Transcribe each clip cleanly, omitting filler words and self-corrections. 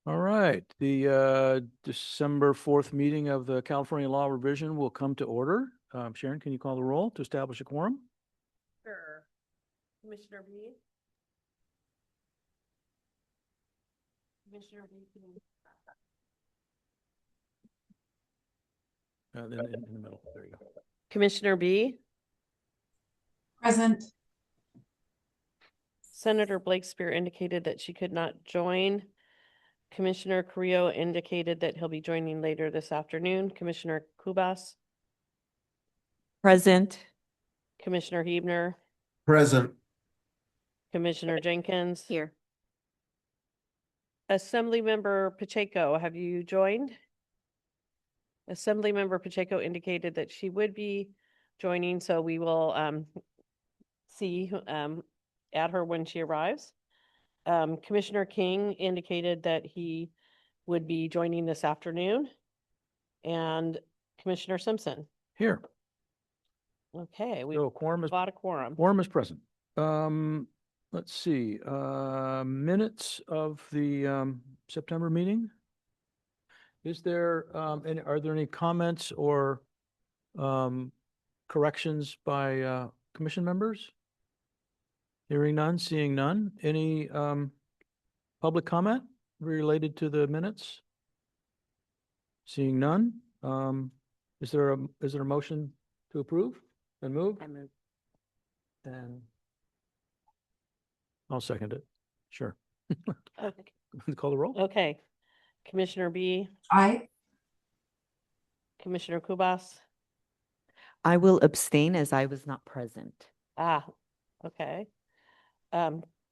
All right, the December 4th meeting of the California Law Revision will come to order. Sharon, can you call the roll to establish a quorum? Sure. Commissioner B? Commissioner B. In the middle, there you go. Commissioner B? Present. Senator Blakespear indicated that she could not join. Commissioner Carrillo indicated that he'll be joining later this afternoon. Commissioner Kubas? Present. Commissioner Hebner? Present. Commissioner Jenkins? Here. Assemblymember Pacheco, have you joined? Assemblymember Pacheco indicated that she would be joining, so we will add her when she arrives. Commissioner King indicated that he would be joining this afternoon. And Commissioner Simpson. Here, Okay, we've so quorum got a quorum. is present. Let's see, minutes of the September meeting. Is there are there any comments or corrections by commission members? Hearing none, seeing none. Any public comment related to the minutes? Seeing none. Is there a motion to approve and move? I move. And I'll second it. Sure. Okay. Call the roll? Okay. Commissioner B, Aye. Commissioner Kubas. I will abstain as I was not present. Ah, okay.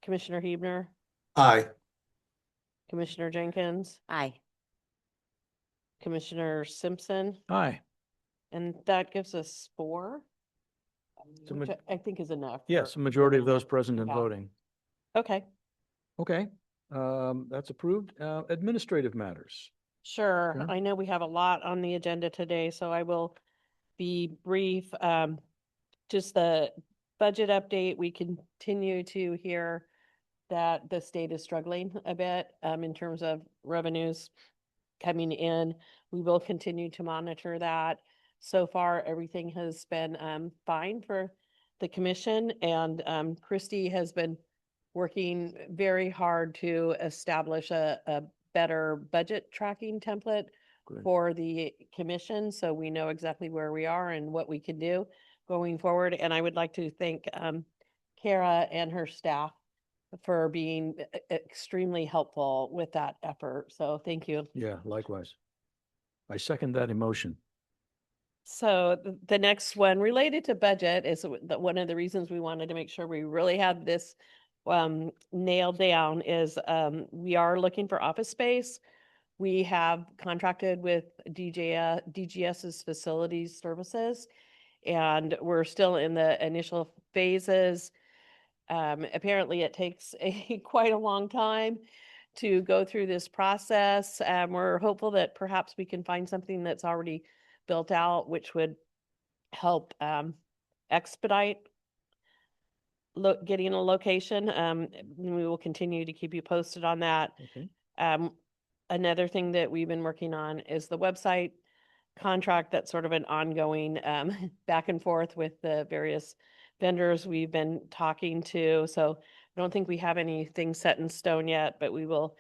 Commissioner Hebner, Aye. Commissioner Jenkins, Aye. Commissioner Simpson, Aye. and that gives us 4. It's a Which ma- I think is enough. Yes, a for majority of everyone. those present and Yeah. voting. Okay, Okay, that's approved. Administrative matters. sure. Sure. I know we have a lot on the agenda today, so I will be brief. Just the budget update, we continue to hear that the state is struggling a bit in terms of revenues coming in. We will continue to monitor that. So far, everything has been fine for the commission, and Christy has been working very hard to establish a better budget tracking template Good. for the commission, so we know exactly where we are and what we can do going forward. And I would like to thank Kara and her staff for being extremely helpful with that effort. So thank you. Yeah, likewise. I second that emotion. So the next one related to budget is one of the reasons we wanted to make sure we really had this nailed down is we are looking for office space. We have contracted with DGS's facilities services, and we're still in the initial phases. Apparently it takes quite a long time to go through this process. We're hopeful that perhaps we can find something that's already built out, which would help expedite getting a location. We will continue to keep you posted on that. Okay. Another thing that we've been working on is the website contract. That's sort of an ongoing back and forth with the various vendors we've been talking to. So I don't think we have anything set in stone yet, but we will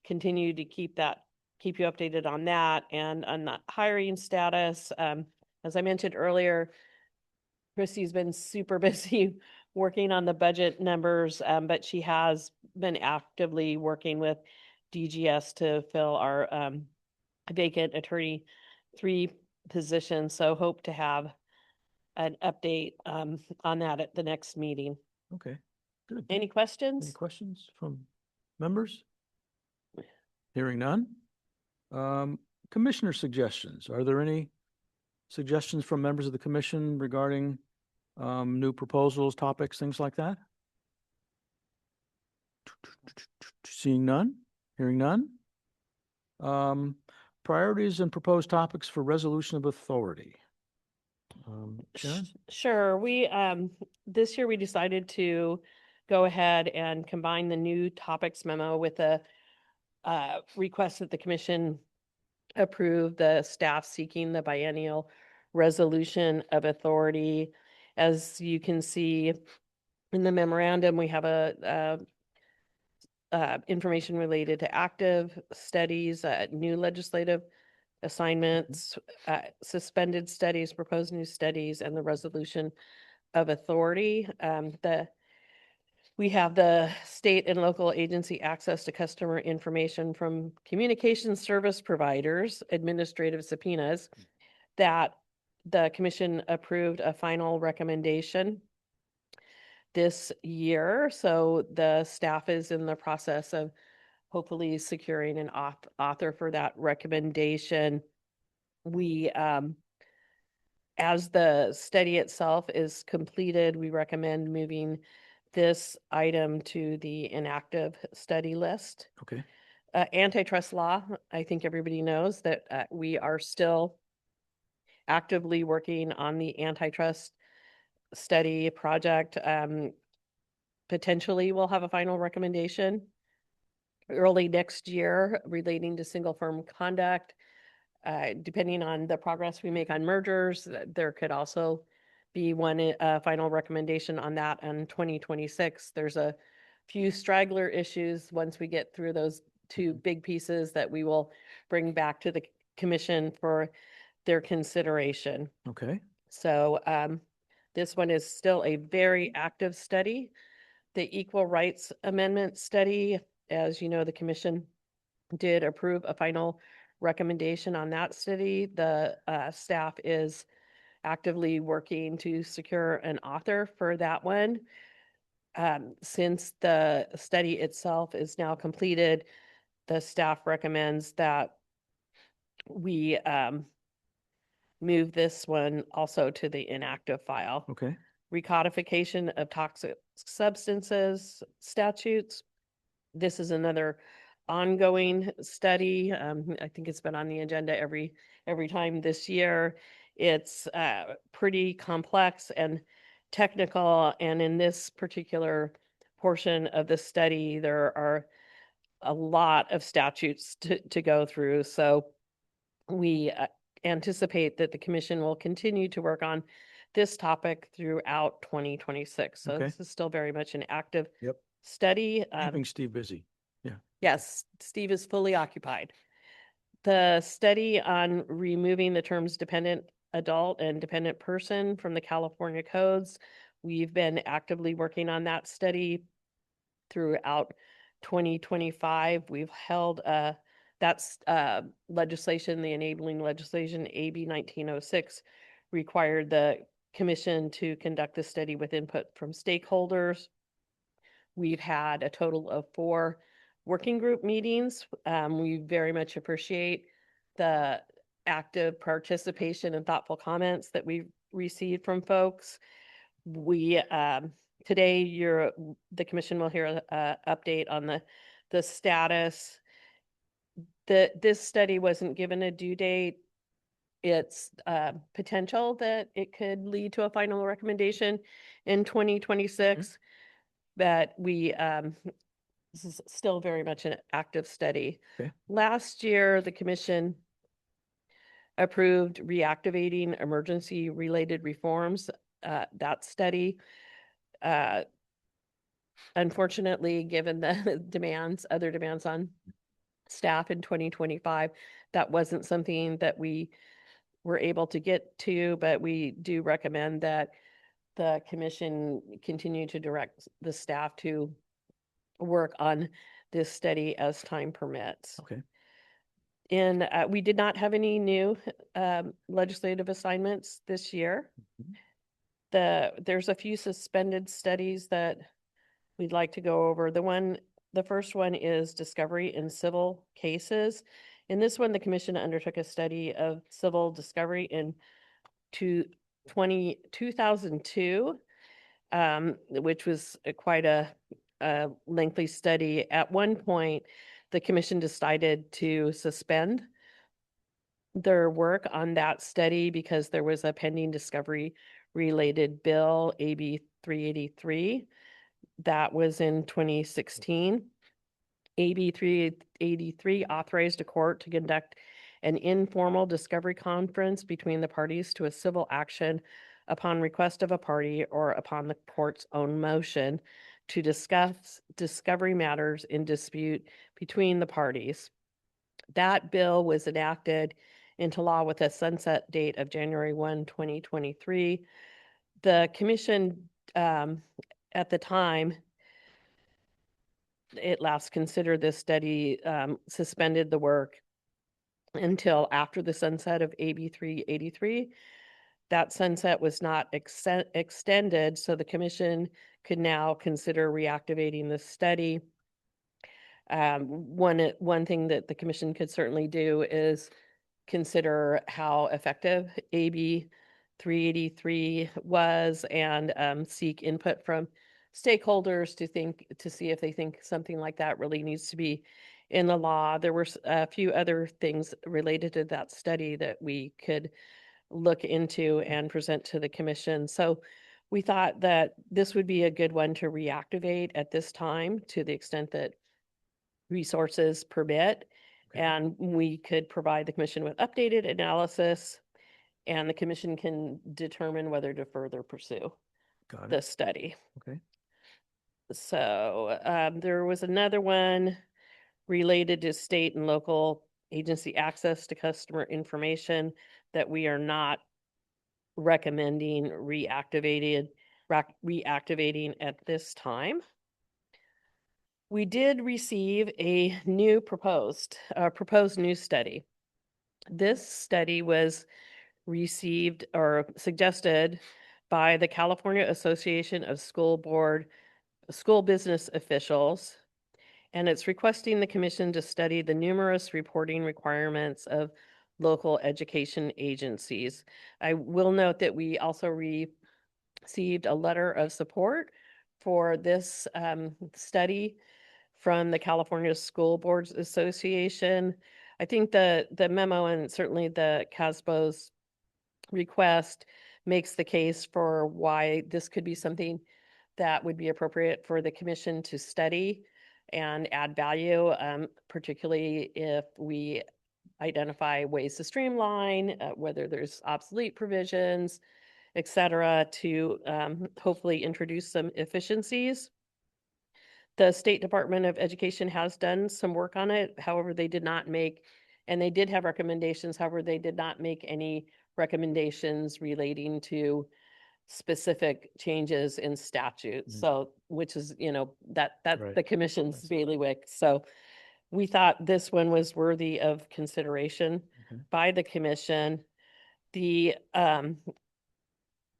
continue to keep you updated on that. And on the hiring status, as I mentioned earlier, Christy's been super busy working on the budget numbers, but she has been actively working with DGS to fill our vacant attorney 3 positions. So hope to have an update on that at the next meeting. Okay, good. Any Any questions? questions from members? Hearing none. Commissioner suggestions. Are there any suggestions from members of the commission regarding new proposals, topics, things like that? Seeing none, hearing none. Priorities and proposed topics for resolution of authority. Sharon? Sure. We this year we decided to go ahead and combine the new topics memo with the request that the commission approve the staff seeking the biennial resolution of authority. As you can see in the memorandum, we have information related to active studies, new legislative assignments, suspended studies, proposed new studies, and the resolution of authority. We have the state and local agency access to customer information from communication service providers, administrative subpoenas, that the commission approved a final recommendation this year. So the staff is in the process of hopefully securing an author for that recommendation. We, as the study itself is completed, we recommend moving this item to the inactive study list. Okay. Antitrust law, I think everybody knows that we are still actively working on the antitrust study project. Potentially we'll have a final recommendation early next year relating to single firm conduct. Depending on the progress we make on mergers, there could also be one final recommendation on that in 2026. There's a few straggler issues once we get through those two big pieces that we will bring back to the commission for their consideration. Okay. So this one is still a very active study. The Equal Rights Amendment study, as you know, the commission did approve a final recommendation on that study. The staff is actively working to secure an author for that one. Since the study itself is now completed, the staff recommends that we move this one also to the inactive file. Okay. Recodification of toxic substances statutes. This is another ongoing study. I think it's been on the agenda every time this year. It's pretty complex and technical, and in this particular portion of the study, there are a lot of statutes to go through. So we anticipate that the commission will continue to work on this topic throughout 2026. So Okay. this is still very much an active Yep. study. Keeping Steve busy. Yes, Steve is fully occupied. The study on removing the terms dependent adult and dependent person from the California codes, we've been actively working on that study throughout 2025. We've held that's legislation, the enabling legislation, AB 1906, required the commission to conduct the study with input from stakeholders. We've had a total of 4 working group meetings. We very much appreciate the active participation and thoughtful comments that we've received from folks. We today the commission will hear an update on the status. This study wasn't given a due date. It's potential that it could lead to a final recommendation in 2026, but we this is still very much an active study. Okay. Last year, the commission approved reactivating emergency related reforms. That study, unfortunately, given the other demands on staff in 2025, that wasn't something that we were able to get to, but we do recommend that the commission continue to direct the staff to work on this study as time permits. Okay. And we did not have any new legislative assignments this year. There's a few suspended studies that we'd like to go over. The first one is discovery in civil cases. In this one, the commission undertook a study of civil discovery in 2002, which was quite a lengthy study. At one point, the commission decided to suspend their work on that study because there was a pending discovery related bill, AB 383, that was in 2016. AB 383 authorized a court to conduct an informal discovery conference between the parties to a civil action upon request of a party or upon the court's own motion to discuss discovery matters in dispute between the parties. That bill was enacted into law with a sunset date of January 1, 2023. The commission, at the time it last considered this study, suspended the work until after the sunset of AB 383. That sunset was not extended, so the commission could now consider reactivating the study. One thing that the commission could certainly do is consider how effective AB 383 was and seek input from stakeholders to see if they think something like that really needs to be in the law. There were a few other things related to that study that we could look into and present to the commission. So we thought that this would be a good one to reactivate at this time to the extent that resources permit. Okay. And we could provide the commission with updated analysis, and the commission can determine whether to further pursue Got the it. study. Okay. So there was another one related to state and local agency access to customer information that we are not recommending reactivating at this time. We did receive a new proposed new study. This study was received or suggested by the California Association of School Business Officials, and it's requesting the commission to study the numerous reporting requirements of local education agencies. I will note that we also received a letter of support for this study from the California School Boards Association. I think the memo and certainly the CASBO's request makes the case for why this could be something that would be appropriate for the commission to study and add value, particularly if we identify ways to streamline, whether there's obsolete provisions, et cetera, to hopefully introduce some efficiencies. The State Department of Education has done some work on it. However, they did not make, and they did have recommendations. However, they did not make any recommendations relating to specific changes in statutes. Mhm. So, which is, that's Right. the commission's bailiwick. So we thought this one was worthy of consideration Okay. by the commission. The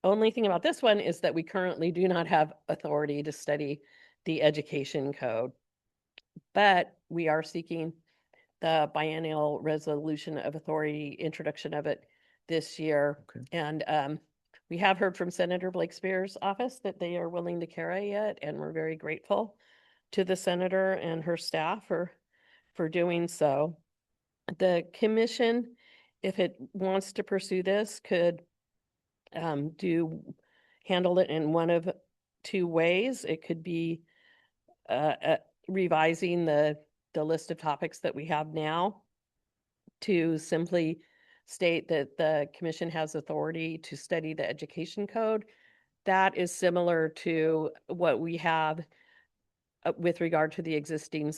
only thing about this one is that we currently do not have authority to study the education code, but we are seeking the biennial resolution of authority, introduction of it this year. Okay. And we have heard from Senator Blake Spear's office that they are willing to carry it, and we're very grateful to the senator and her staff for doing so. The commission, if it wants to pursue this, could handle it in one of two ways. It could be revising the list of topics that we have now to simply state that the commission has authority to study the education code. That is similar to what we have with regard to the existing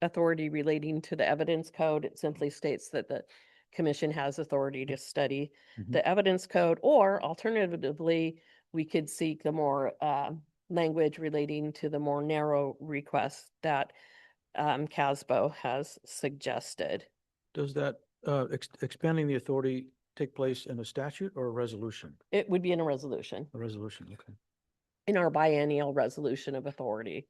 authority relating to the evidence code. It simply states that the commission has authority to study Mhm. the evidence code, or alternatively, we could seek the more language relating to the more narrow requests that CASBO has suggested. Does that expanding the authority take place in a statute or a resolution? It would be in a resolution, A resolution, okay. in our biennial resolution of authority.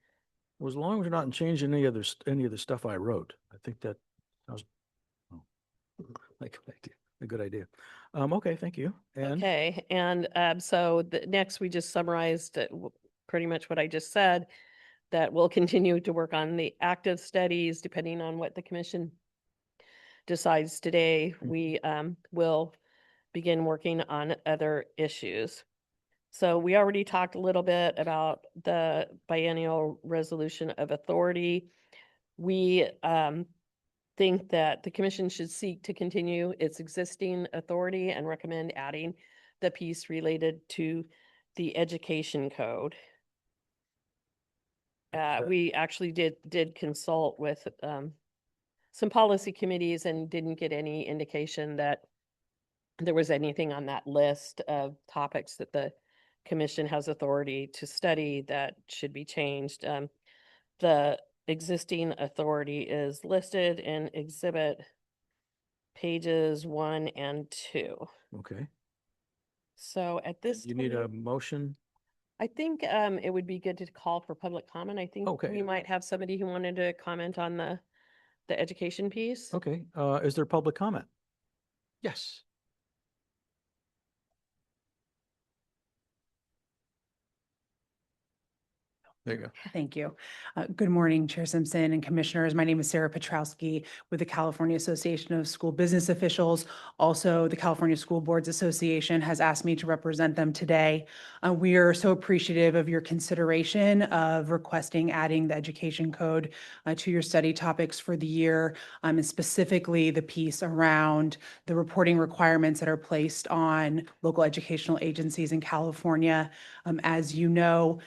Well, as long as we're not changing any of the stuff I wrote, I think that sounds like a good idea. Okay, thank you. And Okay, and so next we just summarized pretty much what I just said, that we'll continue to work on the active studies depending on what the commission decides today. We will begin working on other issues. So we already talked a little bit about the biennial resolution of authority. We think that the commission should seek to continue its existing authority and recommend adding the piece related to the education code. We actually did consult with some policy committees and didn't get any indication that there was anything on that list of topics that the commission has authority to study that should be changed. The existing authority is listed in exhibit pages 1 and 2. Okay. So at this You need a time, motion? I think it would be good to call for public comment. I think Okay. we might have somebody who wanted to comment on the education piece. Okay, is there public comment? Yes. There you go. Thank you. Good morning, Chair Simpson and Commissioners. My name is Sarah Petrowski with the California Association of School Business Officials. Also, the California School Boards Association has asked me to represent them today. We are so appreciative of your consideration of requesting adding the education code to your study topics for the year, and specifically the piece around the reporting requirements that are placed on local educational agencies in California. As you know,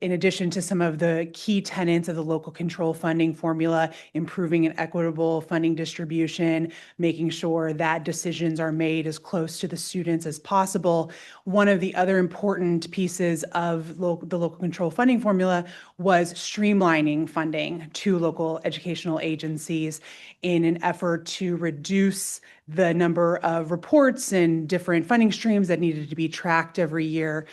in addition to some of the key tenets of the local control funding formula, improving an equitable funding distribution, making sure that decisions are made as close to the students as possible. One of the other important pieces of the local control funding formula was streamlining funding to local educational agencies in an effort to reduce the number of reports and different funding streams that needed to be tracked every year.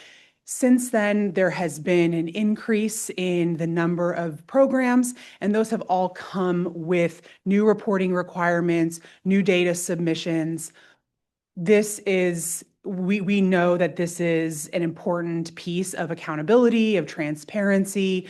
Since then, there has been an increase in the number of programs, and those have all come with new reporting requirements, new data submissions. We know that this is an important piece of accountability, of transparency,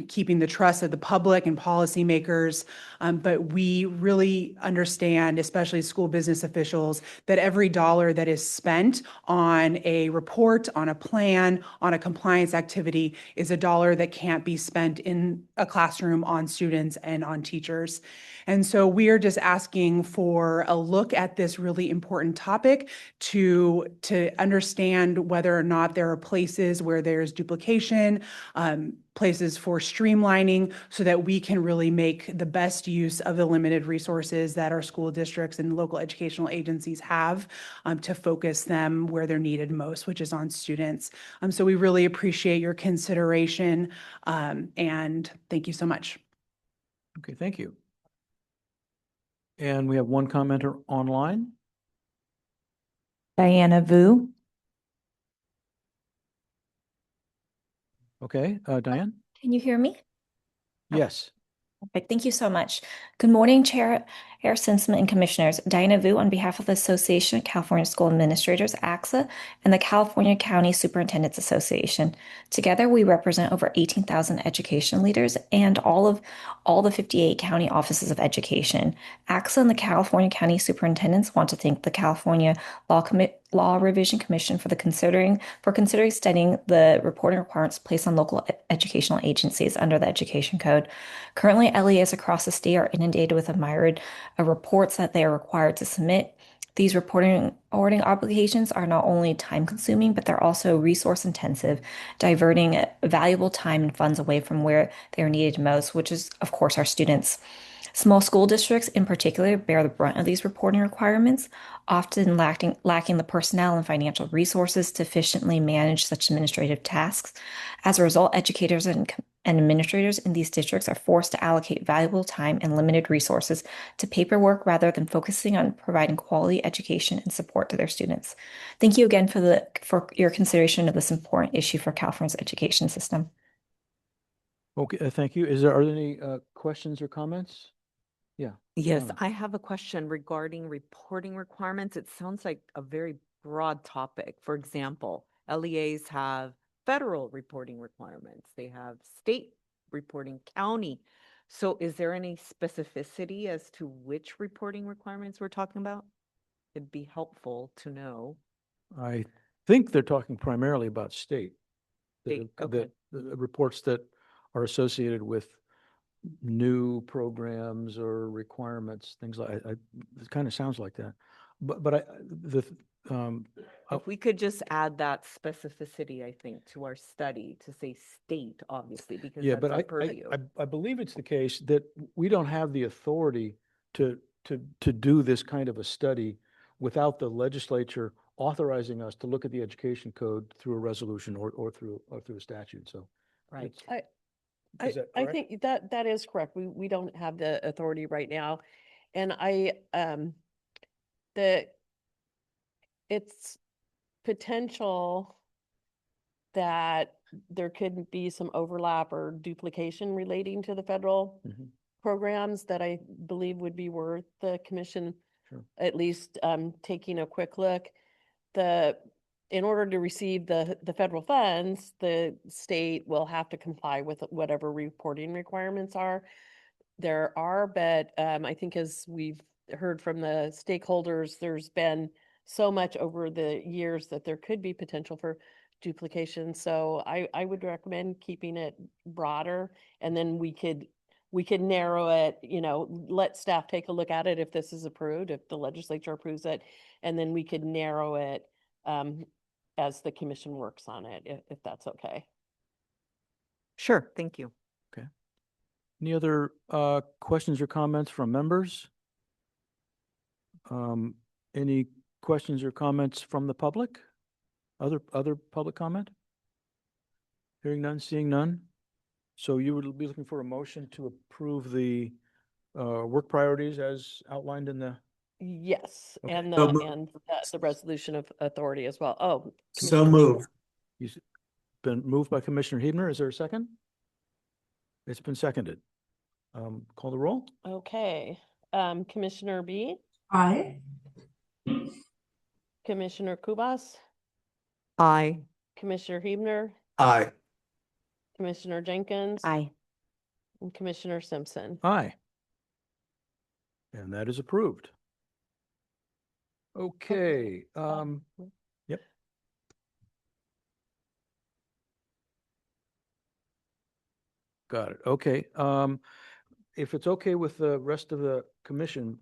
keeping the trust of the public and policymakers. But we really understand, especially school business officials, that every dollar that is spent on a report, on a plan, on a compliance activity is a dollar that can't be spent in a classroom on students and on teachers. And so we are just asking for a look at this really important topic to understand whether or not there are places where there's duplication, places for streamlining, so that we can really make the best use of the limited resources that our school districts and local educational agencies have, to focus them where they're needed most, which is on students. So we really appreciate your consideration, and thank you so much. Okay, thank you. And we have one commenter online. Diana Vu. Okay, Diane? Can you hear me? Yes. Perfect. Thank you so much. Good morning, Chair Simpson and Commissioners. Diana Vu on behalf of the Association of California School Administrators, ACSA, and the California County Superintendents Association. Together, we represent over 18,000 education leaders and all the 58 county offices of education. ACSA and the California County Superintendents want to thank the California Law Revision Commission for considering studying the reporting requirements placed on local educational agencies under the Education Code. Currently, LEAs across the state are inundated with a myriad of reports that they are required to submit. These reporting obligations are not only time consuming, but they're also resource intensive, diverting valuable time and funds away from where they are needed most, which is, of course, our students. Small school districts in particular bear the brunt of these reporting requirements, often lacking the personnel and financial resources to efficiently manage such administrative tasks. As a result, educators and administrators in these districts are forced to allocate valuable time and limited resources to paperwork rather than focusing on providing quality education and support to their students. Thank you again for your consideration of this important issue for California's education system. Okay, thank you. Are there any questions or comments? Yeah. Yes, Donna. I have a question regarding reporting requirements. It sounds like a very broad topic. For example, LEAs have federal reporting requirements. They have state reporting, county. So is there any specificity as to which reporting requirements we're talking about? It'd be helpful to know. I think they're talking primarily about state. State, okay. The reports that are associated with new programs or requirements, things like, it kind of sounds like that. But If we could just add that specificity, I think, to our study to say state, obviously, because yeah, that's but our I purview. I believe it's the case that we don't have the authority to do this kind of a study without the legislature authorizing us to look at the education code through a resolution or through a statute, so. Right. it's- I, Is that I correct? think that is correct. We don't have the authority right now. And the, it's potential that there could be some overlap or duplication relating to the federal Mhm. programs that I believe would be worth the commission Sure. at least taking a quick look. In order to receive the federal funds, the state will have to comply with whatever reporting requirements are. There are, but I think as we've heard from the stakeholders, there's been so much over the years that there could be potential for duplication. So I would recommend keeping it broader, and then we could narrow it, let staff take a look at it if this is approved, if the legislature approves it, and then we could narrow it as the commission works on it, if that's okay. Sure, thank you. Any other questions or comments from members? Any questions or comments from the public? Other public comment? Hearing none, seeing none. So you would be looking for a motion to approve the work priorities as outlined in the, Yes, Okay. and So the, moved. and the resolution of authority as well. Oh. So Commissioner moved. been moved by Commissioner Hebner. Is there a second? It's been seconded. Call the roll? Okay, Commissioner B, Aye. Commissioner Kubas, Aye. Commissioner Hebner, Aye. Commissioner Jenkins. Aye. And Commissioner Simpson. Aye. And that is approved. Okay, yep. Got it. Okay, if it's okay with the rest of the commission,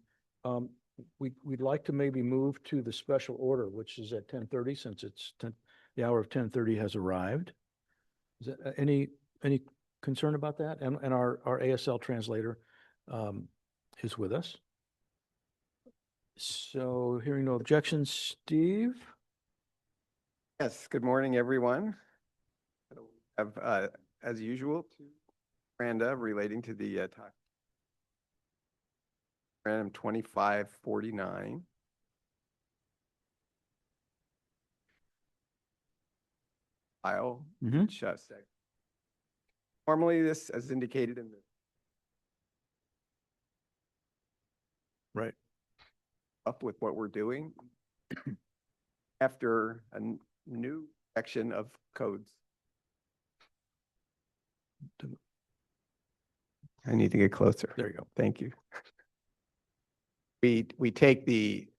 we'd like to maybe move to the special order, which is at 10:30, since the hour of 10:30 has arrived. Is that, any concern about that? And our ASL translator, is with us. So hearing no objections, Steve? Yes, good morning, everyone. I have, as usual, two memoranda relating to the tax. Memorandum 2549. File, Mhm. each sec. Normally, this, as indicated in the Right. up with what we're doing after a new section of codes. I need to get closer. There you go. Thank you. We take the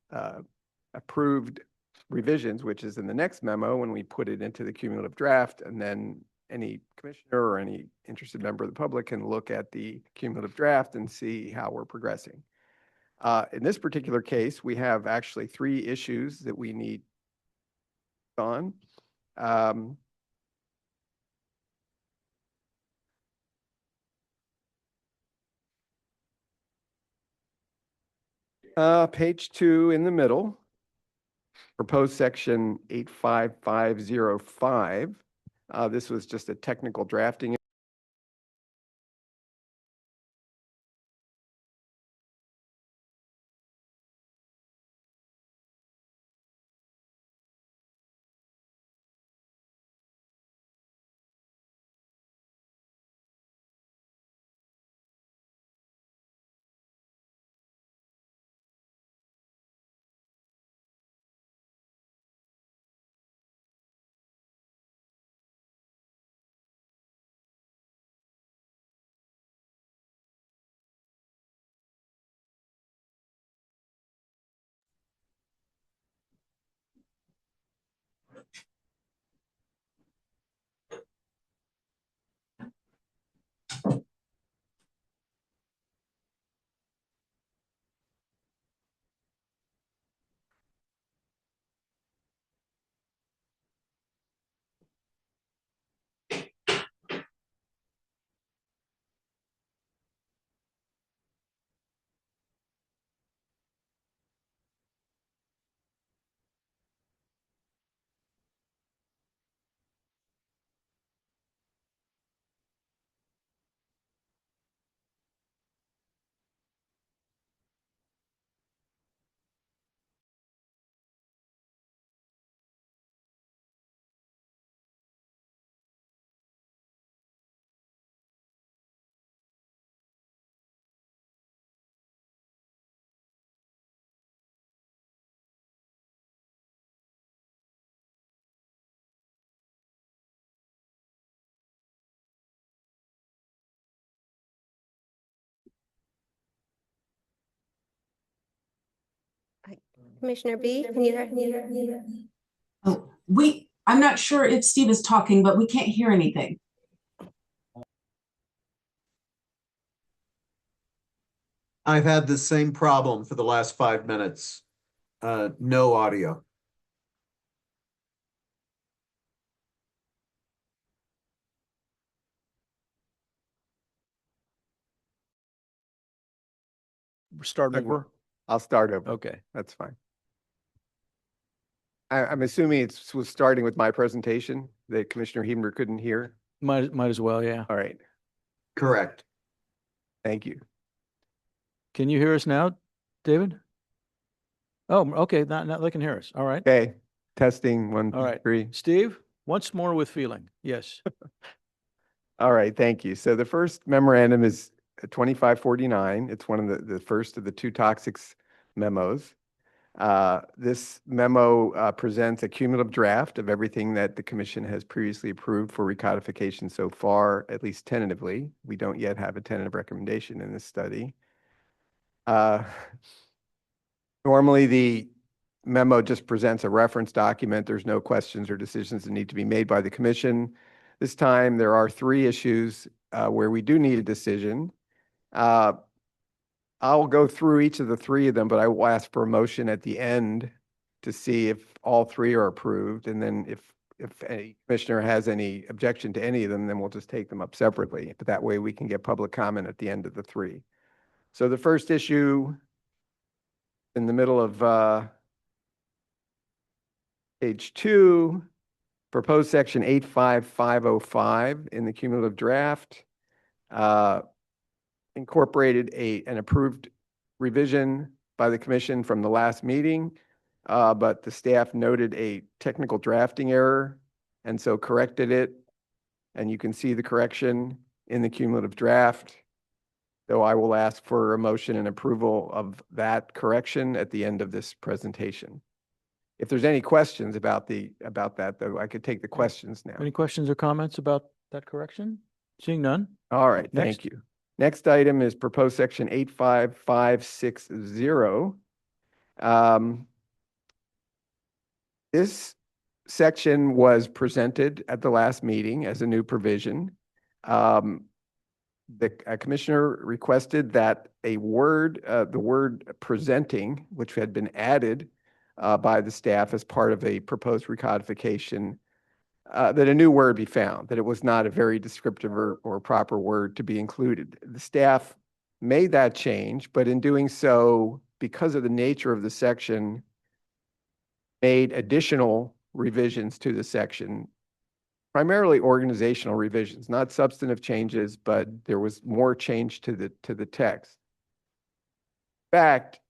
approved revisions, which is in the next memo, when we put it into the cumulative draft, and then any commissioner or any interested member of the public can look at the cumulative draft and see how we're progressing. In this particular case, we have actually 3 issues that we need on. Page 2 in the middle, proposed section 85505. This was just a technical drafting Commissioner B, can you hear? Oh, I'm not sure if Steve is talking, but we can't hear anything. I've had the same problem for the last 5 minutes. No audio. Start Okay. over. I'll start over. Okay. That's fine. I'm assuming was starting with my presentation that Commissioner Heimer couldn't hear. Might as well, yeah. All right, Correct. thank you. Can you hear us now, David? Oh, okay, now they can hear us. All right. Okay, testing, 1, All 2, right. 3. Steve, once more with feeling. Yes. All right, thank you. So the first memorandum is 2549. It's one of the first of the 2 toxics memos. This memo presents a cumulative draft of everything that the commission has previously approved for recodification so far, at least tentatively. We don't yet have a tentative recommendation in this study. Normally, the memo just presents a reference document. There's no questions or decisions that need to be made by the commission. This time, there are 3 issues where we do need a decision. I'll go through each of the 3 of them, but I will ask for a motion at the end to see if all 3 are approved. And then if any commissioner has any objection to any of them, then we'll just take them up separately. But that way we can get public comment at the end of the 3. So the first issue in the middle of page 2, proposed section 85505 in the cumulative draft, incorporated an approved revision by the commission from the last meeting, but the staff noted a technical drafting error and so corrected it. And you can see the correction in the cumulative draft. So I will ask for a motion and approval of that correction at the end of this presentation. If there's any questions about that, though, I could take the questions now. Any questions or comments about that correction? Seeing none? All right, Next. thank you. Next item is proposed section 85560. This section was presented at the last meeting as a new provision. The commissioner requested that the word presenting, which had been added by the staff as part of a proposed recodification, that a new word be found, that it was not a very descriptive or proper word to be included. The staff made that change, but in doing so, because of the nature of the section, made additional revisions to the section, primarily organizational revisions, not substantive changes, but there was more change to the text. In fact,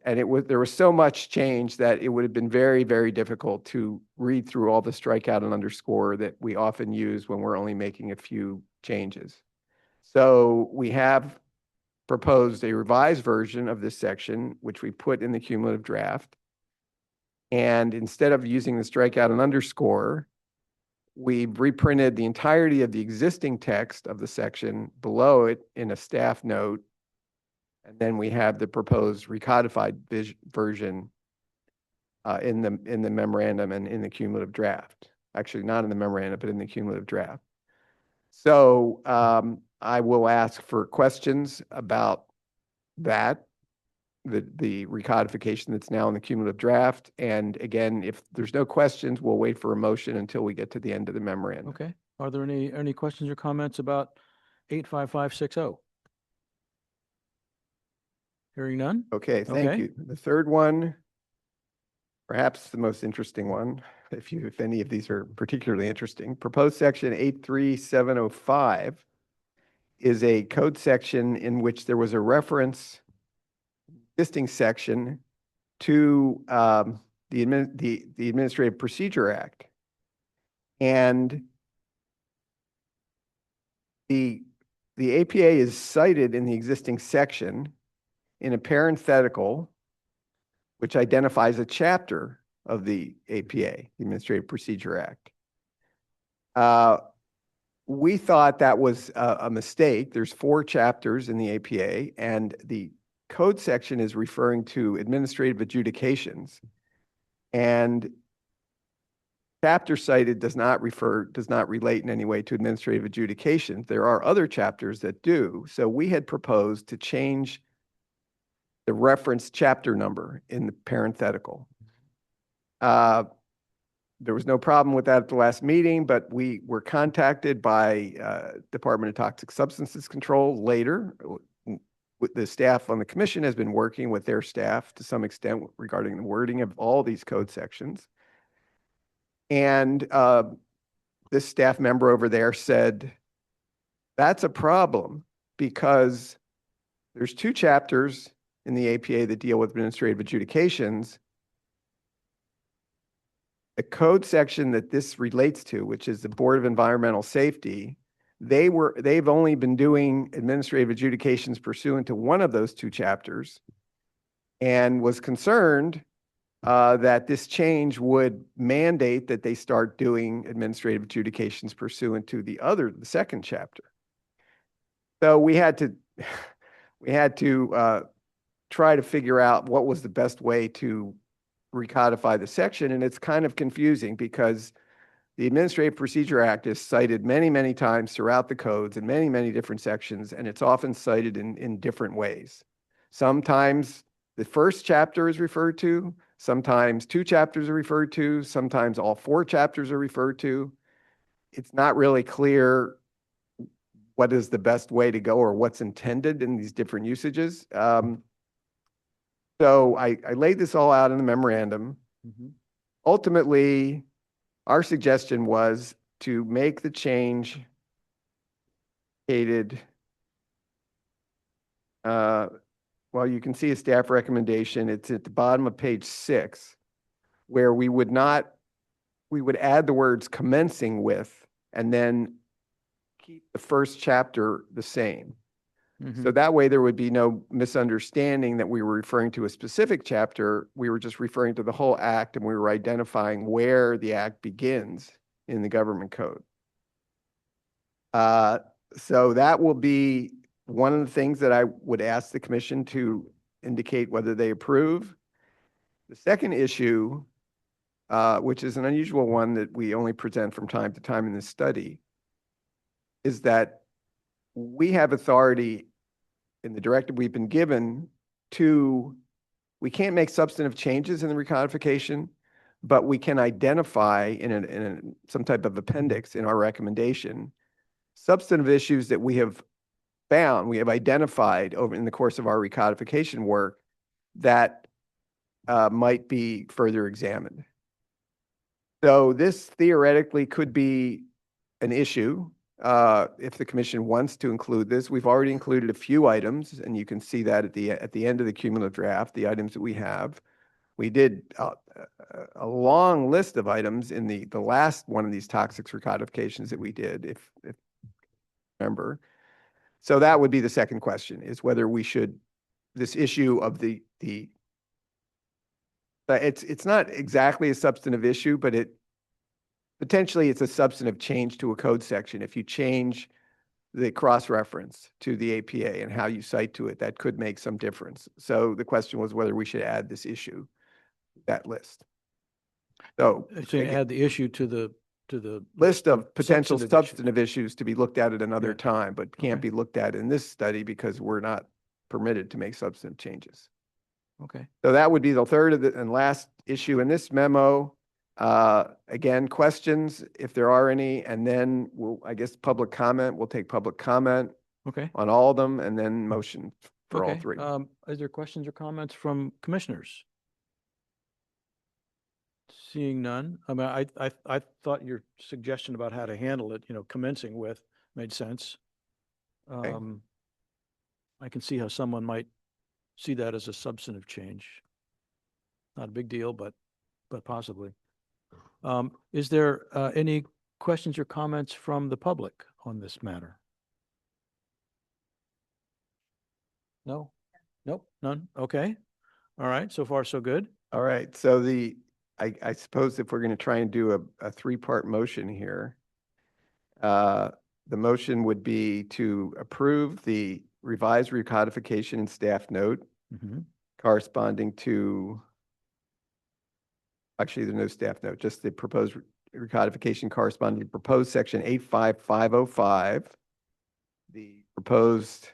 and there was so much change that it would have been very, very difficult to read through all the strikeout and underscore that we often use when we're only making a few changes. So we have proposed a revised version of this section, which we put in the cumulative draft. And instead of using the strikeout and underscore, we reprinted the entirety of the existing text of the section below it in a staff note. And then we have the proposed recodified version in the memorandum and in the cumulative draft. Actually, not in the memorandum, but in the cumulative draft. So I will ask for questions about that, the recodification that's now in the cumulative draft. And again, if there's no questions, we'll wait for a motion until we get to the end of the memorandum. Okay. Are there any questions or comments about 85560? Hearing none? Okay, thank Okay. you. The third one, perhaps the most interesting one, if any of these are particularly interesting, proposed section 83705 is a code section in which there was a reference existing section to the Administrative Procedure Act. And the APA is cited in the existing section in a parenthetical, which identifies a chapter of the APA, the Administrative Procedure Act. We thought that was a mistake. There's 4 chapters in the APA, and the code section is referring to administrative adjudications. And chapter cited does not relate in any way to administrative adjudications. There are other chapters that do. So we had proposed to change the reference chapter number in the parenthetical. There was no problem with that at the last meeting, but we were contacted by Department of Toxic Substances Control later. With the staff on the commission has been working with their staff to some extent regarding the wording of all these code sections. And this staff member over there said, that's a problem because there's 2 chapters in the APA that deal with administrative adjudications. The code section that this relates to, which is the Board of Environmental Safety, they've only been doing administrative adjudications pursuant to one of those 2 chapters, and was concerned that this change would mandate that they start doing administrative adjudications pursuant to the 2nd chapter. So we had to try to figure out what was the best way to recodify the section, and it's kind of confusing because the Administrative Procedure Act is cited many, many times throughout the codes in many, many different sections, and it's often cited in different ways. Sometimes the first chapter is referred to, sometimes 2 chapters are referred to, sometimes all 4 chapters are referred to. It's not really clear what is the best way to go or what's intended in these different usages. So I laid this all out in the memorandum. Ultimately, our suggestion was to make the change well, you can see a staff recommendation. It's at the bottom of page 6, where we would add the words commencing with, and then keep the first chapter the same. So that way there would be no misunderstanding that we were referring to a specific chapter. We were just referring to the whole act, and we were identifying where the act begins in the government code. So that will be one of the things that I would ask the commission to indicate whether they approve. The second issue, which is an unusual one that we only present from time to time in this study, is that we have authority in the directive we've been given we can't make substantive changes in the recodification, but we can identify in some type of appendix in our recommendation substantive issues that we have identified in the course of our recodification work that might be further examined. So this theoretically could be an issue if the commission wants to include this. We've already included a few items, and you can see that at the end of the cumulative draft, the items that we have. We did a long list of items in the last one of these toxics recodifications that we did, if you remember. So that would be the second question, is whether we should, this issue of it's not exactly a substantive issue, but potentially it's a substantive change to a code section. If you change the cross-reference to the APA and how you cite to it, that could make some difference. So the question was whether we should add this issue, that list. So you add the issue to the list of potential substantive issues to be looked at another time, but can't be looked at in this study because we're not permitted to make substantive changes. Okay. So that would be the third and last issue in this memo. Again, questions, if there are any, and then I guess public comment, we'll take public comment on all of them, and then motion for all 3. Is there questions or comments from commissioners? Seeing none. I mean, I thought your suggestion about how to handle it, commencing with, made sense. I can see how someone might see that as a substantive change. Not a big deal, but possibly. Is there any questions or comments from the public on this matter? No? Nope, none? Okay. All right, so far so good. All right, so I suppose if we're going to try and do a 3-part motion here, the motion would be to approve the revised recodification and staff note Mhm. corresponding to, actually, there's no staff note, just the proposed recodification corresponding to proposed section 85505, the proposed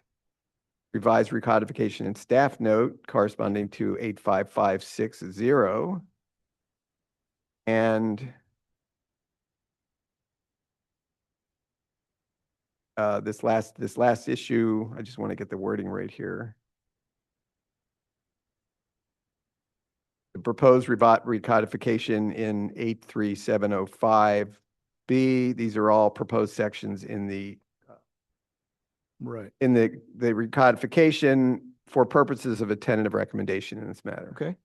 revised recodification and staff note corresponding to 85560, and this last issue, I just want to get the wording right here. The proposed recodification in 83705B, these are all proposed sections in the Right. recodification for purposes of a tentative recommendation in this matter. Okay.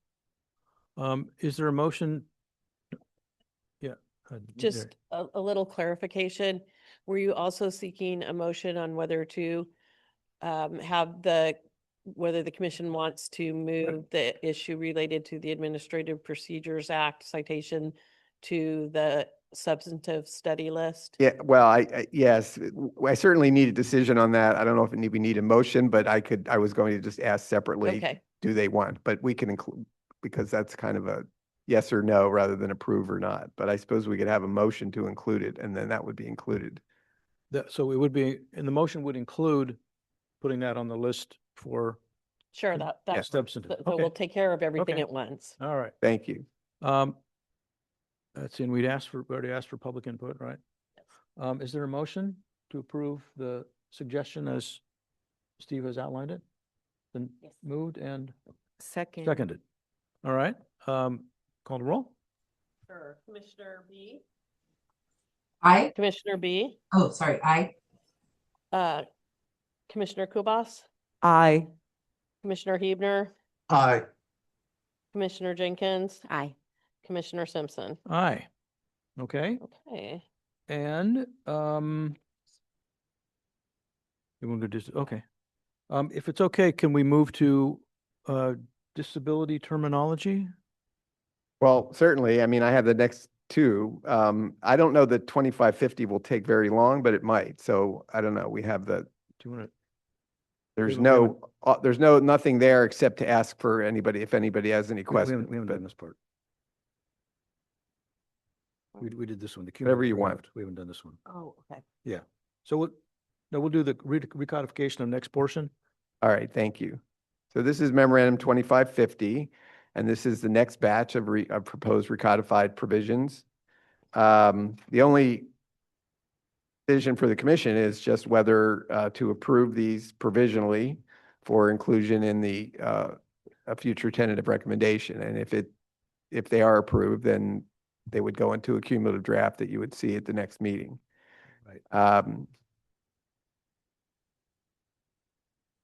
Is there a motion? Yeah. Just a little clarification. Were you also seeking a motion on whether to whether the commission wants to move the issue related to the Administrative Procedures Act citation to the substantive study list? Yeah, well, yes, I certainly need a decision on that. I don't know if we need a motion, but I was going to just ask separately, Okay, do they want, but we can include, because that's kind of a yes or no rather than approve or not. But I suppose we could have a motion to include it, and then that would be included. So it would be, and the motion would include putting that on the list for sure, that's, substantive. so we'll Okay, take care of everything Okay. at once. all right. Thank you. That's in, we already asked for public input, right? Is there a motion to approve the suggestion as Steve has outlined it? Then Yes. moved and Second. seconded. All right, call the roll? Sure. Commissioner B? I, Commissioner B? oh, sorry, Commissioner Kubas? Aye. Commissioner Hebner? Aye. Commissioner Jenkins? Aye. Commissioner Simpson? Aye. Okay, Okay. and, you want to just, okay. If it's okay, can we move to, disability terminology? Well, certainly, I mean, I have the next two. I don't know that 2550 will take very long, but it might. So I don't know. We have the, Do you want to? there's haven't- nothing there except to ask for anybody, if anybody has any questions. We haven't but done this part. We did this one. The Whatever you cumulative want. draft. We haven't done this one. Oh, okay. So we'll do the recodification of next portion. All right, thank you. So this is memorandum 2550, and this is the next batch of proposed recodified provisions. The only decision for the commission is just whether to approve these provisionally for inclusion in the a future tentative recommendation. And if they are approved, then they would go into a cumulative draft that you would see at the next meeting. Right.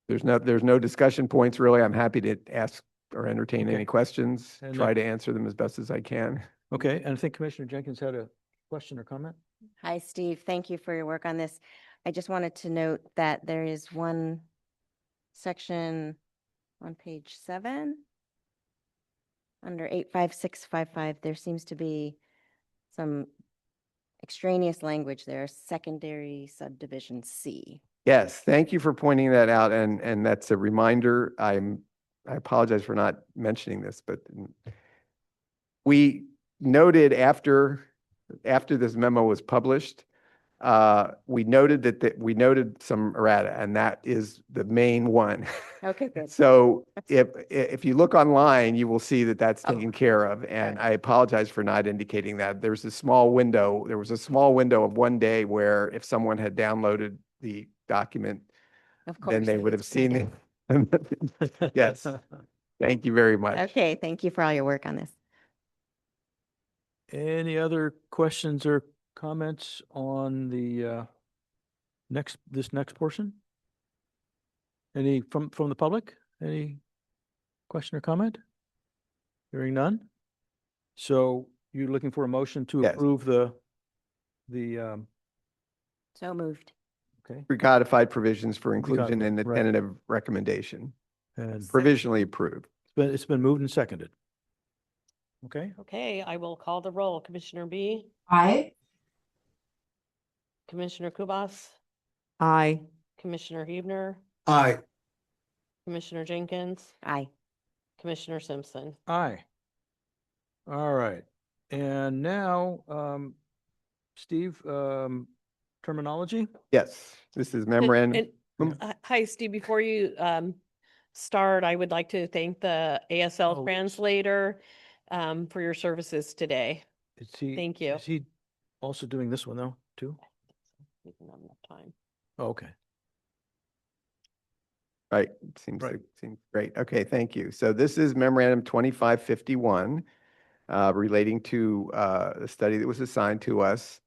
There's no discussion points really. I'm happy to ask or entertain Okay. any questions, And, try to answer them as best as I can. Okay, and I think Commissioner Jenkins had a question or comment? Hi, Steve. Thank you for your work on this. I just wanted to note that there is one section on page 7 under 85655. There seems to be some extraneous language there, secondary subdivision C. Yes, thank you for pointing that out, and that's a reminder. I apologize for not mentioning this, but we noted after this memo was published, we noted that we noted some errata, and that is the main one. Okay, good. So if you look online, you will see that that's Oh. taken care of, and I apologize for not indicating that. There was a small window of one day where if someone had downloaded the document, Of course. then they would have seen it. Yes. Thank you very much. Okay, thank you for all your work on this. Any other questions or comments on the this next portion? Any from the public? Any question or comment? Hearing none? So you're looking for a motion to Yes. approve the So moved. okay, Recodified provisions for inclusion in the Recodified, right. tentative recommendation, and provisionally approved. it's been moved and seconded. Okay, Okay, I will call the roll. Commissioner B? I, Commissioner Kubas? Aye. Commissioner Hebner? Aye. Commissioner Jenkins, Aye. Commissioner Simpson. Aye. All right. And now, Steve, terminology? Yes, this is memorandum. Hi, Steve, before you start, I would like to thank the ASL Oh. translator for your services today. Is he? Thank you. Is he also doing this one though, too? Give them enough time. Oh, okay. Right, seems Right. seems great. Okay, thank you. So this is memorandum 2551 relating to a study that was assigned to us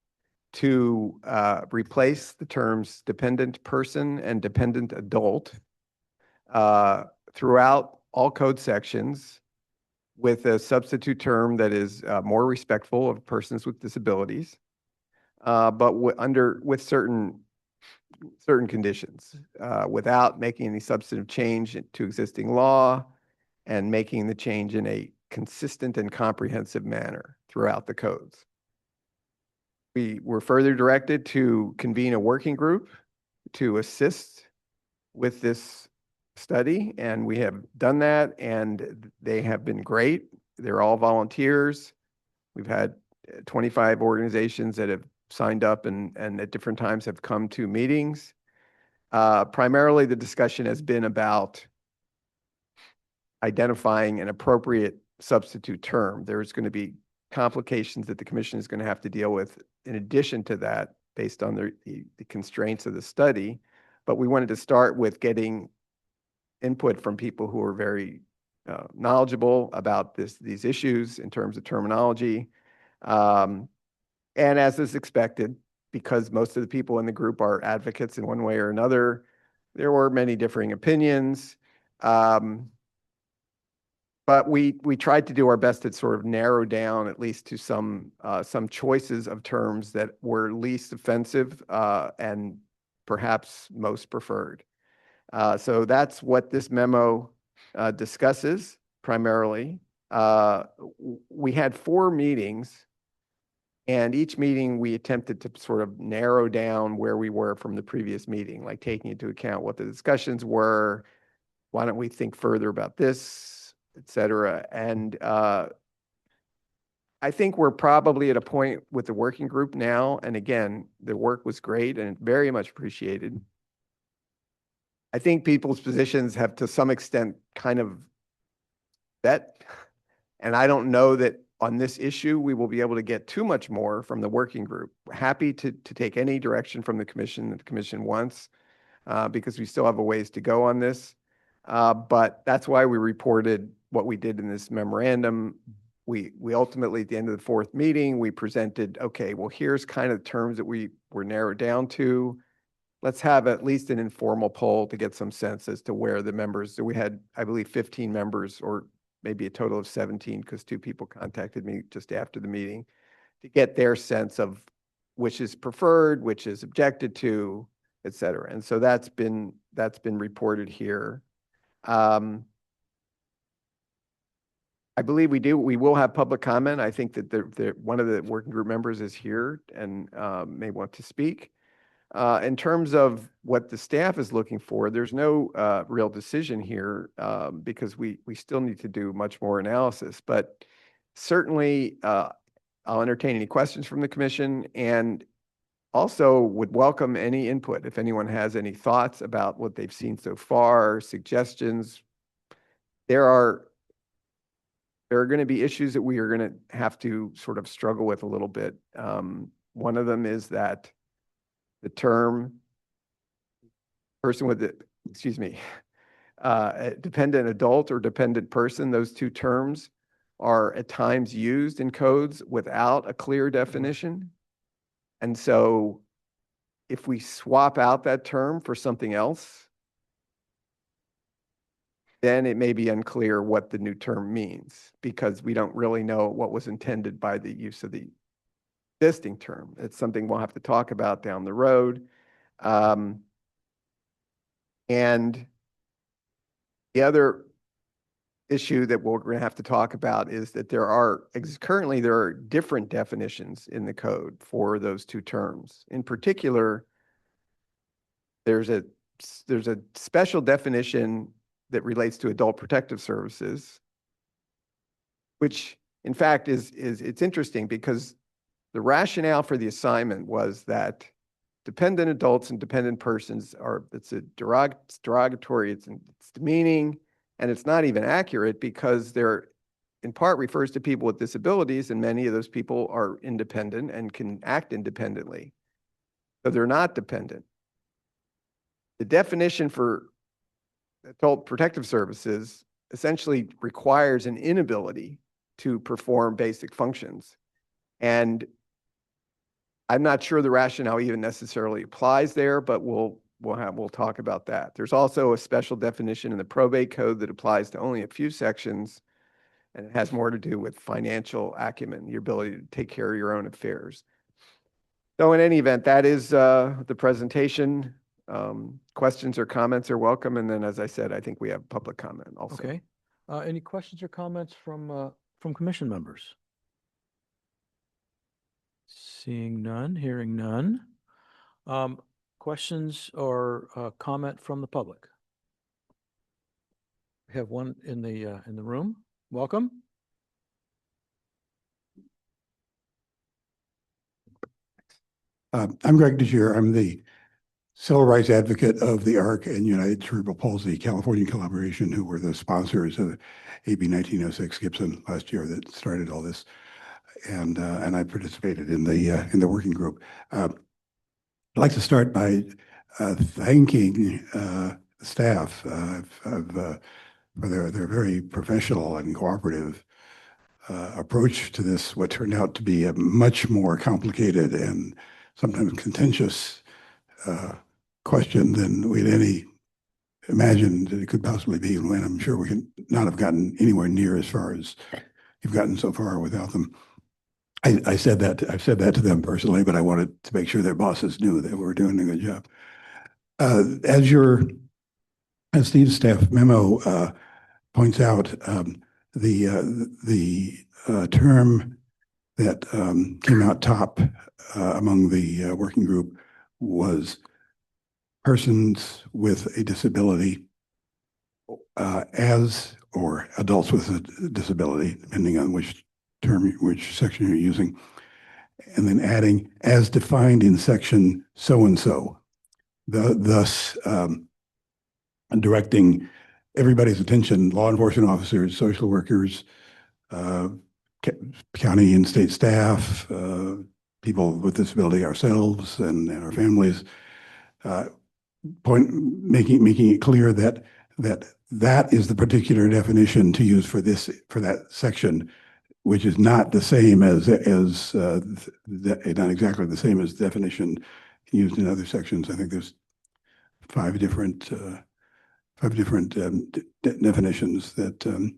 to replace the terms dependent person and dependent adult throughout all code sections with a substitute term that is more respectful of persons with disabilities, but with certain conditions, without making any substantive change to existing law and making the change in a consistent and comprehensive manner throughout the codes. We were further directed to convene a working group to assist with this study, and we have done that, and they have been great. They're all volunteers. We've had 25 organizations that have signed up and at different times have come to meetings. Primarily, the discussion has been about identifying an appropriate substitute term. There's going to be complications that the commission is going to have to deal with in addition to that, based on the constraints of the study. But we wanted to start with getting input from people who are very knowledgeable about these issues in terms of terminology. And as is expected, because most of the people in the group are advocates in one way or another, there were many differing opinions. But we tried to do our best to sort of narrow down at least to some choices of terms that were least offensive and perhaps most preferred. So that's what this memo discusses primarily. We had 4 meetings, and each meeting we attempted to sort of narrow down where we were from the previous meeting, like taking into account what the discussions were. Why don't we think further about this, et cetera. And I think we're probably at a point with the working group now. And again, the work was great and very much appreciated. I think people's positions have to some extent kind of bet. And I don't know that on this issue, we will be able to get too much more from the working group. We're happy to take any direction from the commission that the commission wants, because we still have a ways to go on this. But that's why we reported what we did in this memorandum. We ultimately, at the end of the 4th meeting, we presented, okay, well, here's kind of the terms that we were narrowed down to. Let's have at least an informal poll to get some sense as to where the members, so we had, I believe, 15 members, or maybe a total of 17, because 2 people contacted me just after the meeting, to get their sense of which is preferred, which is objected to, et cetera. And so that's been reported here. I believe we will have public comment. I think that one of the working group members is here and may want to speak. In terms of what the staff is looking for, there's no real decision here because we still need to do much more analysis. But certainly, I'll entertain any questions from the commission, and also would welcome any input if anyone has any thoughts about what they've seen so far, suggestions. There are going to be issues that we are going to have to sort of struggle with a little bit. One of them is that the term person with the, dependent adult or dependent person, those 2 terms are at times used in codes without a clear definition. And so if we swap out that term for something else, then it may be unclear what the new term means, because we don't really know what was intended by the use of the existing term. It's something we'll have to talk about down the road. And the other issue that we're going to have to talk about is that currently there are different definitions in the code for those 2 terms. In particular, there's a special definition that relates to adult protective services, which in fact it's interesting because the rationale for the assignment was that dependent adults and dependent persons it's derogatory, it's demeaning, and it's not even accurate because they're in part refers to people with disabilities, and many of those people are independent and can act independently. So they're not dependent. The definition for adult protective services essentially requires an inability to perform basic functions. And I'm not sure the rationale even necessarily applies there, but we'll talk about that. There's also a special definition in the probate code that applies to only a few sections, and it has more to do with financial acumen, your ability to take care of your own affairs. So in any event, that is the presentation. Questions or comments are welcome. And then, as I said, I think we have public comment also. Okay. Any questions or comments from commission members? Seeing none, hearing none. Questions or comment from the public? We have one in the room. Welcome. I'm Greg DeGier. I'm the civil rights advocate of the ARC and United Cerebral Palsy California Collaboration, who were the sponsors of AB 1906 Gibson last year that started all this. And I participated in the working group. I'd like to start by thanking the staff for their very professional and cooperative approach to this, what turned out to be a much more complicated and sometimes contentious question than we'd any imagined it could possibly be. And I'm sure we could not have gotten anywhere near as far as you've gotten so far without them. I've said that to them personally, but I wanted to make sure their bosses knew that we were doing a good job. As Steve's staff memo points out, the term that came out top among the working group was persons with a disability or adults with a disability, depending on which section you're using, and then adding as defined in section so-and-so, thus directing everybody's attention, law enforcement officers, social workers, county and state staff, people with disability ourselves and our families, making it clear that is the particular definition to use for that section, which is not the same as not exactly the same as definition used in other sections. I think there's five different definitions that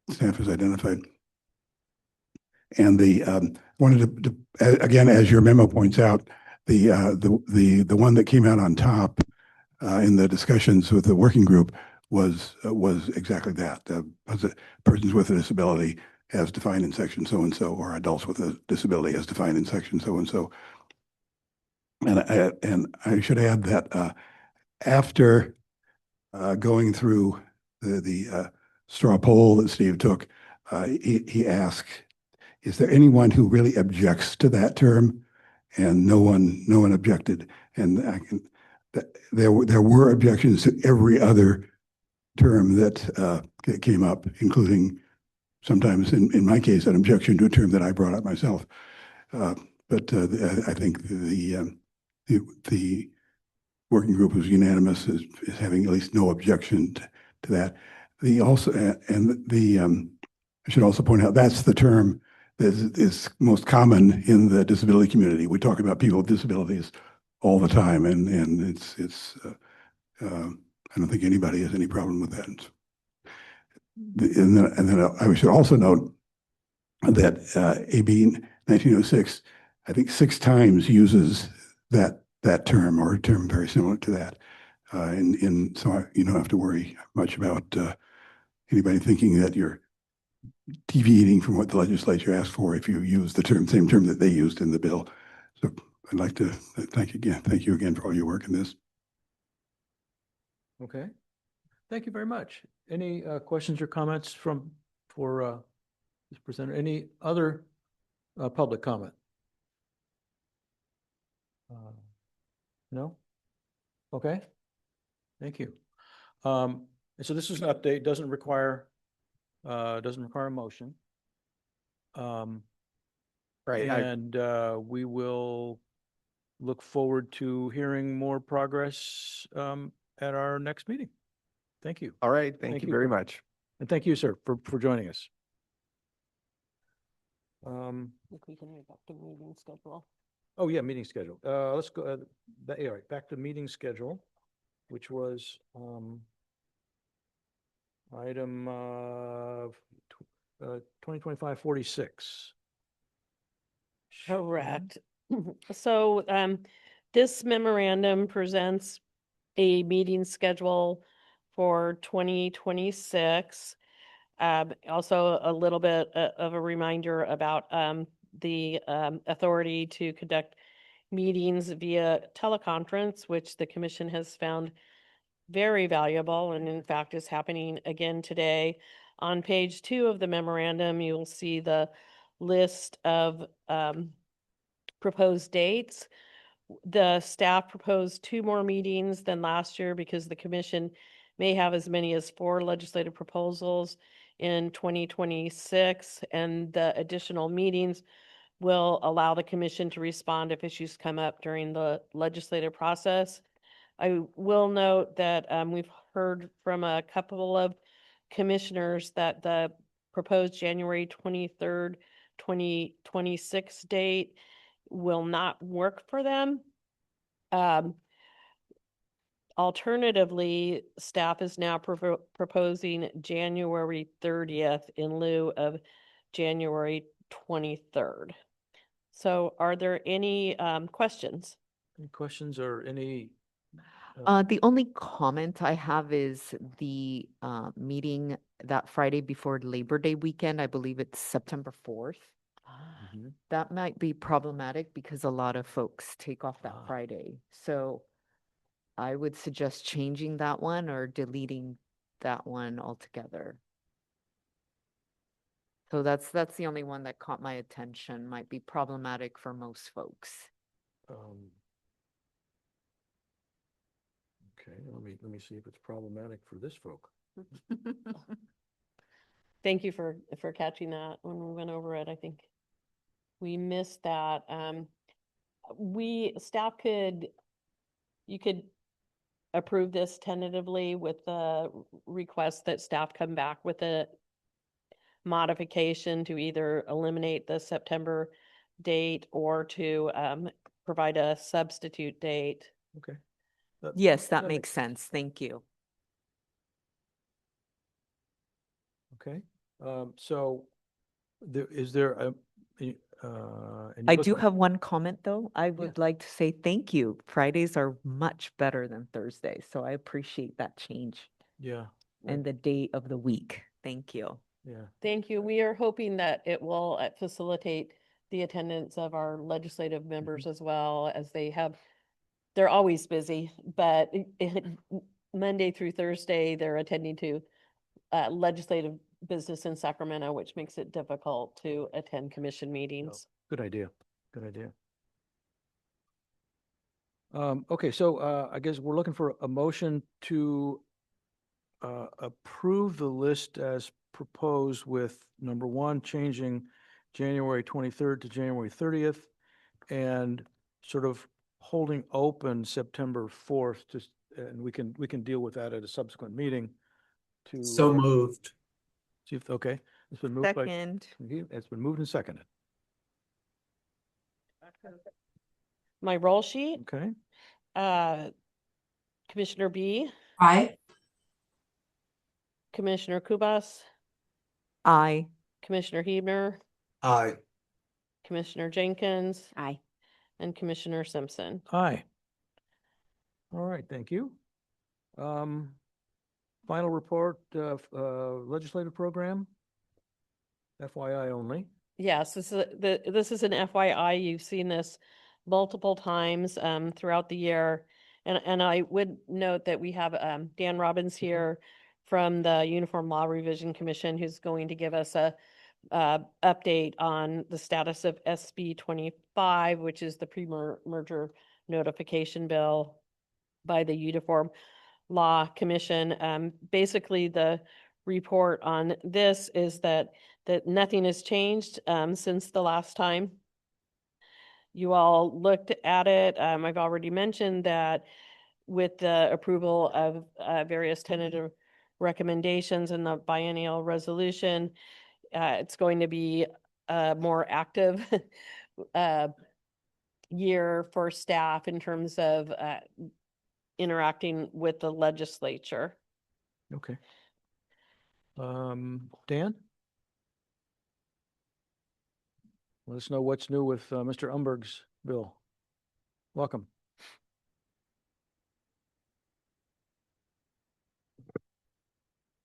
staff has identified. And wanted to again, as your memo points out, the one that came out on top in the discussions with the working group was exactly that. Persons with a disability as defined in section so-and-so, or adults with a disability as defined in section so-and-so. And I should add that after going through the straw poll that Steve took, he asked, is there anyone who really objects to that term? And no one objected. And there were objections to every other term that came up, including sometimes, in my case, an objection to a term that I brought up myself. But I think the working group was unanimous as having at least no objection to that. I should also point out that's the term that is most common in the disability community. We talk about people with disabilities all the time, and I don't think anybody has any problem with that. And then I should also note that AB 1906, I think 6 times uses that term or a term very similar to that. So you don't have to worry much about anybody thinking that you're deviating from what the legislature asked for if you use the same term that they used in the bill. So I'd like to thank you again for all your work in this. Okay. Thank you very much. Any questions or comments for this presenter? Any other public comment? No? Okay. Thank you. And so this is an update, doesn't require a motion. Right. And we will look forward to hearing more progress at our next meeting. Thank you. All right. Thank Thank you you. very much. And thank you, sir, for joining us. I think we can move back to meeting schedule. Oh, yeah, meeting schedule. Let's go, yeah, right, back to meeting schedule, which was item 2025-46. Correct. So this memorandum presents a meeting schedule for 2026. Also a little bit of a reminder about the authority to conduct meetings via teleconference, which the commission has found very valuable and in fact is happening again today. On page 2 of the memorandum, you'll see the list of proposed dates. The staff proposed 2 more meetings than last year because the commission may have as many as 4 legislative proposals in 2026, and the additional meetings will allow the commission to respond if issues come up during the legislative process. I will note that we've heard from a couple of commissioners that the proposed January 23rd, 2026 date will not work for them. Alternatively, staff is now proposing January 30th in lieu of January 23rd. So are there any questions? Any questions or any? The only comment I have is the meeting that Friday before Labor Day weekend. I believe it's September 4th. Mhm. That might be problematic because a lot of folks take off that Friday. So I would suggest changing that one or deleting that one altogether. So that's the only one that caught my attention. Might be problematic for most folks. Okay, let me see if it's problematic for this folk. Thank you for catching that when we went over it. I think we missed that. You could approve this tentatively with the request that staff come back with a modification to either eliminate the September date or to provide a substitute date. Okay. Yes, that makes sense. Thank you. Okay, so is there a? and you I look do at- have one comment though. I would like to say thank you. Fridays are much better than Thursdays, so I appreciate that change Yeah. and the day of the week. Thank you. Yeah. Thank you. We are hoping that it will facilitate the attendance of our legislative members as well, as they're always busy, but Monday through Thursday, they're attending to legislative business in Sacramento, which makes it difficult to attend commission meetings. Good idea. Good idea. Okay, so I guess we're looking for a motion to approve the list as proposed with number 1, changing January 23rd to January 30th and sort of holding open September 4th, and we can deal with that at a subsequent meeting to. So moved. See if, okay, it's been moved by. Second. It's been moved and seconded. My roll sheet, Okay, Commissioner B, Aye. Commissioner Kubas, Aye. Commissioner Hebner, Aye. Commissioner Jenkins, Aye. and Commissioner Simpson. aye. All right, thank you. Final report, legislative program, FYI only. Yes, this is an FYI. You've seen this multiple times throughout the year. And I would note that we have Dan Robbins here from the Uniform Law Revision Commission, who's going to give us a update on the status of SB 25, which is the pre-merger notification bill by the Uniform Law Commission. Basically, the report on this is that nothing has changed since the last time you all looked at it. I've already mentioned that with the approval of various tentative recommendations in the biennial resolution, it's going to be a more active year for staff in terms of interacting with the legislature. Okay. Dan? Let us know what's new with Mr. Umberg's bill. Welcome.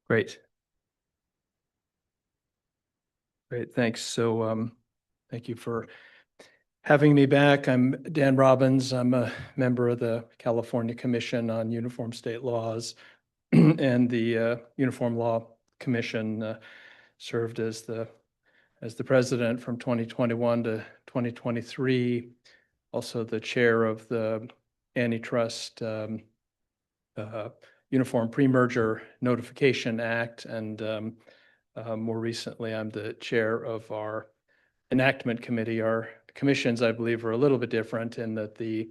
Great. Great, thanks. So thank you for having me back. I'm Dan Robbins. I'm a member of the California Commission on Uniform State Laws and the Uniform Law Commission served as the president from 2021 to 2023. Also the chair of the Antitrust Uniform Pre-Merger Notification Act, and more recently, I'm the chair of our enactment committee. Our commissions, I believe, are a little bit different in that the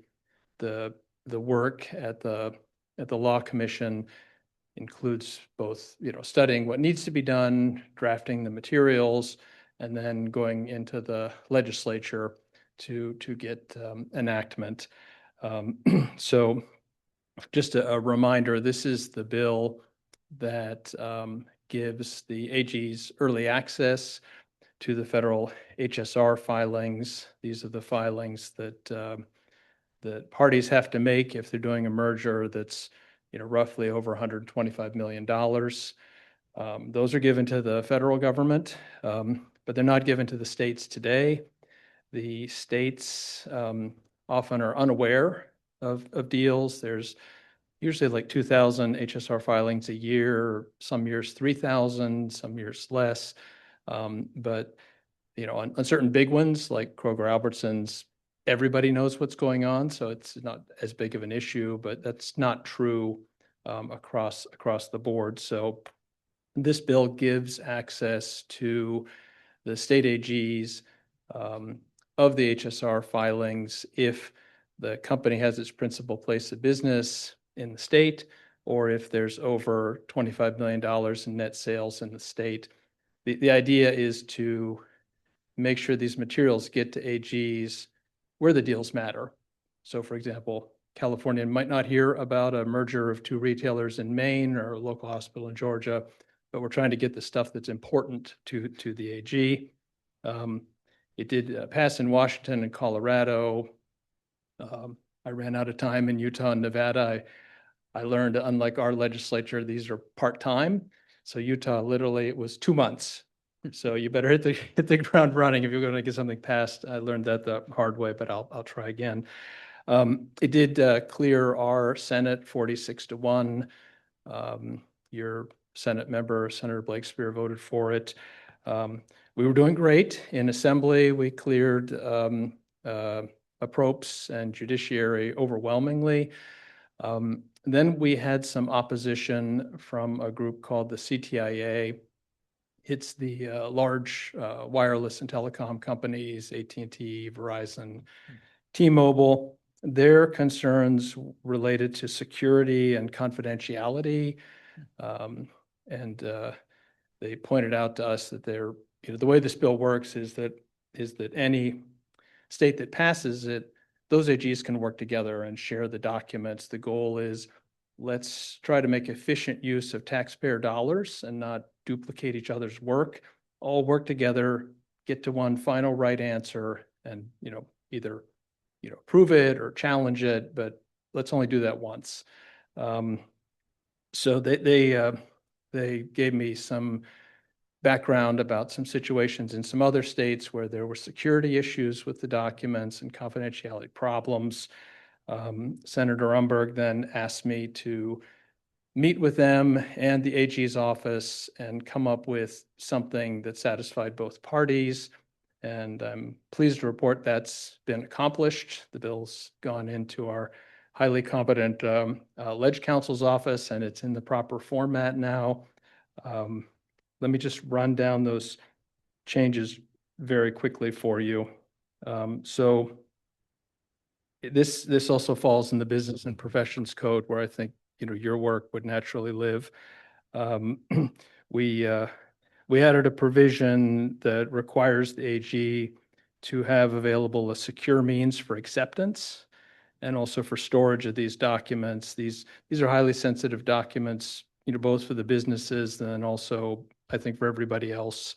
work at the Law Commission includes both, studying what needs to be done, drafting the materials, and then going into the legislature to get enactment. So just a reminder, this is the bill that gives the AGs early access to the federal HSR filings. These are the filings that that parties have to make if they're doing a merger that's roughly over $125 million. Those are given to the federal government, but they're not given to the states today. The states often are unaware of deals. There's usually like 2,000 HSR filings a year, some years 3,000, some years less. But on certain big ones like Kroger-Albertsons, everybody knows what's going on, so it's not as big of an issue, but that's not true across the board. So this bill gives access to the state AGs of the HSR filings if the company has its principal place of business in the state, or if there's over $25 million in net sales in the state. The idea is to make sure these materials get to AGs where the deals matter. So for example, California might not hear about a merger of two retailers in Maine or a local hospital in Georgia, but we're trying to get the stuff that's important to the AG. It did pass in Washington and Colorado. I ran out of time in Utah and Nevada. I learned, unlike our legislature, these are part-time. So Utah, literally, it was 2 months. So you better hit the ground running if you're going to get something passed. I learned that the hard way, but I'll try again. It did clear our Senate 46-1. Your Senate member, Senator Blake Spear, voted for it. We were doing great in Assembly. We cleared approps and judiciary overwhelmingly. Then we had some opposition from a group called the CTIA. It's the large wireless and telecom companies, AT&T, Verizon, T-Mobile. Their concerns related to security and confidentiality. And they pointed out to us that the way this bill works is that any state that passes it, those AGs can work together and share the documents. The goal is, let's try to make efficient use of taxpayer dollars and not duplicate each other's work. All work together, get to one final right answer, and either prove it or challenge it, but let's only do that once. So they gave me some background about some situations in some other states where there were security issues with the documents and confidentiality problems. Senator Umberg then asked me to meet with them and the AG's office and come up with something that satisfied both parties. And I'm pleased to report that's been accomplished. The bill's gone into our highly competent Ledge Counsel's office, and it's in the proper format now. Let me just run down those changes very quickly for you. So this also falls in the Business and Professions Code, where I think your work would naturally live. We added a provision that requires the AG to have available a secure means for acceptance and also for storage of these documents. These are highly sensitive documents, both for the businesses and then also, I think, for everybody else.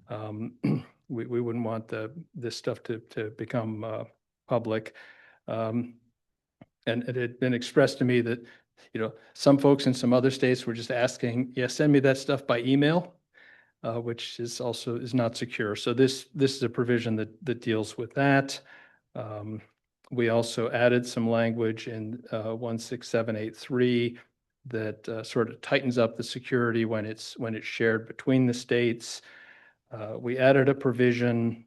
We wouldn't want this stuff to become public. And it had been expressed to me that, some folks in some other states were just asking, yeah, send me that stuff by email, which is not secure. So this is a provision that deals with that. We also added some language in 16783 that sort of tightens up the security when it's shared between the states. We added a provision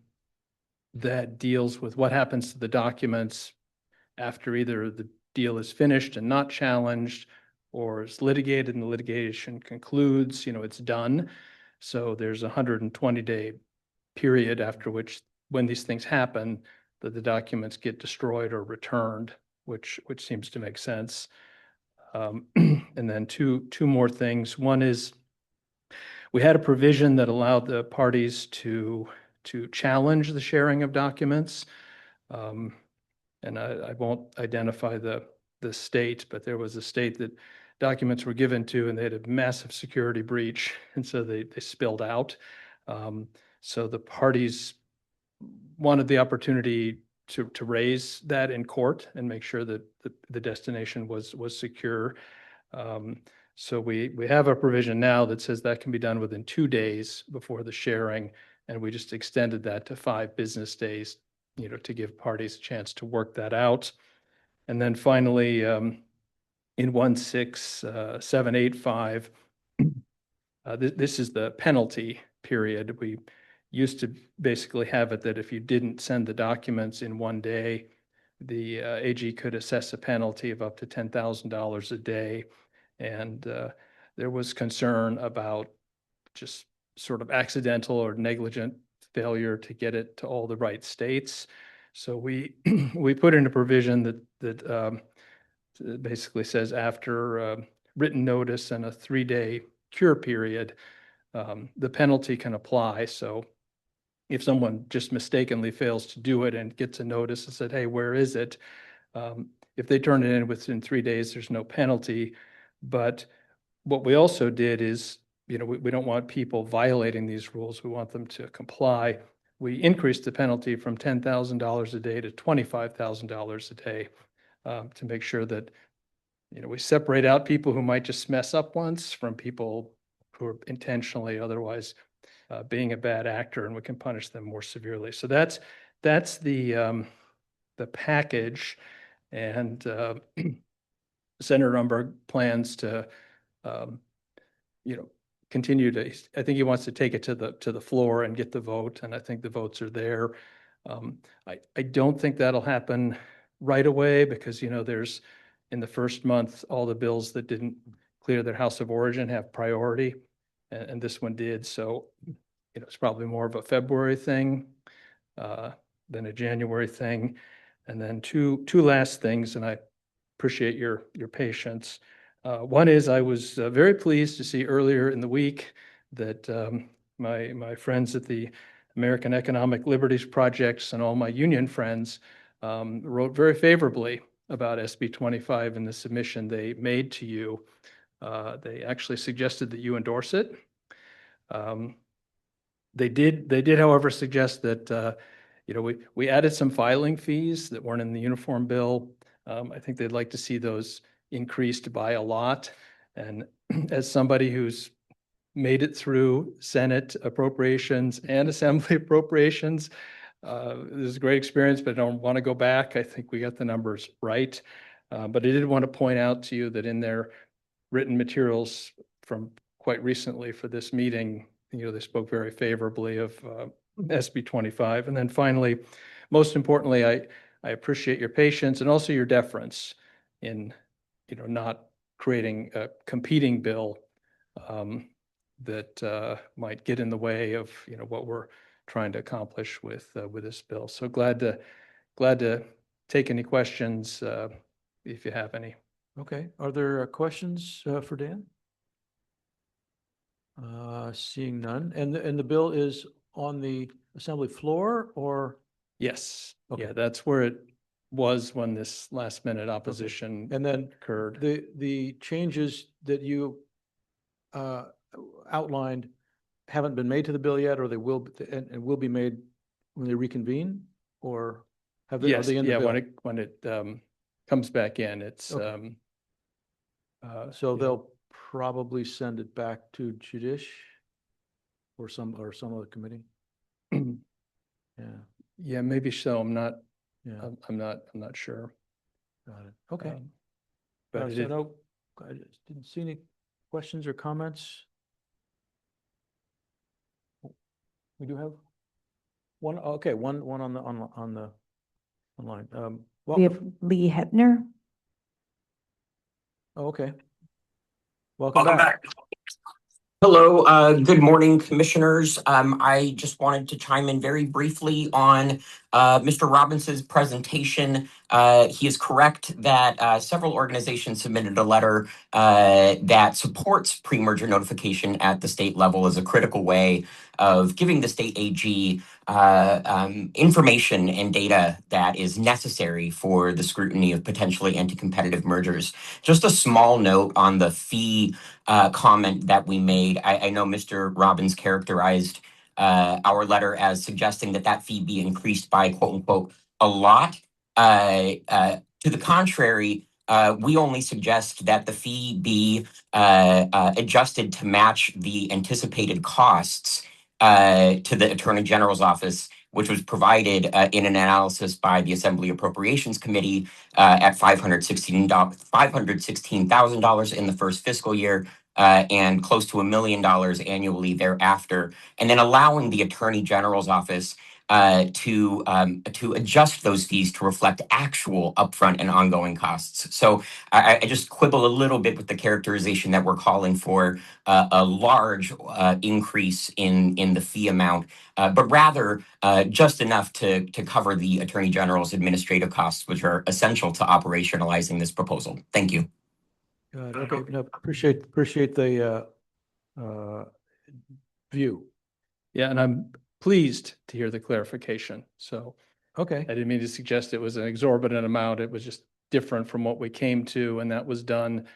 that deals with what happens to the documents after either the deal is finished and not challenged, or is litigated and the litigation concludes, it's done. So there's a 120-day period after which, when these things happen, that the documents get destroyed or returned, which seems to make sense. And then two more things. One is we had a provision that allowed the parties to challenge the sharing of documents. And I won't identify the state, but there was a state that documents were given to and they had a massive security breach, and so they spilled out. So the parties wanted the opportunity to raise that in court and make sure that the destination was secure. So we have a provision now that says that can be done within 2 days before the sharing, and we just extended that to 5 business days, to give parties a chance to work that out. And then finally, in 16785, this is the penalty period. We used to basically have it that if you didn't send the documents in 1 day, the AG could assess a penalty of up to $10,000 a day. And there was concern about just sort of accidental or negligent failure to get it to all the right states. So we put in a provision that basically says after written notice and a 3-day cure period, the penalty can apply. So if someone just mistakenly fails to do it and gets a notice and said, hey, where is it? If they turn it in within 3 days, there's no penalty. But what we also did is, we don't want people violating these rules. We want them to comply. We increased the penalty from $10,000 a day to $25,000 a day to make sure that, we separate out people who might just mess up once from people who are intentionally otherwise being a bad actor, and we can punish them more severely. So that's the package, and Senator Umberg plans to continue to. I think he wants to take it to the floor and get the vote, and I think the votes are there. I don't think that'll happen right away because there's in the first month all the bills that didn't clear their House of Origin have priority, and this one did. So it's probably more of a February thing than a January thing. And then two last things, and I appreciate your patience. One is I was very pleased to see earlier in the week that my friends at the American Economic Liberties Projects and all my union friends wrote very favorably about SB 25 and the submission they made to you. They actually suggested that you endorse it. They did, however, suggest that we added some filing fees that weren't in the uniform bill. I think they'd like to see those increased by a lot. And as somebody who's made it through Senate appropriations and Assembly appropriations, this is a great experience, but I don't want to go back. I think we got the numbers right. But I did want to point out to you that in their written materials from quite recently for this meeting, they spoke very favorably of SB 25. And then finally, most importantly, I appreciate your patience and also your deference in, not creating a competing bill that might get in the way of, what we're trying to accomplish with this bill. So glad to take any questions if you have any. Okay, are there questions for Dan? Seeing none, and the bill is on the assembly floor, or? Yes, Okay. yeah, that's where it was when this last minute opposition And then occurred. the changes that you outlined haven't been made to the bill yet, or they will, and will be made when they reconvene, or have they, are Yes, they in the yeah, bill? when it comes back in, it's Okay. So yeah. they'll probably send it back to Judish or some other committee? Yeah, Yeah, maybe so. I'm not yeah, I'm not sure. got it. Okay. But So it is- no, I just didn't see any questions or comments. We do have one, okay, one on the, online. We have Welcome. Lee Hebner. Oh, okay. Welcome back. Hello, good morning, commissioners. I just wanted to chime in very briefly on Mr. Robbins's presentation. He is correct that several organizations submitted a letter that supports pre-merger notification at the state level as a critical way of giving the state AG information and data that is necessary for the scrutiny of potentially anti-competitive mergers. Just a small note on the fee comment that we made. I know Mr. Robbins characterized our letter as suggesting that fee be increased by quote unquote a lot. To the contrary, we only suggest that the fee be adjusted to match the anticipated costs to the Attorney General's office, which was provided in an analysis by the Assembly Appropriations Committee at $516,000 in the first fiscal year and close to $1 million annually thereafter, and then allowing the Attorney General's office to adjust those fees to reflect actual upfront and ongoing costs. So I just quibble a little bit with the characterization that we're calling for a large increase in the fee amount, but rather just enough to cover the Attorney General's administrative costs, which are essential to operationalizing this proposal. Thank you. Good, okay, no, appreciate the view. Yeah, and I'm pleased to hear the clarification. So Okay, I didn't mean to suggest it was an exorbitant amount. It was just different from what we came to, and that was done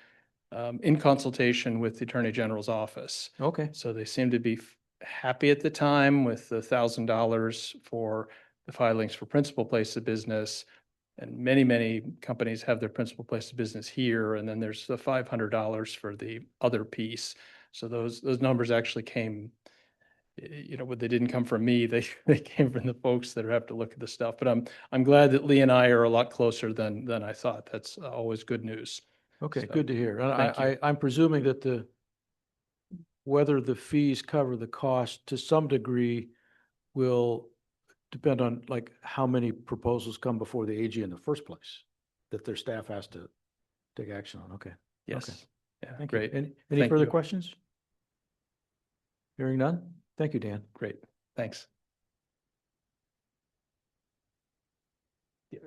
in consultation with the Attorney General's office. okay, So they seemed to be happy at the time with the $1,000 for the filings for principal place of business. And many companies have their principal place of business here, and then there's the $500 for the other piece. So those numbers actually came, but they didn't come from me. They came from the folks that have to look at the stuff. But I'm glad that Lee and I are a lot closer than I thought. That's always good news. okay, So, good to hear. And thank you. I'm presuming that whether the fees cover the cost to some degree will depend on like how many proposals come before the AG in the first place, that their staff has to take action on. Okay. Yes. Yeah, Thank you. great. Any Thank further you. questions? Hearing none? Thank you, Dan. Great. Thanks. Yeah,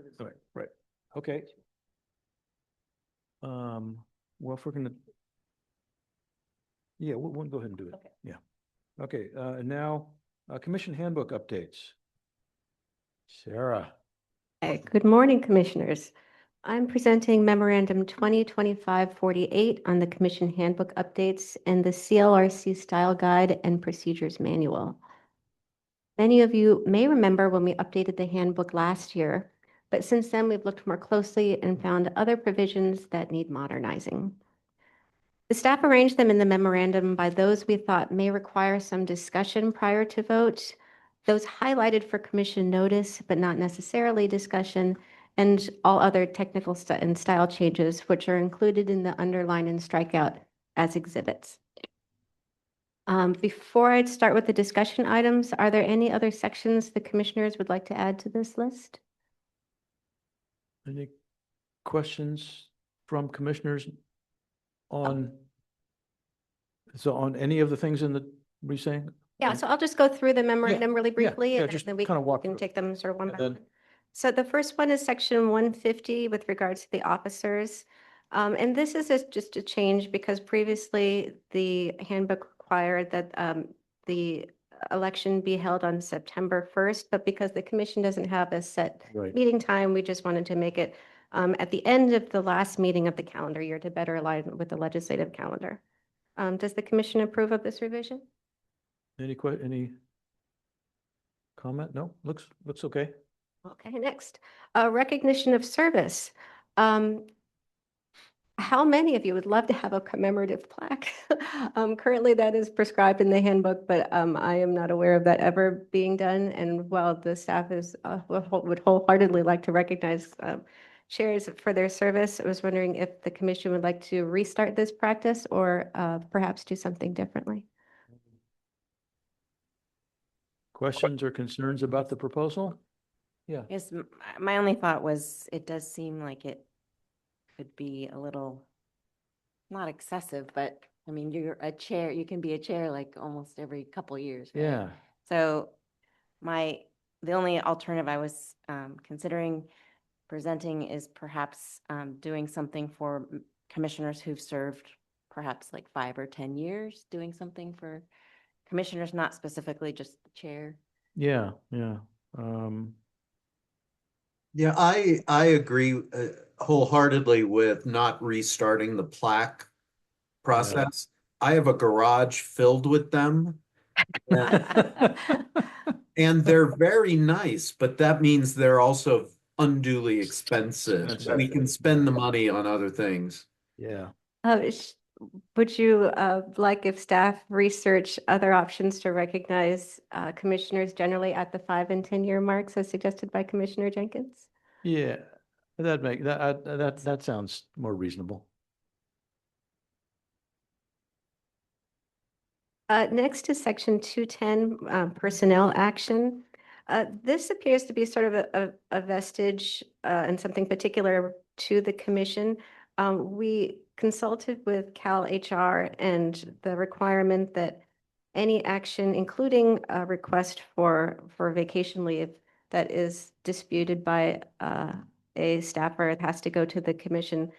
right. Okay. Well, if we're gonna, yeah, we'll go ahead and do it. Okay. Yeah. Okay, and now, commission handbook updates. Sarah. Hi, good morning, Commissioners. I'm presenting Memorandum 2025-48 on the Commission Handbook Updates and the CLRC Style Guide and Procedures Manual. Many of you may remember when we updated the handbook last year, but since then we've looked more closely and found other provisions that need modernizing. The staff arranged them in the memorandum by those we thought may require some discussion prior to vote, those highlighted for commission notice, but not necessarily discussion, and all other technical and style changes, which are included in the underline and strikeout as exhibits. Before I start with the discussion items, are there any other sections the commissioners would like to add to this list? Any questions from commissioners on, so on any of the things in the, what are you saying? Yeah, so I'll just go through the memorandum really briefly, yeah, and just then we kind of walk can through. take them sort of one And by then- one. So the first one is section 150 with regards to the officers. And this is just a change because previously the handbook required that the election be held on September 1st, but because the commission doesn't have a set Right. meeting time, we just wanted to make it at the end of the last meeting of the calendar year to better align with the legislative calendar. Does the commission approve of this revision? Any comment? No, looks okay. Okay, next, recognition of service. How many of you would love to have a commemorative plaque? Currently, that is prescribed in the handbook, but I am not aware of that ever being done. And while the staff is would wholeheartedly like to recognize chairs for their service, I was wondering if the commission would like to restart this practice or perhaps do something differently. Questions or concerns about the proposal? Yeah. Yes, my only thought was, it does seem like it could be a little, not excessive, but I mean, you're a chair, you can be a chair like almost every couple years, right? Yeah. So the only alternative I was considering presenting is perhaps doing something for commissioners who've served perhaps like 5 or 10 years, doing something for commissioners, not specifically just the chair. Yeah. Yeah, I agree wholeheartedly with not restarting the plaque process. I have a garage filled with them. And they're very nice, but that means they're also unduly expensive. Expensive. We can spend the money on other things. Yeah. Would you like if staff research other options to recognize commissioners generally at the 5 and 10-year marks as suggested by Commissioner Jenkins? Yeah. That sounds more reasonable. Next is section 210, personnel action. This appears to be sort of a vestige and something particular to the commission. We consulted with Cal HR and the requirement that any action, including a request for vacation leave that is disputed by a staffer, it has to go to the commission.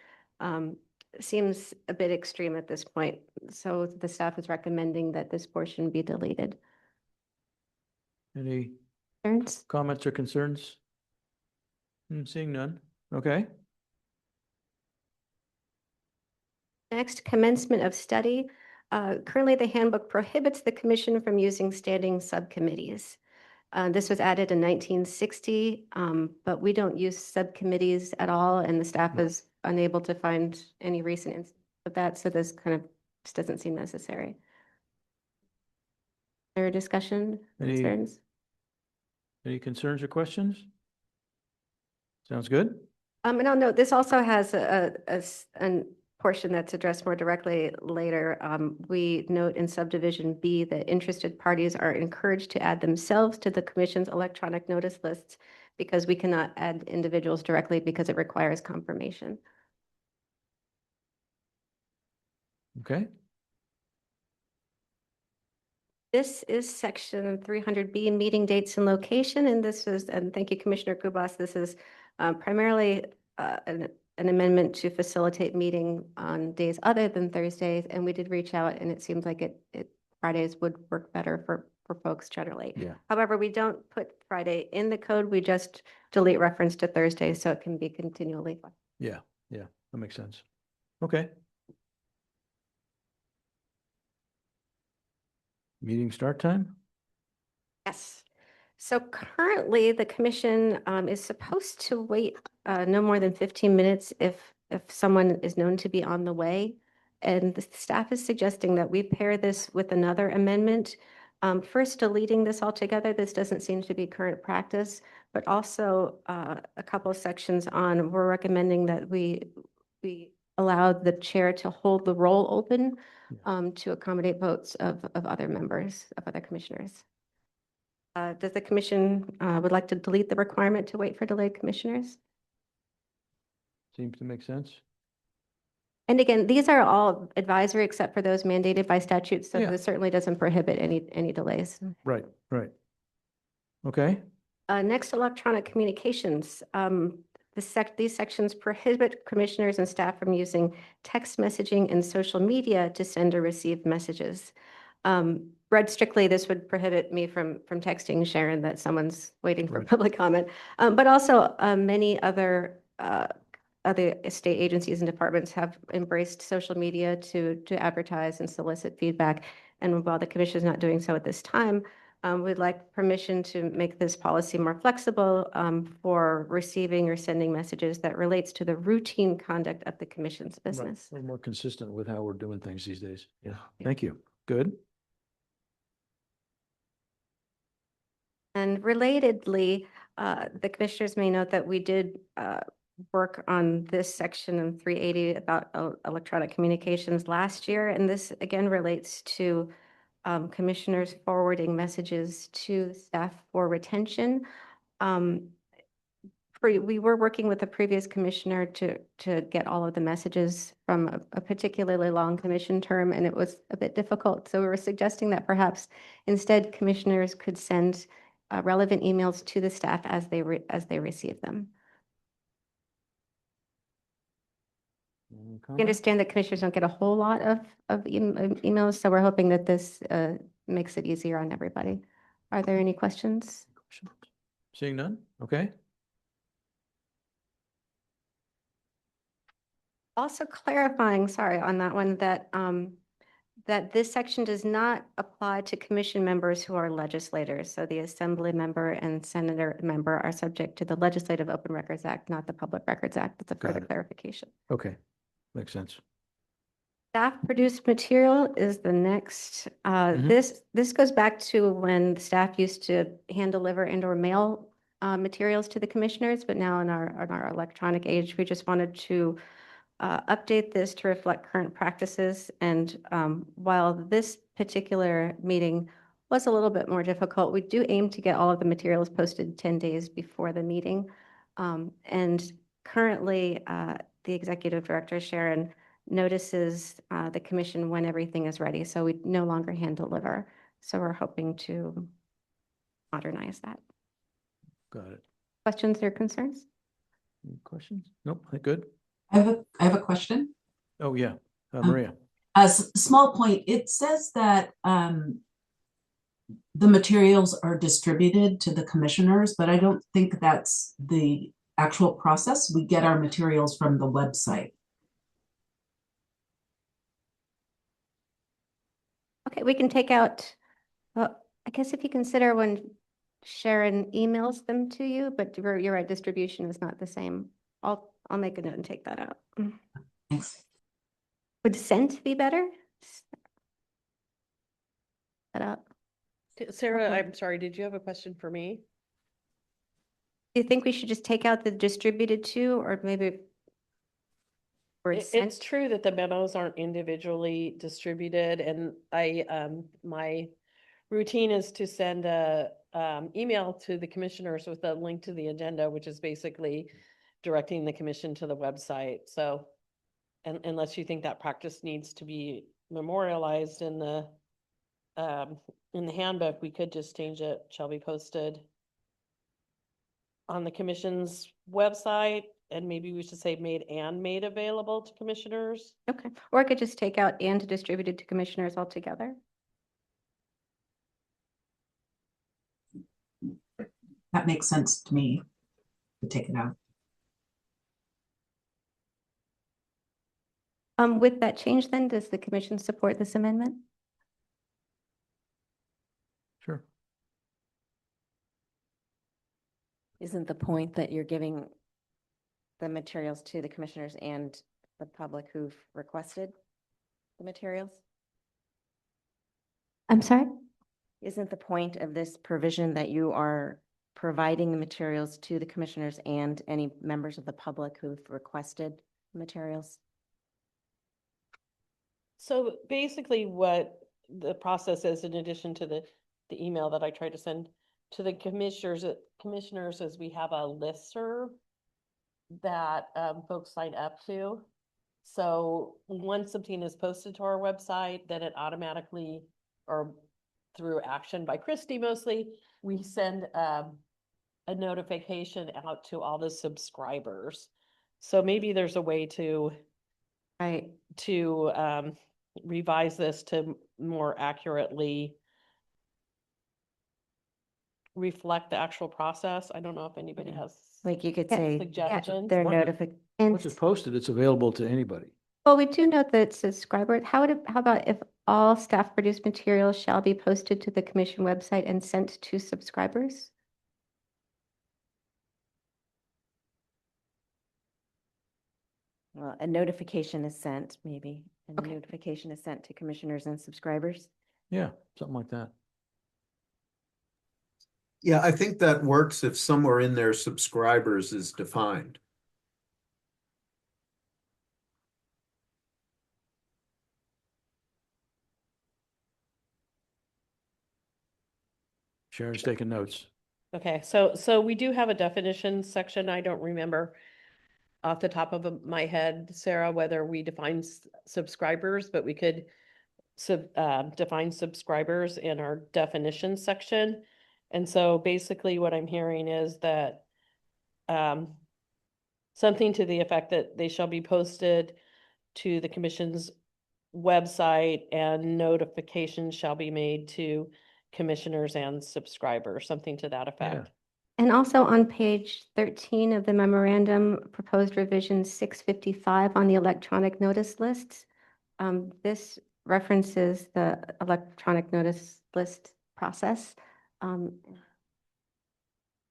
Seems a bit extreme at this point. So the staff is recommending that this portion be deleted. Any Concerns? comments or concerns? Seeing none. Okay. Next, commencement of study. Currently, the handbook prohibits the commission from using standing subcommittees. This was added in 1960, but we don't use subcommittees at all, and the staff is unable to find any recent instance of that, so this kind of just doesn't seem necessary. Is there a discussion, concerns? Any concerns or questions? Sounds good. And I'll note, this also has a portion that's addressed more directly later. We note in subdivision B that interested parties are encouraged to add themselves to the commission's electronic notice lists because we cannot add individuals directly because it requires confirmation. Okay. This is section 300B, meeting dates and location, and this is, and thank you, Commissioner Kubas, this is primarily an amendment to facilitate meeting on days other than Thursdays, and we did reach out, and it seems like Fridays would work better for folks generally. Yeah. However, we don't put Friday in the code, we just delete reference to Thursday, so it can be continually. Yeah. That makes sense. Okay. Meeting start time? Yes. So currently, the commission is supposed to wait no more than 15 minutes if someone is known to be on the way. And the staff is suggesting that we pair this with another amendment First, deleting this altogether. This doesn't seem to be current practice, but also a couple of sections on, we're recommending that we allow the chair to hold the roll open to accommodate votes of other members, of other commissioners. Does the commission would like to delete the requirement to wait for delayed commissioners? Seems to make sense. And again, these are all advisory except for those mandated by statute, so Yeah. this certainly doesn't prohibit any delays. Right, right. Okay, Next, electronic communications. These sections prohibit commissioners and staff from using text messaging and social media to send or receive messages. Read strictly, this would prohibit me from texting Sharon that someone's waiting for Right. public comment. But also many other state agencies and departments have embraced social media to advertise and solicit feedback. And while the commission is not doing so at this time, we'd like permission to make this policy more flexible for receiving or sending messages that relates to the routine conduct of the commission's right. business. We're more consistent with how we're doing things these days. Yeah, thank you. Good. And relatedly, the commissioners may note that we did work on this section in 380 about electronic communications last year. And this again relates to commissioners forwarding messages to staff for retention. We were working with the previous commissioner to get all of the messages from a particularly long commission term, and it was a bit difficult. So we were suggesting that perhaps instead commissioners could send relevant emails to the staff as they receive them. Any We comment? understand that commissioners don't get a whole lot of emails, so we're hoping that this makes it easier on everybody. Are there any questions? Seeing none? Okay. Also clarifying, sorry, on that one, that that this section does not apply to commission members who are legislators. So the assembly member and senator member are subject to the Legislative Open Records Act, not the Public Records Act. That's a Got further it. clarification. Okay, makes sense. Staff produced material is the next. Mhm. This goes back to when the staff used to hand deliver and or mail materials to the commissioners, but now in our electronic age, we just wanted to update this to reflect current practices. And while this particular meeting was a little bit more difficult, we do aim to get all of the materials posted 10 days before the meeting. And currently, the executive director, Sharon, notices the commission when everything is ready. So we no longer hand deliver. So we're hoping to modernize that. Got it. Questions or concerns? Any questions? Nope, good. I have a question. Oh, yeah, Maria. A small point, it says that the materials are distributed to the commissioners, but I don't think that's the actual process. We get our materials from the website. Okay, we can take out, well, I guess if you consider when Sharon emails them to you, but you're right, distribution is not the same. I'll make a note and take that out. Thanks. Would sent be better? That up. Sarah, Okay. I'm sorry, did you have a question for me? Do you think we should just take out the distributed to, or maybe? Or It's sent? true that the memos aren't individually distributed, and my routine is to send a email to the commissioners with a link to the agenda, which is basically directing the commission to the website. So, and unless you think that practice needs to be memorialized in the handbook, we could just change it, shall be posted on the commission's website, and maybe we should say made available to commissioners. Okay, or I could just take out and distributed to commissioners altogether. That makes sense to me to take it out. With that change then, does the commission support this amendment? Sure. Isn't the point that you're giving the materials to the commissioners and the public who've requested the materials? I'm sorry? Isn't the point of this provision that you are providing the materials to the commissioners and any members of the public who've requested materials? So basically what the process is, in addition to the email that I tried to send to the commissioners is we have a listserv that folks sign up to. So once something is posted to our website, then it automatically, or through action by Christie mostly, we send a notification out to all the subscribers. So maybe there's a way to revise this to more accurately reflect the actual process. I don't know if anybody has Like you could Yeah. say suggestions. their Once it- notification. And Once it's posted, it's available to anybody. well, we do note that subscribers, how about if all staff produced materials shall be posted to the commission website and sent to subscribers? Well, a notification is sent, maybe. And a Okay. notification is sent to commissioners and subscribers. Yeah, something like that. Yeah, I think that works if somewhere in there subscribers is defined. Sharon's taking notes. Okay, so we do have a definition section. I don't remember off the top of my head, Sarah, whether we define subscribers, but we could define subscribers in our definition section. And so basically what I'm hearing is that something to the effect that they shall be posted to the commission's website and notifications shall be made to commissioners and subscribers, something to that effect. And also on page 13 of the memorandum, proposed revision 655 on the electronic notice lists. This references the electronic notice list process.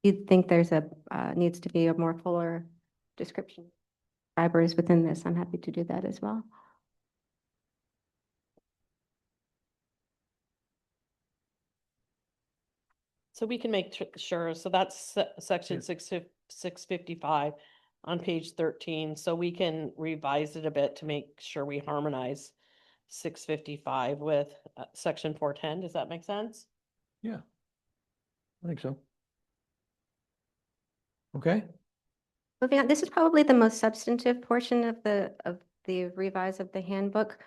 You'd think there's needs to be a more fuller description. Subscribers within this, I'm happy to do that as well. So we can make sure, so that's section 655 on page 13. So we can revise it a bit to make sure we harmonize 655 with section 410. Does that make sense? Yeah. I think so. Okay, Moving on, this is probably the most substantive portion of the revise of the handbook.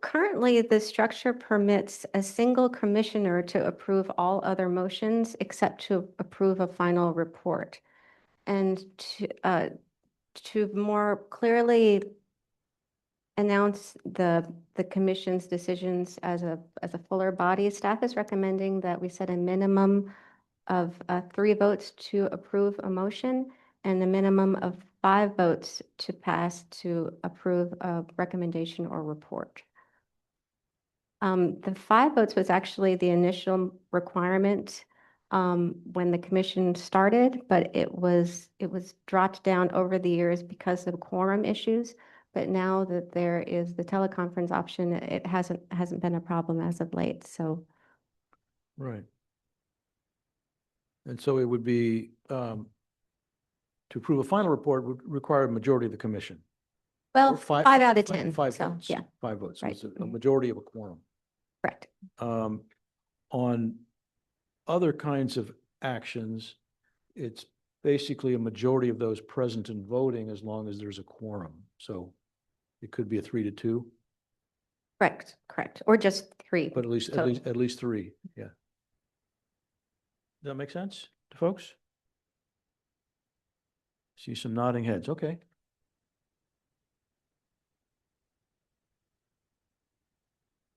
Currently, the structure permits a single commissioner to approve all other motions except to approve a final report. And to more clearly announce the commission's decisions as a fuller body, staff is recommending that we set a minimum of 3 votes to approve a motion and a minimum of 5 votes to pass to approve a recommendation or report. The 5 votes was actually the initial requirement when the commission started, but it was dropped down over the years because of quorum issues. But now that there is the teleconference option, it hasn't been a problem as of late. So right. And so it would be, to approve a final report would require a majority of the commission. well, Or 5 out of 10. Five So votes. yeah, 5 votes. So Right. it's a majority of a quorum. correct. On other kinds of actions, it's basically a majority of those present and voting as long as there's a quorum. So it could be a 3-2, Correct. Or just 3. but at So- least 3, yeah. Does that make sense to folks? See some nodding heads, okay.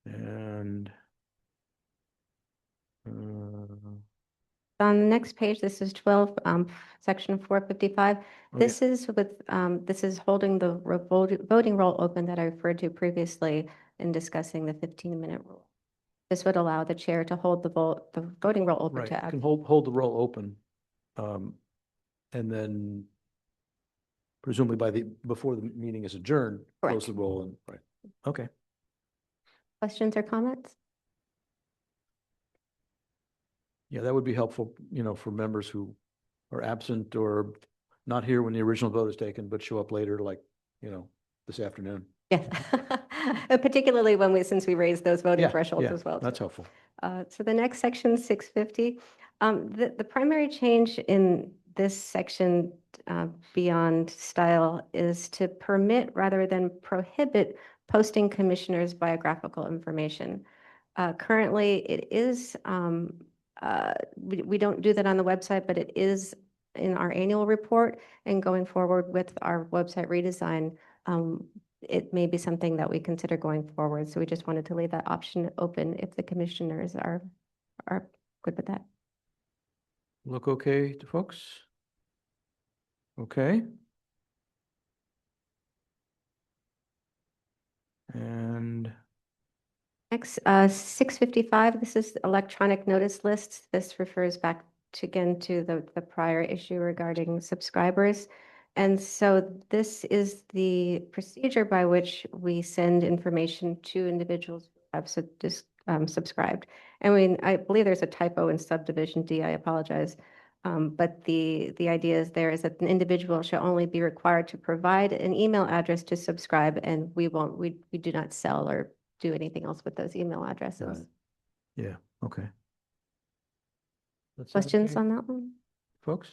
And On the next page, this is 12, section 455. This is this is holding the voting roll open that I referred to previously in discussing the 15-minute rule. This would allow the chair to hold the voting roll open right, to can hold the roll open. And then presumably before the meeting is adjourned, close Correct. the roll and, right, okay. questions or comments? Yeah, that would be helpful, for members who are absent or not here when the original vote is taken, but show up later, like, this afternoon. Yes. Particularly since we raised those voting Yeah, thresholds yeah, as well. that's too. helpful. So the next section, 650, the primary change in this section beyond style is to permit rather than prohibit posting commissioners' biographical information. Currently, it is, we don't do that on the website, but it is in our annual report, and going forward with our website redesign, it may be something that we consider going forward. So we just wanted to leave that option open if the commissioners are good with that. Look okay to folks? Okay. And Next, 655, this is electronic notice lists. This refers back again to the prior issue regarding subscribers. And so this is the procedure by which we send information to individuals who have subscribed. And I believe there's a typo in subdivision D, I apologize. But the idea is that an individual shall only be required to provide an email address to subscribe, and we do not sell or do anything else with those email addresses. Right. yeah, okay. That sound Questions okay, on that one? folks?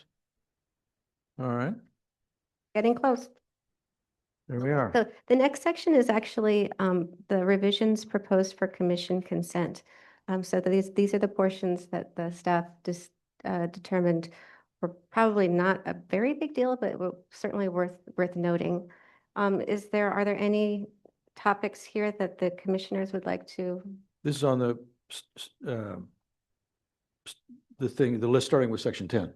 All right, Getting close. there we are. So the next section is actually the revisions proposed for commission consent. So these are the portions that the staff just determined were probably not a very big deal, but were certainly worth noting. Are there any topics here that the commissioners would like to? This is on the the list starting with section 10.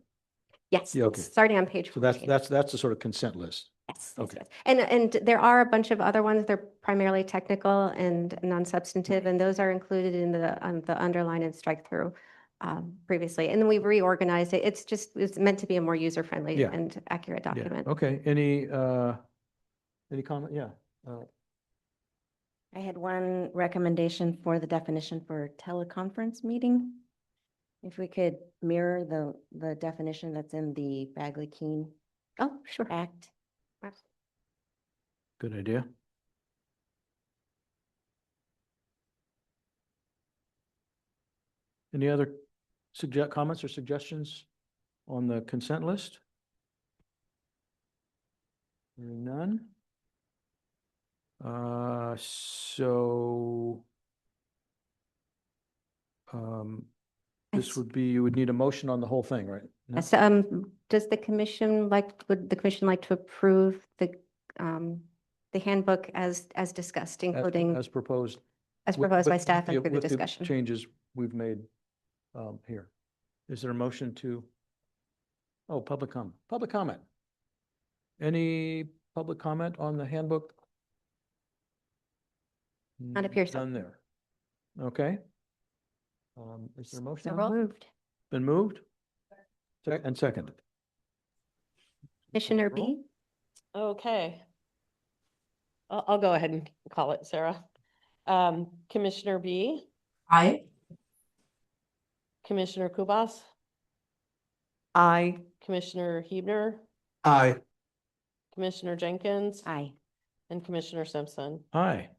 Yes, Yeah, okay. starting on page So 14. that's the sort of consent list. Yes. Okay. Yes. And there are a bunch of other ones. They're primarily technical and non-substantive, and those are included in the underline and strike through previously. And then we've reorganized it. It's meant to be a more user-friendly Yeah. and accurate Yeah, document. okay, any comment? Yeah. I had one recommendation for the definition for teleconference meeting. If we could mirror the definition that's in the Bagley-Keene Oh, sure. Act. Good idea. Any other comments or suggestions on the consent list? Hearing none. So this Yes. would be, you would need a motion on the whole thing, right? No? Yes, would the commission like to approve the handbook as discussed, including As proposed. as with- proposed by with staff and the- through the with discussion? Changes we've made here. Is there a motion to? Oh, public comment. Public comment. Any public comment on the handbook? Not appears so. None there. Okay. Is there a motion? So moved. Been moved? And seconded. Commissioner B? Okay. I'll go ahead and call it, Sarah. Commissioner B, Aye. Commissioner Kubas, Aye. Commissioner Hebner, Aye. Commissioner Jenkins, Aye. and Commissioner Simpson. Aye.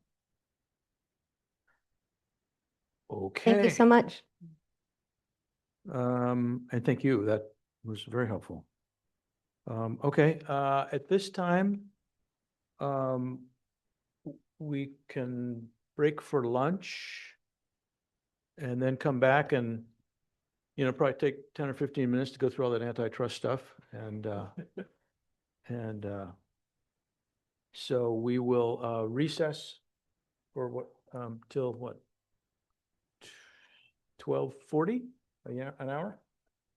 Okay. Thank you so much. And thank you. That was very helpful. Okay, at this time, we can break for lunch and then come back and, probably take 10 or 15 minutes to go through all that antitrust stuff. And so we will recess for what, till what? 12:40, an hour,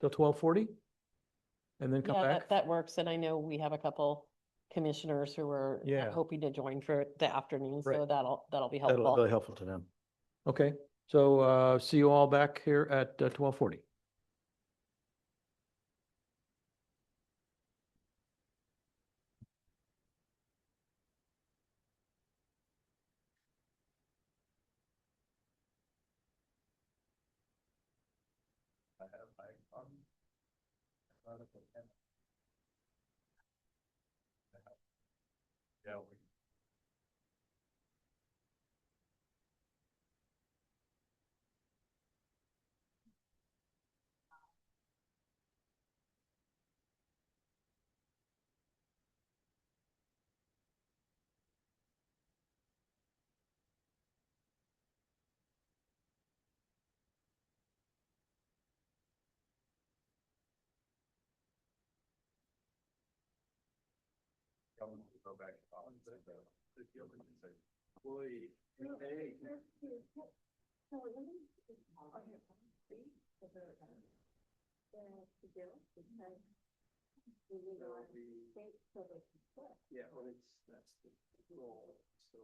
till 12:40? And then come Yeah, back? that works. And I know we have a couple commissioners who are Yeah. hoping to join for the afternoon, so Right. that'll be That'll be helpful. really helpful to them. Okay, so see you all back here at 12:40. I have Yeah, well, that's the role, so.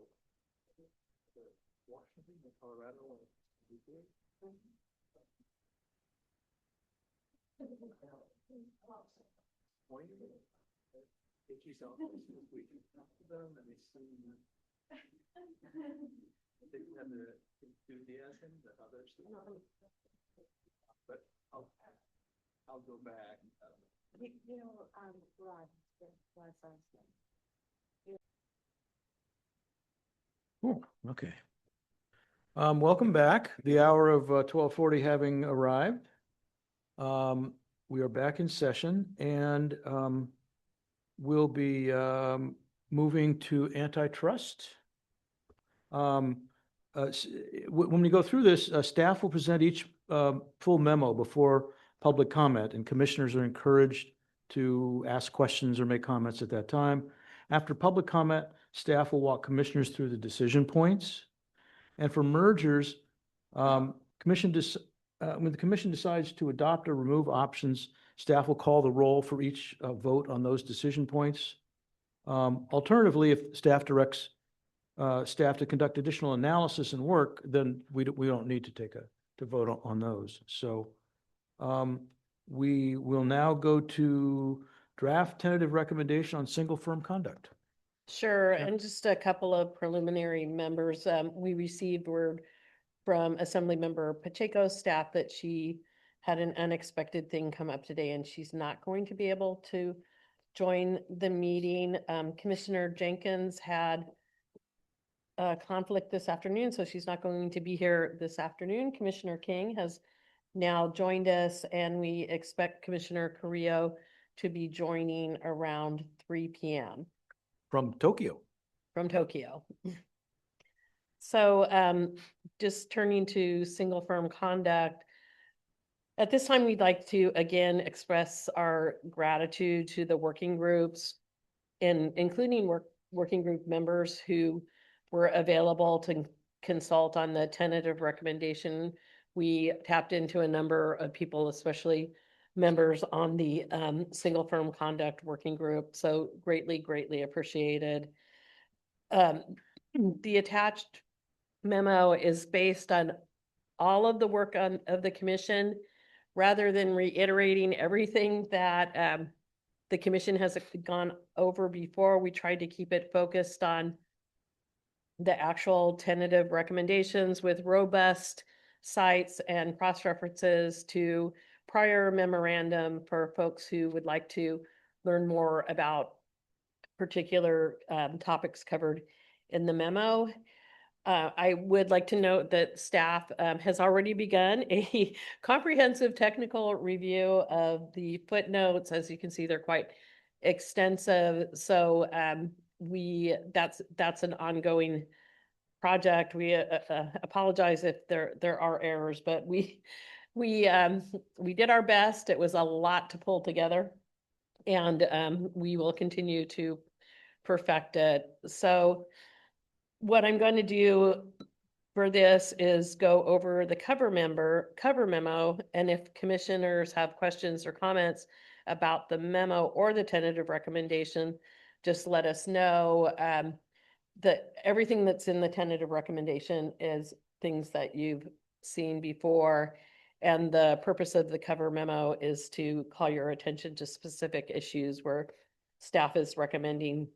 Washington and Colorado. They have the enthusiasm that others. But I'll go back. Okay. Welcome back. The hour of 12:40 having arrived. We are back in session and we'll be moving to antitrust. When we go through this, staff will present each full memo before public comment, and commissioners are encouraged to ask questions or make comments at that time. After public comment, staff will walk commissioners through the decision points. And for mergers, when the commission decides to adopt or remove options, staff will call the roll for each vote on those decision points. Alternatively, if staff directs staff to conduct additional analysis and work, then we don't need to vote on those. So we will now go to draft tentative recommendation on single firm conduct. Sure, and just a couple of preliminary members. We received word from Assemblymember Pacheco's staff that she had an unexpected thing come up today and she's not going to be able to join the meeting. Commissioner Jenkins had a conflict this afternoon, so she's not going to be here this afternoon. Commissioner King has now joined us and we expect Commissioner Carrillo to be joining around 3 p.m. From Tokyo. From Tokyo. So just turning to single firm conduct. At this time, we'd like to again express our gratitude to the working groups and including working group members who were available to consult on the tentative recommendation. We tapped into a number of people, especially members on the single firm conduct working group. So greatly appreciated. The attached memo is based on all of the work of the commission. Rather than reiterating everything that the commission has gone over before, we tried to keep it focused on the actual tentative recommendations with robust cites and cross-references to prior memorandum for folks who would like to learn more about particular topics covered in the memo. I would like to note that staff has already begun a comprehensive technical review of the footnotes. As you can see, they're quite extensive. So that's an ongoing project. We apologize if there are errors, but we did our best. It was a lot to pull together, and we will continue to perfect it. So what I'm going to do for this is go over the cover memo, and if commissioners have questions or comments about the memo or the tentative recommendation, just let us know. That everything that's in the tentative recommendation is things that you've seen before, and the purpose of the cover memo is to call your attention to specific issues where staff is recommending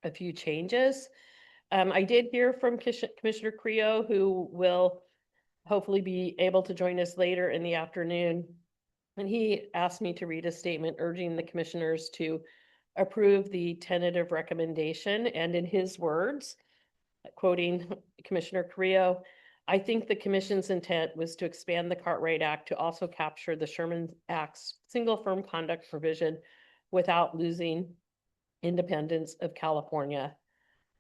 a few changes. I did hear from Commissioner Carrillo, who will hopefully be able to join us later in the afternoon. And he asked me to read a statement urging the commissioners to approve the tentative recommendation. And in his words, quoting Commissioner Carrillo, I think the commission's intent was to expand the Cartwright Act to also capture the Sherman Act's single firm conduct provision without losing independence of California.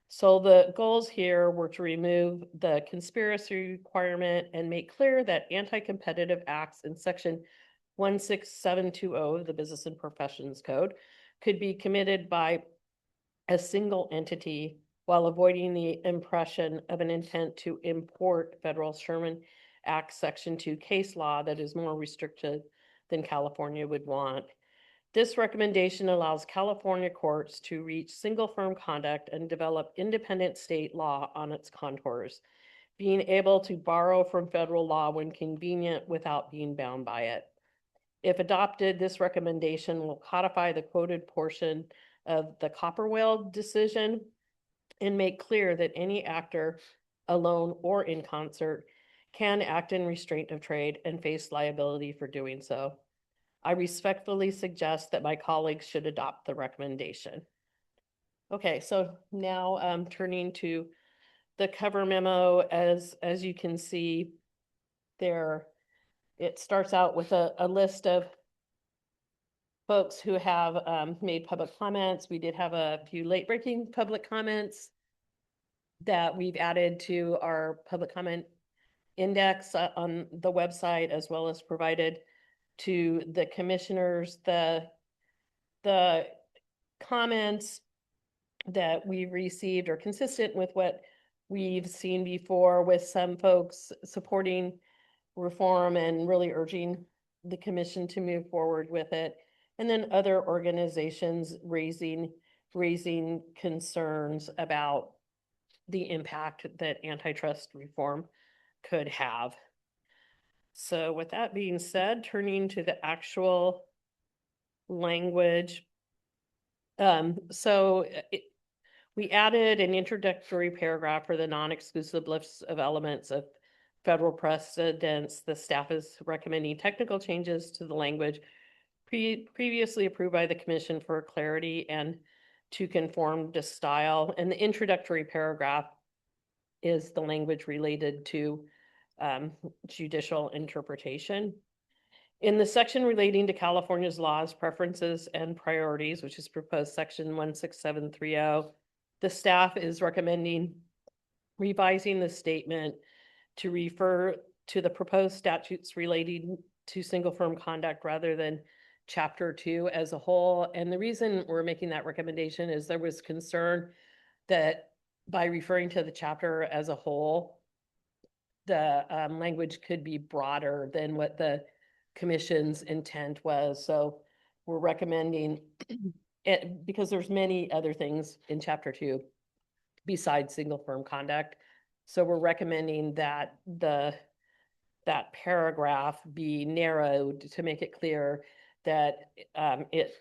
So the goals here were to remove the conspiracy requirement and make clear that anti-competitive acts in section 16720 of the Business and Professions Code could be committed by a single entity while avoiding the impression of an intent to import federal Sherman Act Section 2 case law that is more restrictive than California would want. This recommendation allows California courts to reach single firm conduct and develop independent state law on its contours, being able to borrow from federal law when convenient without being bound by it. If adopted, this recommendation will codify the quoted portion of the Copperwell decision and make clear that any actor, alone or in concert, can act in restraint of trade and face liability for doing so. I respectfully suggest that my colleagues should adopt the recommendation. Okay, so now turning to the cover memo, as you can see there, it starts out with a list of folks who have made public comments. We did have a few late breaking public comments that we've added to our public comment index on the website, as well as provided to the commissioners. The comments that we've received are consistent with what we've seen before, with some folks supporting reform and really urging the commission to move forward with it. And then other organizations raising concerns about the impact that antitrust reform could have. So with that being said, turning to the actual language. We added an introductory paragraph for the non-exclusive list of elements of federal precedents. The staff is recommending technical changes to the language previously approved by the commission for clarity and to conform to style. And the introductory paragraph is the language related to judicial interpretation. In the section relating to California's laws, preferences, and priorities, which is proposed section 16730, the staff is recommending revising the statement to refer to the proposed statutes relating to single firm conduct rather than chapter 2 as a whole. And the reason we're making that recommendation is there was concern that by referring to the chapter as a whole, the language could be broader than what the commission's intent was. So we're recommending it because there's many other things in chapter 2 besides single firm conduct. So we're recommending that that paragraph be narrowed to make it clear that it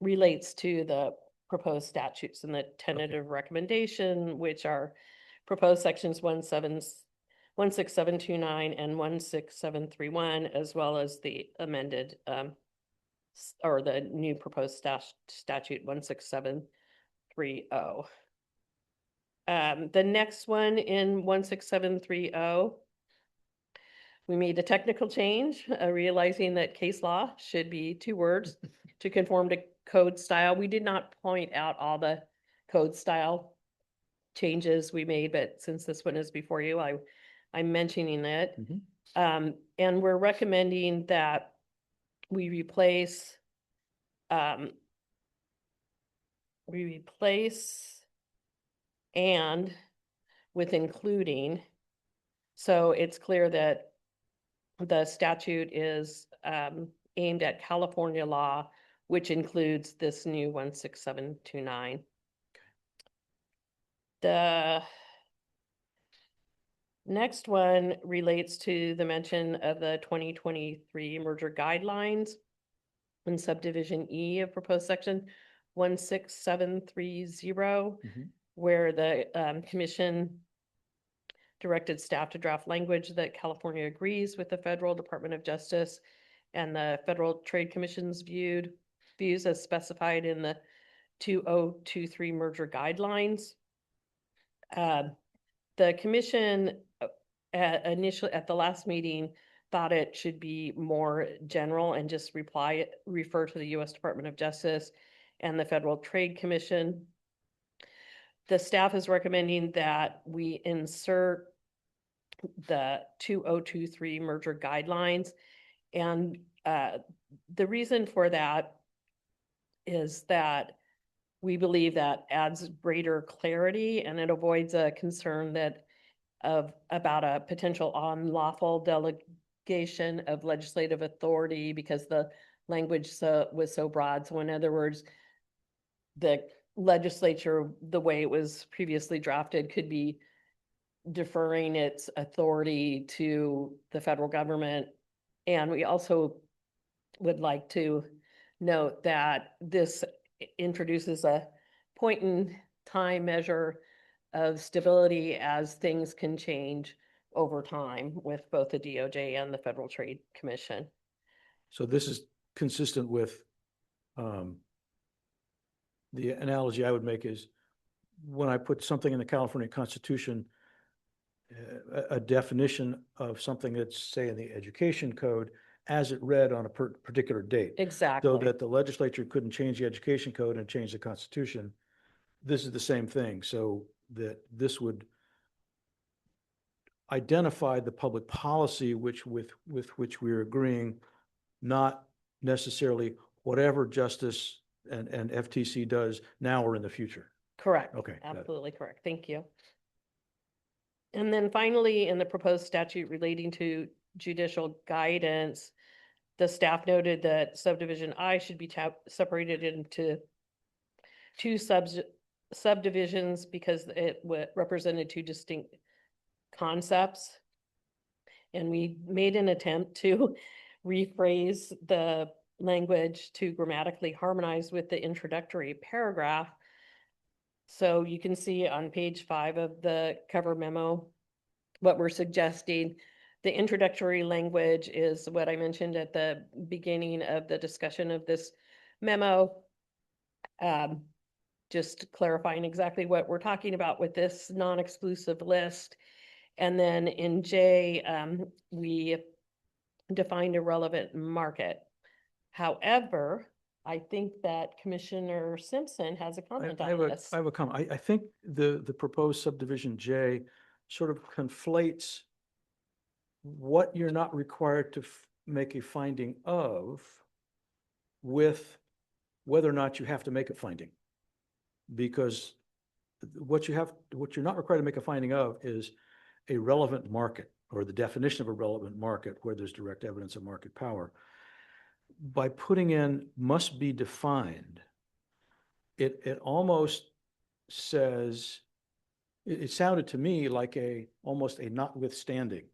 relates to the proposed statutes and the tentative recommendation, which are proposed sections 16729 and 16731, as well as the amended or the new proposed statute 16730. The next one in 16730, we made a technical change, realizing that case law should be 2 words to conform to code style. We did not point out all the code style changes we made, but since this one is before you, I'm mentioning it. And we're recommending that we replace and with including. So it's clear that the statute is aimed at California law, which includes this new 16729. The next one relates to the mention of the 2023 merger guidelines in subdivision E of proposed section 16730, where the commission directed staff to draft language that California agrees with the Federal Department of Justice and the Federal Trade Commission's views as specified in the 2023 merger guidelines. The commission initially at the last meeting thought it should be more general and just refer to the U.S. Department of Justice and the Federal Trade Commission. The staff is recommending that we insert the 2023 merger guidelines. And the reason for that is that we believe that adds greater clarity and it avoids a concern about a potential unlawful delegation of legislative authority because the language was so broad. So in other words, the legislature, the way it was previously drafted, could be deferring its authority to the federal government. And we also would like to note that this introduces a point in time measure of stability as things can change over time with both the DOJ and the Federal Trade Commission. So this is consistent with the analogy I would make is when I put something in the California Constitution, a definition of something that's, say, in the education code, as it read on a particular date. Exactly. So that the legislature couldn't change the education code and change the Constitution. This is the same thing, so that this would identify the public policy with which we're agreeing, not necessarily whatever Justice and FTC does now or in the future. Correct. Okay, got it. Absolutely correct. Thank you. And then finally, in the proposed statute relating to judicial guidance, the staff noted that subdivision I should be separated into two subdivisions because it represented two distinct concepts. And we made an attempt to rephrase the language to grammatically harmonize with the introductory paragraph. So you can see on page 5 of the cover memo what we're suggesting. The introductory language is what I mentioned at the beginning of the discussion of this memo. Just clarifying exactly what we're talking about with this non-exclusive list. And then in J, we defined a relevant market. However, I think that Commissioner Simpson has a comment on this. I have a comment. I think the proposed subdivision J sort of conflates what you're not required to make a finding of with whether or not you have to make a finding. Because what you're not required to make a finding of is a relevant market, or the definition of a relevant market where there's direct evidence of market power. By putting in must be defined, it almost says, it sounded to me like almost a notwithstanding.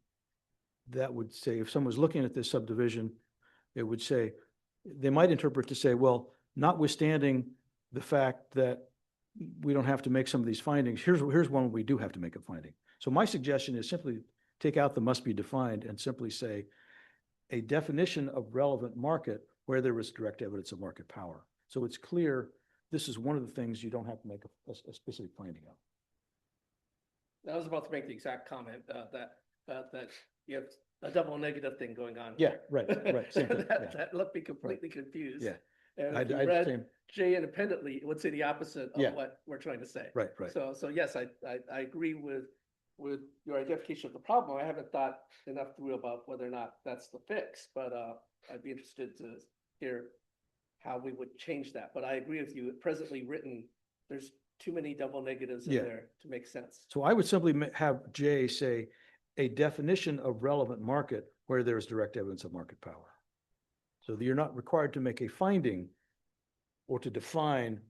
That would say, if someone was looking at this subdivision, it would say, they might interpret to say, well, notwithstanding the fact that we don't have to make some of these findings, here's one we do have to make a finding. So my suggestion is simply take out the must be defined and simply say a definition of relevant market where there is direct evidence of market power. So it's clear this is one of the things you don't have to make a specific finding of. I was about to make the exact comment that you have a double negative thing going on. Yeah, right. Same thing, yeah. That left me completely confused. Yeah. And if you I'd read same- J independently, it would say the opposite Yeah. of what we're trying to say. Right. So yes, I agree with your identification of the problem. I haven't thought enough through about whether or not that's the fix, but I'd be interested to hear how we would change that. But I agree with you, presently written, there's too many double negatives in Yeah. there to make sense. So I would simply have J say a definition of relevant market where there is direct evidence of market power. So that you're not required to make a finding or to define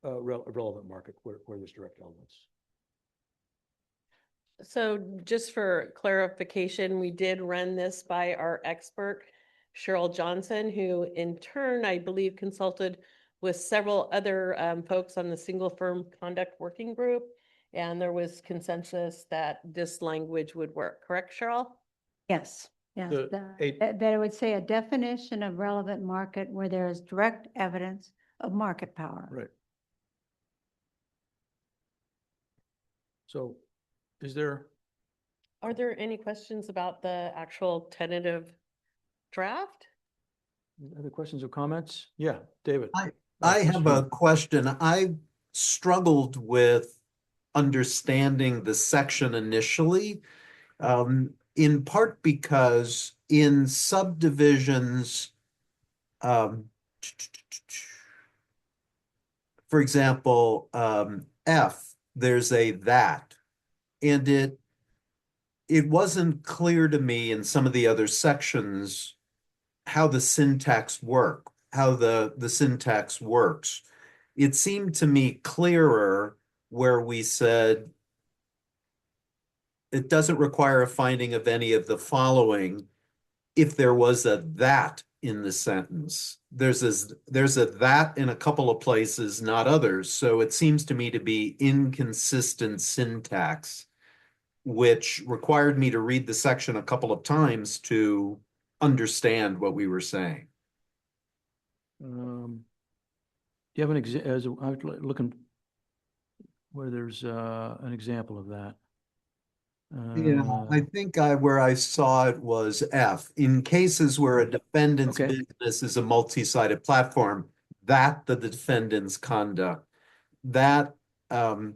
a relevant market where there's direct evidence. So just for clarification, we did run this by our expert, Cheryl Johnson, who in turn, I believe, consulted with several other folks on the single firm conduct working group. And there was consensus that this language would work. Correct, Cheryl? Yes. Yes, The eight- that it would say a definition of relevant market where there is direct evidence of market power. Right. So is there, Are there any questions about the actual tentative draft? other questions or comments? Yeah, David. I have a Commissioner- question. I struggled with understanding the section initially, in part because in subdivisions, for example, F, there's a that, and it wasn't clear to me in some of the other sections how the syntax works. It seemed to me clearer where we said it doesn't require a finding of any of the following if there was a that in the sentence. There's a that in a couple of places, not others. So it seems to me to be inconsistent syntax, which required me to read the section a couple of times to understand what we were saying. Do you have I was looking where there's an example of that. Yeah, I think where I saw it was F. In cases where a defendant's Okay. business is a multi-sided platform, that the defendant's conduct, that that's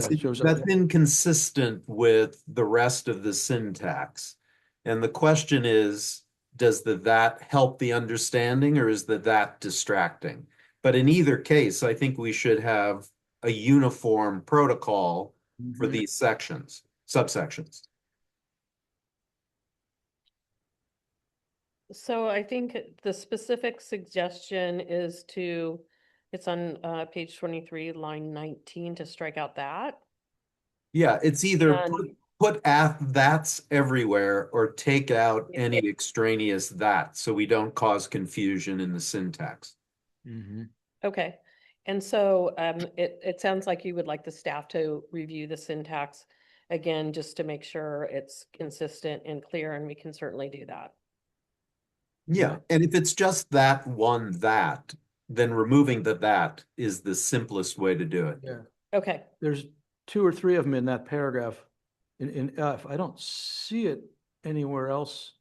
yeah, it shows up. inconsistent with the rest of the syntax. And the question is, does that help the understanding or is that distracting? But in either case, I think we should have a uniform protocol for these subsections. So I think the specific suggestion is it's on page 23, line 19, to strike out that. Yeah, it's either And- put that's everywhere or take out any extraneous that so we don't cause confusion in the syntax. Okay, and so it sounds like you would like the staff to review the syntax again, just to make sure it's consistent and clear, and we can certainly do that. Yeah, and if it's just that one that, then removing the that is the simplest way to do it. Yeah. Okay, There's 2 or 3 of them in that paragraph in F. I don't see it anywhere else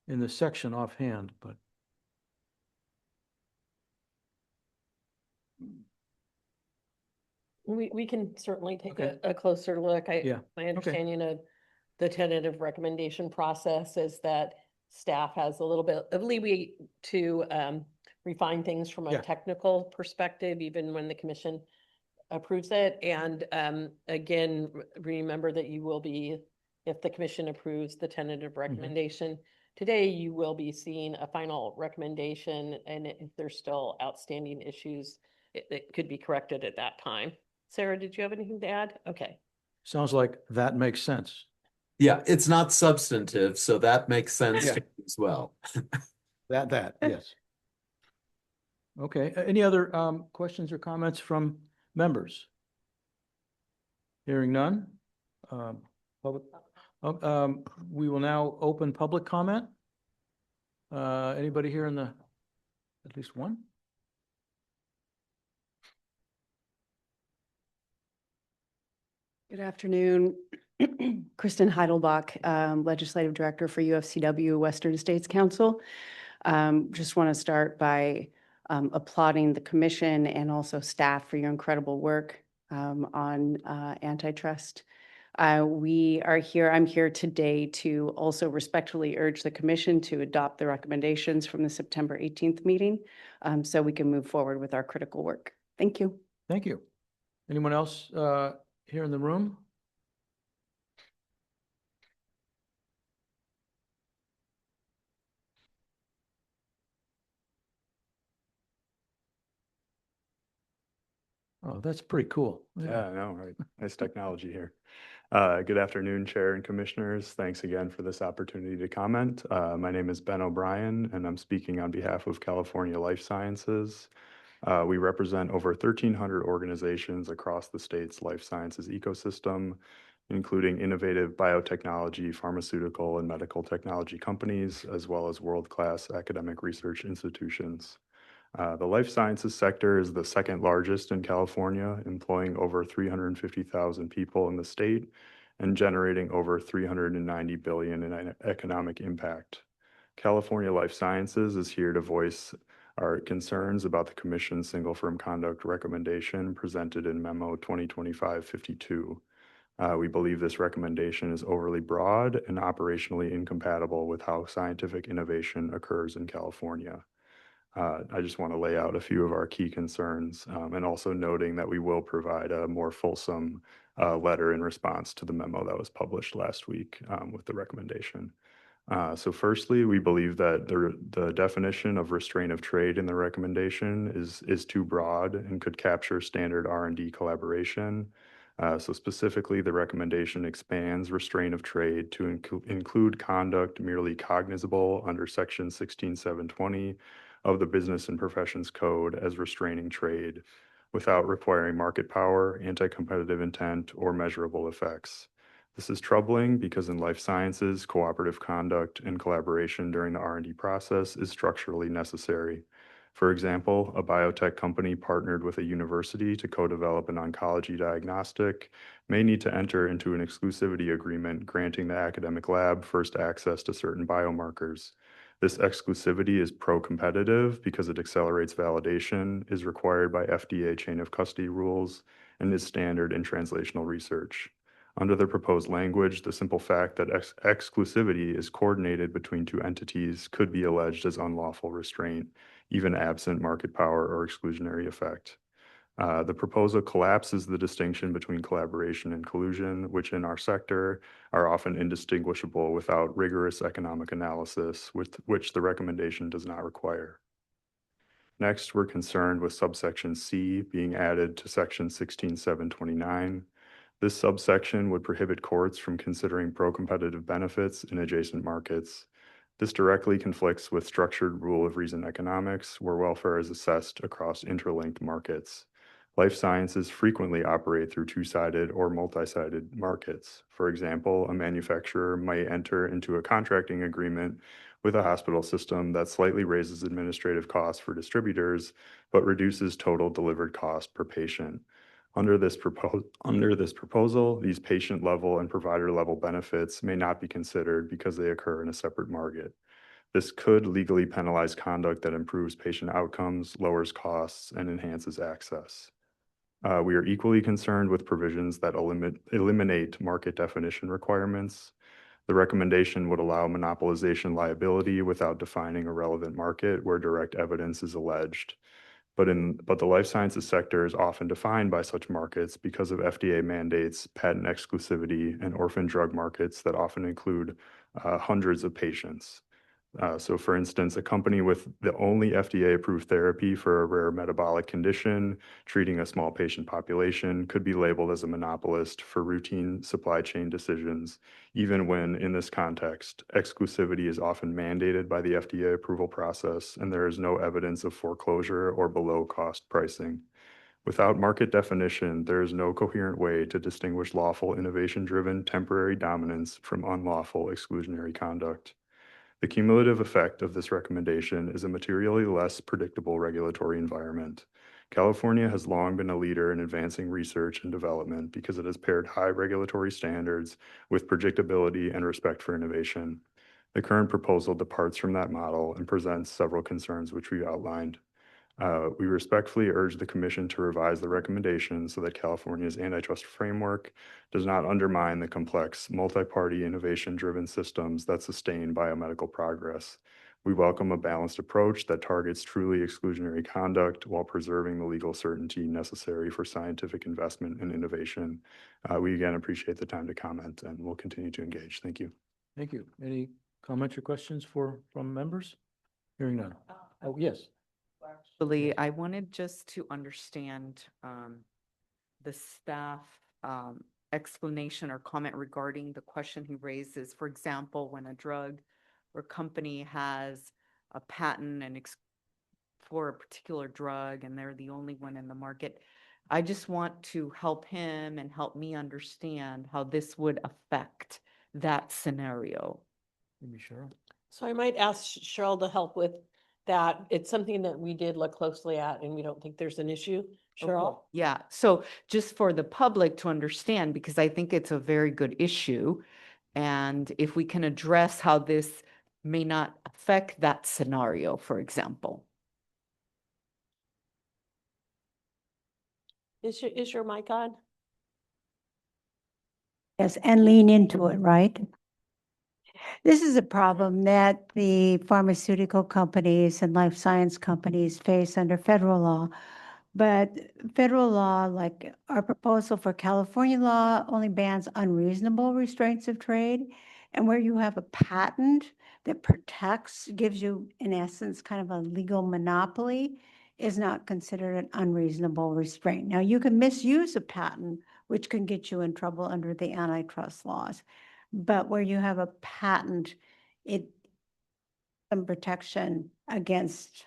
in the section offhand, but we can certainly take Okay. a closer look. Yeah, My understanding of the tentative recommendation process is that staff has a little bit of leeway to refine things from a Yeah. technical perspective, even when the commission approves it. And again, remember that you will be, if the commission approves the tentative recommendation today, you will be seeing a final recommendation. And if there's still outstanding issues, it could be corrected at that time. Sarah, did you have anything to add? Okay. sounds like that makes sense. Yeah, it's not substantive, so that makes sense Yeah. to me as well. That, yes. Okay, any other questions or comments from members? Hearing none. Public, we will now open public comment. Anybody here in the, at least one? Good afternoon. Kristen Heidelbach, Legislative Director for UFCW Western States Council. Just want to start by applauding the commission and also staff for your incredible work on antitrust. I'm here today to also respectfully urge the commission to adopt the recommendations from the September 18th meeting so we can move forward with our critical work. Thank you. Thank you. Anyone else here in the room? Oh, that's pretty cool. Yeah, I know, right? Nice technology here. Good afternoon, Chair and Commissioners. Thanks again for this opportunity to comment. My name is Ben O'Brien, and I'm speaking on behalf of California Life Sciences. We represent over 1,300 organizations across the state's life sciences ecosystem. including innovative biotechnology, pharmaceutical, and medical technology companies, as well as world-class academic research institutions. The life sciences sector is the second largest in California, employing over 350,000 people in the state and generating over $390 billion in economic impact. California Life Sciences is here to voice our concerns about the Commission's single firm conduct recommendation presented in Memo 2025-52. We believe this recommendation is overly broad and operationally incompatible with how scientific innovation occurs in California. I just want to lay out a few of our key concerns, and also noting that we will provide a more fulsome letter in response to the memo that was published last week with the recommendation. So firstly, we believe that the definition of restraint of trade in the recommendation is too broad and could capture standard R&D collaboration. So specifically, the recommendation expands restraint of trade to include conduct merely cognizable under Section 16720 of the Business and Professions Code as restraining trade without requiring market power, anti-competitive intent, or measurable effects. This is troubling because in life sciences, cooperative conduct and collaboration during the R&D process is structurally necessary. For example, a biotech company partnered with a university to co-develop an oncology diagnostic may need to enter into an exclusivity agreement granting the academic lab first access to certain biomarkers. This exclusivity is pro-competitive because it accelerates validation, is required by FDA chain of custody rules, and is standard in translational research. Under the proposed language, the simple fact that exclusivity is coordinated between two entities could be alleged as unlawful restraint, even absent market power or exclusionary effect. The proposal collapses the distinction between collaboration and collusion, which in our sector are often indistinguishable without rigorous economic analysis, which the recommendation does not require. Next, we're concerned with subsection C being added to section 16729. This subsection would prohibit courts from considering pro-competitive benefits in adjacent markets. This directly conflicts with structured rule of reason economics, where welfare is assessed across interlinked markets. Life sciences frequently operate through two-sided or multi-sided markets. For example, a manufacturer might enter into a contracting agreement with a hospital system that slightly raises administrative costs for distributors, but reduces total delivered cost per patient. Under this proposal, these patient-level and provider-level benefits may not be considered because they occur in a separate market. This could legally penalize conduct that improves patient outcomes, lowers costs, and enhances access. We are equally concerned with provisions that eliminate market definition requirements. The recommendation would allow monopolization liability without defining a relevant market where direct evidence is alleged. But the life sciences sector is often defined by such markets because of FDA mandates, patent exclusivity, and orphan drug markets that often include hundreds of patients. So for instance, a company with the only FDA-approved therapy for a rare metabolic condition treating a small patient population could be labeled as a monopolist for routine supply chain decisions, even when, in this context, exclusivity is often mandated by the FDA approval process and there is no evidence of foreclosure or below-cost pricing. Without market definition, there is no coherent way to distinguish lawful innovation-driven temporary dominance from unlawful exclusionary conduct. The cumulative effect of this recommendation is a materially less predictable regulatory environment. California has long been a leader in advancing research and development because it has paired high regulatory standards with predictability and respect for innovation. The current proposal departs from that model and presents several concerns which we outlined. We respectfully urge the Commission to revise the recommendation so that California's antitrust framework does not undermine the complex, multi-party, innovation-driven systems that sustain biomedical progress. We welcome a balanced approach that targets truly exclusionary conduct while preserving the legal certainty necessary for scientific investment and innovation. We again appreciate the time to comment and we'll continue to engage. Thank you. Thank you. Any comments or questions from members? Hearing none. Oh, yes. Actually, I wanted just to understand the staff explanation or comment regarding the question he raises. For example, when a drug or company has a patent and for a particular drug and they're the only one in the market, I just want to help him and help me understand how this would affect that scenario. Maybe Cheryl. So I might ask Cheryl to help with that. It's something that we did look closely at and we don't think there's an issue. Cheryl? Yeah, so just for the public to understand, because I think it's a very good issue. And if we can address how this may not affect that scenario, for example. Is your mic on? Yes, and lean into it, right? This is a problem that the pharmaceutical companies and life science companies face under federal law. But federal law, like our proposal for California law, only bans unreasonable restraints of trade. And where you have a patent that protects, gives you, in essence, kind of a legal monopoly, is not considered an unreasonable restraint. Now, you can misuse a patent, which can get you in trouble under the antitrust laws. But where you have a patent, it some protection against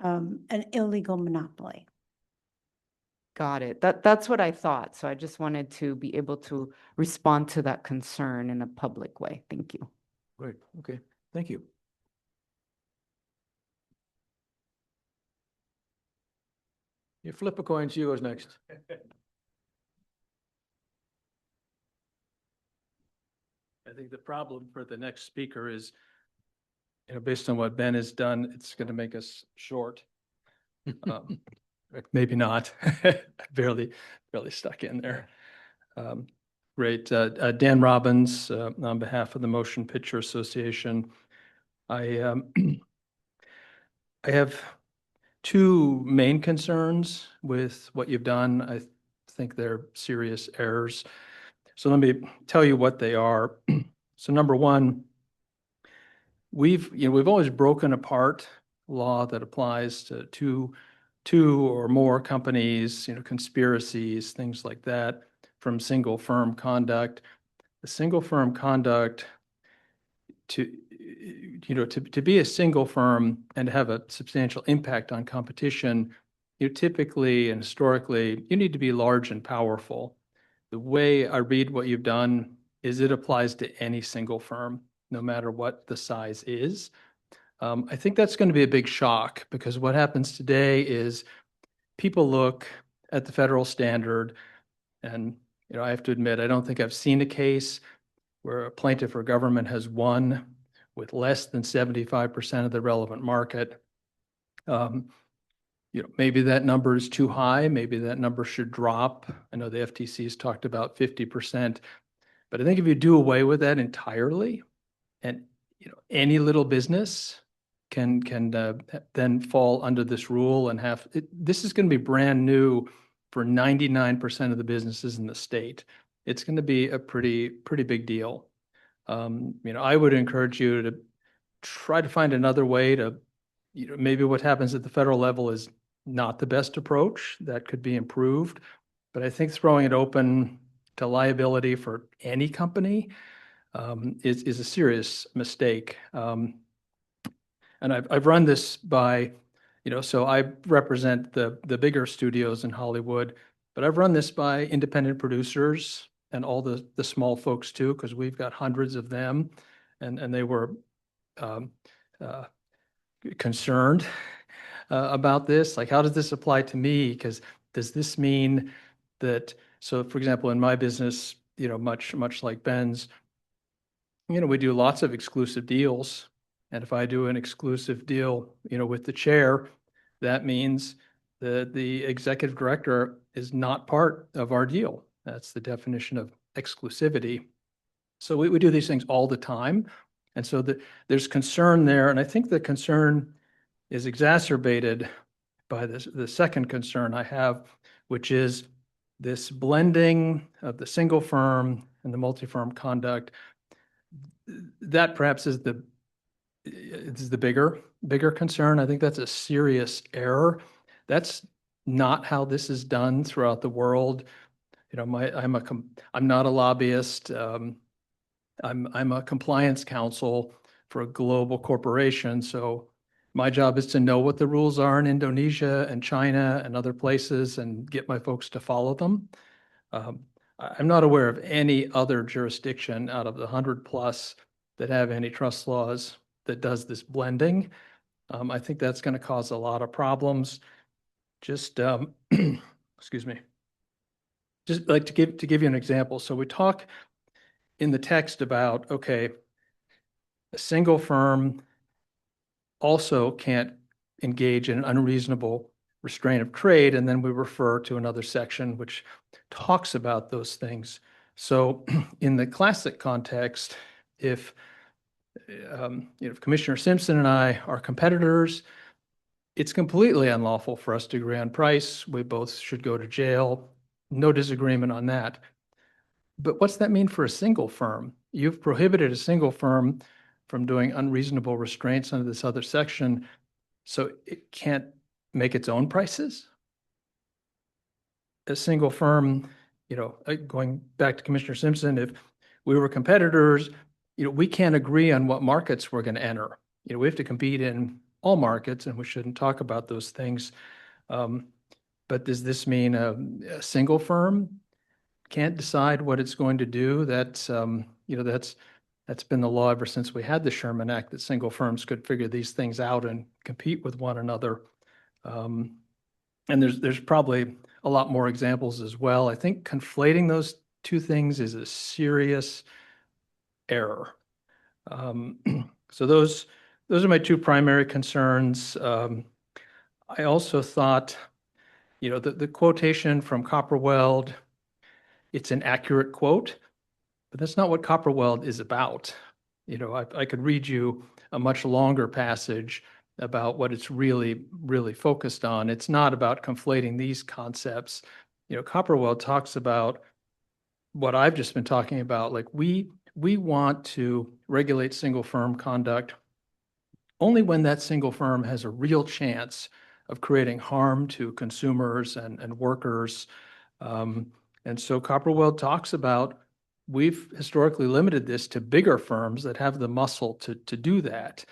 an illegal monopoly. Got it. That's what I thought. So I just wanted to be able to respond to that concern in a public way. Thank you. Great, okay, thank you. You flip a coin, see who goes next. I think the problem for the next speaker is, based on what Ben has done, it's going to make us short. Maybe not. Barely stuck in there. Great. Dan Robbins, on behalf of the Motion Picture Association. I have two main concerns with what you've done. I think they're serious errors. So let me tell you what they are. So number one, we've always broken apart law that applies to two or more companies, conspiracies, things like that, from single firm conduct. The single firm conduct to be a single firm and have a substantial impact on competition, typically and historically, you need to be large and powerful. The way I read what you've done is it applies to any single firm, no matter what the size is. I think that's going to be a big shock, because what happens today is people look at the federal standard, and I have to admit, I don't think I've seen a case where a plaintiff or government has won with less than 75% of the relevant market. Maybe that number is too high. Maybe that number should drop. I know the FTC has talked about 50%, but I think if you do away with that entirely, and any little business can then fall under this rule and have this is going to be brand new for 99% of the businesses in the state. It's going to be a pretty big deal. I would encourage you to try to find another way to, maybe what happens at the federal level is not the best approach. That could be improved. But I think throwing it open to liability for any company is a serious mistake. And I've run this by, so I represent the bigger studios in Hollywood, but I've run this by independent producers and all the small folks too, because we've got hundreds of them, and they were concerned about this. Like, how does this apply to me? Because does this mean that, so for example, in my business, much like Ben's, we do lots of exclusive deals. And if I do an exclusive deal, with the chair, that means that the executive director is not part of our deal. That's the definition of exclusivity. So we do these things all the time. And so there's concern there. And I think the concern is exacerbated by the second concern I have, which is this blending of the single firm and the multi-firm conduct. That perhaps is the bigger concern. I think that's a serious error. That's not how this is done throughout the world. I'm not a lobbyist. I'm a compliance counsel for a global corporation. So, My job is to know what the rules are in Indonesia and China and other places and get my folks to follow them. I'm not aware of any other jurisdiction out of the 100+ that have antitrust laws that does this blending. I think that's going to cause a lot of problems. Just, excuse me. Just like to give you an example. So we talk in the text about, okay, a single firm also can't engage in an unreasonable restraint of trade, and then we refer to another section which talks about those things. So in the classic context, if Commissioner Simpson and I are competitors, it's completely unlawful for us to agree on price. We both should go to jail. No disagreement on that. But what's that mean for a single firm? You've prohibited a single firm from doing unreasonable restraints under this other section, so it can't make its own prices? A single firm, going back to Commissioner Simpson, if we were competitors, we can't agree on what markets we're going to enter. We have to compete in all markets, and we shouldn't talk about those things. But does this mean a single firm can't decide what it's going to do? That's been the law ever since we had the Sherman Act, that single firms could figure these things out and compete with one another. And there's probably a lot more examples as well. I think conflating those two things is a serious error. So those are my two primary concerns. I also thought, the quotation from Copperweld, it's an accurate quote, but that's not what Copperweld is about. I could read you a much longer passage about what it's really, really focused on. It's not about conflating these concepts. Copperweld talks about what I've just been talking about. Like we want to regulate single firm conduct only when that single firm has a real chance of creating harm to consumers and workers. And so Copperweld talks about, we've historically limited this to bigger firms that have the muscle to do that.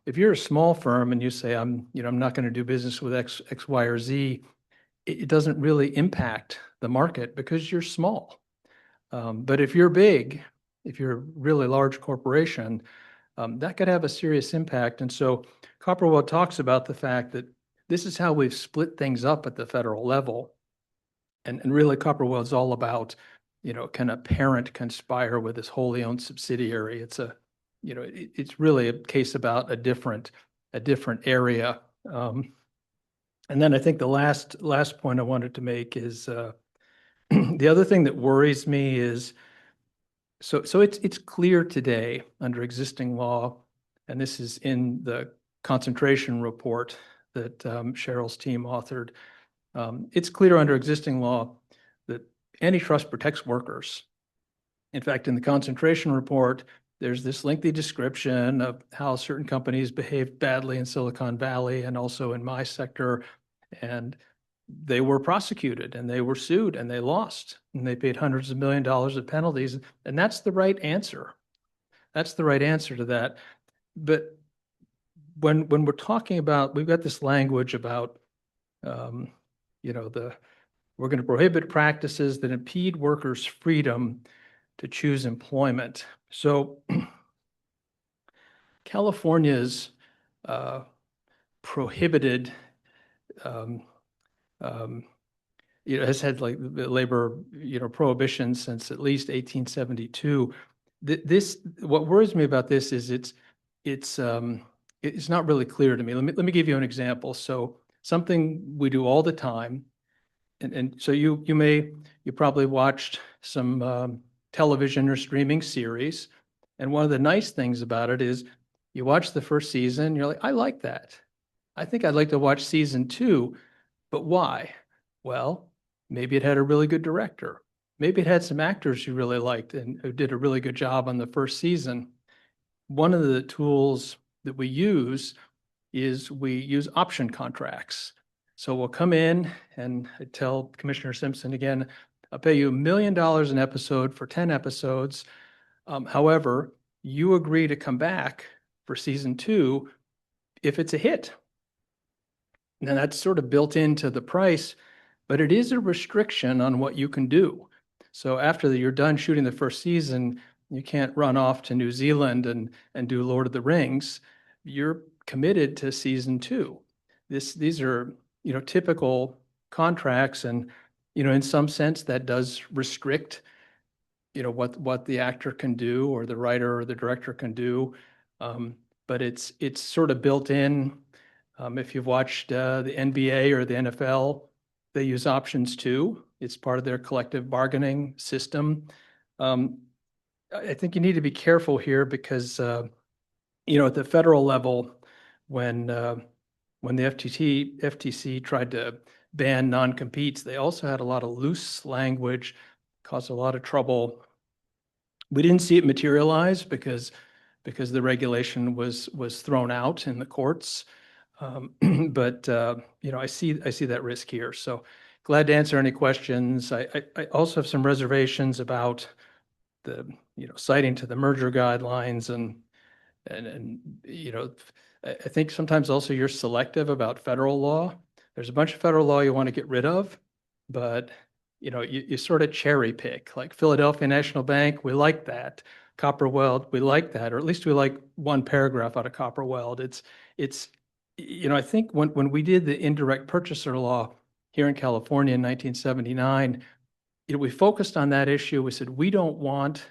If you're a small firm and you say, I'm not going to do business with X, Y, or Z, it doesn't really impact the market because you're small. But if you're big, if you're a really large corporation, that could have a serious impact. And so Copperweld talks about the fact that this is how we've split things up at the federal level. And really Copperweld's all about, can a parent conspire with his wholly owned subsidiary? It's really a case about a different area. And then I think the last point I wanted to make is the other thing that worries me is, so it's clear today under existing law, and this is in the concentration report that Cheryl's team authored. It's clear under existing law that antitrust protects workers. In fact, in the concentration report, there's this lengthy description of how certain companies behaved badly in Silicon Valley and also in my sector. And they were prosecuted and they were sued and they lost and they paid hundreds of millions of dollars of penalties. And that's the right answer. That's the right answer to that. But when we're talking about, we've got this language about, we're going to prohibit practices that impede workers' freedom to choose employment. So California's prohibited, has had like labor, prohibition since at least 1872. What worries me about this is it's not really clear to me. Let me give you an example. So something we do all the time, and so you probably watched some television or streaming series, and one of the nice things about it is you watch the first season, you're like, I like that. I think I'd like to watch season 2, but why? Well, maybe it had a really good director. Maybe it had some actors you really liked and who did a really good job on the first season. One of the tools that we use is we use option contracts. So we'll come in and I tell Commissioner Simpson again, I'll pay you $1 million an episode for 10 episodes. However, you agree to come back for season 2 if it's a hit. Now that's sort of built into the price, but it is a restriction on what you can do. So after you're done shooting the first season, you can't run off to New Zealand and do Lord of the Rings. You're committed to season 2. These are, typical contracts, and, in some sense that does restrict, what the actor can do or the writer or the director can do. But it's sort of built in. If you've watched the NBA or the NFL, they use options too. It's part of their collective bargaining system. I think you need to be careful here because, at the federal level, when the FTC tried to ban non-competes, they also had a lot of loose language, caused a lot of trouble. We didn't see it materialize because the regulation was thrown out in the courts. But I see that risk here. So glad to answer any questions. I also have some reservations about the citing to the merger guidelines and I think sometimes also you're selective about federal law. There's a bunch of federal law you want to get rid of, but you sort of cherry pick. Like Philadelphia National Bank, we like that. Copper Weld, we like that, or at least we like one paragraph out of Copper Weld. It's I think when we did the indirect purchaser law here in California in 1979, we focused on that issue. We said, we don't want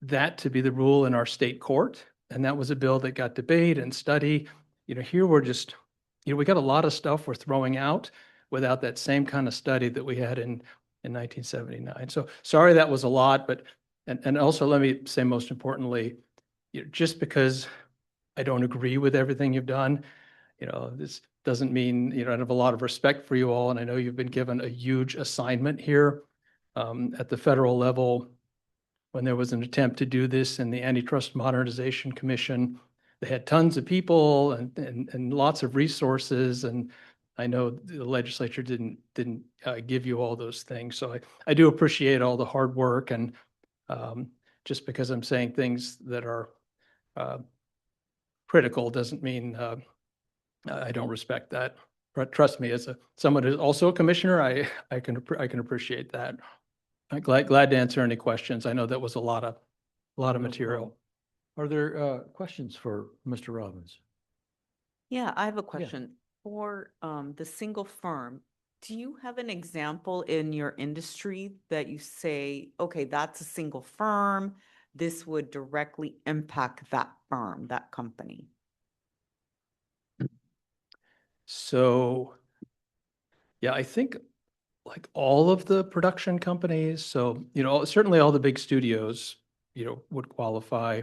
that to be the rule in our state court. And that was a bill that got debate and study. Here we're just, we got a lot of stuff we're throwing out without that same kind of study that we had in 1979. So sorry that was a lot, but, and also let me say most importantly, just because I don't agree with everything you've done, this doesn't mean, I have a lot of respect for you all. And I know you've been given a huge assignment here at the federal level. When there was an attempt to do this in the Antitrust Modernization Commission, they had tons of people and lots of resources. And I know the legislature didn't give you all those things. So I do appreciate all the hard work. And just because I'm saying things that are critical doesn't mean I don't respect that. But trust me, as someone who's also a commissioner, I can appreciate that. I'm glad to answer any questions. I know that was a lot of material. Are there questions for Mr. Robbins? Yeah, I have a question. For the single firm, do you have an example in your industry that you say, okay, that's a single firm, this would directly impact that firm, that company? So, yeah, I think like all of the production companies, so, certainly all the big studios, would qualify,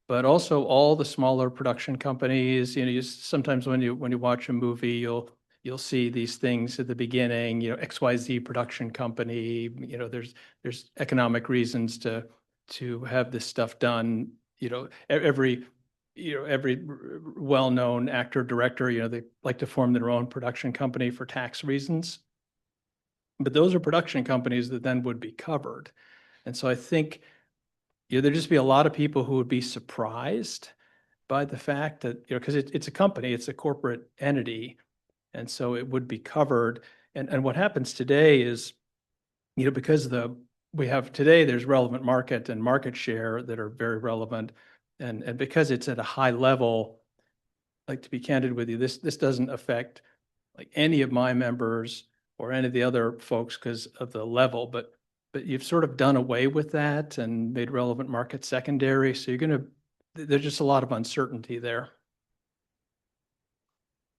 but also all the smaller production companies, sometimes when you watch a movie, you'll see these things at the beginning, XYZ production company, there's economic reasons to have this stuff done, every well-known actor, director, they like to form their own production company for tax reasons. But those are production companies that then would be covered. And so I think there'd just be a lot of people who would be surprised by the fact that, because it's a company, it's a corporate entity. And so it would be covered. And what happens today is, because we have today, there's relevant market and market share that are very relevant. And because it's at a high level, like to be candid with you, this doesn't affect like any of my members or any of the other folks because of the level, but you've sort of done away with that and made relevant market secondary. So there's just a lot of uncertainty there.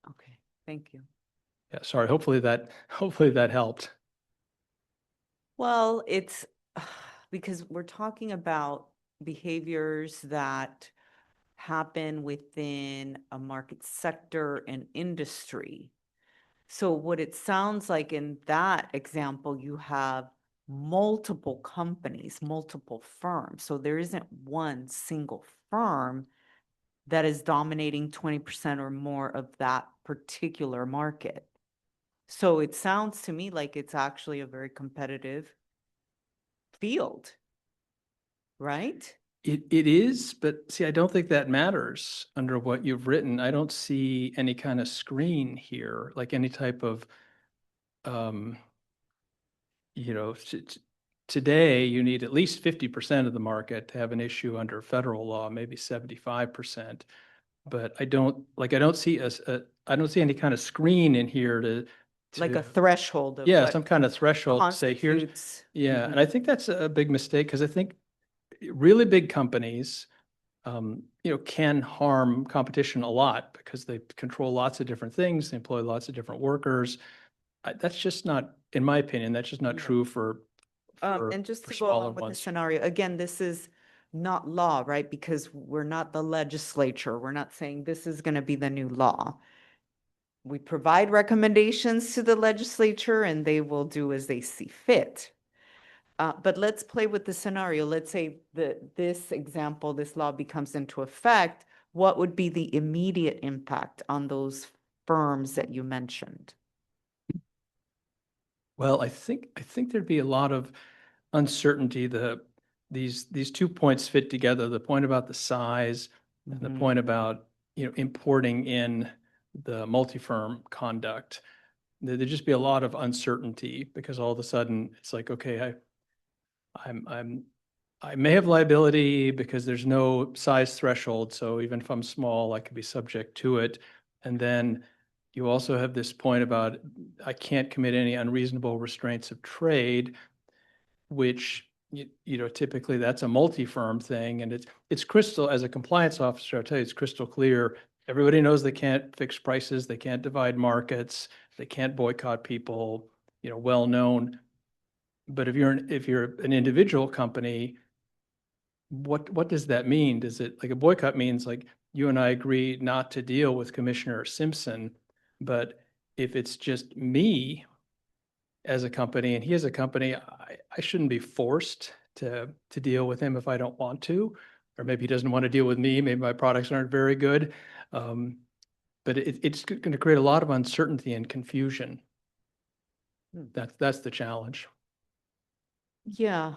Okay, thank you. Yeah, sorry. Hopefully that helped. Well, it's because we're talking about behaviors that happen within a market sector and industry. So what it sounds like in that example, you have multiple companies, multiple firms. So there isn't one single firm that is dominating 20% or more of that particular market. So it sounds to me like it's actually a very competitive field, right? It is, but see, I don't think that matters under what you've written. I don't see any kind of screen here, like any type of, um, today you need at least 50% of the market to have an issue under federal law, maybe 75%. But I don't see I don't see any kind of screen in here to Like a threshold of yeah, what some kind of threshold to say here's, constitutes- yeah. Mhm. And I think that's a big mistake because I think really big companies, can harm competition a lot because they control lots of different things, they employ lots of different workers. That's just not, in my opinion, that's just not true for And just for to go smaller along with the ones. scenario, again, this is not law, right? Because we're not the legislature. We're not saying this is going to be the new law. We provide recommendations to the legislature and they will do as they see fit. But let's play with the scenario. Let's say that this example, this law becomes into effect. What would be the immediate impact on those firms that you mentioned? Well, I think there'd be a lot of uncertainty. These 2 points fit together, the point about the size and the point about, importing in the multi-firm conduct. There'd just be a lot of uncertainty because all of a sudden it's like, okay, I may have liability because there's no size threshold. So even if I'm small, I could be subject to it. And then you also have this point about I can't commit any unreasonable restraints of trade, which typically that's a multi-firm thing. And it's crystal, as a compliance officer, I'll tell you, it's crystal clear. Everybody knows they can't fix prices, they can't divide markets, they can't boycott people, well known. But if you're an individual company, what does that mean? Does it, like, a boycott means like you and I agree not to deal with Commissioner Simpson, but if it's just me as a company and he as a company, I shouldn't be forced to deal with him if I don't want to, or maybe he doesn't want to deal with me. Maybe my products aren't very good. But it's going to create a lot of uncertainty and confusion. That's the challenge. Yeah,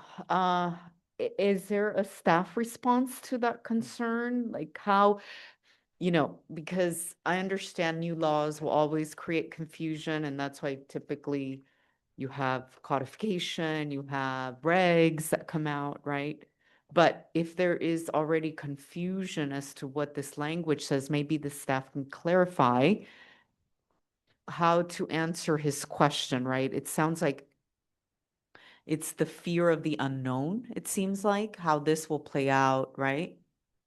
is there a staff response to that concern? Like how, because I understand new laws will always create confusion and that's why typically you have codification, you have regs that come out, right? But if there is already confusion as to what this language says, maybe the staff can clarify how to answer his question, right? It sounds like it's the fear of the unknown, it seems like, how this will play out, right?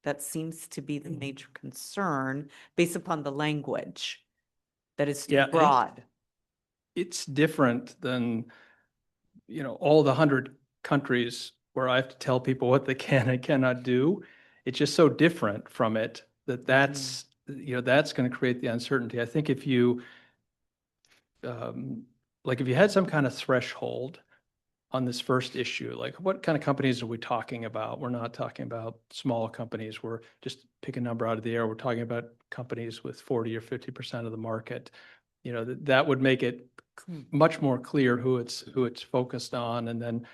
That seems to be the major concern based upon the language, that is too broad. It's different than, all the 100 countries where I have to tell people what they can and cannot do. It's just so different from it that's going to create the uncertainty. I think if you, if you had some kind of threshold on this first issue, like what kind of companies are we talking about? We're not talking about small companies. We're just pick a number out of the air. We're talking about companies with 40 or 50% of the market. That would make it much more clear who it's focused on. And then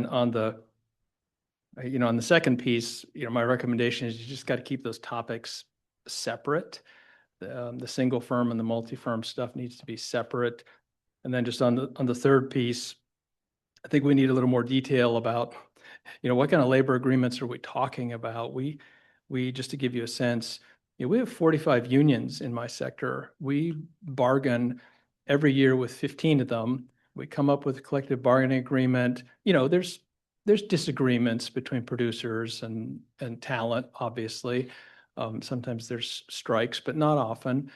on the, on the second piece, my recommendation is you just got to keep those topics separate. The single firm and the multi-firm stuff needs to be separate. And then just on the third piece, I think we need a little more detail about, what kind of labor agreements are we talking about? We just to give you a sense, we have 45 unions in my sector. We bargain every year with 15 of them. We come up with a collective bargaining agreement. There's disagreements between producers and talent, obviously. Sometimes there's strikes, but not often.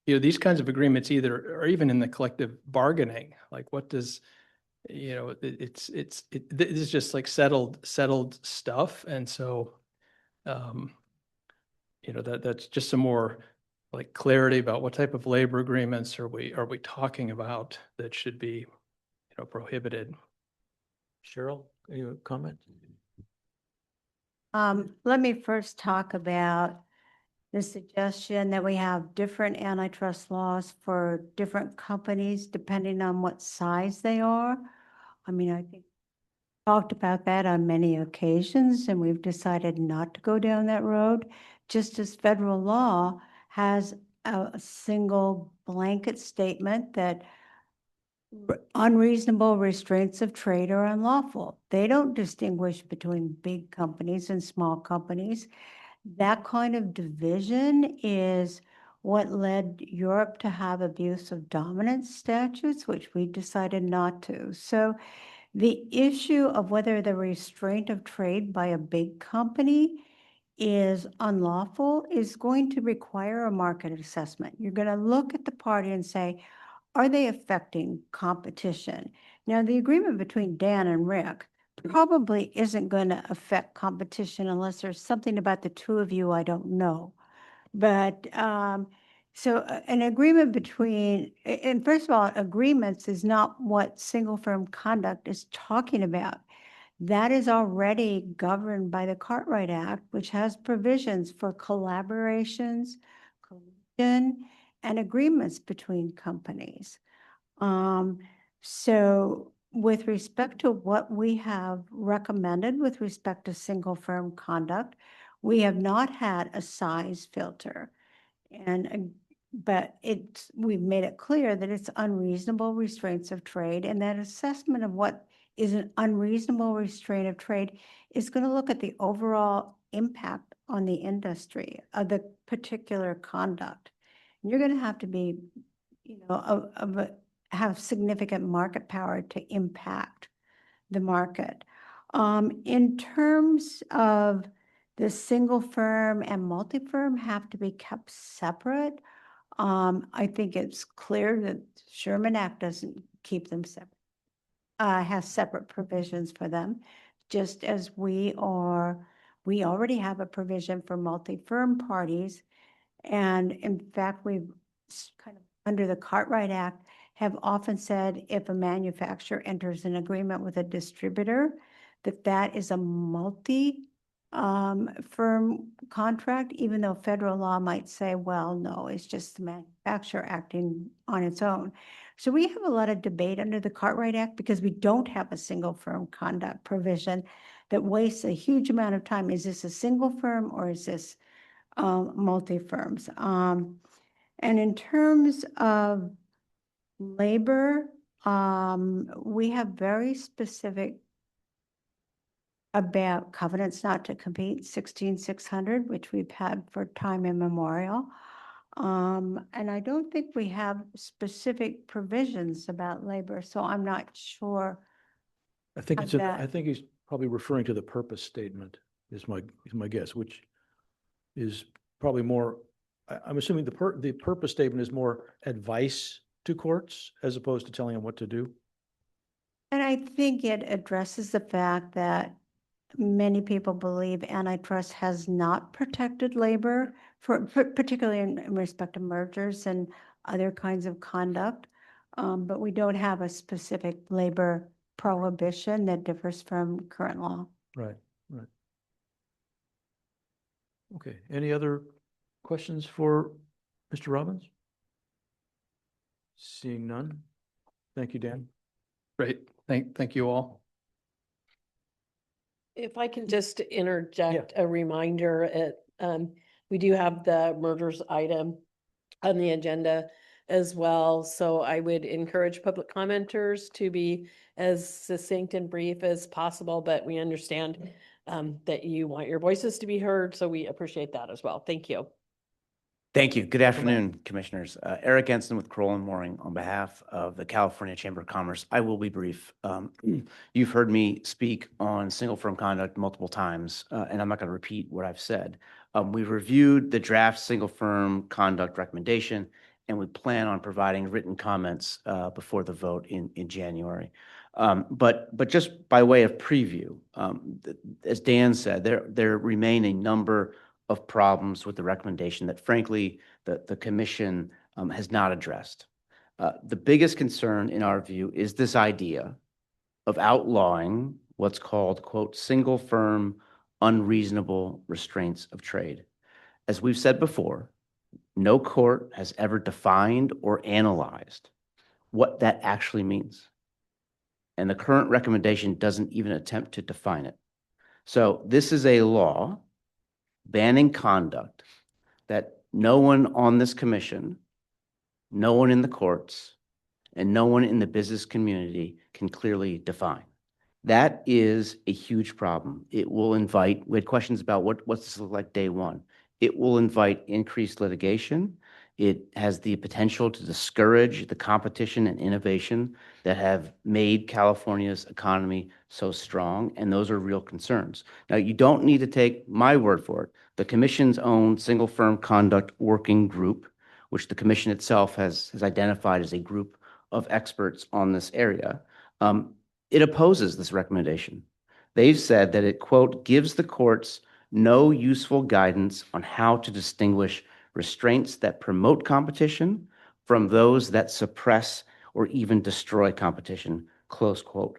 These kinds of agreements either, or even in the collective bargaining, like what does, this is just like settled stuff. And so, that's just some more like clarity about what type of labor agreements are we talking about that should be, prohibited. Cheryl, any comment? Let me first talk about the suggestion that we have different antitrust laws for different companies depending on what size they are. I mean, I think talked about that on many occasions, and we've decided not to go down that road, just as federal law has a single blanket statement that unreasonable restraints of trade are unlawful. They don't distinguish between big companies and small companies. That kind of division is what led Europe to have abuse of dominance statutes, which we decided not to. So the issue of whether the restraint of trade by a big company is unlawful is going to require a market assessment. You're going to look at the party and say, are they affecting competition? Now, the agreement between Dan and Rick probably isn't going to affect competition unless there's something about the two of you I don't know. But so an agreement between, and first of all, agreements is not what single firm conduct is talking about. That is already governed by the Cartwright Act, which has provisions for collaborations, collusion, and agreements between companies. So with respect to what we have recommended with respect to single firm conduct, we have not had a size filter. But we've made it clear that it's unreasonable restraints of trade, and that assessment of what is an unreasonable restraint of trade is going to look at the overall impact on the industry of the particular conduct. And you're going to have to be, have significant market power to impact the market. In terms of the single firm and multi-firm have to be kept separate, I think it's clear that Sherman Act doesn't keep them separate, has separate provisions for them, just as we already have a provision for multi-firm parties. And in fact, we've kind of, under the Cartwright Act, have often said if a manufacturer enters an agreement with a distributor, that is a multi-firm contract, even though federal law might say, well, no, it's just the manufacturer acting on its own. So we have a lot of debate under the Cartwright Act because we don't have a single firm conduct provision that wastes a huge amount of time. Is this a single firm or is this multi-firms? And in terms of labor, we have very specific about covenants not to compete, 16600, which we've had for time immemorial. And I don't think we have specific provisions about labor, so I'm not sure. I think of that. I think he's probably referring to the purpose statement is my guess, which is probably more, I'm assuming the purpose statement is more advice to courts as opposed to telling them what to do. And I think it addresses the fact that many people believe antitrust has not protected labor, particularly in respect to mergers and other kinds of conduct. But we don't have a specific labor prohibition that differs from current law. Right. Okay, any other questions for Mr. Robbins? Seeing none. Thank you, Dan. Great. Thank you all. If I can just interject a reminder, we do have the mergers item on the agenda as well. So I would encourage public commenters to be as succinct and brief as possible, but we understand that you want your voices to be heard. So we appreciate that as well. Thank you. Thank you. Good afternoon, Commissioners. Eric Ensign with Kroll and Mooring on behalf of the California Chamber of Commerce. I will be brief. You've heard me speak on single firm conduct multiple times, and I'm not going to repeat what I've said. We reviewed the draft single firm conduct recommendation, and we plan on providing written comments before the vote in January. But just by way of preview, as Dan said, there remain a number of problems with the recommendation that frankly the commission has not addressed. The biggest concern in our view is this idea of outlawing what's called, quote, single firm unreasonable restraints of trade. As we've said before, no court has ever defined or analyzed what that actually means. and the current recommendation doesn't even attempt to define it. So this is a law banning conduct that no one on this commission, no one in the courts, and no one in the business community can clearly define. That is a huge problem. It will invite, we had questions about what's this look like day one. It will invite increased litigation. It has the potential to discourage the competition and innovation that have made California's economy so strong, and those are real concerns. Now, you don't need to take my word for it. The commission's own single firm conduct working group, which the commission itself has identified as a group of experts on this area, it opposes this recommendation. They've said that it, quote, gives the courts no useful guidance on how to distinguish restraints that promote competition from those that suppress or even destroy competition, close quote.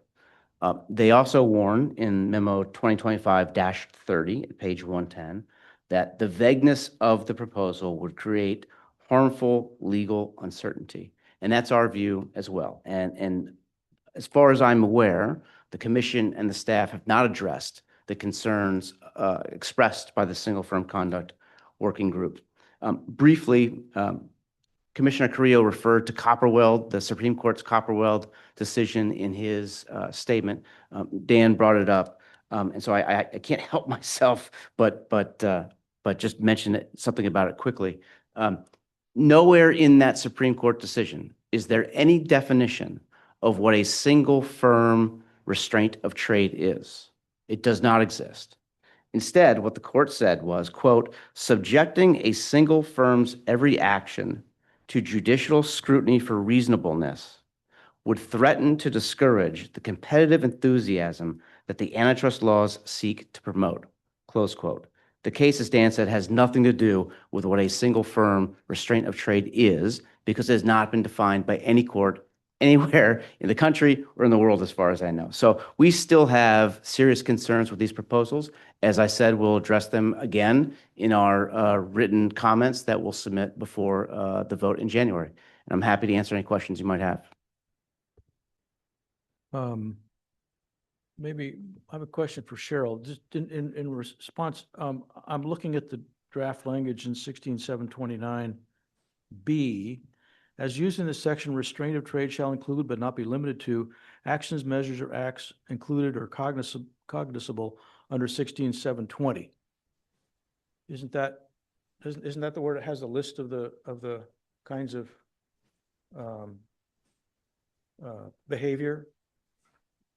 They also warn in memo 2025-30 at page 110 that the vagueness of the proposal would create harmful legal uncertainty. And that's our view as well. And as far as I'm aware, the commission and the staff have not addressed the concerns expressed by the single firm conduct working group. Briefly, Commissioner Carrillo referred to Copperweld, the Supreme Court's Copperweld decision in his statement. Dan brought it up, and so I can't help myself but just mention something about it quickly. Nowhere in that Supreme Court decision is there any definition of what a single firm restraint of trade is. It does not exist. Instead, what the court said was, quote, subjecting a single firm's every action to judicial scrutiny for reasonableness would threaten to discourage the competitive enthusiasm that the antitrust laws seek to promote, close quote. The case, as Dan said, has nothing to do with what a single firm restraint of trade is, because it has not been defined by any court anywhere in the country or in the world, as far as I know. So we still have serious concerns with these proposals. As I said, we'll address them again in our written comments that we'll submit before the vote in January. And I'm happy to answer any questions you might have. Maybe I have a question for Cheryl. Just in response, I'm looking at the draft language in 16729B. As used in this section, restraint of trade shall include but not be limited to actions, measures, or acts included or cognizable under 16720. Isn't that the word that has a list of the kinds of behavior?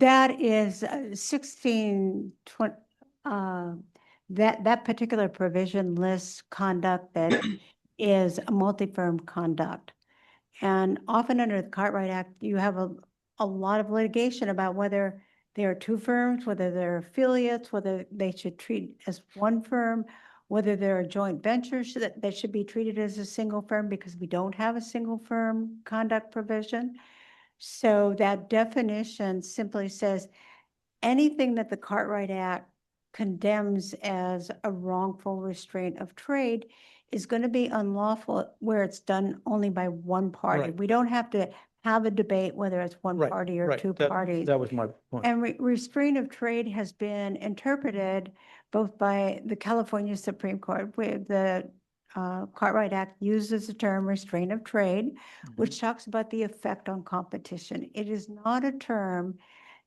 That is 1620, that particular provision lists conduct that is a multi-firm conduct. And often under the Cartwright Act, you have a lot of litigation about whether there are two firms, whether they're affiliates, whether they should treat as one firm, whether there are joint ventures that should be treated as a single firm, because we don't have a single firm conduct provision. So that definition simply says anything that the Cartwright Act condemns as a wrongful restraint of trade is going to be unlawful where it's done only by one party. Right. We don't have to have a debate whether it's one Right, party or right. two That- parties. That was my point. And restraint of trade has been interpreted both by the California Supreme Court, where the Cartwright Act uses the term restraint of trade, which talks about the effect on competition. It is not a term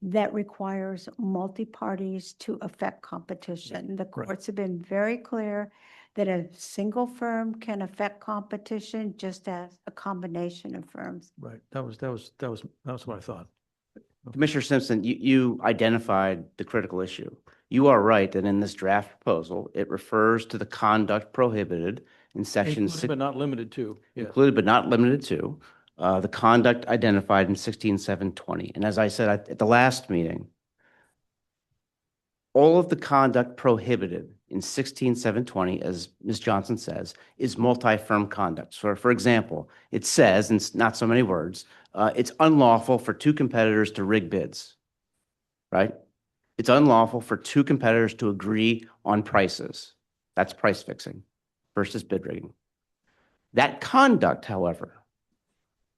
that requires multi-parties to affect competition. The Right. courts have been very clear that a single firm can affect competition just as a combination of firms. Right. That was what I thought. Commissioner Simpson, you identified the critical issue. You are right that in this draft proposal, it refers to the conduct prohibited in section Included but not limited to. Yeah. included but not limited to the conduct identified in 16720. And as I said at the last meeting, all of the conduct prohibited in 16720, as Ms. Johnson says, is multi-firm conduct. So for example, it says, in not so many words, it's unlawful for two competitors to rig bids, right? It's unlawful for two competitors to agree on prices. That's price fixing versus bid rigging. That conduct, however,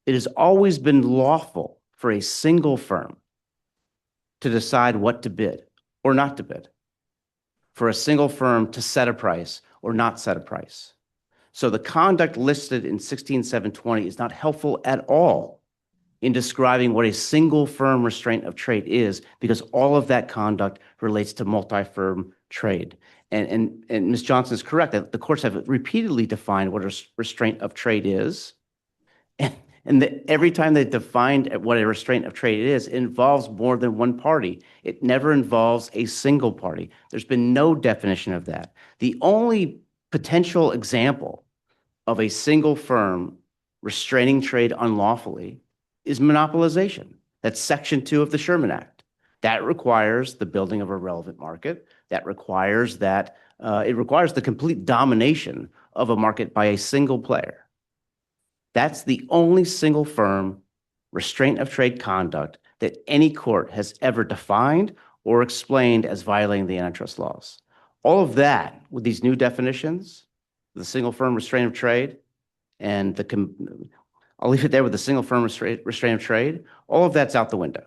it has always been lawful for a single firm to decide what to bid or not to bid, for a single firm to set a price or not set a price. So the conduct listed in 16720 is not helpful at all in describing what a single firm restraint of trade is, because all of that conduct relates to multi-firm trade. And Ms. Johnson is correct that the courts have repeatedly defined what a restraint of trade is. Every time they defined what a restraint of trade is, it involves more than one party. It never involves a single party. There's been no definition of that. The only potential example of a single firm restraining trade unlawfully is monopolization. That's Section 2 of the Sherman Act. That requires the building of a relevant market. That requires that it requires the complete domination of a market by a single player. That's the only single firm restraint of trade conduct that any court has ever defined or explained as violating the antitrust laws. All of that, with these new definitions, the single firm restraint of trade, and I'll leave it there with the single firm restraint of trade, all of that's out the window.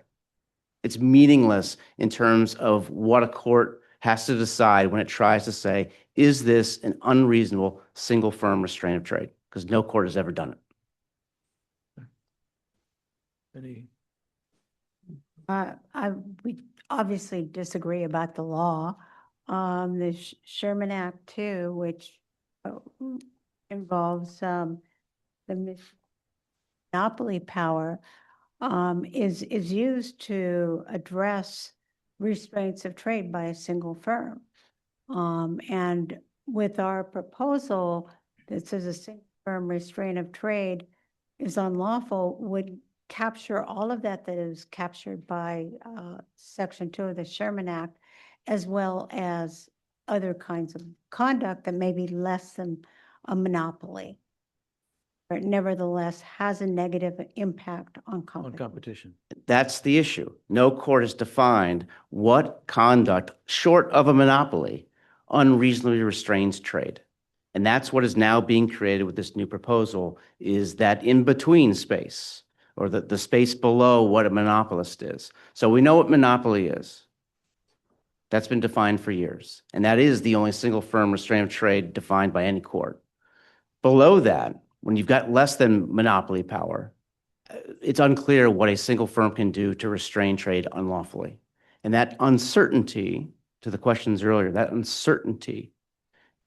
It's meaningless in terms of what a court has to decide when it tries to say, is this an unreasonable single firm restraint of trade? Because no court has ever done it. We obviously disagree about the law. The Sherman Act too, which involves the monopoly power, is used to address restraints of trade by a single firm. And with our proposal that says a single firm restraint of trade is unlawful, would capture all of that is captured by Section 2 of the Sherman Act, as well as other kinds of conduct that may be less than a monopoly, but nevertheless has a negative impact on competition. That's the issue. No court has defined what conduct, short of a monopoly, unreasonably restrains trade. And that's what is now being created with this new proposal, is that in-between space, or the space below what a monopolist is. So we know what monopoly is. That's been defined for years. And that is the only single firm restraint of trade defined by any court. Below that, when you've got less than monopoly power, it's unclear what a single firm can do to restrain trade unlawfully. And that uncertainty, to the questions earlier, that uncertainty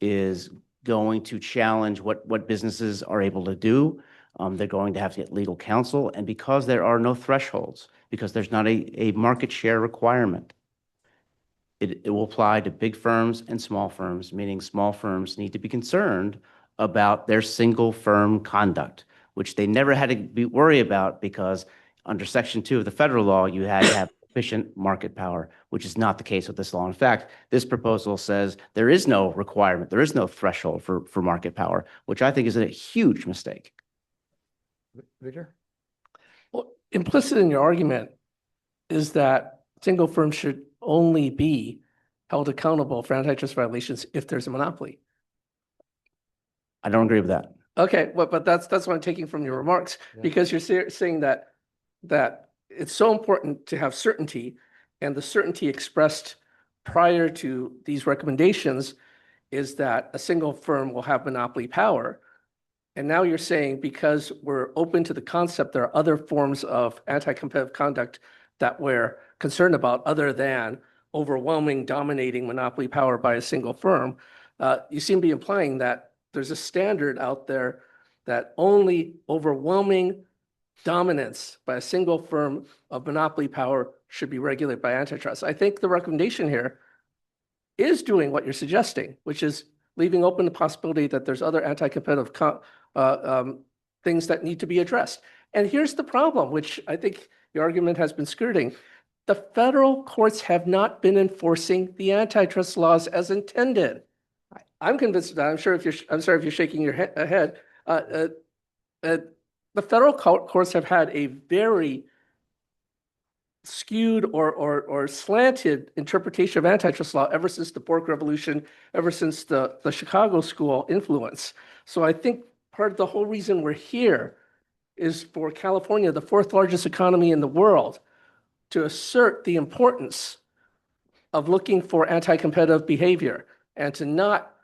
is going to challenge what businesses are able to do. They're going to have to get legal counsel. And because there are no thresholds, because there's not a market share requirement, it will apply to big firms and small firms, meaning small firms need to be concerned about their single firm conduct, which they never had to worry about, because under Section 2 of the federal law, you had to have sufficient market power, which is not the case with this law. In fact, this proposal says there is no requirement, there is no threshold for market power, which I think is a huge mistake. Victor? Well, implicit in your argument is that single firms should only be held accountable for antitrust violations if there's a monopoly. I don't agree with that. Okay, but that's what I'm taking from your remarks, because you're saying that it's so important to have certainty, and the certainty expressed prior to these recommendations is that a single firm will have monopoly power. And now you're saying, because we're open to the concept, there are other forms of anti-competitive conduct that we're concerned about other than overwhelming, dominating monopoly power by a single firm. You seem to be implying that there's a standard out there that only overwhelming dominance by a single firm of monopoly power should be regulated by antitrust. I think the recommendation here is doing what you're suggesting, which is leaving open the possibility that there's other anti-competitive things that need to be addressed. And here's the problem, which I think your argument has been skirting. The federal courts have not been enforcing the antitrust laws as intended. I'm convinced of that. I'm sorry if you're shaking your head. The federal courts have had a very skewed or slanted interpretation of antitrust law ever since the Bork Revolution, ever since the Chicago School influence. So I think part of the whole reason we're here is for California, the fourth largest economy in the world, to assert the importance of looking for anti-competitive behavior and to not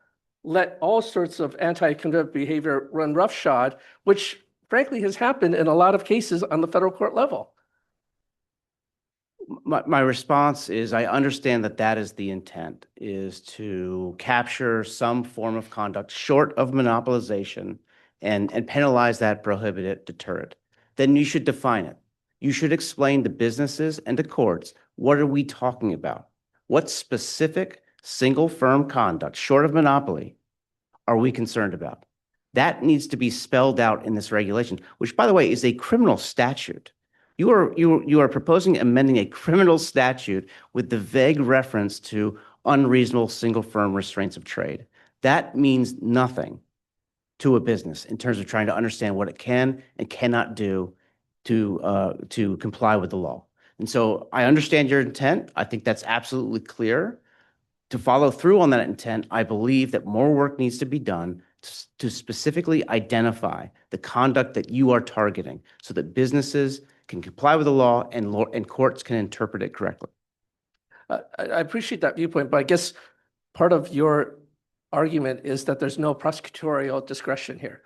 let all sorts of anti-competitive behavior run roughshod, which frankly has happened in a lot of cases on the federal court level. My response is I understand that that is the intent, is to capture some form of conduct short of monopolization and penalize that, prohibit it, deter it. Then you should define it. You should explain to businesses and to courts, what are we talking about? What specific single firm conduct short of monopoly are we concerned about? That needs to be spelled out in this regulation, which, by the way, is a criminal statute. You are proposing amending a criminal statute with the vague reference to unreasonable single firm restraints of trade. That means nothing to a business in terms of trying to understand what it can and cannot do to comply with the law. And so I understand your intent. I think that's absolutely clear. To follow through on that intent, I believe that more work needs to be done to specifically identify the conduct that you are targeting so that businesses can comply with the law and courts can interpret it correctly. I appreciate that viewpoint, but I guess part of your argument is that there's no prosecutorial discretion here,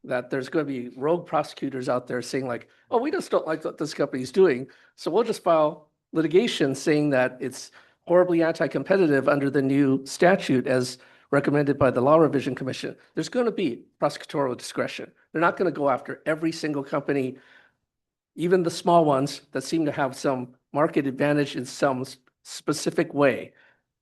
that there's going to be rogue prosecutors out there saying like, oh, we just don't like what this company is doing, so we'll just file litigation saying that it's horribly anti-competitive under the new statute as recommended by the Law Revision Commission. There's going to be prosecutorial discretion. They're not going to go after every single company, even the small ones that seem to have some market advantage in some specific way.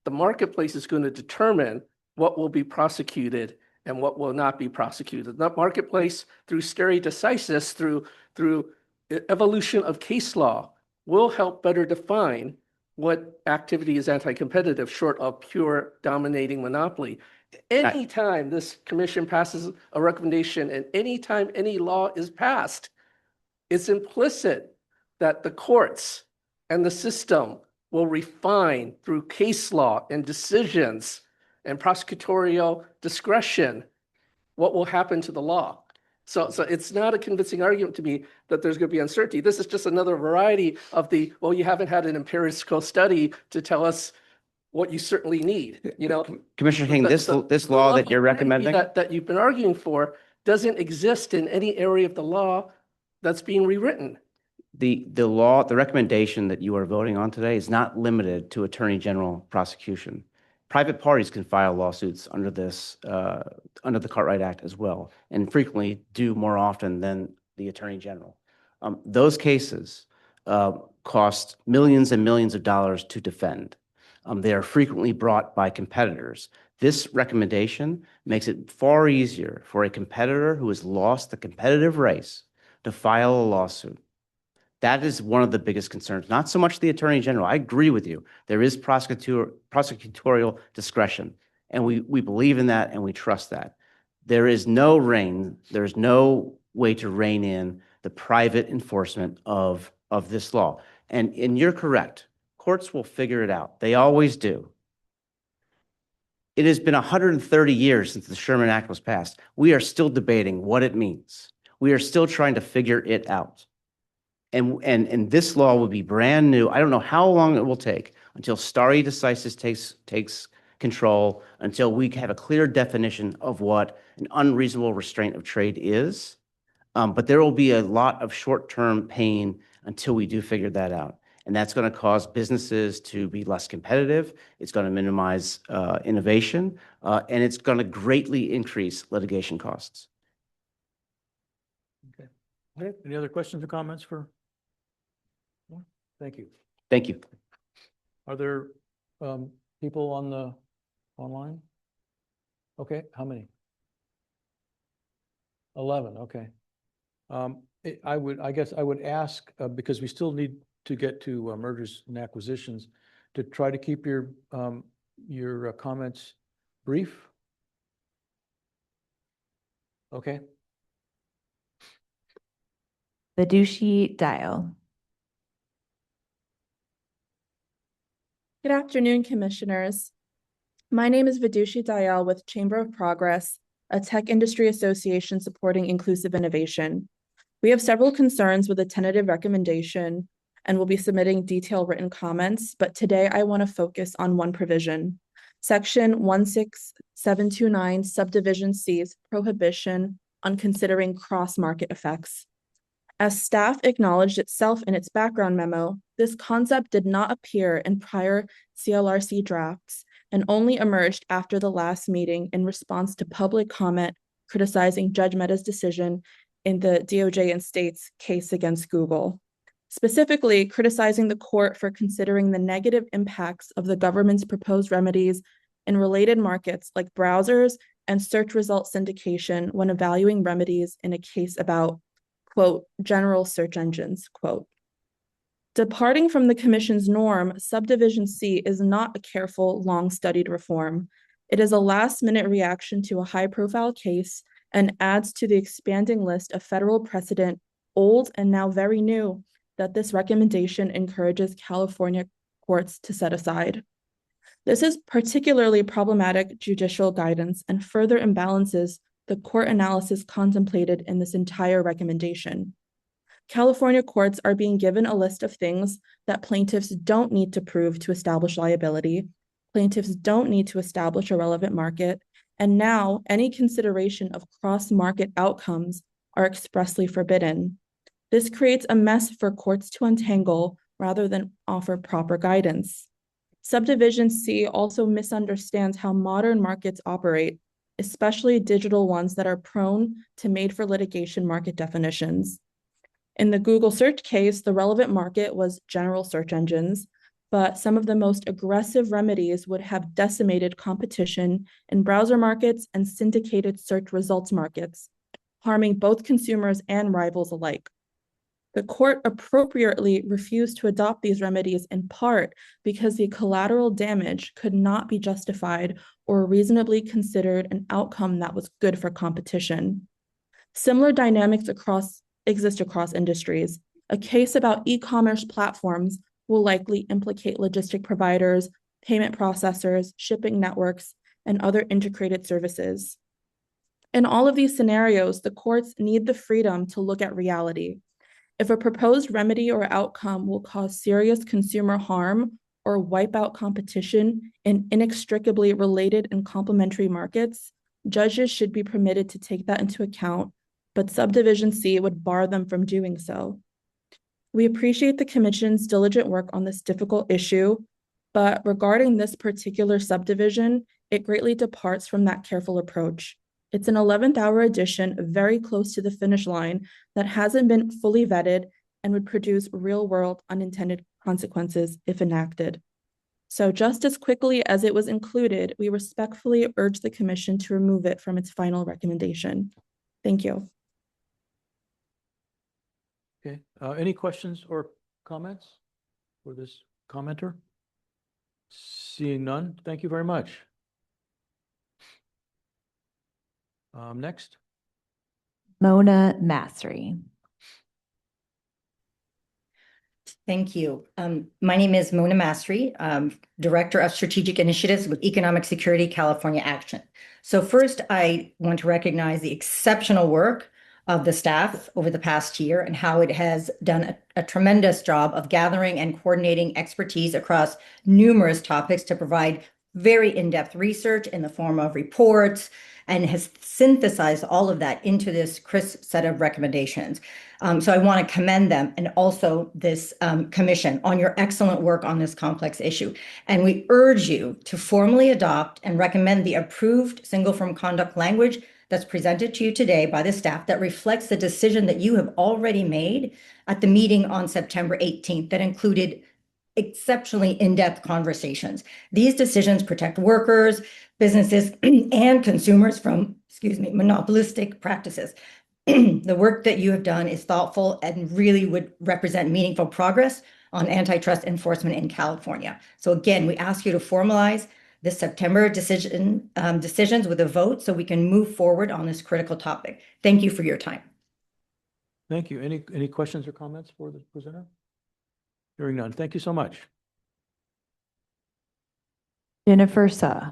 The marketplace is going to determine what will be prosecuted and what will not be prosecuted. That marketplace, through stare decisis, through evolution of case law, will help better define what activity is anti-competitive short of pure dominating monopoly. Anytime this commission passes a recommendation and anytime any law is passed, it's implicit that the courts and the system will refine through case law and decisions and prosecutorial discretion what will happen to the law. So it's not a convincing argument to me that there's going to be uncertainty. This is just another variety of the, well, you haven't had an empirical study to tell us what you certainly need, you know. Commissioner King, this law that you're recommending? That you've been arguing for doesn't exist in any area of the law that's being rewritten. The law, the recommendation that you are voting on today is not limited to Attorney General prosecution. Private parties can file lawsuits under this, under the Cartwright Act as well, and frequently do more often than the Attorney General. Those cases cost millions and millions of dollars to defend. They are frequently brought by competitors. This recommendation makes it far easier for a competitor who has lost the competitive race to file a lawsuit. That is one of the biggest concerns, not so much the Attorney General. I agree with you. There is prosecutorial discretion, and we believe in that and we trust that. There is no way to rein in the private enforcement of this law. And you're correct. Courts will figure it out. They always do. It has been 130 years since the Sherman Act was passed. We are still debating what it means. We are still trying to figure it out. And this law will be brand new. I don't know how long it will take until stare decisis takes control, until we have a clear definition of what an unreasonable restraint of trade is. But there will be a lot of short-term pain until we do figure that out. And that's going to cause businesses to be less competitive. It's going to minimize innovation, and it's going to greatly increase litigation costs. Okay. Any other questions or comments for? No? Thank you. Thank you. Are there people on the online? Okay, how many? 11, okay. I guess I would ask, because we still need to get to mergers and acquisitions, to try to keep your comments brief. Okay. Vidushi Dial. Good afternoon, Commissioners. My name is Vidushi Dayal with Chamber of Progress, a tech industry association supporting inclusive innovation. We have several concerns with a tentative recommendation and will be submitting detailed written comments, but today I want to focus on one provision. Section 16729 subdivision C's prohibition on considering cross-market effects. As staff acknowledged itself in its background memo, this concept did not appear in prior CLRC drafts and only emerged after the last meeting in response to public comment criticizing Judge Mehta's decision in the DOJ and states case against Google, specifically criticizing the court for considering the negative impacts of the government's proposed remedies in related markets like browsers and search result syndication when evaluating remedies in a case about, quote, general search engines, quote. Departing from the Commission's norm, Subdivision C is not a careful, long-studied reform. It is a last-minute reaction to a high-profile case and adds to the expanding list of federal precedent, old and now very new, that this recommendation encourages California courts to set aside. This is particularly problematic judicial guidance and further imbalances the court analysis contemplated in this entire recommendation. California courts are being given a list of things that plaintiffs don't need to prove to establish liability. Plaintiffs don't need to establish a relevant market. And now any consideration of cross-market outcomes are expressly forbidden. This creates a mess for courts to untangle rather than offer proper guidance. Subdivision C also misunderstands how modern markets operate, especially digital ones that are prone to made-for-litigation market definitions. In the Google search case, the relevant market was general search engines, but some of the most aggressive remedies would have decimated competition in browser markets and syndicated search results markets, harming both consumers and rivals alike. The court appropriately refused to adopt these remedies in part because the collateral damage could not be justified or reasonably considered an outcome that was good for competition. Similar dynamics exist across industries. A case about e-commerce platforms will likely implicate logistic providers, payment processors, shipping networks, and other integrated services. In all of these scenarios, the courts need the freedom to look at reality. If a proposed remedy or outcome will cause serious consumer harm or wipe out competition in inextricably related and complementary markets, judges should be permitted to take that into account, but Subdivision C would bar them from doing so. We appreciate the Commission's diligent work on this difficult issue, but regarding this particular subdivision, it greatly departs from that careful approach. It's an 11th hour edition, very close to the finish line, that hasn't been fully vetted and would produce real-world unintended consequences if enacted. So just as quickly as it was included, we respectfully urge the Commission to remove it from its final recommendation. Thank you. Okay, any questions or comments for this commenter? Seeing none, thank you very much. Next. Mona Masri. Thank you. My name is Mona Masri, Director of Strategic Initiatives with Economic Security California Action. So first, I want to recognize the exceptional work of the staff over the past year and how it has done a tremendous job of gathering and coordinating expertise across numerous topics to provide very in-depth research in the form of reports, and has synthesized all of that into this crisp set of recommendations. So I want to commend them and also this commission on your excellent work on this complex issue. And we urge you to formally adopt and recommend the approved single firm conduct language that's presented to you today by the staff that reflects the decision that you have already made at the meeting on September 18th that included exceptionally in-depth conversations. These decisions protect workers, businesses, and consumers from, monopolistic practices. The work that you have done is thoughtful and really would represent meaningful progress on antitrust enforcement in California. So again, we ask you to formalize this September decisions with a vote so we can move forward on this critical topic. Thank you for your time. Thank you. Any questions or comments for the presenter? Hearing none. Thank you so much. Jennifer Suh.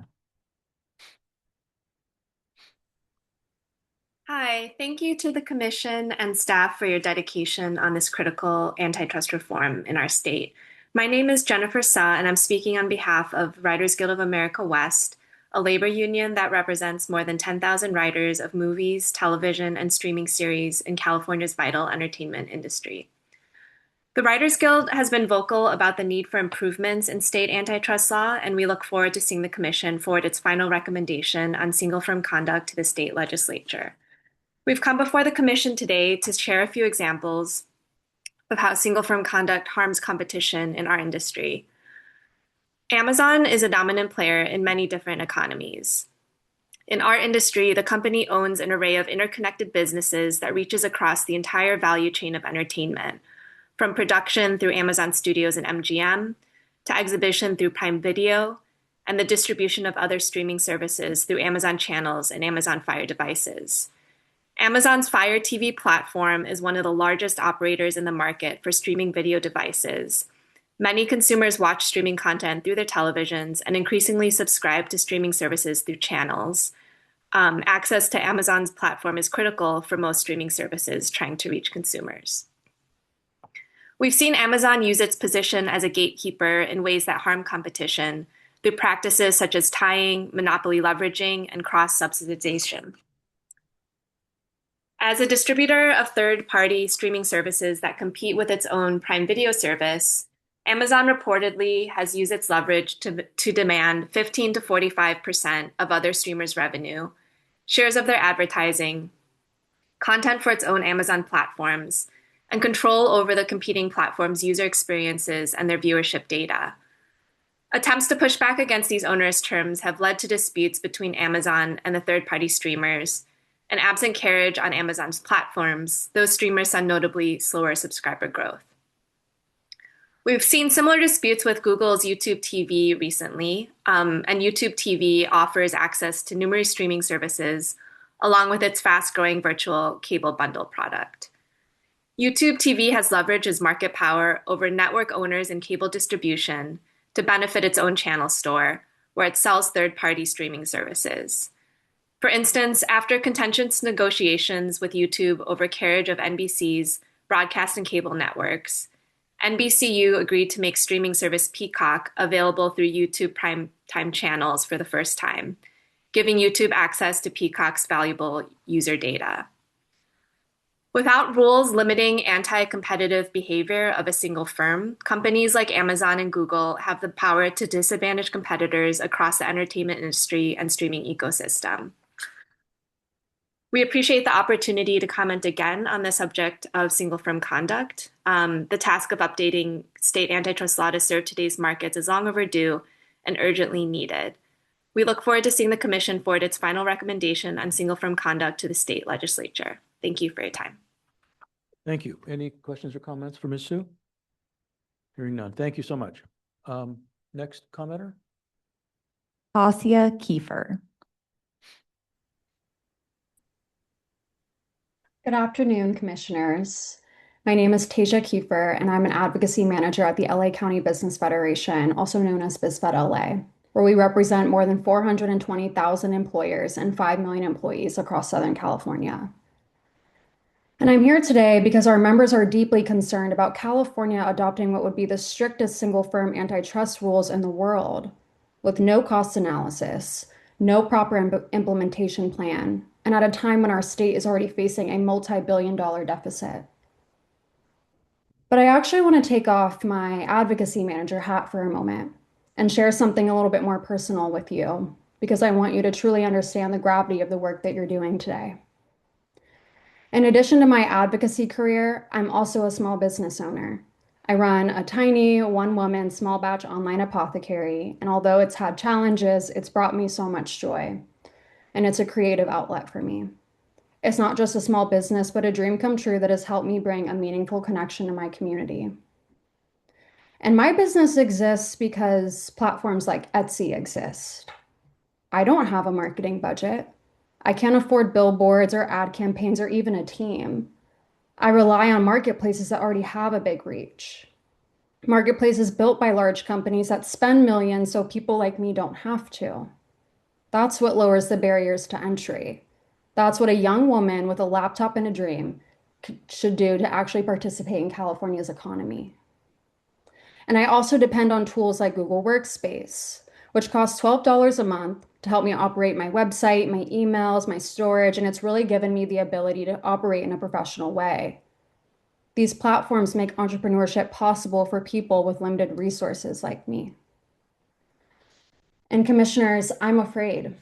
Hi, thank you to the Commission and staff for your dedication on this critical antitrust reform in our state. My name is Jennifer Suh, and I'm speaking on behalf of Writers Guild of America West, a labor union that represents more than 10,000 writers of movies, television, and streaming series in California's vital entertainment industry. The Writers Guild has been vocal about the need for improvements in state antitrust law, and we look forward to seeing the Commission forward its final recommendation on single firm conduct to the state legislature. We've come before the Commission today to share a few examples of how single firm conduct harms competition in our industry. Amazon is a dominant player in many different economies. In our industry, the company owns an array of interconnected businesses that reaches across the entire value chain of entertainment, from production through Amazon Studios and MGM, to exhibition through Prime Video, and the distribution of other streaming services through Amazon Channels and Amazon Fire devices. Amazon's Fire TV platform is one of the largest operators in the market for streaming video devices. Many consumers watch streaming content through their televisions and increasingly subscribe to streaming services through channels. Access to Amazon's platform is critical for most streaming services trying to reach consumers. We've seen Amazon use its position as a gatekeeper in ways that harm competition through practices such as tying, monopoly leveraging, and cross-subsidization. As a distributor of third-party streaming services that compete with its own Prime Video service, Amazon reportedly has used its leverage to demand 15 to 45% of other streamers' revenue, shares of their advertising, content for its own Amazon platforms, and control over the competing platforms' user experiences and their viewership data. Attempts to push back against these onerous terms have led to disputes between Amazon and the third-party streamers, and absent carriage on Amazon's platforms, those streamers saw notably slower subscriber growth. We've seen similar disputes with Google's YouTube TV recently, and YouTube TV offers access to numerous streaming services, along with its fast-growing virtual cable bundle product. YouTube TV has leveraged its market power over network owners and cable distribution to benefit its own channel store, where it sells third-party streaming services. For instance, after contentious negotiations with YouTube over carriage of NBC's broadcast and cable networks, NBCU agreed to make streaming service Peacock available through YouTube Primetime channels for the first time, giving YouTube access to Peacock's valuable user data. Without rules limiting anti-competitive behavior of a single firm, companies like Amazon and Google have the power to disadvantage competitors across the entertainment industry and streaming ecosystem. We appreciate the opportunity to comment again on the subject of single firm conduct. The task of updating state antitrust law to serve today's markets is long overdue and urgently needed. We look forward to seeing the Commission forward its final recommendation on single firm conduct to the state legislature. Thank you for your time. Thank you. Any questions or comments for Ms. Sue? Hearing none. Thank you so much. Next commenter. Tasia Kiefer. Good afternoon, Commissioners. My name is Tasia Kiefer, and I'm an advocacy manager at the LA County Business Federation, also known as BizFed LA, where we represent more than 420,000 employers and 5 million employees across Southern California. And I'm here today because our members are deeply concerned about California adopting what would be the strictest single firm antitrust rules in the world, with no cost analysis, no proper implementation plan, and at a time when our state is already facing a multi-billion-dollar deficit. But I actually want to take off my advocacy manager hat for a moment and share something a little bit more personal with you, because I want you to truly understand the gravity of the work that you're doing today. In addition to my advocacy career, I'm also a small business owner. I run a tiny one-woman small batch online apothecary, and although it's had challenges, it's brought me so much joy. And it's a creative outlet for me. It's not just a small business, but a dream come true that has helped me bring a meaningful connection to my community. And my business exists because platforms like Etsy exist. I don't have a marketing budget. I can't afford billboards or ad campaigns or even a team. I rely on marketplaces that already have a big reach. Marketplaces built by large companies that spend millions so people like me don't have to. That's what lowers the barriers to entry. That's what a young woman with a laptop and a dream should do to actually participate in California's economy. And I also depend on tools like Google Workspace, which costs $12 a month to help me operate my website, my emails, my storage, and it's really given me the ability to operate in a professional way. These platforms make entrepreneurship possible for people with limited resources like me. And commissioners, I'm afraid.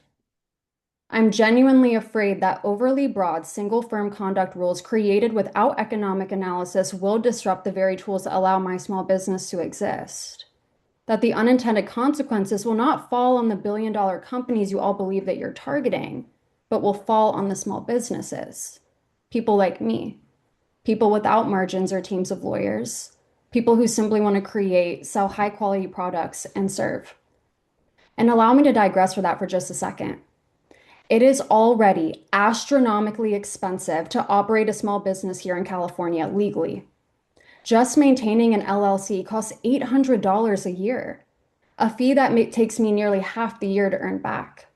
I'm genuinely afraid that overly broad single firm conduct rules created without economic analysis will disrupt the very tools that allow my small business to exist. That the unintended consequences will not fall on the billion-dollar companies you all believe that you're targeting, but will fall on the small businesses. People like me, people without margins or teams of lawyers, people who simply want to create, sell high-quality products, and serve. And allow me to digress for that for just a second. It is already astronomically expensive to operate a small business here in California legally. Just maintaining an LLC costs $800 a year, a fee that takes me nearly half the year to earn back.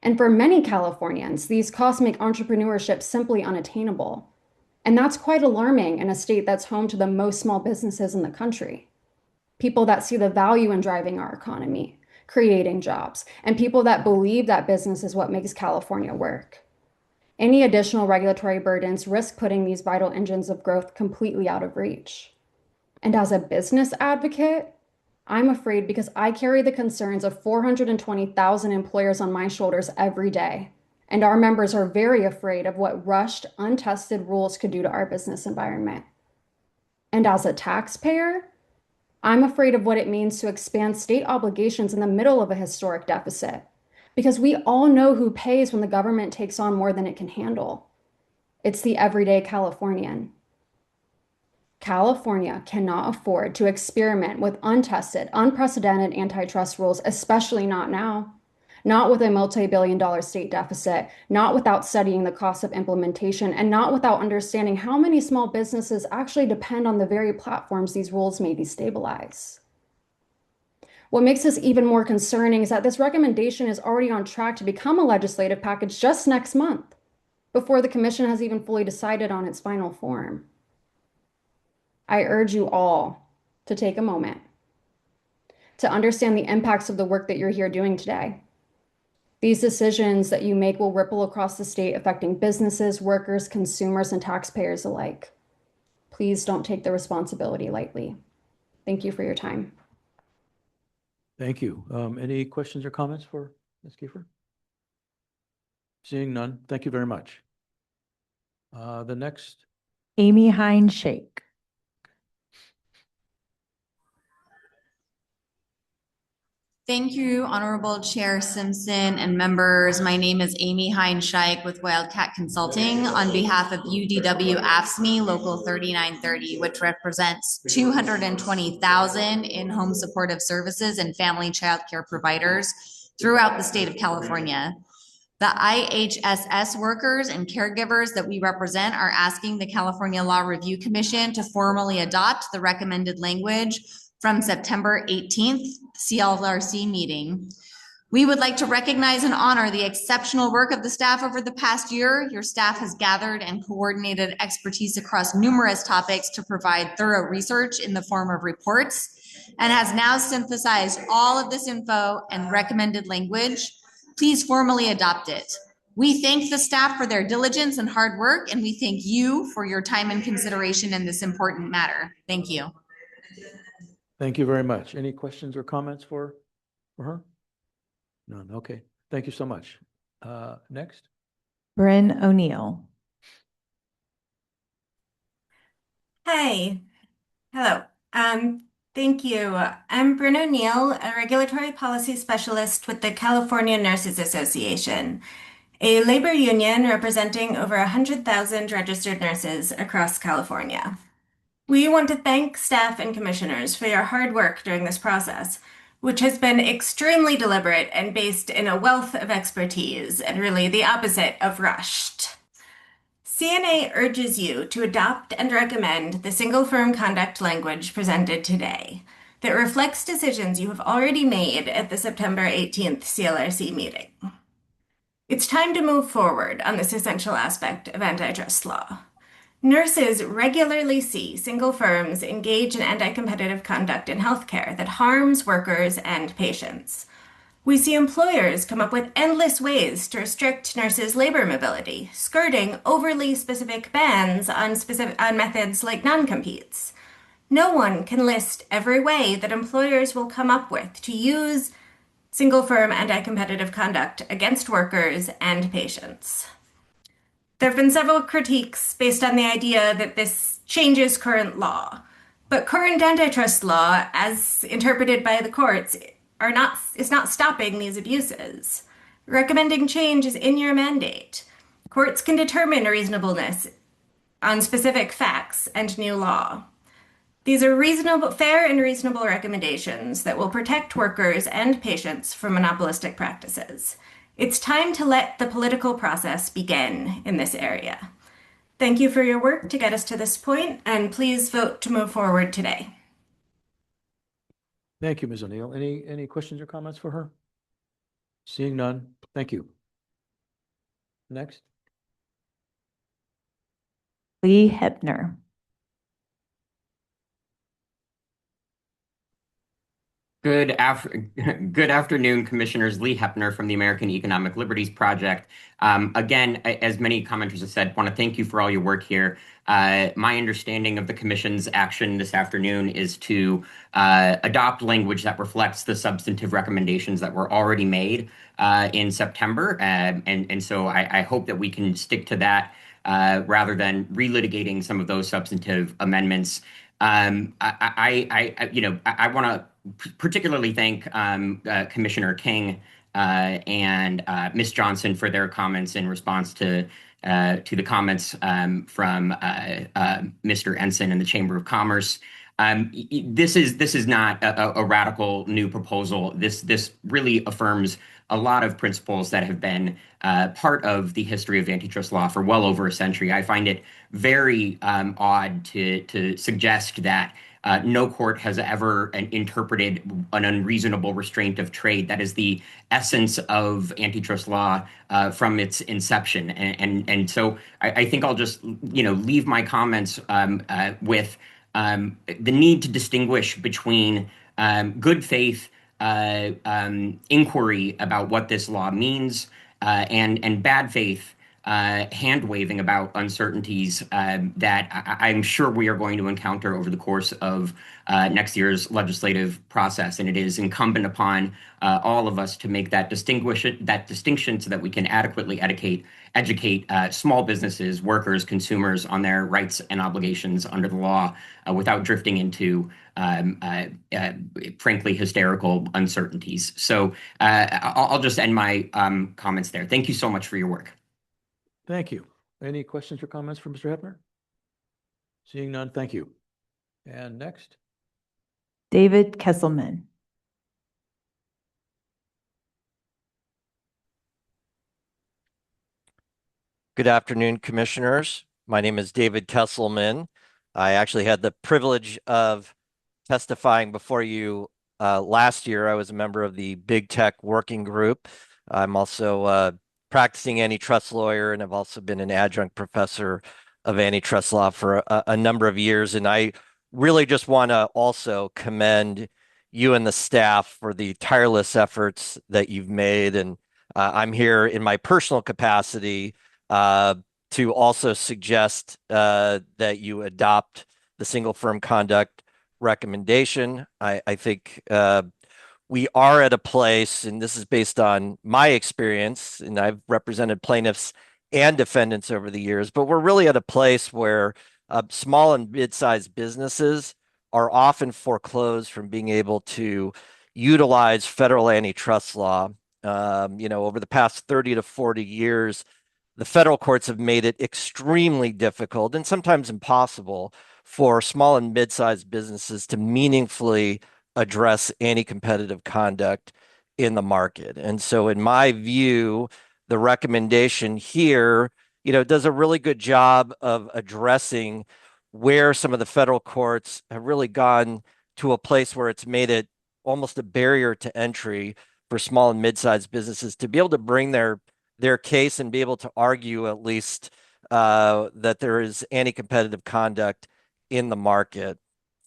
And for many Californians, these costs make entrepreneurship simply unattainable. And that's quite alarming in a state that's home to the most small businesses in the country. People that see the value in driving our economy, creating jobs, and people that believe that business is what makes California work. Any additional regulatory burdens risk putting these vital engines of growth completely out of reach. And as a business advocate, I'm afraid because I carry the concerns of 420,000 employers on my shoulders every day. And our members are very afraid of what rushed, untested rules could do to our business environment. And as a taxpayer, I'm afraid of what it means to expand state obligations in the middle of a historic deficit, because we all know who pays when the government takes on more than it can handle. It's the everyday Californian. California cannot afford to experiment with untested, unprecedented antitrust rules, especially not now. Not with a multi-billion-dollar state deficit, not without studying the cost of implementation, and not without understanding how many small businesses actually depend on the very platforms these rules may destabilize. What makes this even more concerning is that this recommendation is already on track to become a legislative package just next month, before the commission has even fully decided on its final form. I urge you all to take a moment to understand the impacts of the work that you're here doing today. These decisions that you make will ripple across the state, affecting businesses, workers, consumers, and taxpayers alike. Please don't take the responsibility lightly. Thank you for your time. Thank you. Any questions or comments for Ms. Kiefer? Seeing none, thank you very much. The next. Amy Hine Shake. Thank you, Honorable Chair Simpson and members. My name is Amy Hine-Scheik with Wildcat Consulting on behalf of UDW AFSCME Local 3930, which represents 220,000 in-home supportive services and family child care providers throughout the state of California. The IHSS workers and caregivers that we represent are asking the California Law Review Commission to formally adopt the recommended language from September 18th CLRC meeting. We would like to recognize and honor the exceptional work of the staff over the past year. Your staff has gathered and coordinated expertise across numerous topics to provide thorough research in the form of reports and has now synthesized all of this info and recommended language. Please formally adopt it. We thank the staff for their diligence and hard work, and we thank you for your time and consideration in this important matter. Thank you. Thank you very much. Any questions or comments for her? None. Okay. Thank you so much. Next. Bryn O'Neill. Hi. Hello. Thank you. I'm Bryn O'Neill, a regulatory policy specialist with the California Nurses Association, a labor union representing over 100,000 registered nurses across California. We want to thank staff and commissioners for your hard work during this process, which has been extremely deliberate and based in a wealth of expertise and really the opposite of rushed. CNA urges you to adopt and recommend the single firm conduct language presented today that reflects decisions you have already made at the September 18th CLRC meeting. It's time to move forward on this essential aspect of antitrust law. Nurses regularly see single firms engage in anti-competitive conduct in healthcare that harms workers and patients. We see employers come up with endless ways to restrict nurses' labor mobility, skirting overly specific bans on methods like non-competes. No one can list every way that employers will come up with to use single firm anti-competitive conduct against workers and patients. There have been several critiques based on the idea that this changes current law, but current antitrust law, as interpreted by the courts, is not stopping these abuses. Recommending change is in your mandate. Courts can determine reasonableness on specific facts and new law. These are fair and reasonable recommendations that will protect workers and patients from monopolistic practices. It's time to let the political process begin in this area. Thank you for your work to get us to this point, and please vote to move forward today. Thank you, Ms. O'Neill. Any questions or comments for her? Seeing none, thank you. Next. Lee Hebner. Good afternoon, Commissioners. Lee Hepner from the American Economic Liberties Project. Again, as many commenters have said, want to thank you for all your work here. My understanding of the Commission's action this afternoon is to adopt language that reflects the substantive recommendations that were already made in September. And so I hope that we can stick to that rather than relitigating some of those substantive amendments. I want to particularly thank Commissioner King and Ms. Johnson for their comments in response to the comments from Mr. Ensign and the Chamber of Commerce. This is not a radical new proposal. This really affirms a lot of principles that have been part of the history of antitrust law for well over a century. I find it very odd to suggest that no court has ever interpreted an unreasonable restraint of trade. That is the essence of antitrust law from its inception. And so I think I'll just leave my comments with the need to distinguish between good faith inquiry about what this law means and bad faith hand-waving about uncertainties that I'm sure we are going to encounter over the course of next year's legislative process. And it is incumbent upon all of us to make that distinction so that we can adequately educate small businesses, workers, consumers on their rights and obligations under the law without drifting into frankly hysterical uncertainties. So I'll just end my comments there. Thank you so much for your work. Thank you. Any questions or comments for Mr. Hepner? Seeing none, thank you. And next. David Kesselman. Good afternoon, Commissioners. My name is David Kesselman. I actually had the privilege of testifying before you last year. I was a member of the Big Tech Working Group. I'm also practicing antitrust lawyer, and I've also been an adjunct professor of antitrust law for a number of years. And I really just want to also commend you and the staff for the tireless efforts that you've made. And I'm here in my personal capacity to also suggest that you adopt the single firm conduct recommendation. I think we are at a place, and this is based on my experience, and I've represented plaintiffs and defendants over the years, but we're really at a place where small and mid-sized businesses are often foreclosed from being able to utilize federal antitrust law. Over the past 30 to 40 years, the federal courts have made it extremely difficult and sometimes impossible for small and mid-sized businesses to meaningfully address anti-competitive conduct in the market. And so in my view, the recommendation here, does a really good job of addressing where some of the federal courts have really gone to a place where it's made it almost a barrier to entry for small and mid-sized businesses to be able to bring their their case and be able to argue at least that there is anti-competitive conduct in the market.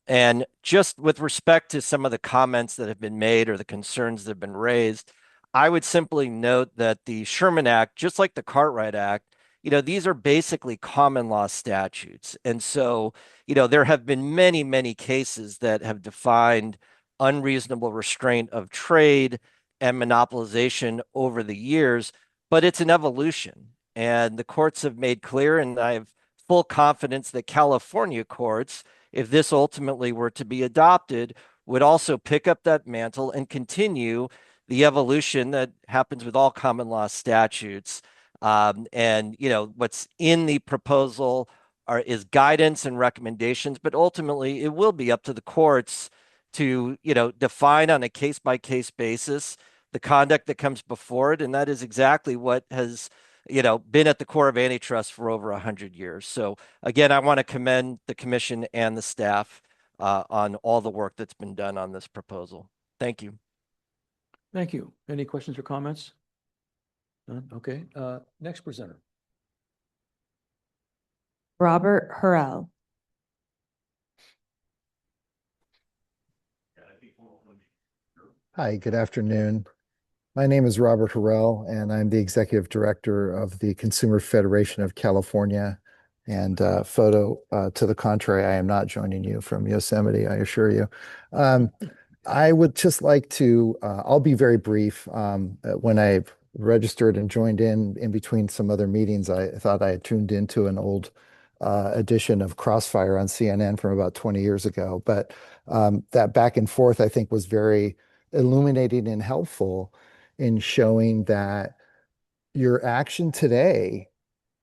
And just with respect to some of the comments that have been made or the concerns that have been raised, I would simply note that the Sherman Act, just like the Cartwright Act, these are basically common law statutes. And so, there have been many, many cases that have defined unreasonable restraint of trade and monopolization over the years, but it's an evolution. And the courts have made clear, and I have full confidence that California courts, if this ultimately were to be adopted, would also pick up that mantle and continue the evolution that happens with all common law statutes. And what's in the proposal is guidance and recommendations, but ultimately it will be up to the courts to define on a case-by-case basis the conduct that comes before it. And that is exactly what has been at the core of antitrust for over 100 years. So again, I want to commend the commission and the staff on all the work that's been done on this proposal. Thank you. Thank you. Any questions or comments? None? Okay. Next presenter. Robert Hurrell. Hi, good afternoon. My name is Robert Hurrell, and I'm the Executive Director of the Consumer Federation of California. And photo to the contrary, I am not joining you from Yosemite, I assure you. I would just like to, I'll be very brief. When I registered and joined in between some other meetings, I thought I had tuned into an old edition of Crossfire on CNN from about 20 years ago. But that back and forth, I think, was very illuminating and helpful in showing that your action today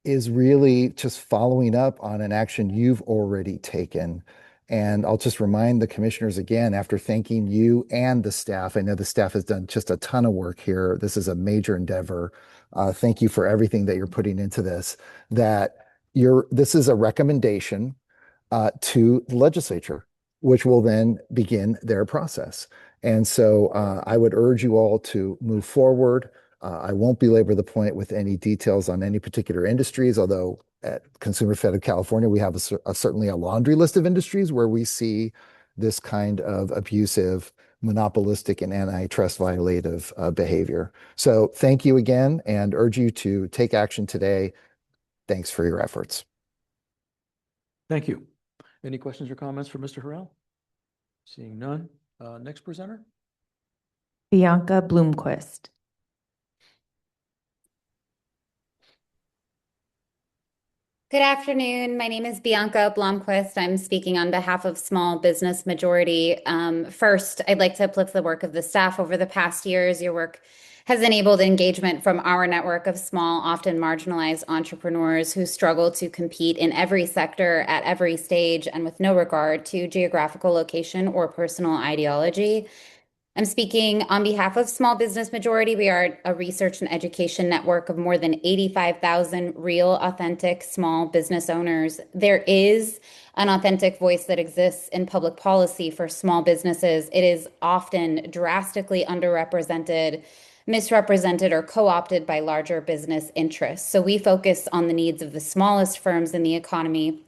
is really just following up on an action you've already taken. And I'll just remind the commissioners again, after thanking you and the staff, I know the staff has done just a ton of work here. This is a major endeavor. Thank you for everything that you're putting into this, this is a recommendation to the legislature, which will then begin their process. And so I would urge you all to move forward. I won't belabor the point with any details on any particular industries, although at Consumer Fed of California, we have certainly a laundry list of industries where we see this kind of abusive, monopolistic, and antitrust violative behavior. So thank you again, and urge you to take action today. Thanks for your efforts. Thank you. Any questions or comments for Mr. Hurrell? Seeing none. Next presenter. Bianca Bloomquist. Good afternoon. My name is Bianca Blomquist. I'm speaking on behalf of Small Business Majority. First, I'd like to uplift the work of the staff over the past years. Your work has enabled engagement from our network of small, often marginalized entrepreneurs who struggle to compete in every sector at every stage and with no regard to geographical location or personal ideology. I'm speaking on behalf of Small Business Majority. We are a research and education network of more than 85,000 real, authentic small business owners. There is an authentic voice that exists in public policy for small businesses. It is often drastically underrepresented, misrepresented, or co-opted by larger business interests. So we focus on the needs of the smallest firms in the economy.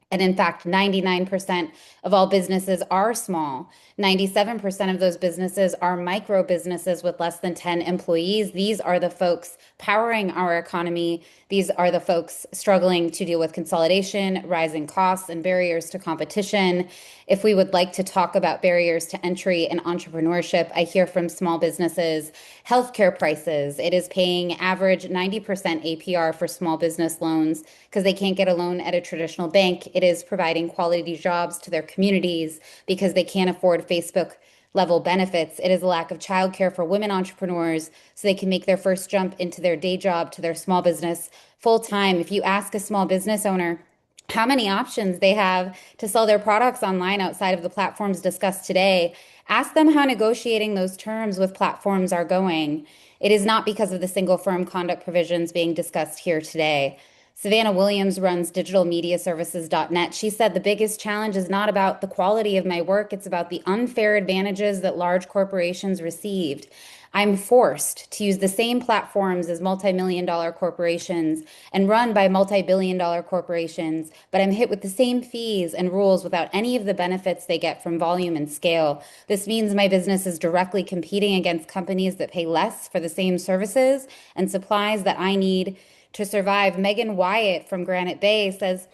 And in fact, 99% of all businesses are small. 97% of those businesses are micro businesses with less than 10 employees. These are the folks powering our economy. These are the folks struggling to deal with consolidation, rising costs, and barriers to competition. If we would like to talk about barriers to entry and entrepreneurship, I hear from small businesses, healthcare prices. It is paying average 90% APR for small business loans because they can't get a loan at a traditional bank. It is providing quality jobs to their communities because they can't afford Facebook level benefits. It is a lack of childcare for women entrepreneurs so they can make their first jump into their day job to their small business full time. If you ask a small business owner how many options they have to sell their products online outside of the platforms discussed today, ask them how negotiating those terms with platforms are going. It is not because of the single firm conduct provisions being discussed here today. Savannah Williams runs digitalmediaservices.net. She said the biggest challenge is not about the quality of my work, it's about the unfair advantages that large corporations received. I'm forced to use the same platforms as multi-million-dollar corporations and run by multi-billion-dollar corporations, but I'm hit with the same fees and rules without any of the benefits they get from volume and scale. This means my business is directly competing against companies that pay less for the same services and supplies that I need to survive. Megan Wyatt from Granite Bay says,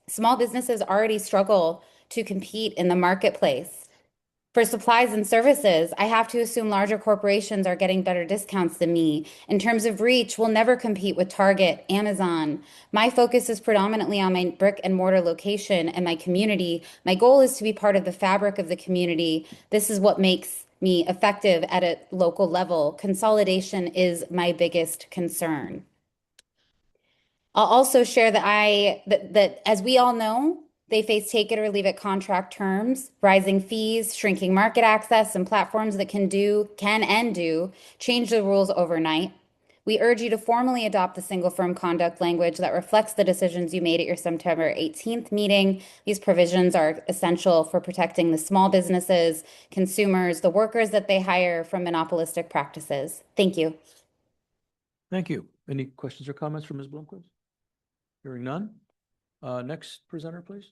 small businesses already struggle to compete in the marketplace. For supplies and services, I have to assume larger corporations are getting better discounts than me. In terms of reach, we'll never compete with Target, Amazon. My focus is predominantly on my brick and mortar location and my community. My goal is to be part of the fabric of the community. This is what makes me effective at a local level. Consolidation is my biggest concern. I'll also share that as we all know, they face take it or leave it contract terms, rising fees, shrinking market access, and platforms that can change the rules overnight. We urge you to formally adopt the single firm conduct language that reflects the decisions you made at your September 18th meeting. These provisions are essential for protecting the small businesses, consumers, the workers that they hire from monopolistic practices. Thank you. Thank you. Any questions or comments from Ms. Blomquist? Hearing none. Next presenter, please.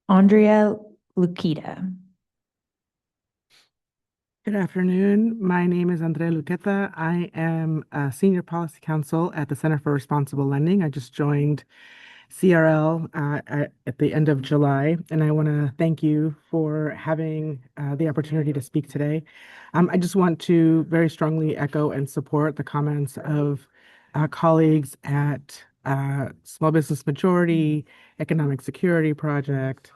Andrea Luquita. Good afternoon. My name is Andrea Luqueta. I am a senior policy counsel at the Center for Responsible Lending. I just joined CRL at the end of July, and I want to thank you for having the opportunity to speak today. I just want to very strongly echo and support the comments of colleagues at Small Business Majority, Economic Security Project,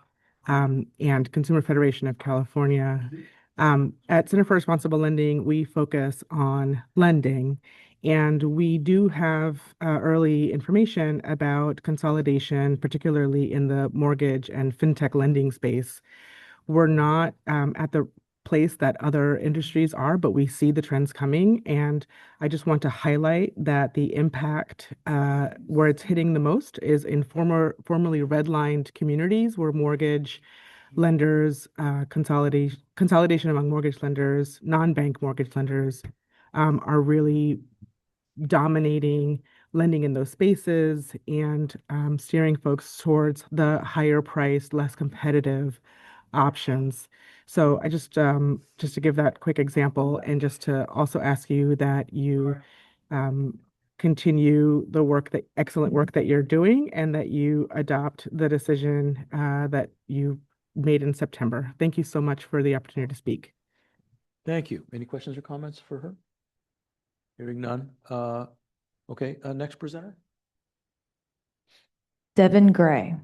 and Consumer Federation of California. At Center for Responsible Lending, we focus on lending, and we do have early information about consolidation, particularly in the mortgage and fintech lending space. We're not at the place that other industries are, but we see the trends coming. And I just want to highlight that the impact where it's hitting the most is in formerly redlined communities where mortgage lenders, consolidation among mortgage lenders, non-bank mortgage lenders are really dominating lending in those spaces and steering folks towards the higher priced, less competitive options. So I just to give that quick example, and just to also ask you that you continue the excellent work that you're doing, and that you adopt the decision that you made in September. Thank you so much for the opportunity to speak. Thank you. Any questions or comments for her? Hearing none. Okay, next presenter. Devin Gray.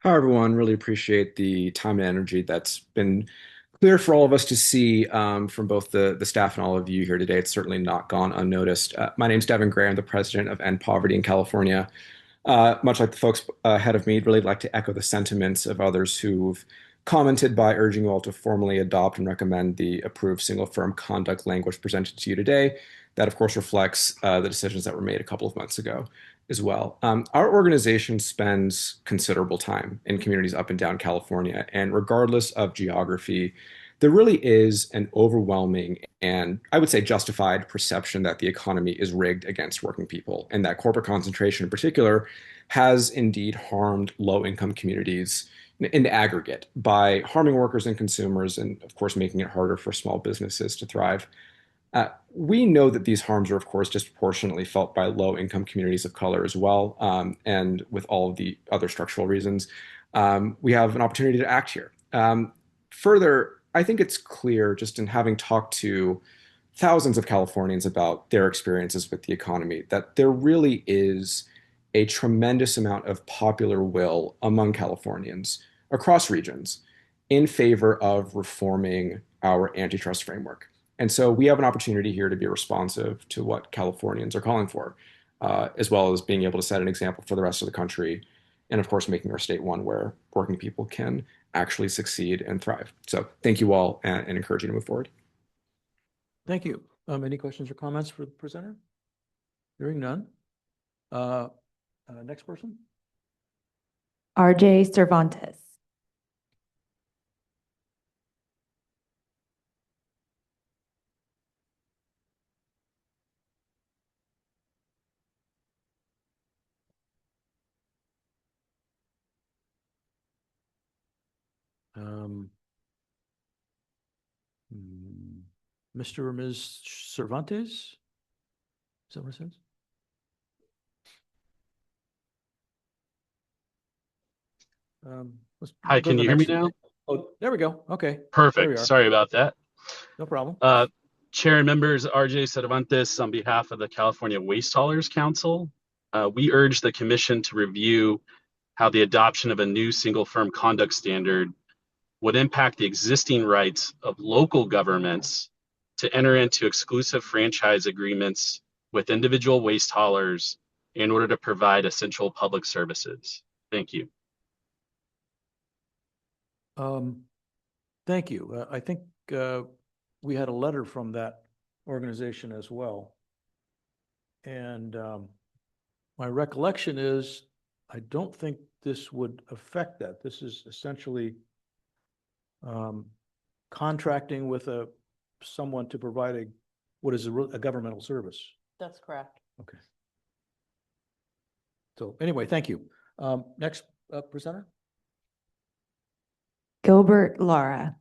Hi, everyone. Really appreciate the time and energy that's been clear for all of us to see from both the staff and all of you here today. It's certainly not gone unnoticed. My name's Devin Gray. I'm the president of End Poverty in California. Much like the folks ahead of me, I'd really like to echo the sentiments of others who've commented by urging you all to formally adopt and recommend the approved single firm conduct language presented to you today. That, of course, reflects the decisions that were made a couple of months ago as well. Our organization spends considerable time in communities up and down California, and regardless of geography, there really is an overwhelming and, I would say, justified perception that the economy is rigged against working people, and that corporate concentration in particular has indeed harmed low-income communities in the aggregate by harming workers and consumers, and of course making it harder for small businesses to thrive. We know that these harms are, of course, disproportionately felt by low-income communities of color as well, and with all of the other structural reasons, we have an opportunity to act here. Further, I think it's clear, just in having talked to thousands of Californians about their experiences with the economy, that there really is a tremendous amount of popular will among Californians across regions in favor of reforming our antitrust framework. And so we have an opportunity here to be responsive to what Californians are calling for, as well as being able to set an example for the rest of the country, and of course, making our state one where working people can actually succeed and thrive. So thank you all, and encourage you to move forward. Thank you. Any questions or comments for the presenter? Hearing none. Next person. RJ Cervantes. Um, Mr. or Ms. Cervantes? Is that what it says? Let's Hi, go to can the you hear me next- now? Oh, there we go. Okay. There we Perfect. are. Sorry about that. No problem. Chair and members, RJ Cervantes on behalf of the California Waste Haulers Council. We urge the commission to review how the adoption of a new single firm conduct standard would impact the existing rights of local governments to enter into exclusive franchise agreements with individual waste haulers in order to provide essential public services. Thank you. Thank you. I think we had a letter from that organization as well. And my recollection is, I don't think this would affect that. This is essentially contracting with someone to provide what is a governmental service. That's correct. Okay. So anyway, thank you. Next presenter. Gilbert Lara.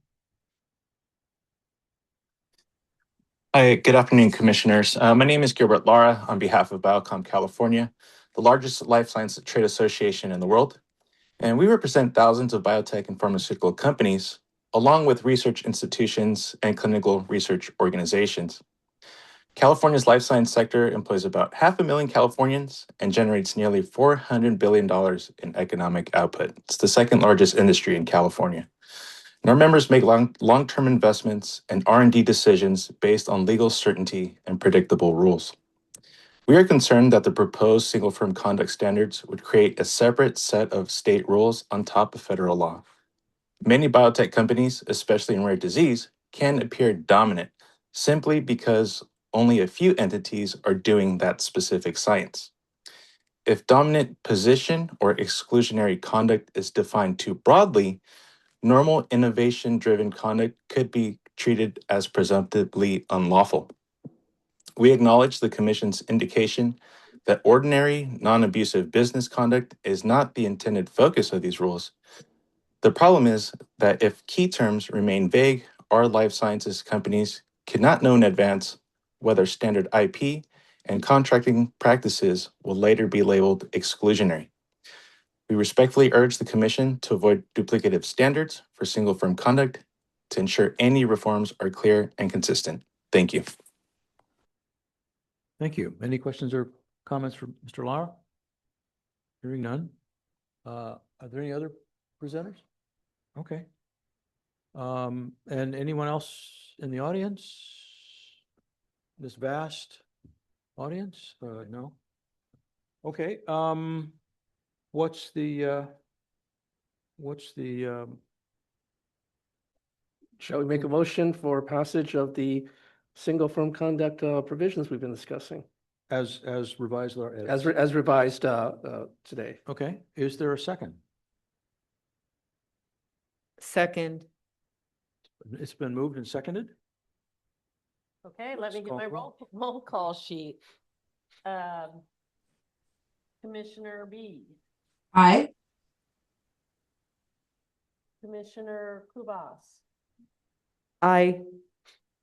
Hi, good afternoon, commissioners. My name is Gilbert Lara on behalf of Biocom California, the largest life science trade association in the world. And we represent thousands of biotech and pharmaceutical companies, along with research institutions and clinical research organizations. California's life science sector employs about 500,000 Californians and generates nearly $400 billion in economic output. It's the second largest industry in California. And our members make long-term investments and R&D decisions based on legal certainty and predictable rules. We are concerned that the proposed single firm conduct standards would create a separate set of state rules on top of federal law. Many biotech companies, especially in rare disease, can appear dominant simply because only a few entities are doing that specific science. If dominant position or exclusionary conduct is defined too broadly, normal innovation-driven conduct could be treated as presumptively unlawful. We acknowledge the Commission's indication that ordinary, non-abusive business conduct is not the intended focus of these rules. The problem is that if key terms remain vague, our life sciences companies cannot know in advance whether standard IP and contracting practices will later be labeled exclusionary. We respectfully urge the Commission to avoid duplicative standards for single firm conduct to ensure any reforms are clear and consistent. Thank you. Thank you. Any questions or comments for Mr. Lara? Hearing none. Are there any other presenters? Okay. And anyone else in the audience? This vast audience? No. Okay. What's the Shall we make a motion for passage of the single firm conduct provisions we've been discussing as revised? as revised today? Okay. Is there a second? Second. It's been moved and seconded. Okay, let me Let's get call my for roll call sheet. Commissioner B, Aye. Commissioner Kubas, Aye.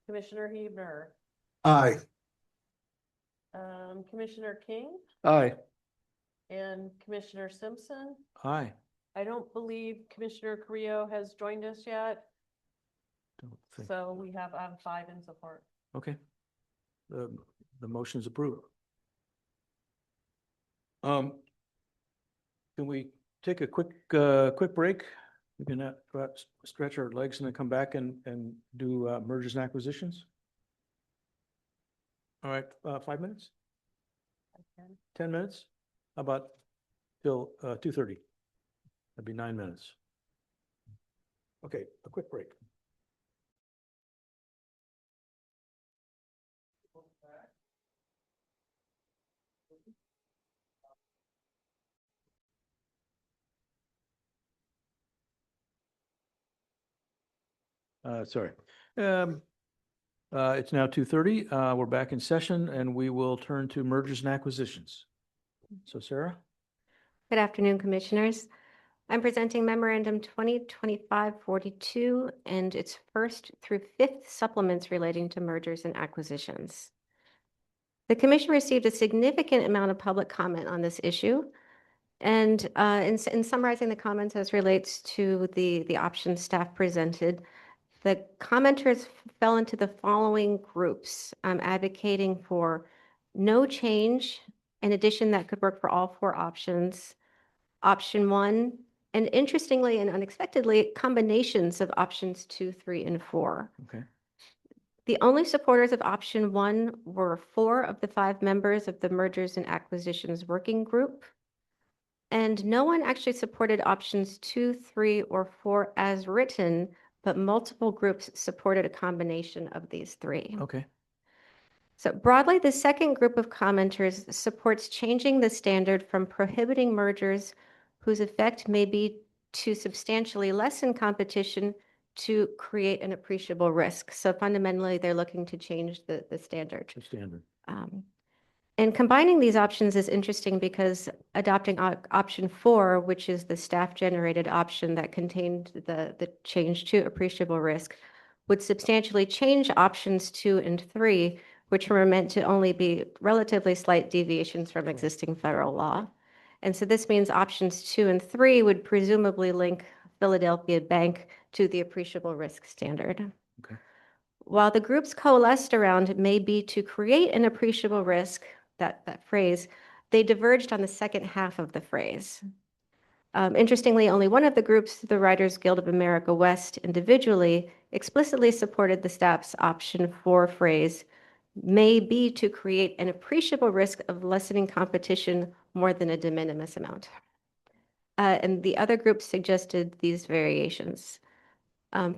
Commissioner Hebner, Aye. Commissioner King, Aye. and Commissioner Simpson. Aye. I don't believe Commissioner Carrillo has joined us yet, Don't think. so we have 5 in support. Okay. The motion is approved. Can we take a quick break? We can go out, stretch our legs and then come back and do mergers and acquisitions. All right, 5 minutes? 10 minutes? How about till 2:30? That'd be 9 minutes. Okay, a quick break. Sorry. It's now 2:30. We're back in session and we will turn to mergers and acquisitions. So Sarah? Good afternoon, Commissioners. I'm presenting Memorandum 2025-42 and its first through fifth supplements relating to mergers and acquisitions. The Commission received a significant amount of public comment on this issue. And in summarizing the comments as relates to the options staff presented, the commenters fell into the following groups, advocating for no change, in addition that could work for all four options, option 1, and interestingly and unexpectedly, combinations of options 2, 3, and 4. Okay. The only supporters of option 1 were 4 of the 5 members of the Mergers and Acquisitions Working Group. And no one actually supported options 2, 3, or 4 as written, but multiple groups supported a combination of these 3. Okay. So broadly, the second group of commenters supports changing the standard from prohibiting mergers whose effect may be to substantially lessen competition to create an appreciable risk. So fundamentally, they're looking to change the standard. The standard. And combining these options is interesting because adopting option 4, which is the staff-generated option that contained the change to appreciable risk, would substantially change options 2 and 3, which were meant to only be relatively slight deviations from existing federal law. And so this means options 2 and 3 would presumably link Philadelphia Bank to the appreciable risk standard. Okay. While the groups coalesced around may be to create an appreciable risk, that phrase, they diverged on the second half of the phrase. Interestingly, only one of the groups, the Writers Guild of America West, individually explicitly supported the staff's option 4 phrase, may be to create an appreciable risk of lessening competition more than a de minimis amount. And the other groups suggested these variations.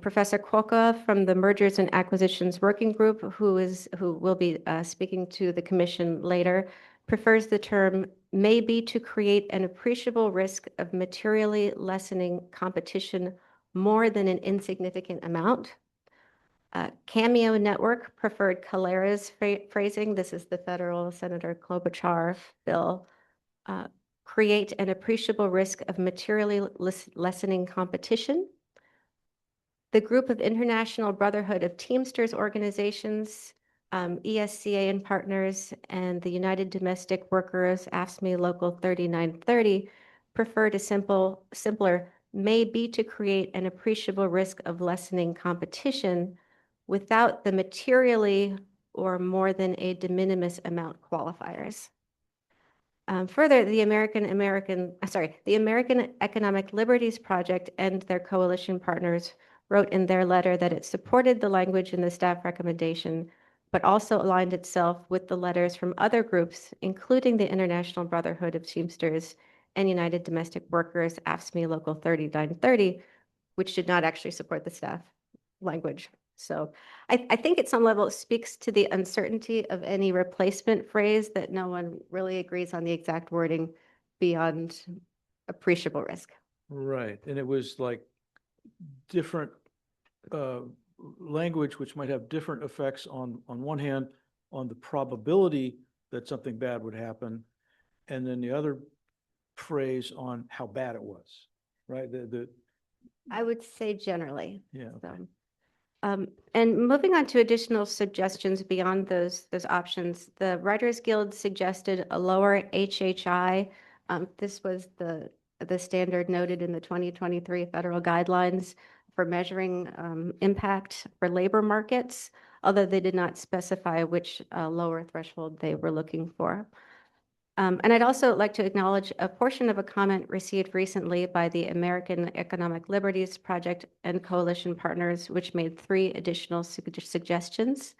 Professor Kwoka from the Mergers and Acquisitions Working Group, who will be speaking to the Commission later, prefers the term may be to create an appreciable risk of materially lessening competition more than an insignificant amount. Cameo Network preferred Calera's phrasing. This is the federal Senator Klobuchar bill. Create an appreciable risk of materially lessening competition. The group of International Brotherhood of Teamsters Organizations, ESCA and partners, and the United Domestic Workers, AFSCME Local 3930, preferred a simpler may be to create an appreciable risk of lessening competition without the materially or more than a de minimis amount qualifiers. Further, the American Economic Liberties Project and their coalition partners wrote in their letter that it supported the language in the staff recommendation, but also aligned itself with the letters from other groups, including the International Brotherhood of Teamsters and United Domestic Workers, AFSCME Local 3930, which did not actually support the staff language. So I think at some level it speaks to the uncertainty of any replacement phrase that no one really agrees on the exact wording beyond appreciable risk. Right. And it was like different language which might have different effects on one hand on the probability that something bad would happen, and then the other phrase on how bad it was, right? I would say generally. Yeah. So, and moving on to additional suggestions beyond those options, the Writers Guild suggested a lower HHI. This was the standard noted in the 2023 federal guidelines for measuring impact for labor markets, although they did not specify which lower threshold they were looking for. And I'd also like to acknowledge a portion of a comment received recently by the American Economic Liberties Project and coalition partners, which made 3 additional suggestions.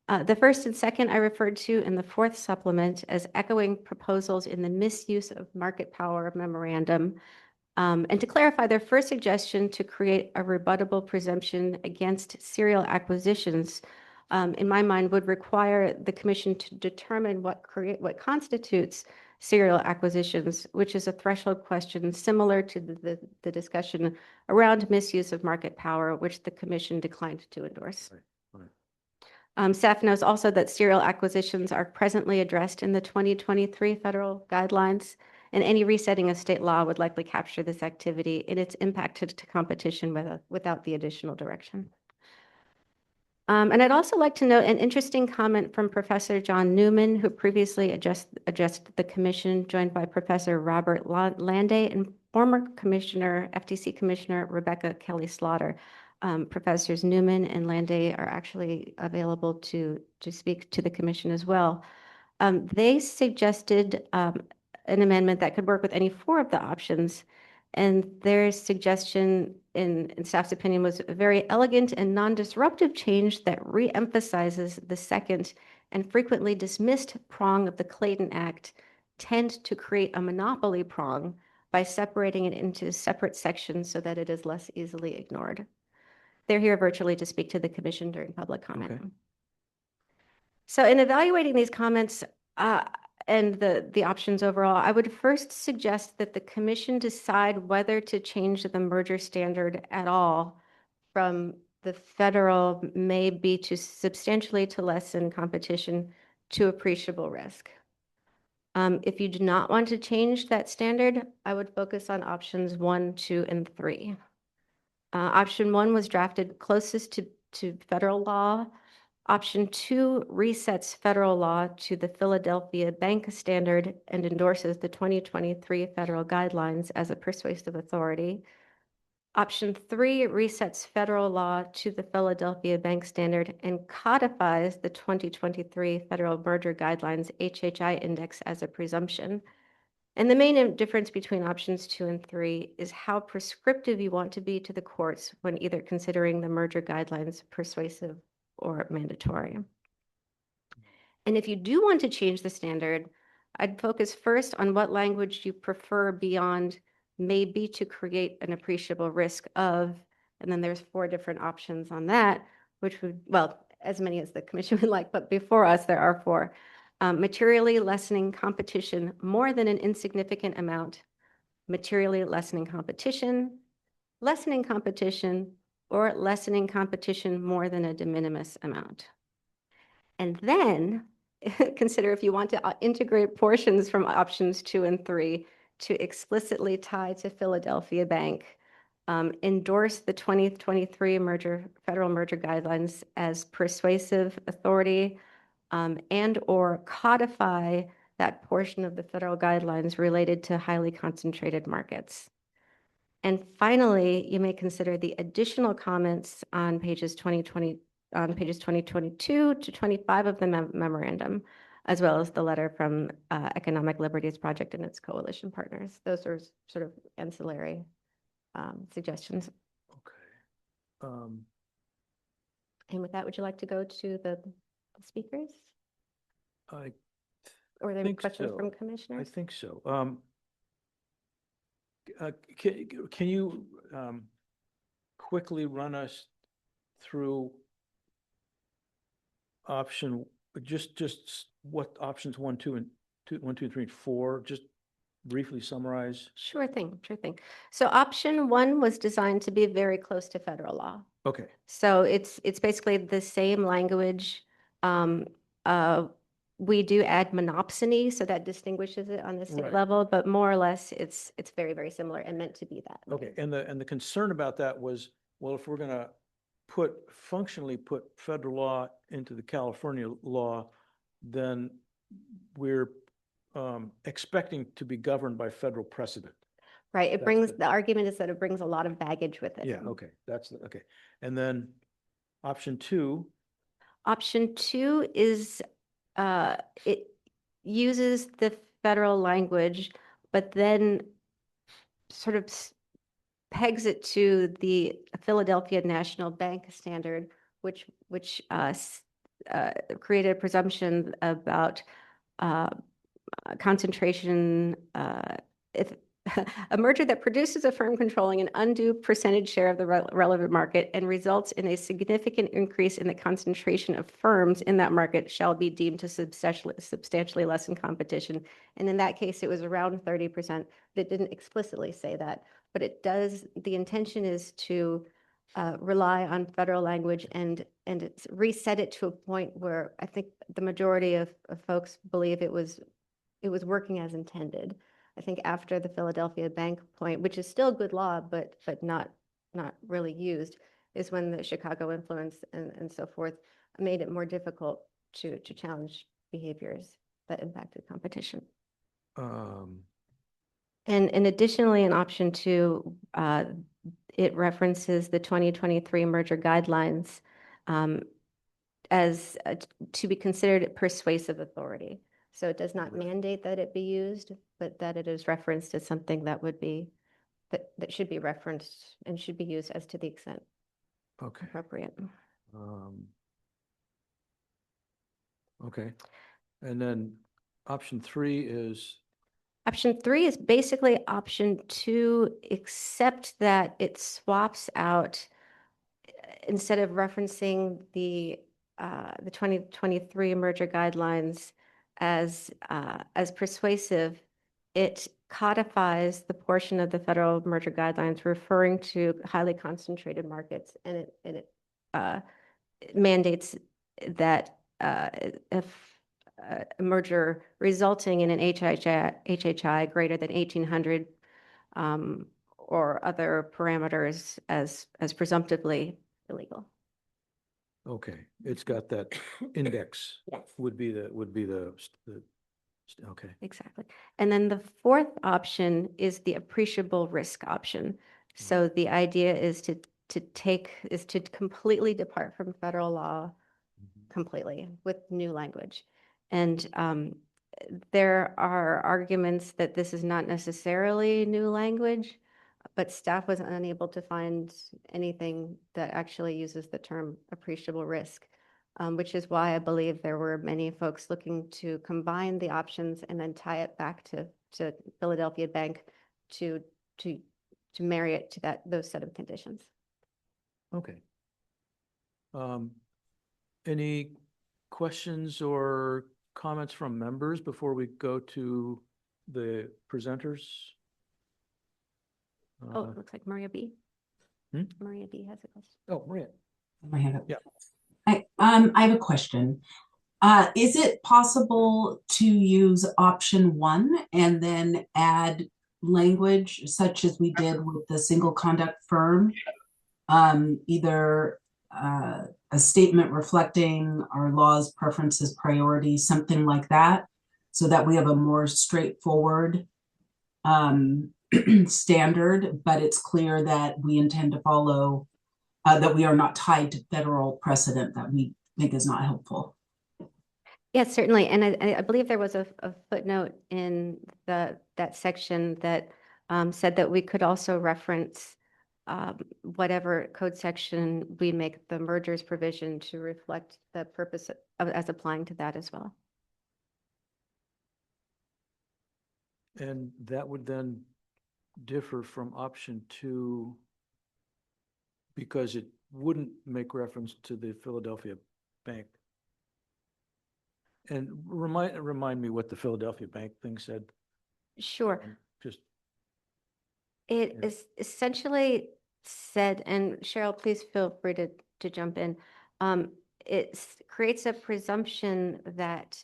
The first and second I referred to in the 4th supplement as echoing proposals in the misuse of market power memorandum. And to clarify, their first suggestion to create a rebuttable presumption against serial acquisitions, in my mind, would require the Commission to determine what constitutes serial acquisitions, which is a threshold question similar to the discussion around misuse of market power, which the Commission declined to endorse. Staff knows also that serial acquisitions are presently addressed in the 2023 federal guidelines, and any resetting of state law would likely capture this activity in its impact to competition without the additional direction. And I'd also like to note an interesting comment from Professor John Newman, who previously addressed the commission, joined by Professor Robert Landay and former Commissioner, FTC Commissioner Rebecca Kelly Slaughter. Professors Newman and Landay are actually available to speak to the commission as well. They suggested an amendment that could work with any four of the options. And their suggestion in staff's opinion was a very elegant and non-disruptive change that re-emphasizes the second and frequently dismissed prong of the Clayton Act tend to create a monopoly prong by separating it into separate sections so that it is less easily ignored. They're here virtually to speak to the commission during public comment. Okay. So in evaluating these comments, and the options overall, I would first suggest that the commission decide whether to change the merger standard at all from the federal may be to substantially to lessen competition to appreciable risk. If you do not want to change that standard, I would focus on options 1, 2, and 3. Option 1 was drafted closest to federal law. Option 2 resets federal law to the Philadelphia Bank Standard and endorses the 2023 federal guidelines as a persuasive authority. Option 3 resets federal law to the Philadelphia Bank Standard and codifies the 2023 federal merger guidelines HHI index as a presumption. And the main difference between options 2 and 3 is how prescriptive you want to be to the courts when either considering the merger guidelines persuasive or mandatory. And if you do want to change the standard, I'd focus first on what language you prefer beyond may be to create an appreciable risk of, and then there's 4 different options on that, which would, well, as many as the commission would like, but before us, there are 4. Materially lessening competition more than an insignificant amount, materially lessening competition, or lessening competition more than a de minimis amount. And then consider if you want to integrate portions from options 2 and 3 to explicitly tie to Philadelphia Bank, endorse the 2023 federal merger guidelines as persuasive authority, and or codify that portion of the federal guidelines related to highly concentrated markets. And finally, you may consider the additional comments on pages 2022 to 25 of the memorandum, as well as the letter from Economic Liberties Project and its coalition partners. Those are sort of ancillary suggestions. Okay. And with that, would you like to go to the speakers? I Or are there any think questions so. from I commissioners? think so. Can you quickly run us through option, just what options 1, 2, and 1, 2, 3, and 4, just briefly summarize? Sure thing, sure thing. So option 1 was designed to be very close to federal law. Okay. So it's basically the same language. We do add monopsony, so that distinguishes it on the state Right. level, but more or less it's very, very similar and meant to be that. Okay, and the concern about that was, well, if we're gonna functionally put federal law into the California law, then we're expecting to be governed by federal precedent. Right, it That's brings, the- the argument is that it brings a lot of baggage with it. Yeah, okay, okay. And then option 2, Option 2 is, it uses the federal language, but then sort of pegs it to the Philadelphia National Bank Standard, which created a presumption about concentration. If a merger that produces a firm controlling an undue percentage share of the relevant market and results in a significant increase in the concentration of firms in that market shall be deemed to substantially lessen competition. And in that case, it was around 30%. That didn't explicitly say that, but it does. The intention is to rely on federal language and reset it to a point where I think the majority of folks believe it was working as intended. I think after the Philadelphia Bank point, which is still good law, but not really used, is when the Chicago influence and so forth made it more difficult to challenge behaviors that impacted competition. And additionally, in option 2, it references the 2023 merger guidelines as to be considered persuasive authority. So it does not mandate that it be used, but that it is referenced as something that would be, that should be referenced and should be used as to the extent appropriate. Okay. And then option 3 is, Option 3 is basically option 2, except that it swaps out, instead of referencing the 2023 merger guidelines as persuasive, it codifies the portion of the federal merger guidelines referring to highly concentrated markets, and it mandates that if a merger resulting in an HHI greater than 1,800 or other parameters as presumptively illegal. okay, it's got that index. Yes. Would be the okay. Exactly. And then the 4th option is the appreciable risk option. So the idea is to completely depart from federal law completely with new language. And there are arguments that this is not necessarily new language, but staff was unable to find anything that actually uses the term appreciable risk, which is why I believe there were many folks looking to combine the options and then tie it back to Philadelphia Bank to marry it to those set of conditions. Okay. Any questions or comments from members before we go to the presenters? Oh, it looks like Maria B. Maria B has a question. Oh, Maria. My hand up. Yeah. I have a question. Is it possible to use option 1 and then add language such as we did with the single conduct firm? Either a statement reflecting our laws, preferences, priorities, something like that, so that we have a more straightforward standard, but it's clear that we intend to follow, that we are not tied to federal precedent that we think is not helpful. Yes, certainly. And I believe there was a footnote in that section that said that we could also reference whatever code section we make the mergers provision to reflect the purpose as applying to that as well. And that would then differ from option 2 because it wouldn't make reference to the Philadelphia Bank. And remind me what the Philadelphia Bank thing said. Sure. Just It is essentially said, and Cheryl, please feel free to jump in. It creates a presumption that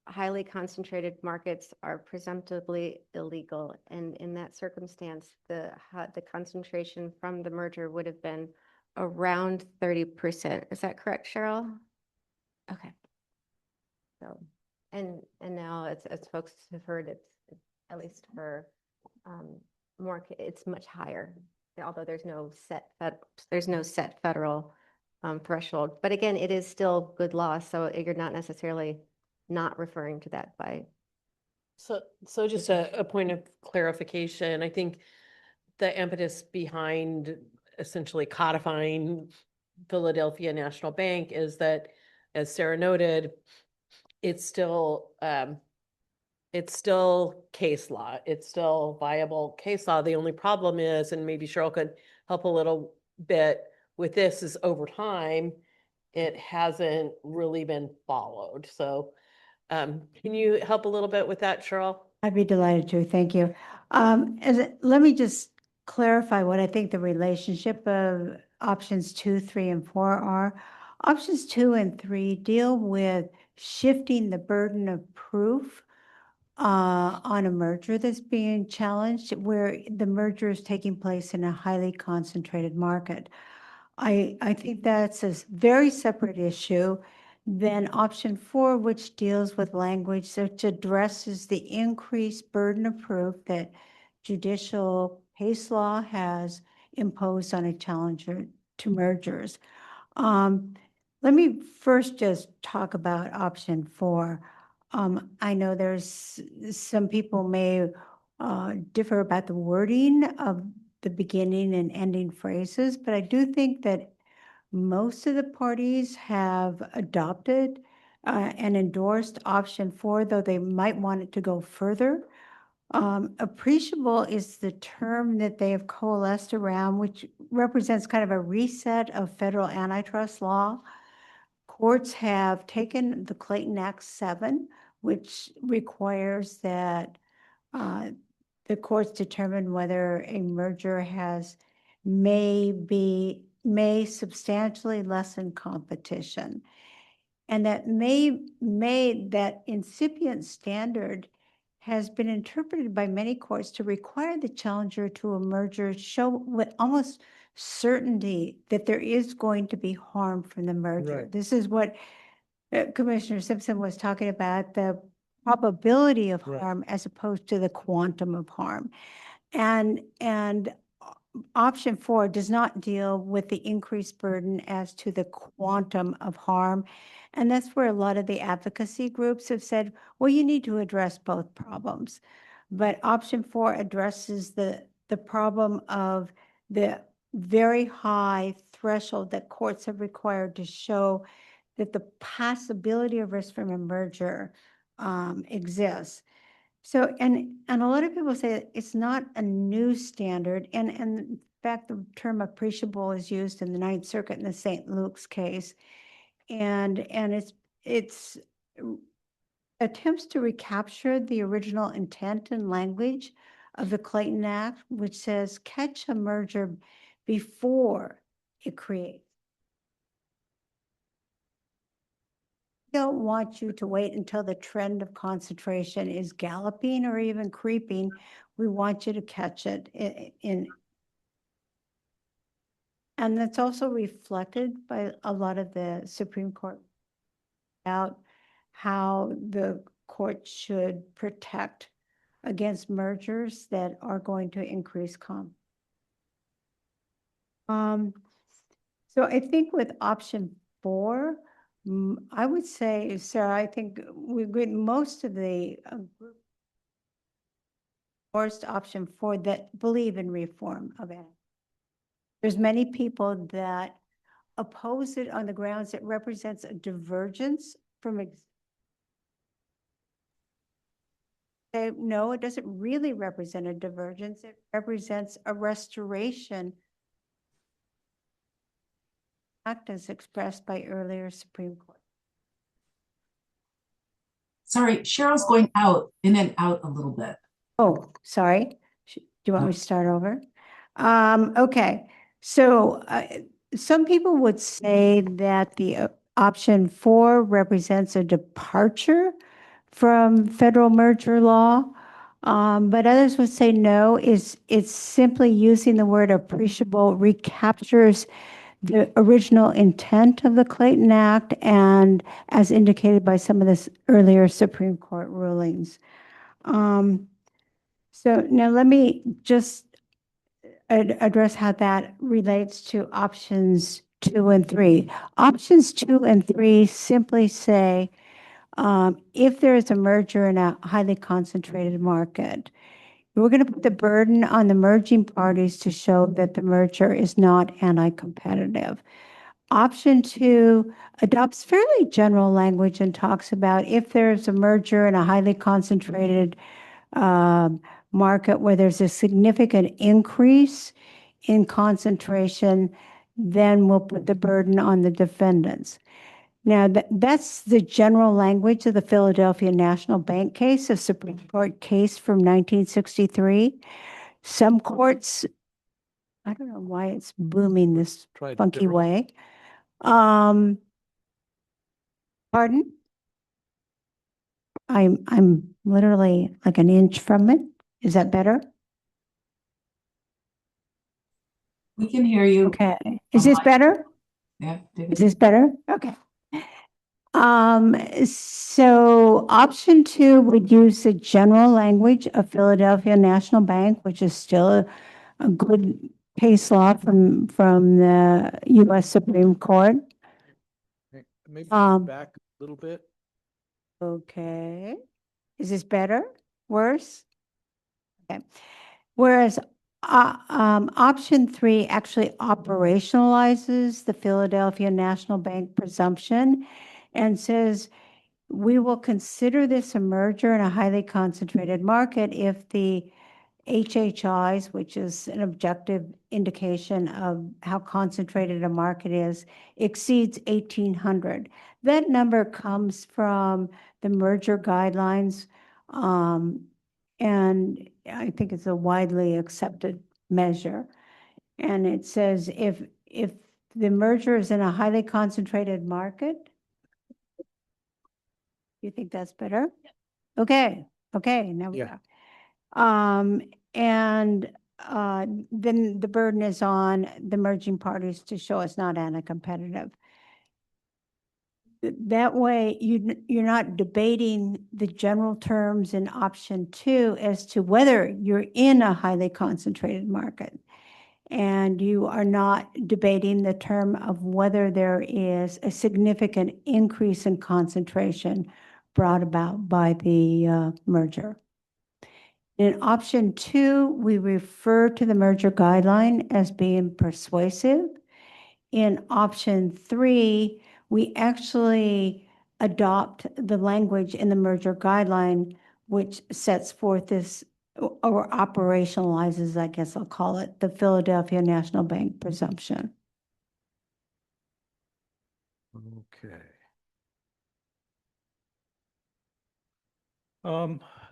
highly concentrated markets are presumptively illegal. And in that circumstance, the concentration from the merger would have been around 30%. Is that correct, Cheryl? Okay. So, and now as folks have heard, it's at least for more, it's much higher, although there's no set federal threshold. But again, it is still good law, so you're not necessarily not referring to that by. So just a point of clarification. I think the impetus behind essentially codifying Philadelphia National Bank is that, as Sarah noted, it's still case law. It's still viable case law. The only problem is, and maybe Cheryl could help a little bit with this, is over time, it hasn't really been followed. So can you help a little bit with that, Cheryl? I'd be delighted to. Thank you. Let me just clarify what I think the relationship of options 2, 3, and 4 are. Options 2 and 3 deal with shifting the burden of proof on a merger that's being challenged where the merger is taking place in a highly concentrated market. I think that's a very separate issue than option 4, which deals with language which addresses the increased burden of proof that judicial case law has imposed on a challenger to mergers. Let me first just talk about option 4. I know there's some people may differ about the wording of the beginning and ending phrases, but I do think that most of the parties have adopted and endorsed option 4, though they might want it to go further. Appreciable is the term that they have coalesced around, which represents kind of a reset of federal antitrust law. Courts have taken the Clayton Act 7, which requires that the courts determine whether a merger may substantially lessen competition. And that that incipient standard has been interpreted by many courts to require the challenger to a merger show with almost certainty that there is going to be harm from the merger. Right. This is what Commissioner Simpson was talking about, the probability of Right. harm as opposed to the quantum of harm. And option 4 does not deal with the increased burden as to the quantum of harm. And that's where a lot of the advocacy groups have said, well, you need to address both problems. But option 4 addresses the problem of the very high threshold that courts have required to show that the possibility of risk from a merger exists. So, and a lot of people say it's not a new standard, and in fact, the term appreciable is used in the Ninth Circuit in the St. Luke's case, and it's attempts to recapture the original intent and language of the Clayton Act, which says catch a merger before it creates. We don't want you to wait until the trend of concentration is galloping or even creeping. We want you to catch it and that's also reflected by a lot of the Supreme Court about how the court should protect against mergers that are going to increase so I think with option 4, I would say, Sarah, I think we agree most of the worst option 4 that believe in reform of it. There's many people that oppose it on the grounds it represents a divergence from no, it doesn't really represent a divergence. It represents a restoration act as expressed by earlier Supreme Court. Sorry, Cheryl's going out, in and out a little bit. Oh, sorry. Do you want me to start over? Okay. So some people would say that the option 4 represents a departure from federal merger law, but others would say no, it's simply using the word appreciable recaptures the original intent of the Clayton Act and as indicated by some of the earlier Supreme Court rulings. So now let me just address how that relates to options 2 and 3. Options 2 and 3 simply say, if there is a merger in a highly concentrated market, we're going to put the burden on the merging parties to show that the merger is not anti-competitive. Option 2 adopts fairly general language and talks about if there's a merger in a highly concentrated market where there's a significant increase in concentration, then we'll put the burden on the defendants. Now, that's the general language of the Philadelphia National Bank case, a Supreme Court case from 1963. Some courts, I don't know why it's booming this funky way. Pardon? I'm literally like an inch from it. Is that better? We can hear you. Okay. Is this better? Yeah. Is this better? Okay. So option 2 would use the general language of Philadelphia National Bank, which is still a good case law from the U.S. Supreme Court. Maybe Um, back a little bit. Okay. Is this better? Worse? Okay. Whereas option 3 actually operationalizes the Philadelphia National Bank presumption and says, we will consider this a merger in a highly concentrated market if the HHIs, which is an objective indication of how concentrated a market is, exceeds 1,800. That number comes from the merger guidelines, and I think it's a widely accepted measure. And it says if the merger is in a highly concentrated market, you think that's better? Okay, okay, now we Yeah. go. And then the burden is on the merging parties to show it's not anti-competitive. That way, you're not debating the general terms in option 2 as to whether you're in a highly concentrated market. And you are not debating the term of whether there is a significant increase in concentration brought about by the merger. In option 2, we refer to the merger guideline as being persuasive. In option 3, we actually adopt the language in the merger guideline, which sets forth this or operationalizes, I guess I'll call it, the Philadelphia National Bank presumption. Okay.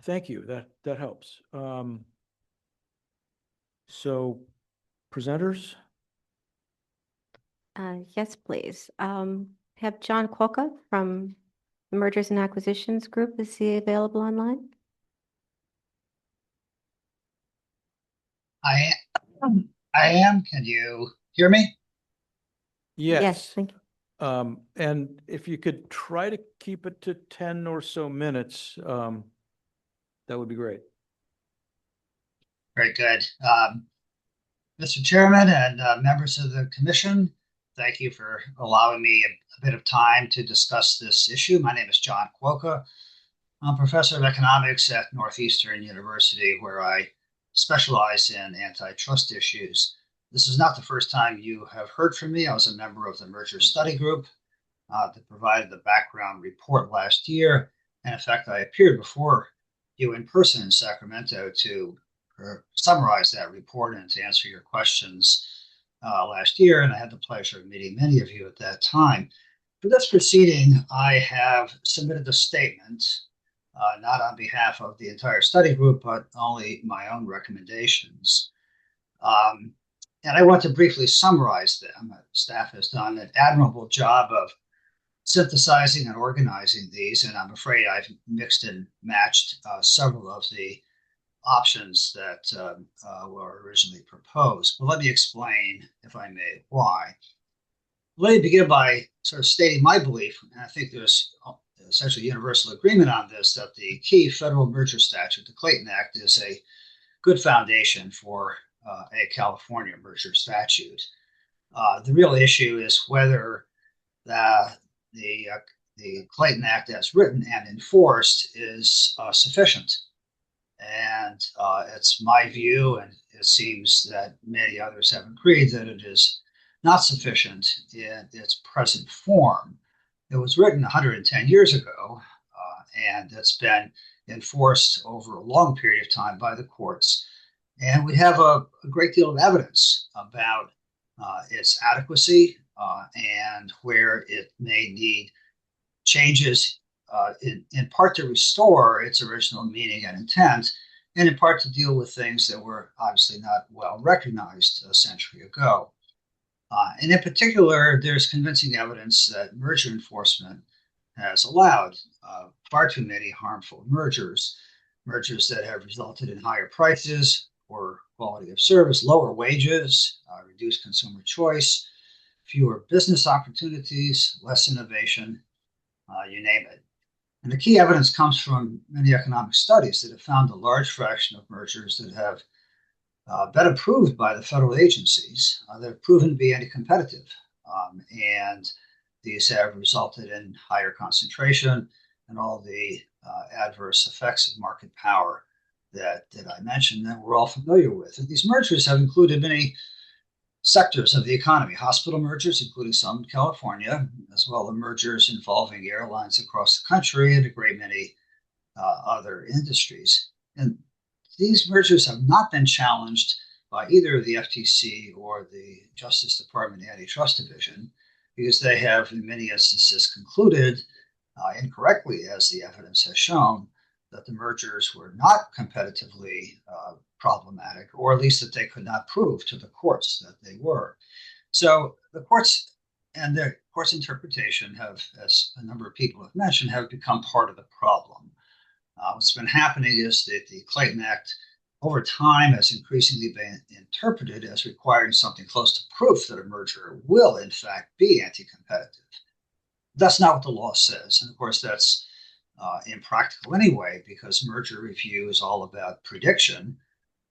Thank you. That helps. So presenters? Yes, please. Have John Quokka from the Mergers and Acquisitions Group. Is he available online? I am. Can you hear me? Yes. Thank you. And if you could try to keep it to 10 or so minutes, that would be great. Very good. Mr. Chairman and members of the commission, thank you for allowing me a bit of time to discuss this issue. My name is John Quokka. I'm professor of economics at Northeastern University, where I specialize in antitrust issues. This is not the first time you have heard from me. I was a member of the Merger Study Group that provided the background report last year. And in fact, I appeared before you in person in Sacramento to summarize that report and to answer your questions last year. And I had the pleasure of meeting many of you at that time. For this proceeding, I have submitted a statement, not on behalf of the entire study group, but only my own recommendations. And I want to briefly summarize them. Staff has done an admirable job of synthesizing and organizing these, and I'm afraid I've mixed and matched several of the options that were originally proposed. But let me explain, if I may, why. Let me begin by sort of stating my belief, and I think there's essentially universal agreement on this, that the key federal merger statute, the Clayton Act, is a good foundation for a California merger statute. The real issue is whether the Clayton Act as written and enforced is sufficient. And it's my view, and it seems that many others have agreed, that it is not sufficient in its present form. It was written 110 years ago, and it's been enforced over a long period of time by the courts. And we have a great deal of evidence about its adequacy and where it may need changes, in part to restore its original meaning and intent, and in part to deal with things that were obviously not well recognized a century ago. And in particular, there's convincing evidence that merger enforcement has allowed far too many harmful mergers that have resulted in higher prices, poor quality of service, lower wages, reduced consumer choice, fewer business opportunities, less innovation, you name it. And the key evidence comes from many economic studies that have found a large fraction of mergers that have been approved by the federal agencies that have proven to be anti-competitive. And these have resulted in higher concentration and all the adverse effects of market power that I mentioned that we're all familiar with. And these mergers have included many sectors of the economy, hospital mergers, including some in California, as well as mergers involving airlines across the country and a great many other industries. And these mergers have not been challenged by either the FTC or the Justice Department Antitrust Division, because they have in many instances concluded incorrectly, as the evidence has shown, that the mergers were not competitively problematic, or at least that they could not prove to the courts that they were. So the courts and the court's interpretation have, as a number of people have mentioned, have become part of the problem. What's been happening is that the Clayton Act over time has increasingly been interpreted as requiring something close to proof that a merger will in fact be anti-competitive. That's not what the law says. And of course, that's impractical anyway, because merger review is all about prediction,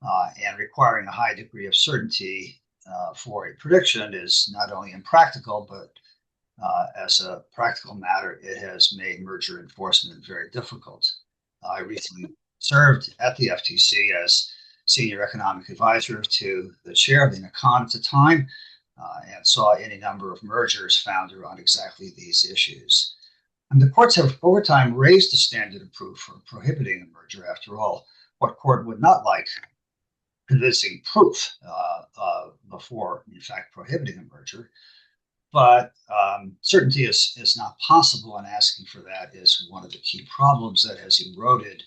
and requiring a high degree of certainty for a prediction is not only impractical, but as a practical matter, it has made merger enforcement very difficult. I recently served at the FTC as senior economic advisor to the chair of the NACON at the time, and saw any number of mergers found around exactly these issues. And the courts have over time raised the standard of proof for prohibiting a merger. After all, what court would not like convincing proof before, in fact, prohibiting a merger? But certainty is not possible, and asking for that is one of the key problems that has eroded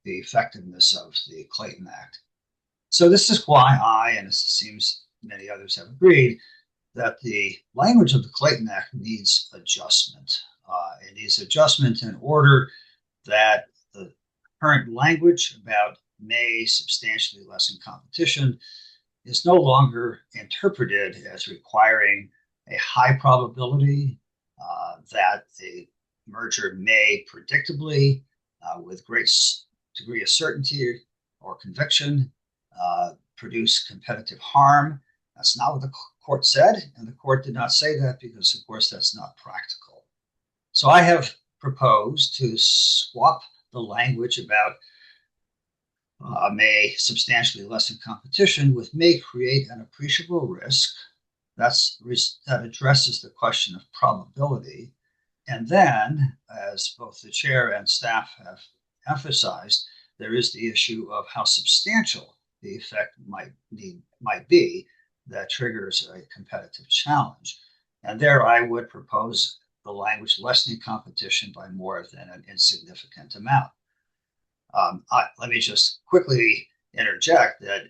the effectiveness of the Clayton Act. So this is why I, and it seems many others have agreed, that the language of the Clayton Act needs adjustment. It needs adjustment in order that the current language about may substantially lessen competition is no longer interpreted as requiring a high probability that a merger may predictably, with great degree of certainty or conviction, produce competitive harm. That's not what the court said, and the court did not say that because, of course, that's not practical. So I have proposed to swap the language about may substantially lessen competition with may create an appreciable risk. That addresses the question of probability. And then, as both the chair and staff have emphasized, there is the issue of how substantial the effect might be that triggers a competitive challenge. And there I would propose the language lessening competition by more than an insignificant amount. Let me just quickly interject that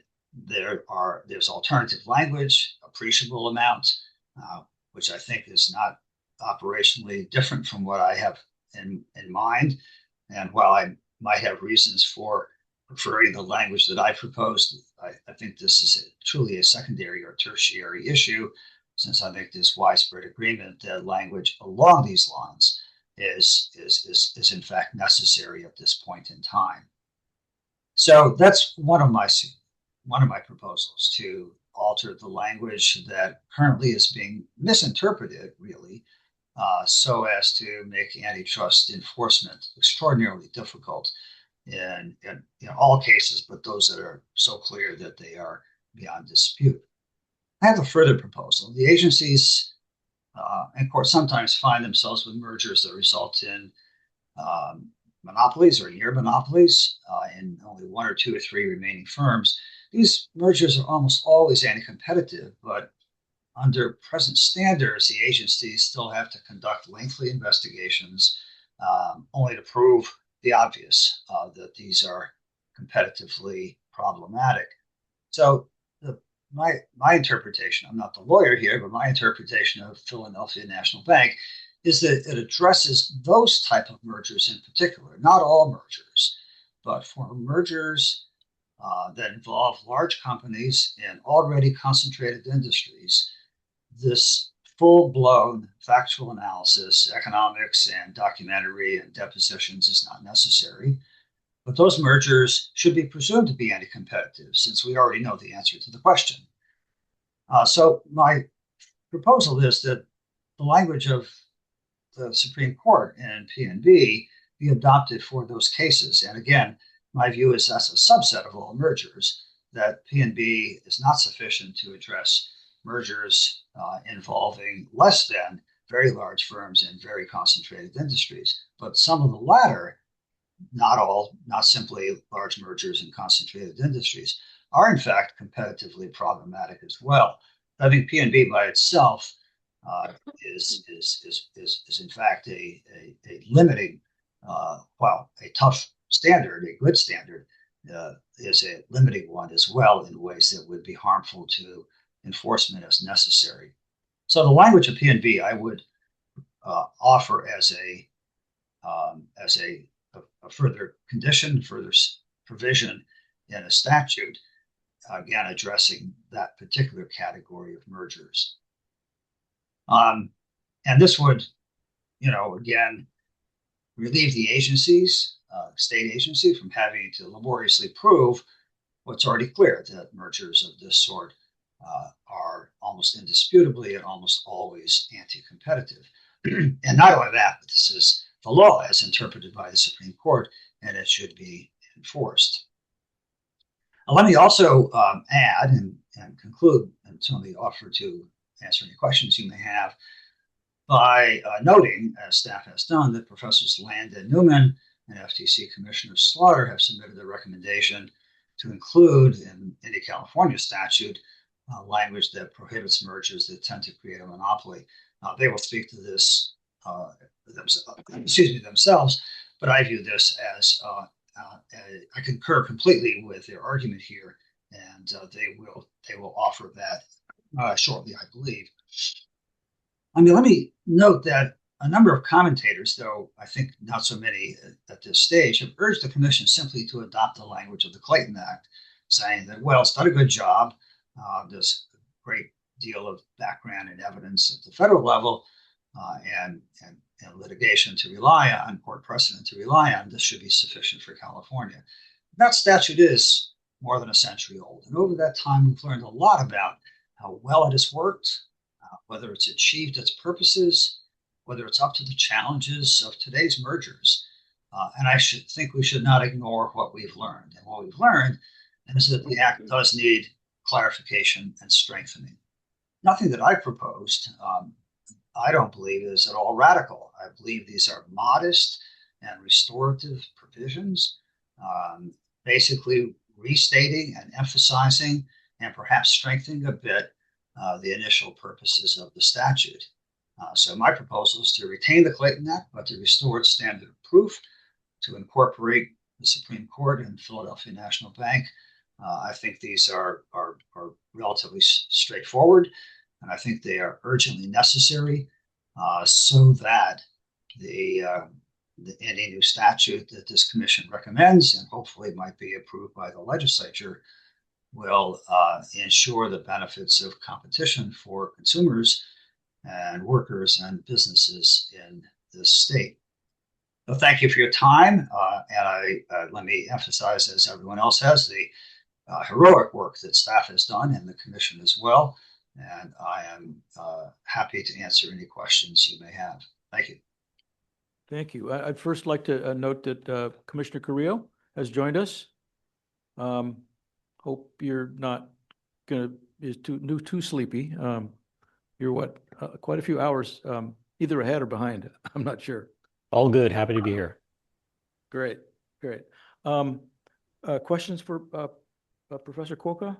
there's alternative language, appreciable amount, which I think is not operationally different from what I have in mind. And while I might have reasons for preferring the language that I proposed, I think this is truly a secondary or tertiary issue, since I think there's widespread agreement that language along these lines is in fact necessary at this point in time. So that's one of my proposals, to alter the language that currently is being misinterpreted, really, so as to make antitrust enforcement extraordinarily difficult in all cases, but those that are so clear that they are beyond dispute. I have a further proposal. The agencies and courts sometimes find themselves with mergers that result in monopolies or near monopolies in only one or two or three remaining firms. These mergers are almost always anti-competitive, but under present standards, the agencies still have to conduct lengthy investigations only to prove the obvious, that these are competitively problematic. So my interpretation, I'm not the lawyer here, but my interpretation of Philadelphia National Bank is that it addresses those type of mergers in particular, not all mergers, but for mergers that involve large companies in already concentrated industries. This full-blown factual analysis, economics and documentary and depositions is not necessary. But those mergers should be presumed to be anti-competitive since we already know the answer to the question. So my proposal is that the language of the Supreme Court and P&B be adopted for those cases. And again, my view is that's a subset of all mergers, that P&B is not sufficient to address mergers involving less than very large firms in very concentrated industries. But some of the latter, not all, not simply large mergers in concentrated industries, are in fact competitively problematic as well. I think P&B by itself is in fact a limiting, well, a tough standard, a good standard, is a limiting one as well in ways that would be harmful to enforcement as necessary. So the language of P&B I would offer as a further condition, further provision in a statute, again, addressing that particular category of mergers. And this would, again, relieve the agencies, state agency, from having to laboriously prove what's already clear, that mergers of this sort are almost indisputably and almost always anti-competitive. And not only that, but this is the law as interpreted by the Supreme Court, and it should be enforced. Let me also add and conclude, and certainly offer to answer any questions you may have, by noting, as staff has done, that Professors Land and Newman and FTC Commissioner Slaughter have submitted a recommendation to include in any California statute language that prohibits mergers that tend to create a monopoly. They will speak to this themselves, but I view this as I concur completely with their argument here, and they will offer that shortly, I believe. I mean, let me note that a number of commentators, though I think not so many at this stage, have urged the Commission simply to adopt the language of the Clayton Act, saying that, well, it's done a good job. There's a great deal of background and evidence at the federal level and litigation to rely on, court precedent to rely on. This should be sufficient for California. That statute is more than a century old. And over that time, we've learned a lot about how well it has worked, whether it's achieved its purposes, whether it's up to the challenges of today's mergers. And I think we should not ignore what we've learned. And what we've learned is that the Act does need clarification and strengthening. Nothing that I proposed, I don't believe is at all radical. I believe these are modest and restorative provisions, basically restating and emphasizing and perhaps strengthening a bit the initial purposes of the statute. So my proposal is to retain the Clayton Act, but to restore its standard of proof, to incorporate the Supreme Court and Philadelphia National Bank. I think these are relatively straightforward, and I think they are urgently necessary so that any new statute that this commission recommends, and hopefully might be approved by the legislature, will ensure the benefits of competition for consumers and workers and businesses in this state. So thank you for your time, and let me emphasize, as everyone else has, the heroic work that staff has done and the commission as well. And I am happy to answer any questions you may have. Thank you. Thank you. I'd first like to note that Commissioner Carrillo has joined us. Hope you're not too sleepy. You're what, quite a few hours either ahead or behind. I'm not sure. All good. Happy to be here. Great, great. Questions for Professor Kwoka?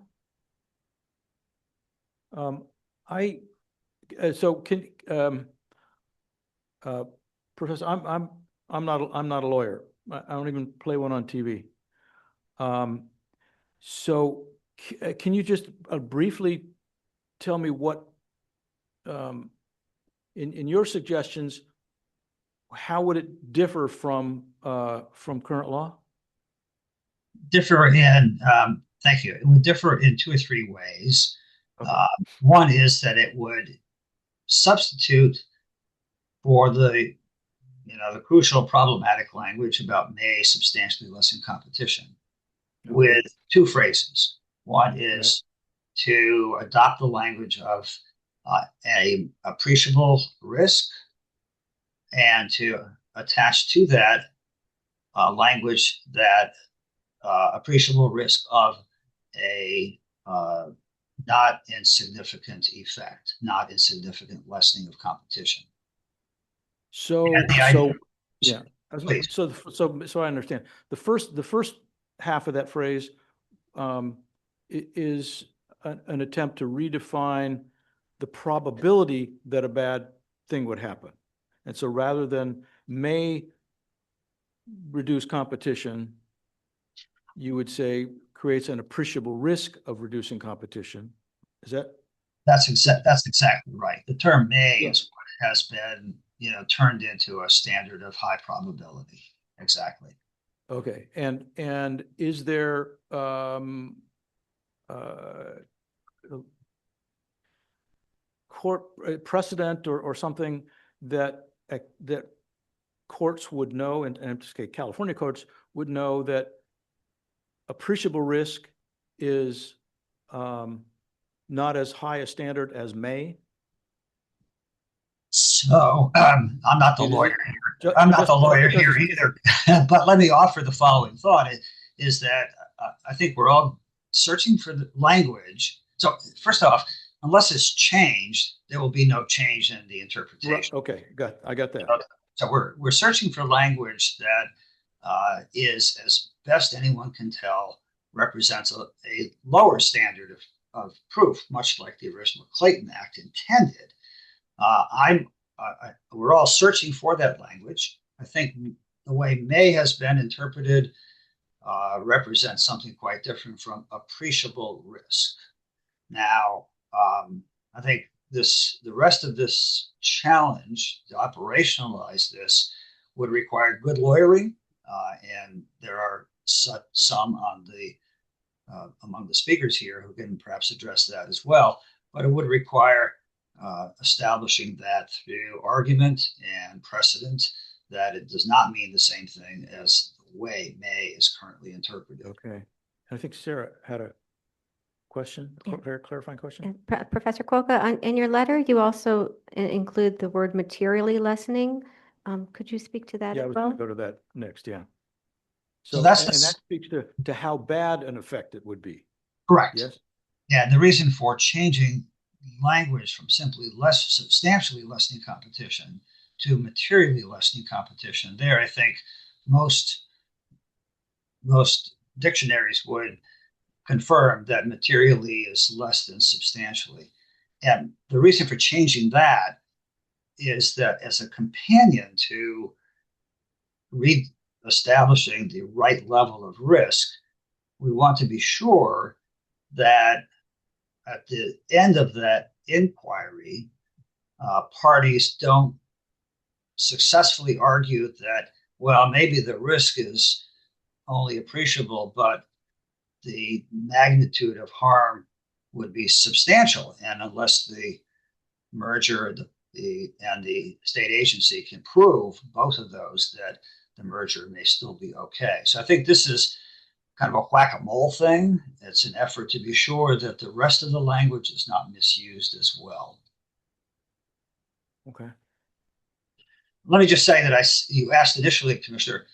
Professor, I'm not a lawyer. I don't even play one on TV. So can you just briefly tell me what in your suggestions, how would it differ from current law? Differ in, thank you. It would differ in 2 or 3 ways. One is that it would substitute for the crucial problematic language about may substantially lessen competition with 2 phrases. One is to adopt the language of a appreciable risk, and to attach to that language that appreciable risk of a not insignificant effect, not insignificant lessening of competition. So I understand. The first half of that phrase is an attempt to redefine the probability that a bad thing would happen. And so rather than may reduce competition, you would say creates an appreciable risk of reducing competition. Is that? That's exactly right. The term may is what has been, turned into a standard of high probability. Exactly. Okay. And is there court precedent or something that courts would know, and in this case, California courts would know that appreciable risk is not as high a standard as may? So I'm not the lawyer here. I'm not the lawyer here either. But let me offer the following thought: is that I think we're all searching for the language. So first off, unless it's changed, there will be no change in the interpretation. Right. Okay, I got that. So we're searching for language that is, as best anyone can tell, represents a lower standard of proof, much like the original Clayton Act intended. We're all searching for that language. I think the way may has been interpreted represents something quite different from appreciable risk. Now, I think the rest of this challenge to operationalize this would require good lawyering, and there are some on among the speakers here who can perhaps address that as well. But it would require establishing that through argument and precedent that it does not mean the same thing as the way may is currently interpreted. Okay. I think Sarah had a question, a very clarifying question. Professor Cuoca, in your letter, you also include the word materially lessening. Could you speak to that Yeah, I as was well? going to go to that next, yeah. So that's and that speaks to how bad an effect it would be. Correct. Yes. Yeah, and the reason for changing language from simply substantially lessening competition to materially lessening competition, there I think most dictionaries would confirm that materially is less than substantially. And the reason for changing that is that as a companion to establishing the right level of risk, we want to be sure that at the end of that inquiry, parties don't successfully argue that, well, maybe the risk is only appreciable, but the magnitude of harm would be substantial. And unless the merger and the state agency can prove both of those, that the merger may still be okay. So I think this is kind of a whack-a-mole thing. It's an effort to be sure that the rest of the language is not misused as well. Okay. Let me just say that you asked initially, Commissioner,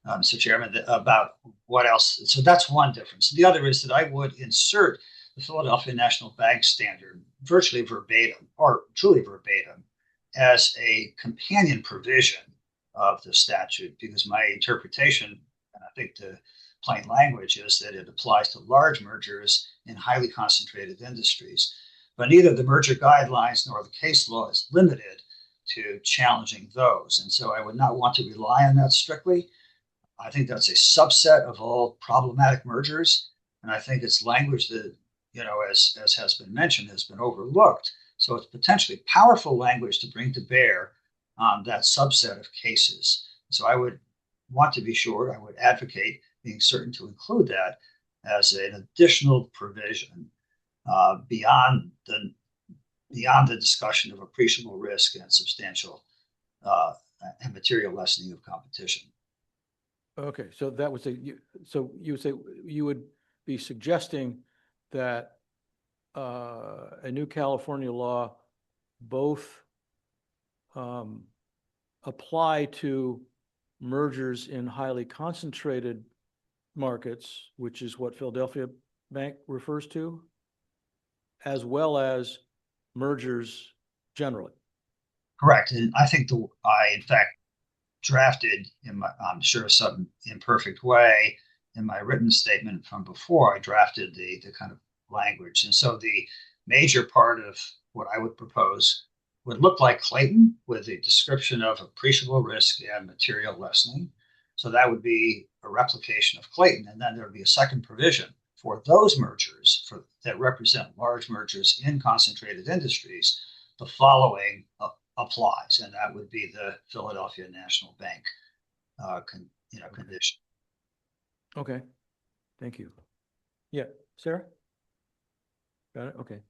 Mr. Chairman, about what else. So that's one difference. The other is that I would insert the Philadelphia National Bank standard virtually verbatim, or truly verbatim, as a companion provision of the statute, because my interpretation, and I think the plain language, is that it applies to large mergers in highly concentrated industries. But neither the merger guidelines nor the case law is limited to challenging those. And so I would not want to rely on that strictly. I think that's a subset of all problematic mergers. And I think it's language that, as has been mentioned, has been overlooked So it's potentially powerful language to bring to bear on that subset of cases. So I would want to be sure, I would advocate being certain to include that as an additional provision beyond the discussion of appreciable risk and substantial and material lessening of competition. Okay, so that would say, so you would say you would be suggesting that a new California law both apply to mergers in highly concentrated markets, which is what Philadelphia Bank refers to, as well as mergers generally. Correct. And I think I, in fact, drafted in my, I'm sure some imperfect way in my written statement from before, I drafted the kind of language. And so the major part of what I would propose would look like Clayton with a description of appreciable risk and material lessening. So that would be a replication of Clayton. And then there would be a second provision for those mergers that represent large mergers in concentrated industries. The following applies, and that would be the Philadelphia National Bank condition. Okay, thank you. Yeah, Sarah? Got it, okay.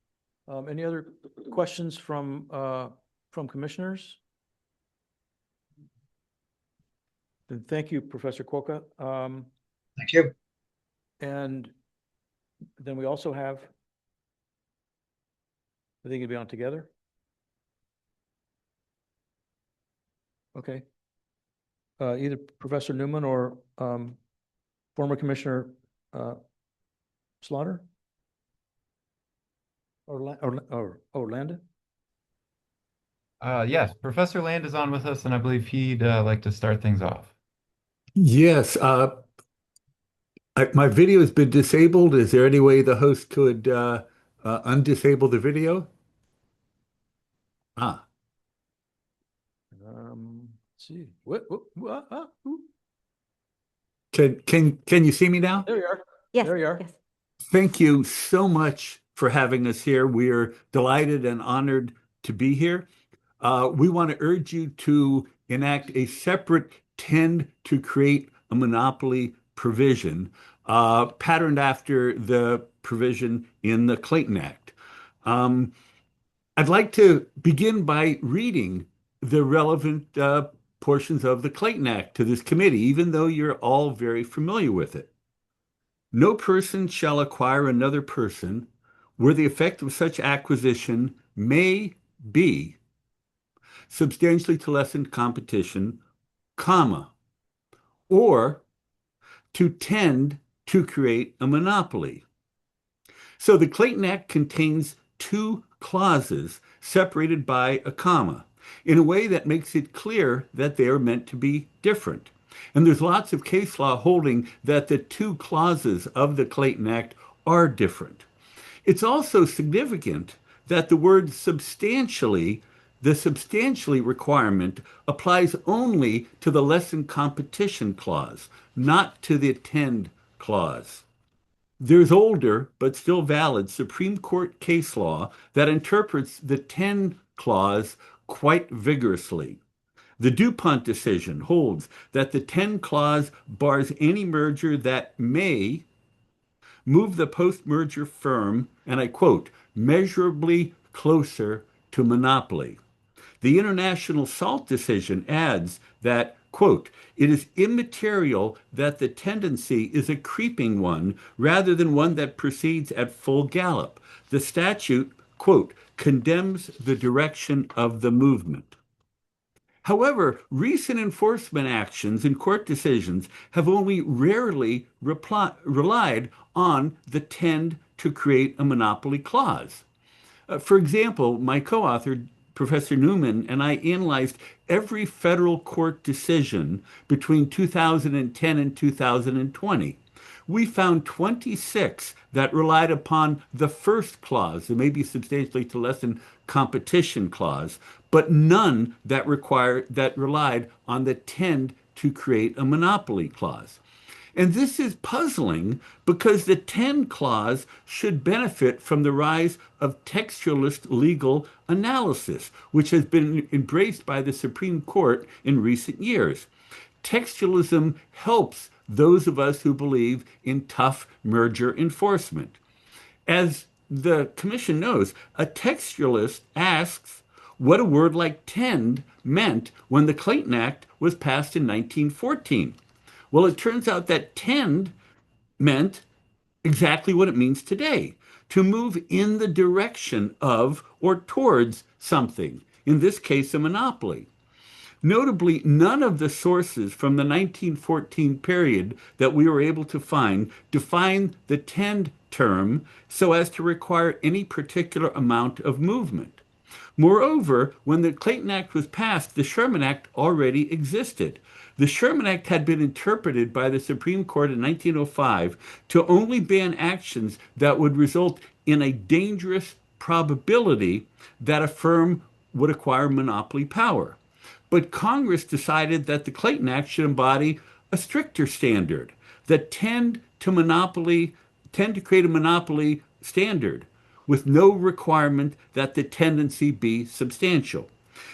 Any other questions from commissioners? Then thank you, Professor Cuoca. Thank you. And then we also have, I think it'd be on together. Okay. Either Professor Newman or former Commissioner Slaughter? Or Landon? Yes, Professor Land is on with us, and I believe he'd like to start things off. Yes, my video has been disabled. Is there any way the host could undisable the video? Let's see. Can you see me now? There you are. Yes. There you are. Yes. Thank you so much for having us here. We're delighted and honored to be here. We want to urge you to enact a separate tend to create a monopoly provision patterned after the provision in the Clayton Act. I'd like to begin by reading the relevant portions of the Clayton Act to this committee, even though you're all very familiar with it. No person shall acquire another person where the effect of such acquisition may be substantially to lessen competition, comma, or to tend to create a monopoly. So the Clayton Act contains two clauses separated by a comma in a way that makes it clear that they are meant to be different. And there's lots of case law holding that the two clauses of the Clayton Act are different. It's also significant that the word substantially, the substantially requirement, applies only to the lessen competition clause, not to the tend clause. There's older, but still valid, Supreme Court case law that interprets the tend clause quite vigorously. The DuPont decision holds that the tend clause bars any merger that may move the post-merger firm, and I quote, measurably closer to monopoly. The International Salt decision adds that, quote, it is immaterial that the tendency is a creeping one rather than one that proceeds at full gallop. The statute, quote, condemns the direction of the movement. However, recent enforcement actions and court decisions have only rarely relied on the tend to create a monopoly clause. For example, my co-author, Professor Newman, and I analyzed every federal court decision between 2010 and 2020. We found 26 that relied upon the first clause, the maybe substantially to lessen competition clause, but none that relied on the tend to create a monopoly clause. And this is puzzling because the 10 clause should benefit from the rise of textualist legal analysis, which has been embraced by the Supreme Court in recent years. Textualism helps those of us who believe in tough merger enforcement. As the commission knows, a textualist asks what a word like tend meant when the Clayton Act was passed in 1914. Well, it turns out that tend meant exactly what it means today, to move in the direction of or towards something, in this case, a monopoly. Notably, none of the sources from the 1914 period that we were able to find define the tend term so as to require any particular amount of movement. Moreover, when the Clayton Act was passed, the Sherman Act already existed. The Sherman Act had been interpreted by the Supreme Court in 1905 to only ban actions that would result in a dangerous probability that a firm would acquire monopoly power. But Congress decided that the Clayton Act should embody a stricter standard that tend to create a monopoly standard with no requirement that the tendency be substantial.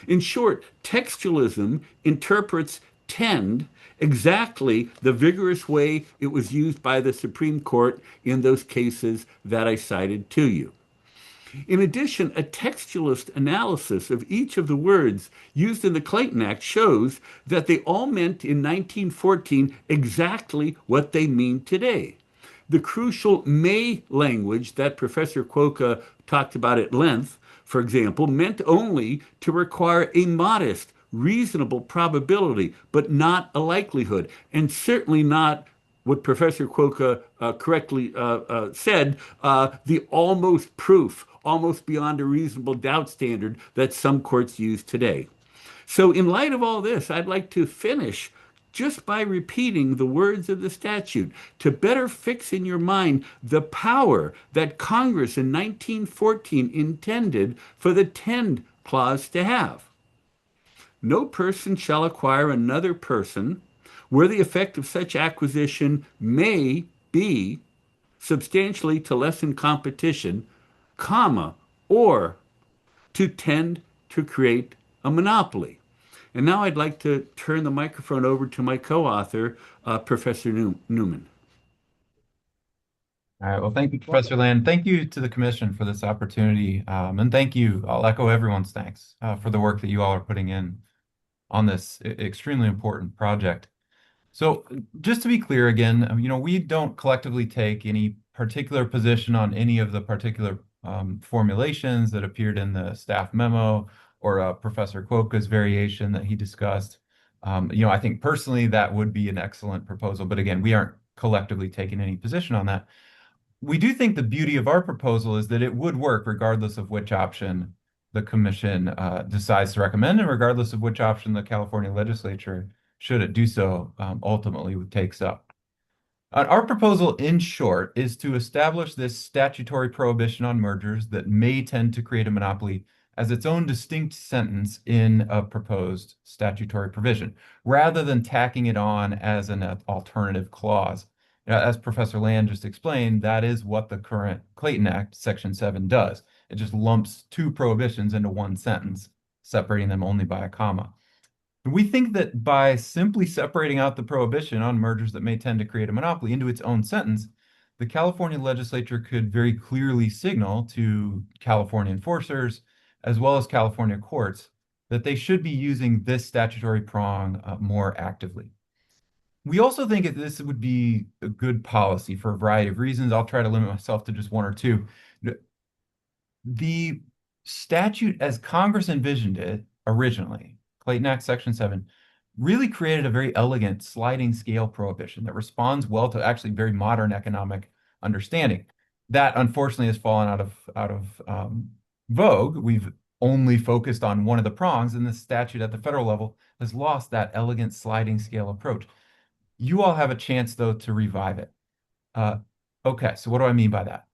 In short, textualism interprets tend exactly the vigorous way it was used by the Supreme Court in those cases that I cited to you. In addition, a textualist analysis of each of the words used in the Clayton Act shows that they all meant in 1914 exactly what they mean today. The crucial may language that Professor Quokka talked about at length, for example, meant only to require a modest, reasonable probability, but not a likelihood, and certainly not what Professor Quokka correctly said, the almost proof, almost beyond a reasonable doubt standard that some courts use today. So in light of all this, I'd like to finish just by repeating the words of the statute to better fix in your mind the power that Congress in 1914 intended for the tend clause to have. No person shall acquire another person where the effect of such acquisition may be substantially to lessen competition, comma, or to tend to create a monopoly. And now I'd like to turn the microphone over to my co-author, Professor Newman. All right. Well, thank you, Professor Land. Thank you to the commission for this opportunity. And thank you. I'll echo everyone's thanks for the work that you all are putting in on this extremely important project. So just to be clear again, we don't collectively take any particular position on any of the particular formulations that appeared in the staff memo or Professor Quokka's variation that he discussed. I think personally that would be an excellent proposal, but again, we aren't collectively taking any position on that. We do think the beauty of our proposal is that it would work regardless of which option the commission decides to recommend, and regardless of which option the California legislature, should it do so, ultimately takes up. Our proposal, in short, is to establish this statutory prohibition on mergers that may tend to create a monopoly as its own distinct sentence in a proposed statutory provision, rather than tacking it on as an alternative clause. As Professor Land just explained, that is what the current Clayton Act, Section 7, does. It just lumps two prohibitions into one sentence, separating them only by a comma. We think that by simply separating out the prohibition on mergers that may tend to create a monopoly into its own sentence, the California legislature could very clearly signal to California enforcers, as well as California courts, that they should be using this statutory prong more actively. We also think that this would be a good policy for a variety of reasons. I'll try to limit myself to just one or two. The statute, as Congress envisioned it originally, Clayton Act Section 7, really created a very elegant sliding scale prohibition that responds well to actually very modern economic understanding. That unfortunately has fallen out of vogue. We've only focused on one of the prongs, and the statute at the federal level has lost that elegant sliding scale approach. You all have a chance, though, to revive it. Okay, so what do I mean by that?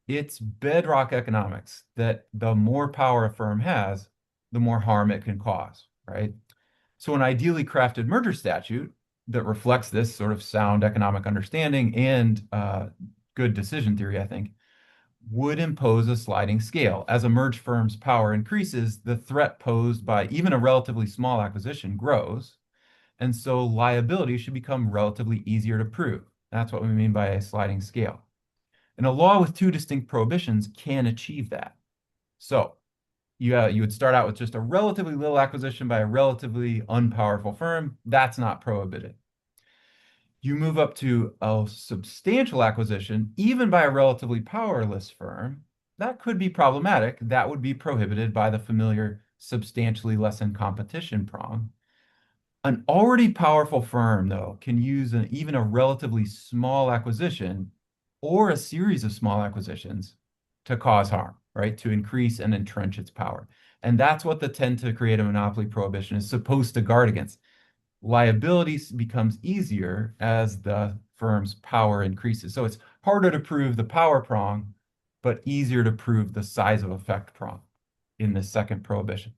It's bedrock economics that the more power a firm has, the more harm it can cause, right? So an ideally crafted merger statute that reflects this sort of sound economic understanding and good decision theory, I think, would impose a sliding scale. As a merged firm's power increases, the threat posed by even a relatively small acquisition grows, and so liability should become relatively easier to prove. That's what we mean by a sliding scale. And a law with two distinct prohibitions can achieve that. So you would start out with just a relatively little acquisition by a relatively unpowerful firm. That's not prohibited. You move up to a substantial acquisition, even by a relatively powerless firm. That could be problematic. That would be prohibited by the familiar substantially lessened competition prong. An already powerful firm, though, can use even a relatively small acquisition or a series of small acquisitions to cause harm, right? To increase and entrench its power. And that's what the tend to create a monopoly prohibition is supposed to guard against. Liability becomes easier as the firm's power increases. So it's harder to prove the power prong, but easier to prove the size of effect prong in the second prohibition.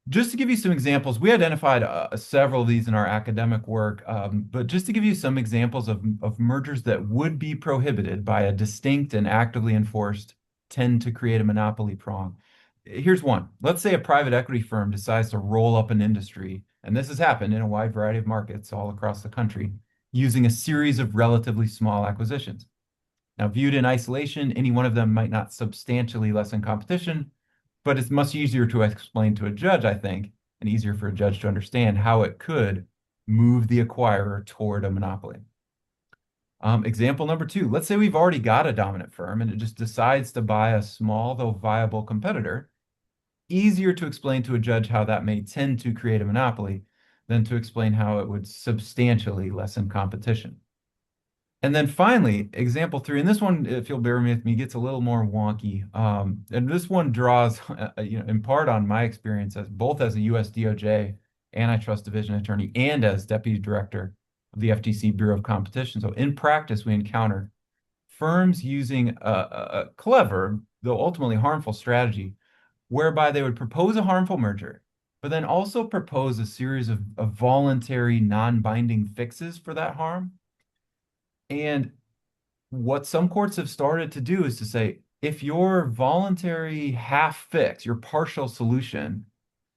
Just to give you some examples, we identified several of these in our academic work, but just to give you some examples of mergers that would be prohibited by a distinct and actively enforced tend to create a monopoly prong. Here's one. Let's say a private equity firm decides to roll up an industry, and this has happened in a wide variety of markets all across the country, using a series of relatively small acquisitions. Now, viewed in isolation, any one of them might not substantially lessen competition, but it's much easier to explain to a judge, I think, and easier for a judge to understand how it could move the acquirer toward a monopoly. Example number 2, let's say we've already got a dominant firm and it just decides to buy a small though viable competitor. Easier to explain to a judge how that may tend to create a monopoly than to explain how it would substantially lessen competition. And then finally, example 3, and this one, if you'll bear with me, gets a little more wonky. And this one draws, in part on my experience as both as a U.S. DOJ antitrust division attorney and as deputy director of the FTC Bureau of Competition. So in practice, we encounter firms using a clever, though ultimately harmful strategy, whereby they would propose a harmful merger, but then also propose a series of voluntary non-binding fixes for that harm. And what some courts have started to do is to say, if your voluntary half fix, your partial solution,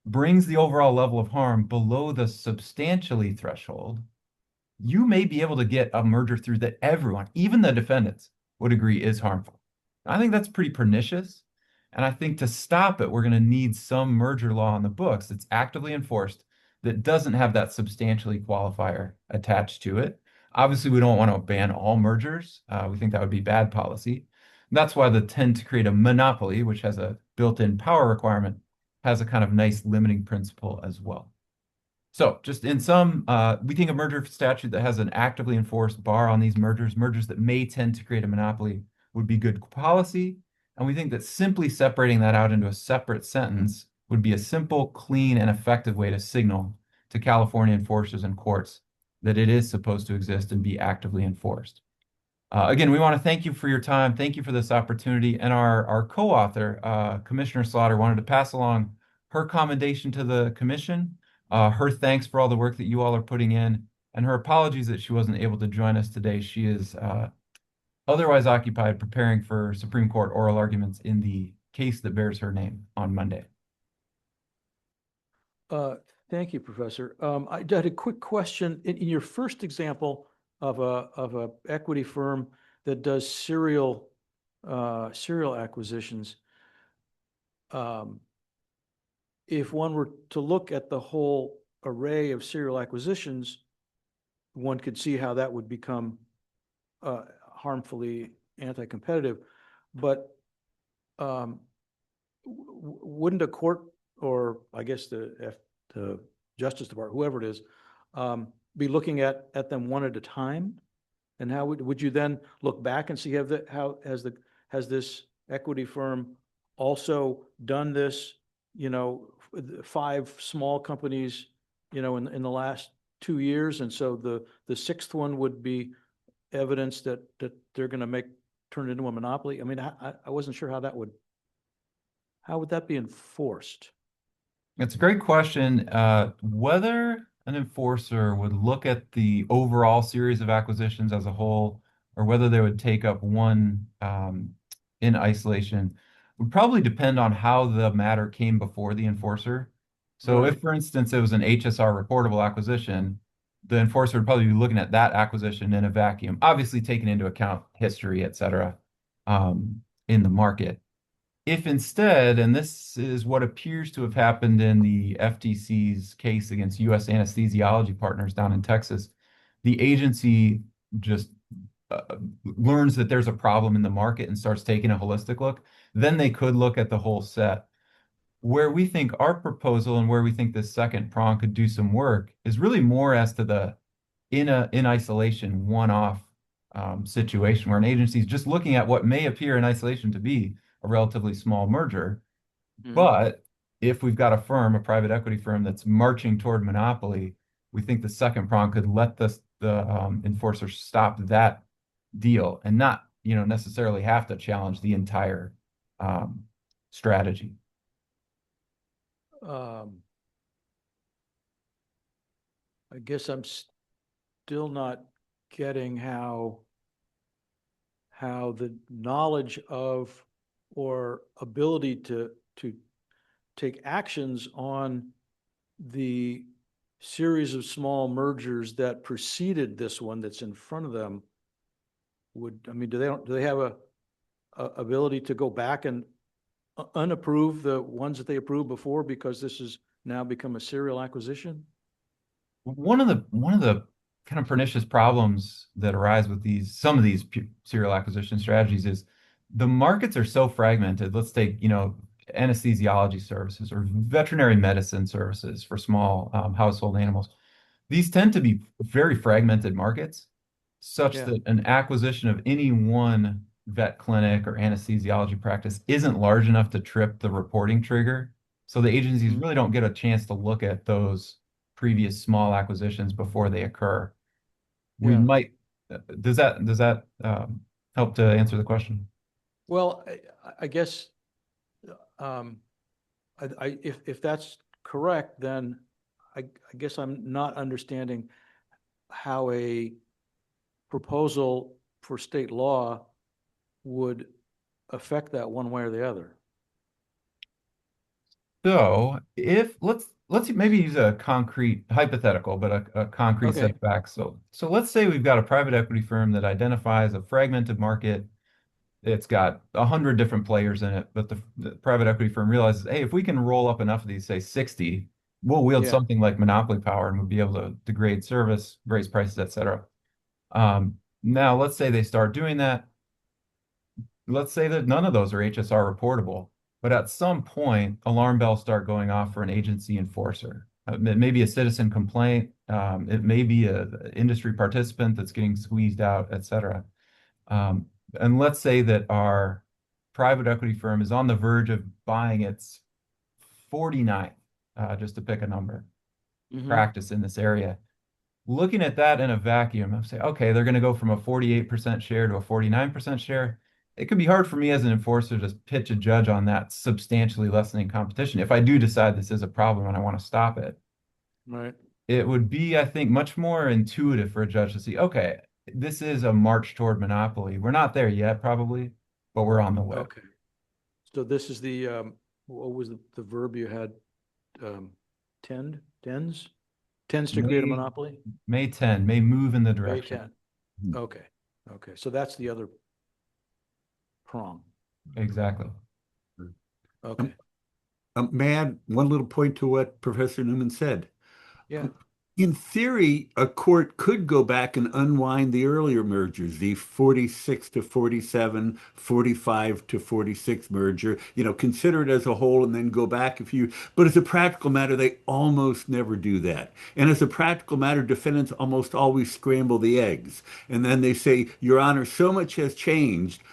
brings the overall level of harm below the substantially threshold, you may be able to get a merger through that everyone, even the defendants, would agree is harmful. I think that's pretty pernicious. And I think to stop it, we're going to need some merger law on the books that's actively enforced that doesn't have that substantially qualifier attached to it. Obviously, we don't want to ban all mergers. We think that would be bad policy. And that's why the tend to create a monopoly, which has a built-in power requirement, has a kind of nice limiting principle as well. So just in sum, we think a merger statute that has an actively enforced bar on these mergers that may tend to create a monopoly would be good policy. And we think that simply separating that out into a separate sentence would be a simple, clean, and effective way to signal to California enforcers and courts that it is supposed to exist and be actively enforced. Again, we want to thank you for your time. Thank you for this opportunity. And our co-author, Commissioner Slaughter, wanted to pass along her commendation to the commission, her thanks for all the work that you all are putting in, and her apologies that she wasn't able to join us today. She is otherwise occupied preparing for Supreme Court oral arguments in the case that bears her name on Monday. Thank you, Professor. I had a quick question. In your first example of a equity firm that does serial acquisitions, if one were to look at the whole array of serial acquisitions, one could see how that would become harmfully anti-competitive. But wouldn't a court, or I guess the Justice Department, whoever it is, be looking at them one at a time? And how would you then look back and see how has this equity firm also done this, 5 small companies, in the last 2 years, and so the 6th one would be evidence that they're going to turn it into a monopoly? I mean, I wasn't sure how would that be enforced? It's a great question. Whether an enforcer would look at the overall series of acquisitions as a whole, or whether they would take up one in isolation, would probably depend on how the matter came before the enforcer. So Right. if, for instance, it was an HSR reportable acquisition, the enforcer would probably be looking at that acquisition in a vacuum, obviously taking into account history, et cetera, in the market. If instead, and this is what appears to have happened in the FTC's case against U.S. Anesthesiology Partners down in Texas, the agency just learns that there's a problem in the market and starts taking a holistic look, then they could look at the whole set. Where we think our proposal and where we think this second prong could do some work is really more as to the in isolation, one-off situation where an agency is just looking at what may appear in isolation to be a relatively small merger. But if we've got a firm, a private equity firm that's marching toward monopoly, we think the second prong could let the enforcer stop that deal and not, necessarily have to challenge the entire strategy. I guess I'm still not getting how the knowledge of or ability to take actions on the series of small mergers that preceded this one that's in front of them do they have a ability to go back and unapprove the ones that they approved before because this has now become a serial acquisition? One of the kind of pernicious problems that arise with some of these serial acquisition strategies is the markets are so fragmented. Let's take, anesthesiology services or veterinary medicine services for small household animals. These tend to be very fragmented markets, such that an acquisition of any one vet clinic or anesthesiology practice isn't large enough to trip the reporting trigger. So the agencies really don't get a chance to look at those previous small acquisitions before they occur. We might, does that help to answer the question? Well, I guess if that's correct, then I guess I'm not understanding how a proposal for state law would affect that one way or the other. So if let's maybe use a concrete hypothetical, but a concrete set of facts. So let's say we've got a private equity firm that identifies a fragmented market. It's got 100 different players in it, but the private equity firm realizes, hey, if we can roll up enough of these, say 60, we'll wield something like monopoly power and we'll be able to degrade service, raise prices, et cetera. Now, let's say they start doing that. Let's say that none of those are HSR reportable, but at some point, alarm bells start going off for an agency enforcer. It may be a citizen complaint. It may be an industry participant that's getting squeezed out, et cetera. And let's say that our private equity firm is on the verge of buying its 49th, just to pick a number, practice in this area. Looking at that in a vacuum, I'll say, okay, they're going to go from a 48% share to a 49% share. It could be hard for me as an enforcer to pitch a judge on that substantially lessening competition if I do decide this is a problem and I want to stop it. Right. It would be, I think, much more intuitive for a judge to see, okay, this is a march toward monopoly. We're not there yet, probably, but we're on the way. Okay. So this is the, what was the verb you had? Tends to create a monopoly? May move in the direction. May 10. Okay. Okay. So that's the other prong. Exactly. Okay. May I add one little point to what Professor Newman said? Yeah. In theory, a court could go back and unwind the earlier mergers, the 46 to 47, 45 to 46 merger, consider it as a whole and then go back but as a practical matter, they almost never do that. And as a practical matter, defendants almost always scramble the eggs. And then they say, Your Honor, so much has changed.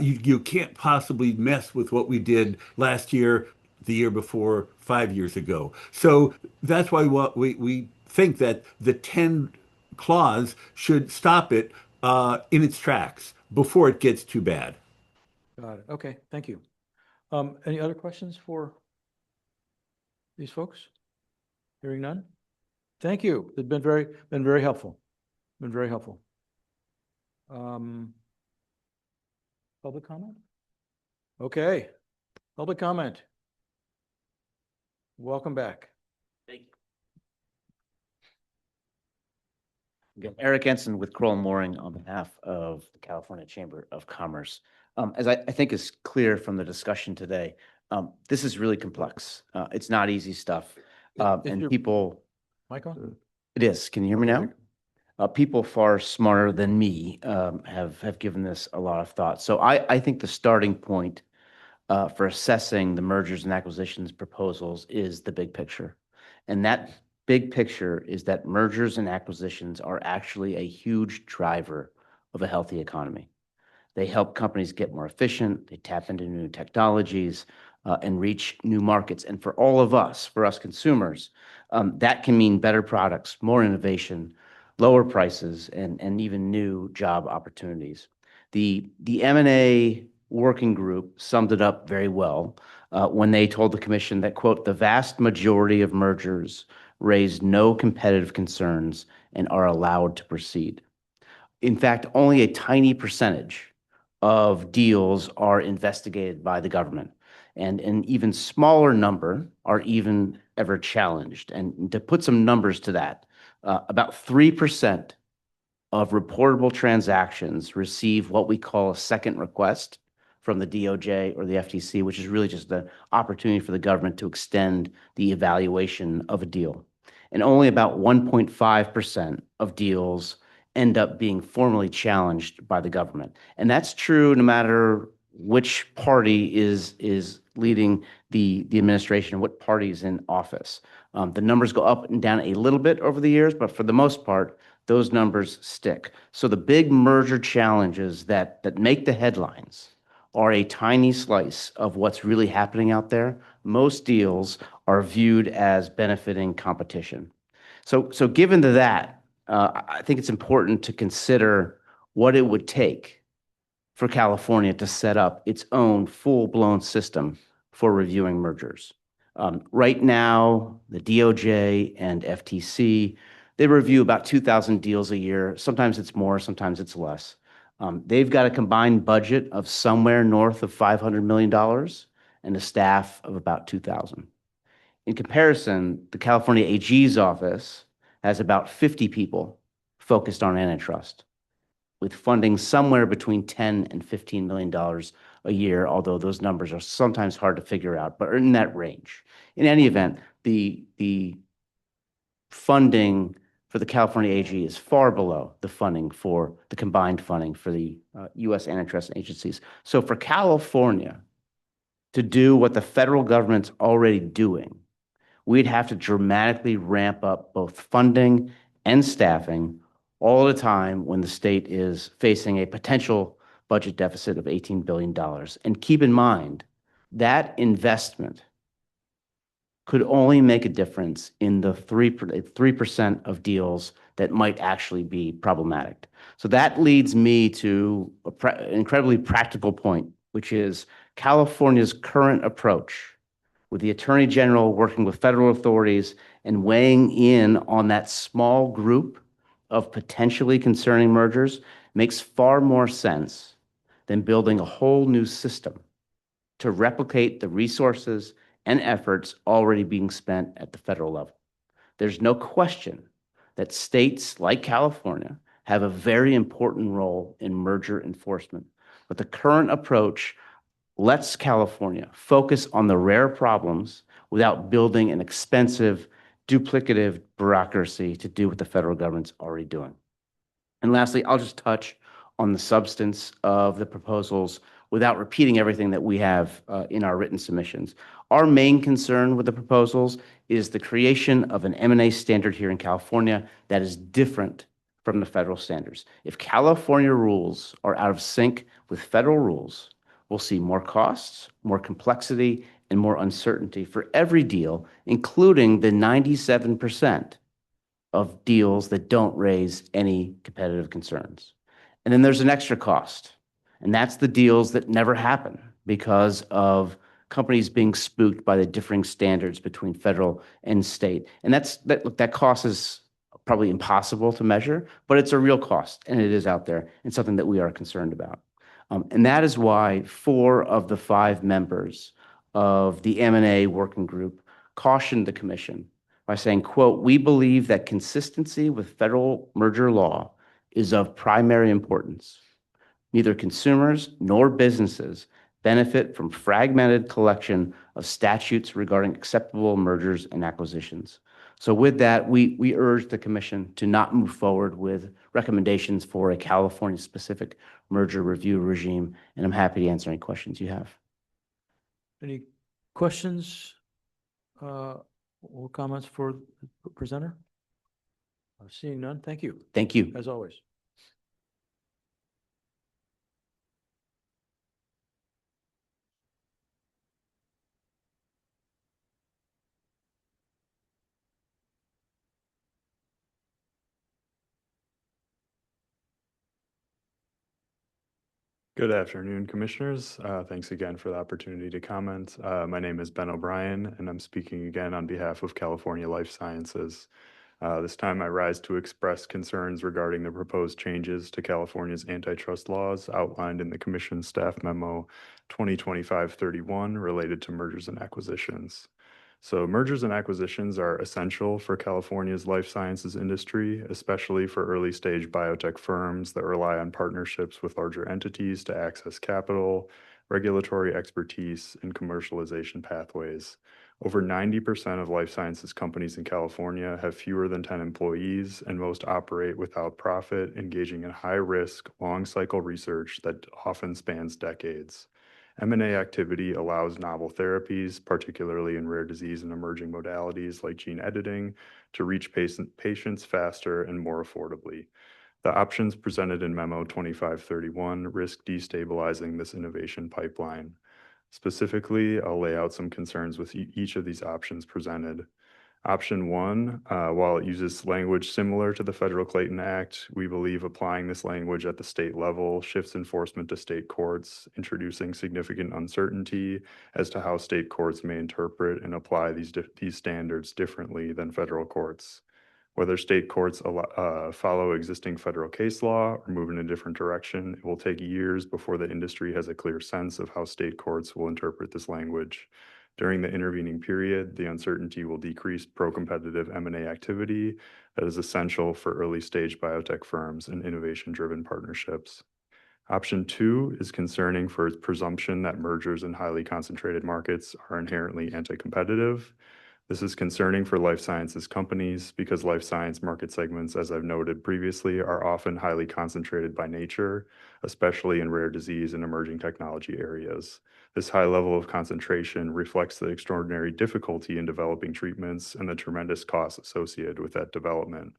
You can't possibly mess with what we did last year, the year before, 5 years ago. So that's why we think that the 10 clause should stop it in its tracks before it gets too bad. Got it. Okay, thank you. Any other questions for these folks? Hearing none? Thank you. It's been very helpful. Been very helpful. Public comment? Okay, public comment. Welcome back. Thank you. Again, Eric Ensign with Crowell Mooring on behalf of the California Chamber of Commerce. As I think is clear from the discussion today, this is really complex. It's not easy stuff. And people, Mic on? it is. Can you hear me now? People far smarter than me have given this a lot of thought. So I think the starting point for assessing the mergers and acquisitions proposals is the big picture. And that big picture is that mergers and acquisitions are actually a huge driver of a healthy economy. They help companies get more efficient, they tap into new technologies, and reach new markets. And for all of us, for us consumers, that can mean better products, more innovation, lower prices, and even new job opportunities. The M&A working group summed it up very well when they told the commission that, quote, the vast majority of mergers raise no competitive concerns and are allowed to proceed. In fact, only a tiny percentage of deals are investigated by the government, and an even smaller number are even ever challenged. And to put some numbers to that, about 3% of reportable transactions receive what we call a second request from the DOJ or the FTC, which is really just the opportunity for the government to extend the evaluation of a deal. And only about 1.5% of deals end up being formally challenged by the government. And that's true no matter which party is leading the administration, what party is in office. The numbers go up and down a little bit over the years, but for the most part, those numbers stick. So the big merger challenges that make the headlines are a tiny slice of what's really happening out there. Most deals are viewed as benefiting competition. So given to that, I think it's important to consider what it would take for California to set up its own full-blown system for reviewing mergers. Right now, the DOJ and FTC, they review about 2,000 deals a year. Sometimes it's more, sometimes it's less. They've got a combined budget of somewhere north of $500 million and a staff of about 2,000. In comparison, the California AG's office has about 50 people focused on antitrust, with funding somewhere between $10 and $15 million a year, although those numbers are sometimes hard to figure out, but are in that range. In any event, the funding for the California AG is far below the funding for the combined funding for the U.S. antitrust agencies. So for California to do what the federal government's already doing, we'd have to dramatically ramp up both funding and staffing all the time when the state is facing a potential budget deficit of $18 billion. And keep in mind, that investment could only make a difference in the 3% of deals that might actually be problematic. So that leads me to an incredibly practical point, which is California's current approach, with the Attorney General working with federal authorities and weighing in on that small group of potentially concerning mergers, makes far more sense than building a whole new system to replicate the resources and efforts already being spent at the federal level. There's no question that states like California have a very important role in merger enforcement, but the current approach lets California focus on the rare problems without building an expensive, duplicative bureaucracy to do what the federal government's already doing. And lastly, I'll just touch on the substance of the proposals without repeating everything that we have in our written submissions. Our main concern with the proposals is the creation of an M&A standard here in California that is different from the federal standards. If California rules are out of sync with federal rules, we'll see more costs, more complexity, and more uncertainty for every deal, including the 97% of deals that don't raise any competitive concerns. And then there's an extra cost, and that's the deals that never happen because of companies being spooked by the differing standards between federal and state. And that cost is probably impossible to measure, but it's a real cost, and it is out there, and something that we are concerned about. And that is why 4 of the 5 members of the M&A working group cautioned the commission by saying, quote, "We believe that consistency with federal merger law is of primary importance. Neither consumers nor businesses benefit from fragmented collection of statutes regarding acceptable mergers and acquisitions." So with that, we urge the commission to not move forward with recommendations for a California-specific merger review regime, and I'm happy to answer any questions you have. Any questions or comments for the presenter? Seeing none, thank you. Thank you. As always. Good afternoon, Commissioners. Thanks again for the opportunity to comment. My name is Ben O'Brien, and I'm speaking again on behalf of California Life Sciences. This time I rise to express concerns regarding the proposed changes to California's antitrust laws outlined in the Commission's staff memo 2025-31 related to mergers and acquisitions. So mergers and acquisitions are essential for California's life sciences industry, especially for early stage biotech firms that rely on partnerships with larger entities to access capital, regulatory expertise, and commercialization pathways. Over 90% of life sciences companies in California have fewer than 10 employees, and most operate without profit, engaging in high-risk, long-cycle research that often spans decades. M&A activity allows novel therapies, particularly in rare disease and emerging modalities like gene editing, to reach patients faster and more affordably. The options presented in Memo 2531 risk destabilizing this innovation pipeline. Specifically, I'll lay out some concerns with each of these options presented. Option 1, while it uses language similar to the Federal Clayton Act, we believe applying this language at the state level shifts enforcement to state courts, introducing significant uncertainty as to how state courts may interpret and apply these standards differently than federal courts. Whether state courts follow existing federal case law or move in a different direction, it will take years before the industry has a clear sense of how state courts will interpret this language. During the intervening period, the uncertainty will decrease pro-competitive M&A activity that is essential for early-stage biotech firms and innovation-driven partnerships. Option 2 is concerning for its presumption that mergers in highly concentrated markets are inherently anti-competitive. This is concerning for life sciences companies because life science market segments, as I've noted previously, are often highly concentrated by nature, especially in rare disease and emerging technology areas. This high level of concentration reflects the extraordinary difficulty in developing treatments and the tremendous costs associated with that development.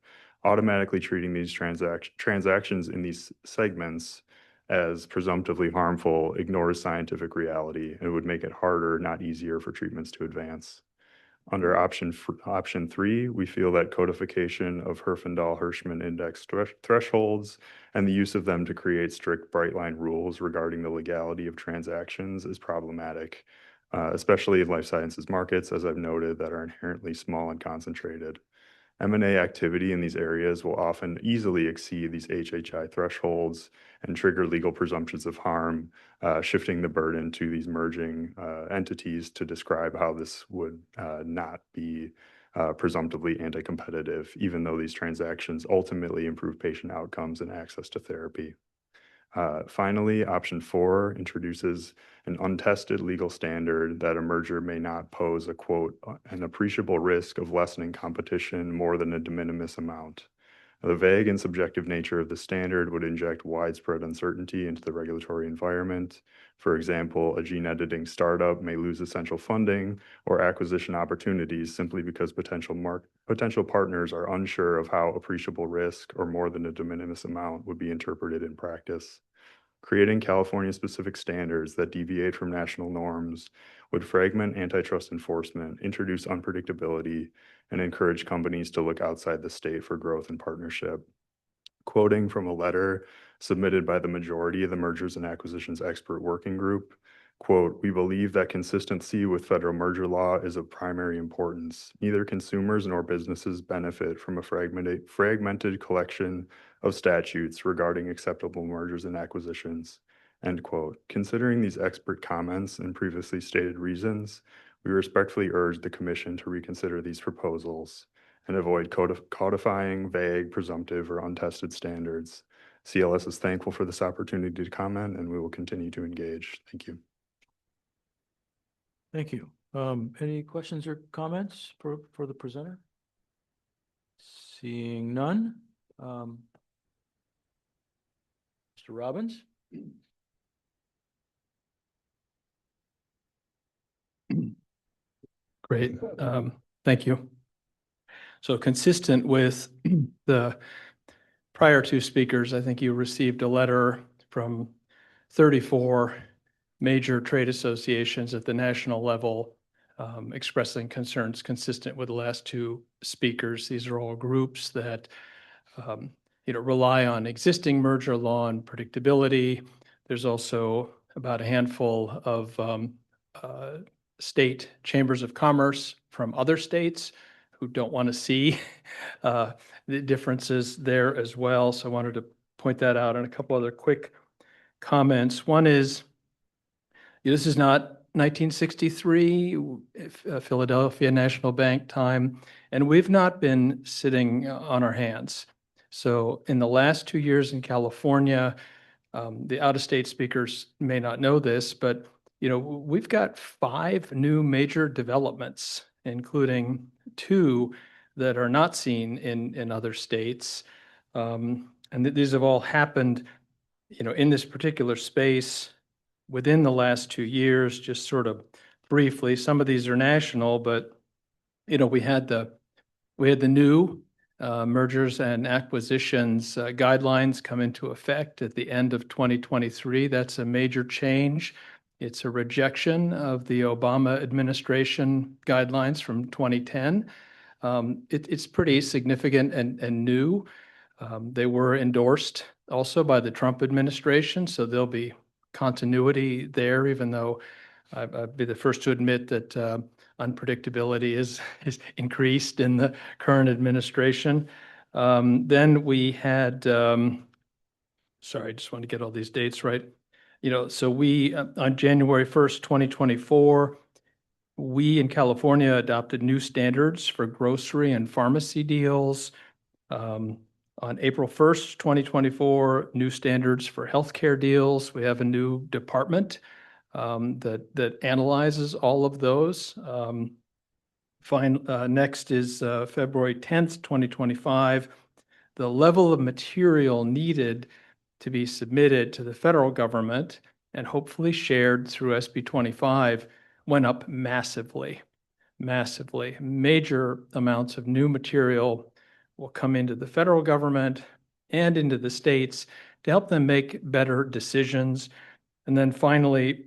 Automatically treating these transactions in these segments as presumptively harmful ignores scientific reality and would make it harder, not easier, for treatments to advance. Under option 3, we feel that codification of Herfindahl-Hirschman index thresholds and the use of them to create strict bright line rules regarding the legality of transactions is problematic, especially in life sciences markets, as I've noted, that are inherently small and concentrated. M&A activity in these areas will often easily exceed these HHI thresholds and trigger legal presumptions of harm, shifting the burden to these merging entities to describe how this would not be presumptively anti-competitive, even though these transactions ultimately improve patient outcomes and access to therapy. Finally, option 4 introduces an untested legal standard that a merger may not pose a, quote, an appreciable risk of lessening competition more than a de minimis amount. The vague and subjective nature of the standard would inject widespread uncertainty into the regulatory environment. For example, a gene editing startup may lose essential funding or acquisition opportunities simply because potential partners are unsure of how appreciable risk or more than a de minimis amount would be interpreted in practice. Creating California-specific standards that deviate from national norms would fragment antitrust enforcement, introduce unpredictability, and encourage companies to look outside the state for growth and partnership. Quoting from a letter submitted by the majority of the Mergers and Acquisitions Expert Working Group, Quote, "We believe that consistency with federal merger law is of primary importance. Neither consumers nor businesses benefit from a fragmented collection of statutes regarding acceptable mergers and acquisitions." End quote. Considering these expert comments and previously stated reasons, we respectfully urge the Commission to reconsider these proposals and avoid codifying vague, presumptive, or untested standards. CLS is thankful for this opportunity to comment, and we will continue to engage. Thank you. Thank you. Any questions or comments for the presenter? Seeing none. Mr. Robbins? Great. Thank you. So consistent with the prior two speakers, I think you received a letter from 34 major trade associations at the national level expressing concerns consistent with the last two speakers. These are all groups that rely on existing merger law and predictability. There's also about a handful of state chambers of commerce from other states who don't want to see the differences there as well. So I wanted to point that out, and a couple other quick comments. One is, this is not 1963 Philadelphia National Bank time, and we've not been sitting on our hands. So in the last 2 years in California, the out-of-state speakers may not know this, but we've got 5 new major developments, including 2 that are not seen in other states. And these have all happened, in this particular space within the last 2 years. Just sort of briefly, some of these are national, but we had the new mergers and acquisitions guidelines come into effect at the end of 2023. That's a major change. It's a rejection of the Obama administration guidelines from 2010. It's pretty significant and new. They were endorsed also by the Trump administration, so there'll be continuity there, even though I'd be the first to admit that unpredictability is increased in the current administration. Then we had, sorry, I just want to get all these dates right. So we, on January 1st, 2024, we in California adopted new standards for grocery and pharmacy deals. On April 1st, 2024, new standards for healthcare deals. We have a new department that analyzes all of those. Next is February 10th, 2025. The level of material needed to be submitted to the federal government and hopefully shared through SB 25 went up massively. Major amounts of new material will come into the federal government and into the states to help them make better decisions. And then finally,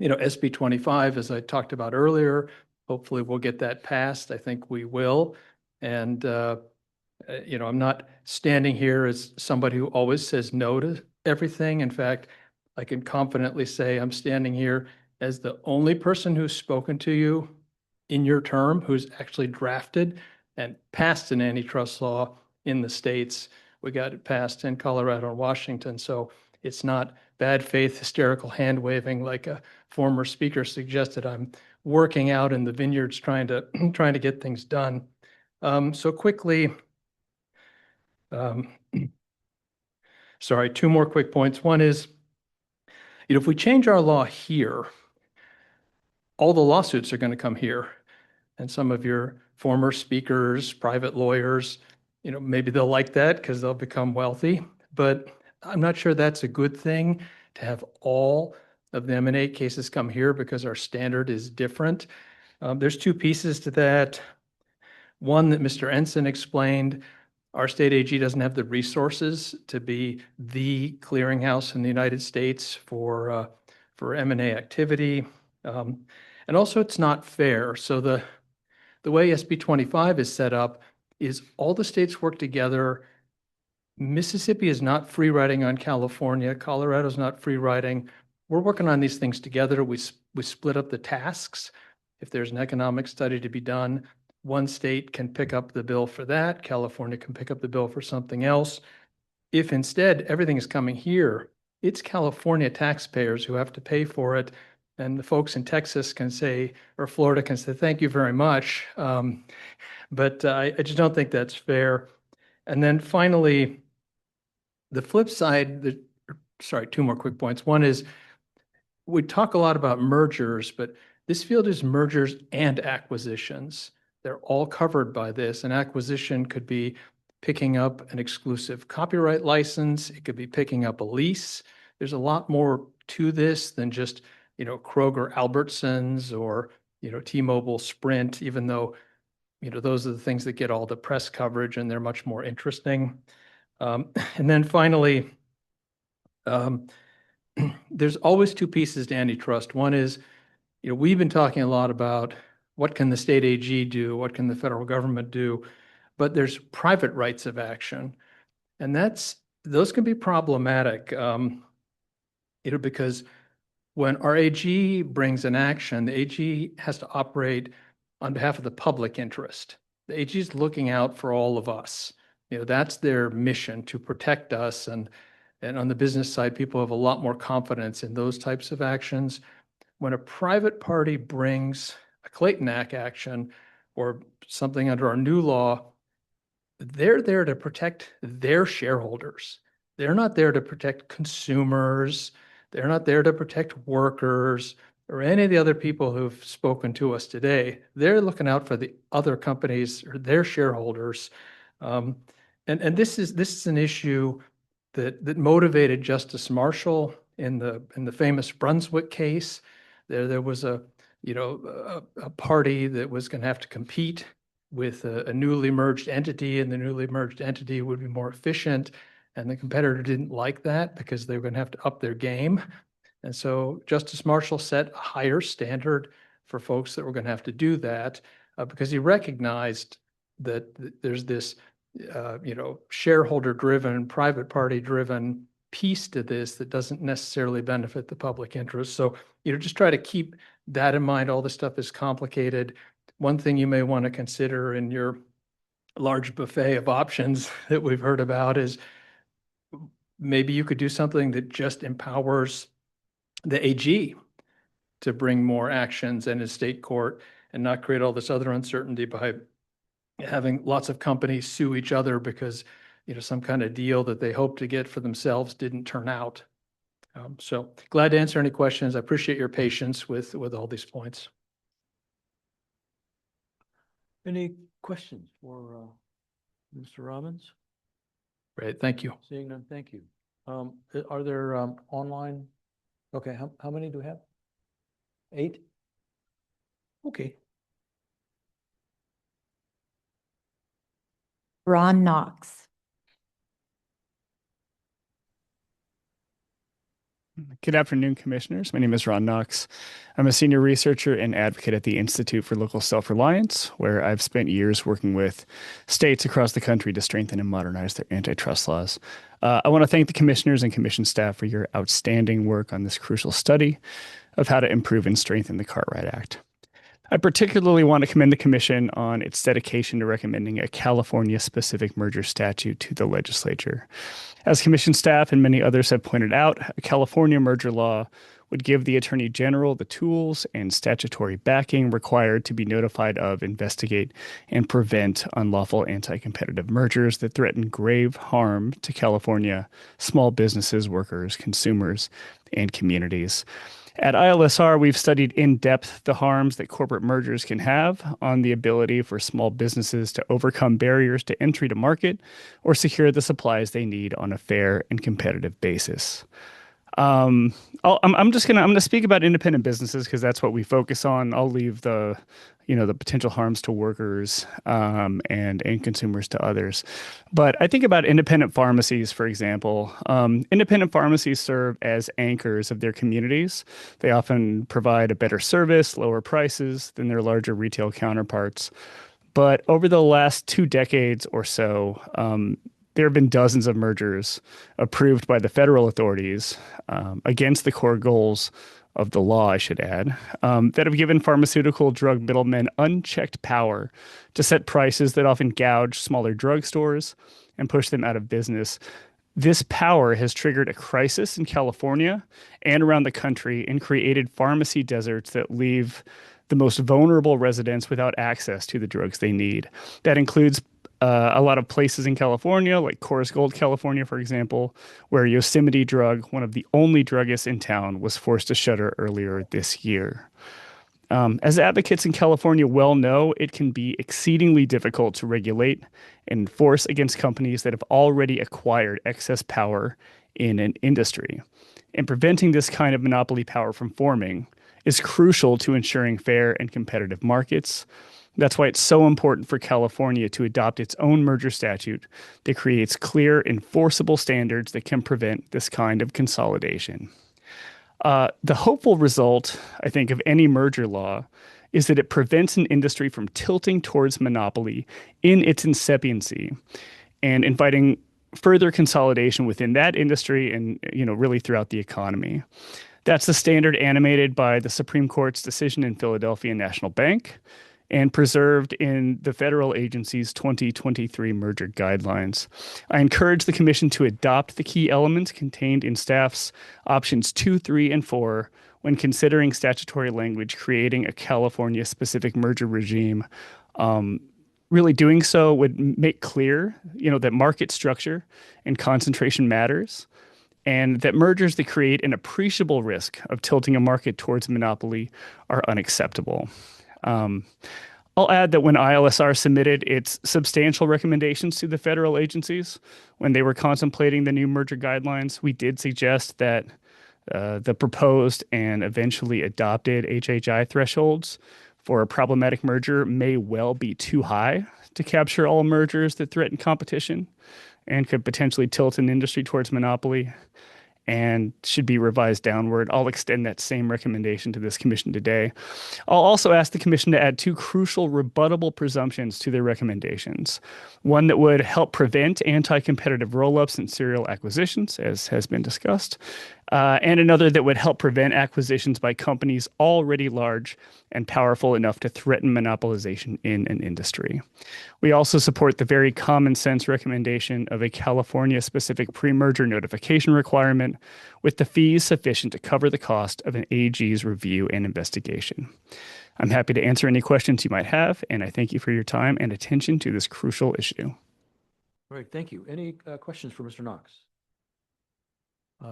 SB 25, as I talked about earlier, hopefully we'll get that passed. I think we will. And, I'm not standing here as somebody who always says no to everything. In fact, I can confidently say I'm standing here as the only person who's spoken to you in your term who's actually drafted and passed an antitrust law in the states. We got it passed in Colorado and Washington. So it's not bad faith, hysterical hand waving like a former speaker suggested. I'm working out in the vineyards trying to get things done. So quickly, sorry, 2 more quick points. One is, if we change our law here, all the lawsuits are going to come here. And some of your former speakers, private lawyers, maybe they'll like that because they'll become wealthy. But I'm not sure that's a good thing to have all of the M&A cases come here because our standard is different. There's 2 pieces to that. One that Mr. Ensign explained, our state AG doesn't have the resources to be the clearinghouse in the United States for M&A activity. And also it's not fair. So the way SB 25 is set up is all the states work together. Mississippi is not free riding on California. Colorado is not free riding we're working on these things together. We split up the tasks. If there's an economic study to be done, one state can pick up the bill for that. California can pick up the bill for something else. If instead everything is coming here, it's California taxpayers who have to pay for it. And the folks in Texas can say, or Florida can say, thank you very much. But I just don't think that's fair. And then finally, the flip side, sorry, two more quick points. One is we talk a lot about mergers, but this field is mergers and acquisitions. They're all covered by this. An acquisition could be picking up an exclusive copyright license. It could be picking up a lease. There's a lot more to this than just, Kroger Albertsons or, T-Mobile Sprint, even though, those are the things that get all the press coverage and they're much more interesting. And then finally, there's always two pieces to antitrust. One is, we've been talking a lot about what can the state AG do? What can the federal government do? But there's private rights of action. And those can be problematic, because when our AG brings an action, the AG has to operate on behalf of the public interest. The AG is looking out for all of us. That's their mission, to protect us. And on the business side, people have a lot more confidence in those types of actions. When a private party brings a Clayton Act action or something under our new law, they're there to protect their shareholders. They're not there to protect consumers. They're not there to protect workers or any of the other people who've spoken to us today. They're looking out for the other companies or their shareholders. And this is an issue that motivated Justice Marshall in the famous Brunswick case. There was a party that was going to have to compete with a newly merged entity, and the newly merged entity would be more efficient. And the competitor didn't like that because they were going to have to up their game. And so Justice Marshall set a higher standard for folks that were going to have to do that because he recognized that there's this, shareholder-driven, private party-driven piece to this that doesn't necessarily benefit the public interest. So, just try to keep that in mind. All this stuff is complicated. One thing you may want to consider in your large buffet of options that we've heard about is maybe you could do something that just empowers the AG to bring more actions in a state court and not create all this other uncertainty by having lots of companies sue each other because, some kind of deal that they hoped to get for themselves didn't turn out. So glad to answer any questions. I appreciate your patience with all these points. Any questions for Mr. Robbins? Great, thank you. Seeing none, thank you. Are there online? Okay, how many do we have? 8? Okay. Ron Knox. Good afternoon, commissioners. My name is Ron Knox. I'm a senior researcher and advocate at the Institute for Local Self-Reliance, where I've spent years working with states across the country to strengthen and modernize their antitrust laws. I want to thank the commissioners and commission staff for your outstanding work on this crucial study of how to improve and strengthen the Cartwright Act. I particularly want to commend the Commission on its dedication to recommending a California-specific merger statute to the legislature. As Commission staff and many others have pointed out, a California merger law would give the Attorney General the tools and statutory backing required to be notified of, investigate, and prevent unlawful anti-competitive mergers that threaten grave harm to California small businesses, workers, consumers, and communities. At ILSR, we've studied in depth the harms that corporate mergers can have on the ability for small businesses to overcome barriers to entry to market or secure the supplies they need on a fair and competitive basis. I'm gonna speak about independent businesses because that's what we focus on. I'll leave the potential harms to workers and consumers to others. But I think about independent pharmacies, for example. Independent pharmacies serve as anchors of their communities. They often provide a better service, lower prices than their larger retail counterparts. But over the last 2 decades or so, there have been dozens of mergers approved by the federal authorities against the core goals of the law, I should add, that have given pharmaceutical drug middlemen unchecked power to set prices that often gouge smaller drugstores and push them out of business. This power has triggered a crisis in California and around the country and created pharmacy deserts that leave the most vulnerable residents without access to the drugs they need. That includes a lot of places in California, like Coors Gold, California, for example, where Yosemite Drug, one of the only druggists in town, was forced to shutter earlier this year. As advocates in California well know, it can be exceedingly difficult to regulate and enforce against companies that have already acquired excess power in an industry. And preventing this kind of monopoly power from forming is crucial to ensuring fair and competitive markets. That's why it's so important for California to adopt its own merger statute that creates clear, enforceable standards that can prevent this kind of consolidation. The hopeful result, I think, of any merger law is that it prevents an industry from tilting towards monopoly in its incipiency and inviting further consolidation within that industry and, really throughout the economy. That's the standard animated by the Supreme Court's decision in Philadelphia National Bank and preserved in the federal agency's 2023 merger guidelines. I encourage the Commission to adopt the key elements contained in staff's options 2, 3, and 4 when considering statutory language creating a California-specific merger regime. Really doing so would make clear, that market structure and concentration matters, and that mergers that create an appreciable risk of tilting a market towards monopoly are unacceptable. I'll add that when ILSR submitted its substantial recommendations to the federal agencies when they were contemplating the new merger guidelines, we did suggest that the proposed and eventually adopted HHI thresholds for a problematic merger may well be too high to capture all mergers that threaten competition and could potentially tilt an industry towards monopoly and should be revised downward. I'll extend that same recommendation to this commission today. I'll also ask the commission to add 2 crucial rebuttable presumptions to their recommendations. One that would help prevent anti-competitive roll-ups and serial acquisitions, as has been discussed, and another that would help prevent acquisitions by companies already large and powerful enough to threaten monopolization in an industry. We also support the very common sense recommendation of a California-specific pre-merger notification requirement with the fees sufficient to cover the cost of an AG's review and investigation. I'm happy to answer any questions you might have, and I thank you for your time and attention to this crucial issue. All right, thank you. Any questions for Mr. Knox?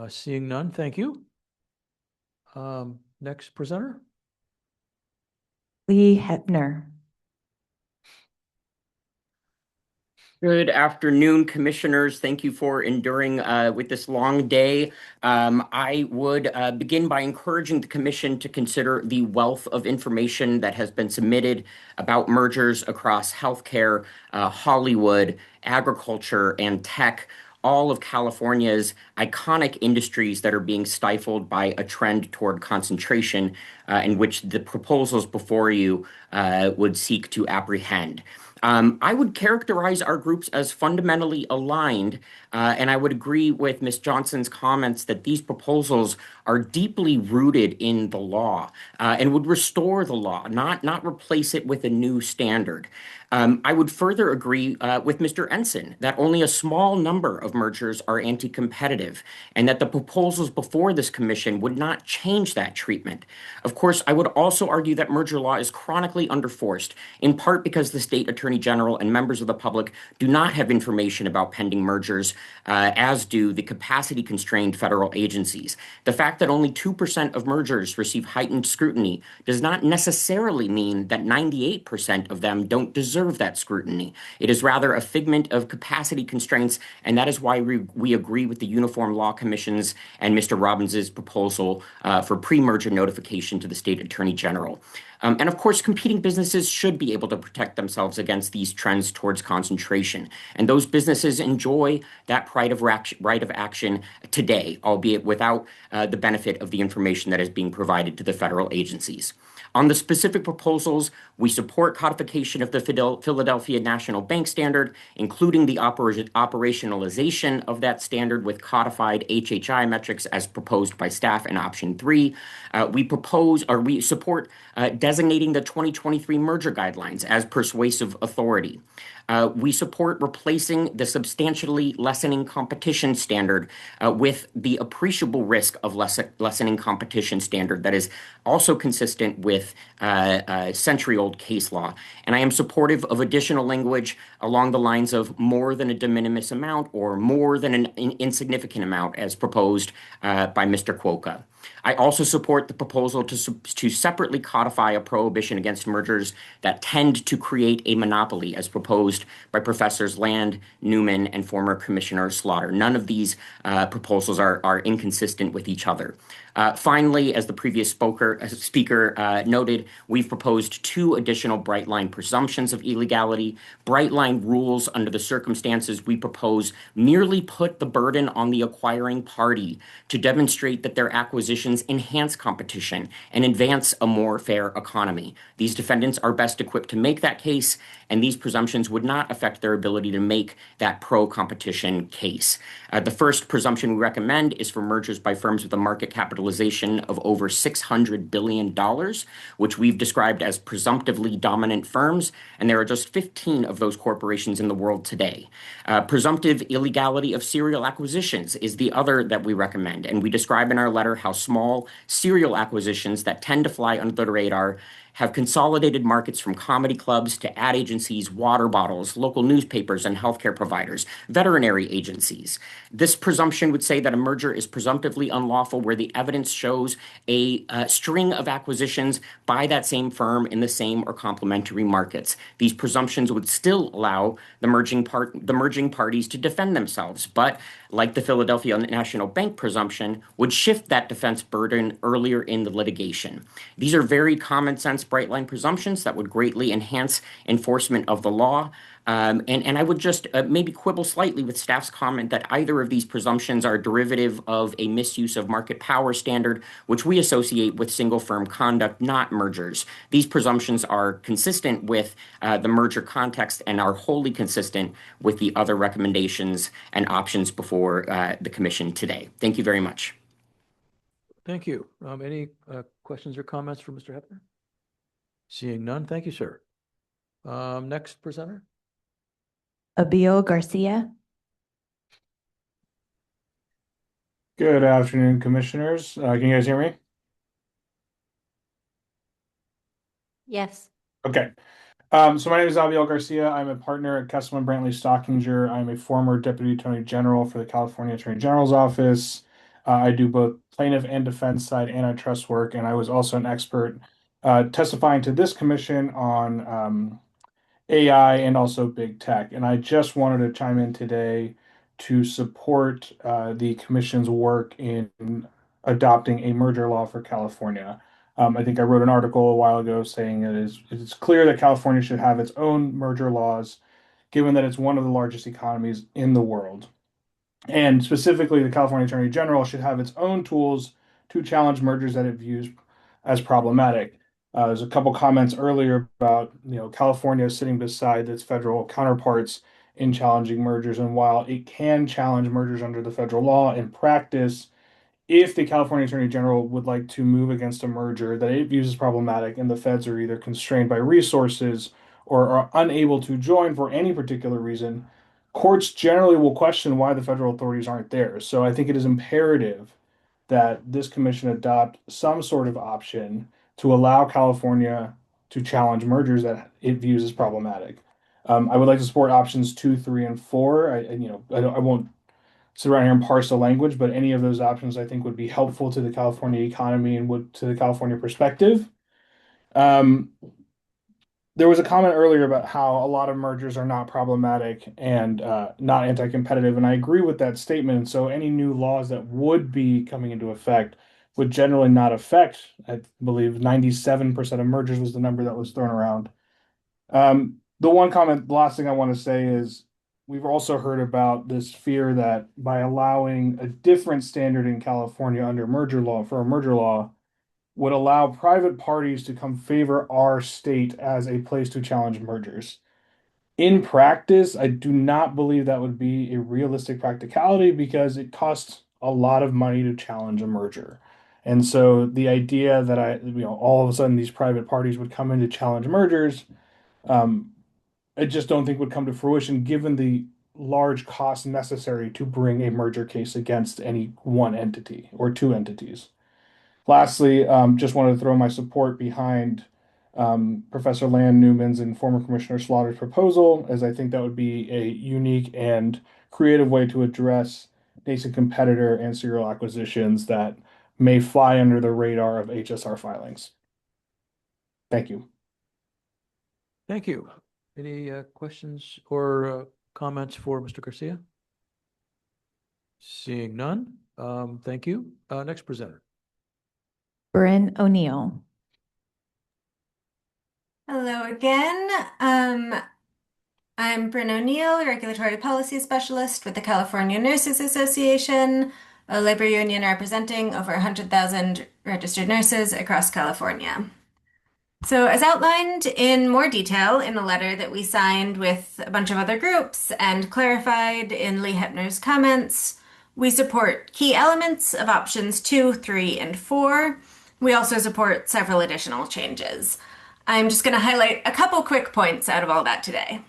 Seeing none, thank you. Next presenter. Lee Hepner. Good afternoon, commissioners. Thank you for enduring with this long day. I would begin by encouraging the commission to consider the wealth of information that has been submitted about mergers across healthcare, Hollywood, agriculture, and tech, all of California's iconic industries that are being stifled by a trend toward concentration, in which the proposals before you would seek to apprehend. I would characterize our groups as fundamentally aligned, and I would agree with Ms. Johnson's comments that these proposals are deeply rooted in the law and would restore the law, not replace it with a new standard. I would further agree with Mr. Ensign that only a small number of mergers are anti-competitive and that the proposals before this commission would not change that treatment. Of course, I would also argue that merger law is chronically underforced, in part because the state attorney general and members of the public do not have information about pending mergers, as do the capacity-constrained federal agencies. The fact that only 2% of mergers receive heightened scrutiny does not necessarily mean that 98% of them don't deserve that scrutiny. It is rather a figment of capacity constraints, and that is why we agree with the Uniform Law Commission's and Mr. Robbins's proposal for pre-merger notification to the state attorney general. And of course, competing businesses should be able to protect themselves against these trends towards concentration. And those businesses enjoy that right of action today, albeit without the benefit of the information that is being provided to the federal agencies. On the specific proposals, we support codification of the Philadelphia National Bank Standard, including the operationalization of that standard with codified HHI metrics as proposed by staff in option 3. We support designating the 2023 merger guidelines as persuasive authority. We support replacing the substantially lessening competition standard with the appreciable risk of lessening competition standard that is also consistent with century-old case law. And I am supportive of additional language along the lines of more than a de minimis amount or more than an insignificant amount as proposed by Mr. Quokka. I also support the proposal to separately codify a prohibition against mergers that tend to create a monopoly as proposed by Professors Land, Newman, and former Commissioner Slaughter. None of these proposals are inconsistent with each other. Finally, as the previous speaker noted, we've proposed 2 additional bright line presumptions of illegality. Bright line rules under the circumstances we propose merely put the burden on the acquiring party to demonstrate that their acquisitions enhance competition and advance a more fair economy. These defendants are best equipped to make that case, and these presumptions would not affect their ability to make that pro-competition case. The first presumption we recommend is for mergers by firms with a market capitalization of over $600 billion, which we've described as presumptively dominant firms, and there are just 15 of those corporations in the world today. Presumptive illegality of serial acquisitions is the other that we recommend, and we describe in our letter how small serial acquisitions that tend to fly under the radar have consolidated markets from comedy clubs to ad agencies, water bottles, local newspapers, and healthcare providers, veterinary agencies. This presumption would say that a merger is presumptively unlawful where the evidence shows a string of acquisitions by that same firm in the same or complementary markets. These presumptions would still allow the merging parties to defend themselves, but like the Philadelphia National Bank presumption, would shift that defense burden earlier in the litigation. These are very common sense bright line presumptions that would greatly enhance enforcement of the law. And I would just maybe quibble slightly with staff's comment that either of these presumptions are derivative of a misuse of market power standard, which we associate with single firm conduct, not mergers. These presumptions are consistent with the merger context and are wholly consistent with the other recommendations and options before the commission today. Thank you very much. Thank you. Any questions or comments for Mr. Hepner? Seeing none, thank you, sir. Next presenter. Abiel Garcia. Good afternoon, commissioners. Can you guys hear me? Yes. Okay. So my name is Abiel Garcia. I'm a partner at Kessel & Brantley Stockinger. I'm a former Deputy Attorney General for the California Attorney General's Office. I do both plaintiff and defense side antitrust work, and I was also an expert testifying to this commission on AI and also big tech. And I just wanted to chime in today to support the commission's work in adopting a merger law for California. I think I wrote an article a while ago saying it's clear that California should have its own merger laws, given that it's one of the largest economies in the world. And specifically, the California Attorney General should have its own tools to challenge mergers that it views as problematic. There's a couple comments earlier about California sitting beside its federal counterparts in challenging mergers, and while it can challenge mergers under the federal law in practice, if the California Attorney General would like to move against a merger that it views as problematic and the feds are either constrained by resources or are unable to join for any particular reason, courts generally will question why the federal authorities aren't there. So I think it is imperative that this commission adopt some sort of option to allow California to challenge mergers that it views as problematic. I would like to support options 2, 3, and 4. I won't sit around here and parse the language, but any of those options I think would be helpful to the California economy and would to the California perspective. There was a comment earlier about how a lot of mergers are not problematic and not anti-competitive, and I agree with that statement. So any new laws that would be coming into effect would generally not affect, I believe 97% of mergers was the number that was thrown around. The last thing I want to say is we've also heard about this fear that by allowing a different standard in California under merger law for a merger law would allow private parties to come favor our state as a place to challenge mergers. In practice, I do not believe that would be a realistic practicality because it costs a lot of money to challenge a merger. And so the idea that all of a sudden these private parties would come in to challenge mergers, I just don't think would come to fruition given the large costs necessary to bring a merger case against any one entity or two entities. Lastly, just wanted to throw my support behind Professor Land Newman's and former Commissioner Slaughter's proposal, as I think that would be a unique and creative way to address nascent competitor and serial acquisitions that may fly under the radar of HSR filings. Thank you. Thank you. Any questions or comments for Mr. Garcia? Seeing none, thank you. Next presenter. Bryn O'Neill. Hello again. I'm Bryn O'Neill, Regulatory Policy Specialist with the California Nurses Association, a labor union representing over 100,000 registered nurses across California. So as outlined in more detail in the letter that we signed with a bunch of other groups and clarified in Lee Hepner's comments, we support key elements of options 2, 3, and 4. We also support several additional changes. I'm just going to highlight a couple quick points out of all that today.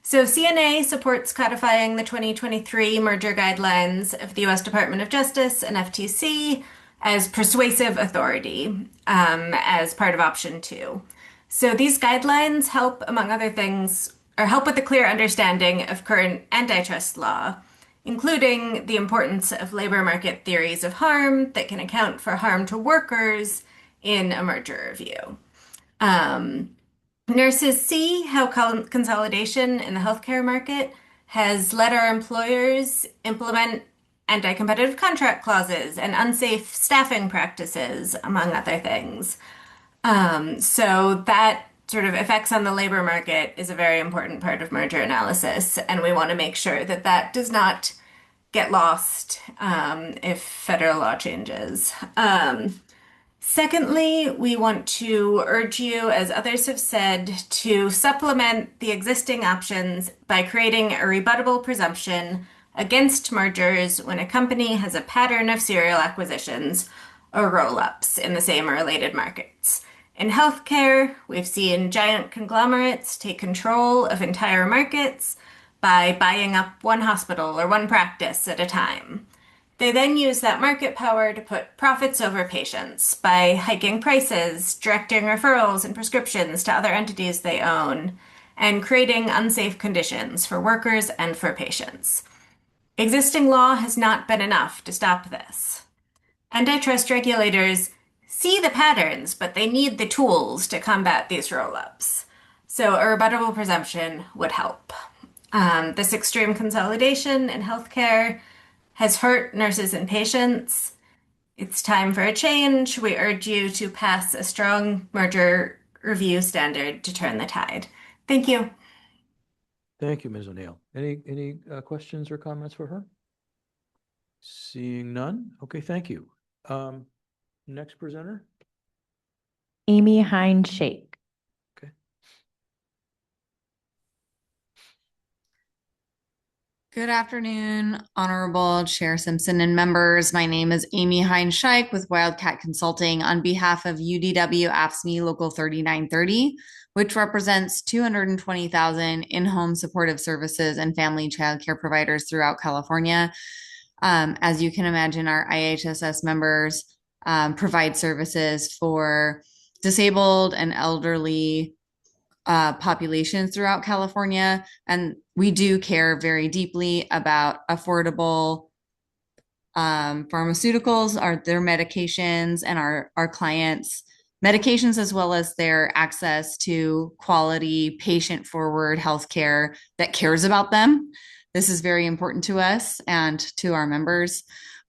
So CNA supports codifying the 2023 merger guidelines of the U.S. Department of Justice and FTC as persuasive authority as part of option 2. So these guidelines help, among other things, or help with a clear understanding of current antitrust law, including the importance of labor market theories of harm that can account for harm to workers in a merger review. Nurses see how consolidation in the healthcare market has led our employers implement anti-competitive contract clauses and unsafe staffing practices, among other things. So that sort of effects on the labor market is a very important part of merger analysis, and we want to make sure that that does not get lost if federal law changes. Secondly, we want to urge you, as others have said, to supplement the existing options by creating a rebuttable presumption against mergers when a company has a pattern of serial acquisitions or roll-ups in the same or related markets. In healthcare, we've seen giant conglomerates take control of entire markets by buying up one hospital or one practice at a time. They then use that market power to put profits over patients by hiking prices, directing referrals and prescriptions to other entities they own, and creating unsafe conditions for workers and for patients. Existing law has not been enough to stop this. Antitrust regulators see the patterns, but they need the tools to combat these roll-ups. So a rebuttable presumption would help. This extreme consolidation in healthcare has hurt nurses and patients. It's time for a change. We urge you to pass a strong merger review standard to turn the tide. Thank you. Thank you, Ms. O'Neill. Any questions or comments for her? Seeing none. Okay, thank you. Next presenter. Amy Hine Shake. Good afternoon, Honorable Chair Simpson and members. My name is Amy Hine-Scheik with Wildcat Consulting on behalf of UDW AFSCME Local 3930, which represents 220,000 in-home supportive services and family child care providers throughout California. As you can imagine, our IHSS members provide services for disabled and elderly populations throughout California, and we do care very deeply about affordable pharmaceuticals, their medications, and our clients' medications, as well as their access to quality, patient-forward healthcare that cares about them. This is very important to us and to our members.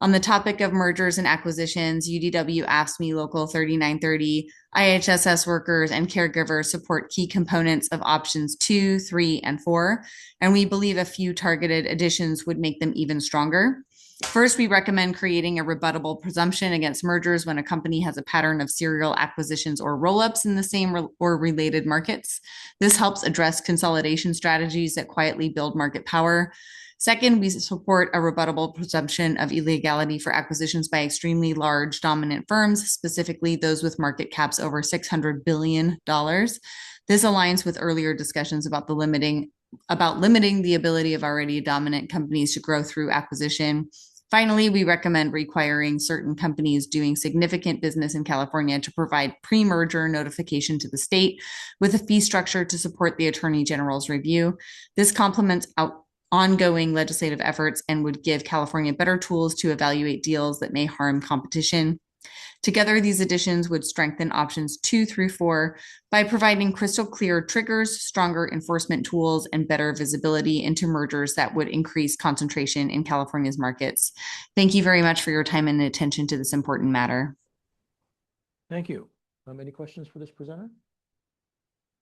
On the topic of mergers and acquisitions, UDW AFSCME Local 3930, IHSS workers and caregivers support key components of options 2, 3, and 4, and we believe a few targeted additions would make them even stronger. First, we recommend creating a rebuttable presumption against mergers when a company has a pattern of serial acquisitions or roll-ups in the same or related markets. This helps address consolidation strategies that quietly build market power. Second, we support a rebuttable presumption of illegality for acquisitions by extremely large dominant firms, specifically those with market caps over $600 billion. This aligns with earlier discussions about limiting the ability of already dominant companies to grow through acquisition. Finally, we recommend requiring certain companies doing significant business in California to provide pre-merger notification to the state with a fee structure to support the Attorney General's review. This complements ongoing legislative efforts and would give California better tools to evaluate deals that may harm competition. Together, these additions would strengthen options 2 through 4 by providing crystal clear triggers, stronger enforcement tools, and better visibility into mergers that would increase concentration in California's markets. Thank you very much for your time and attention to this important matter. Thank you. Any questions for this presenter?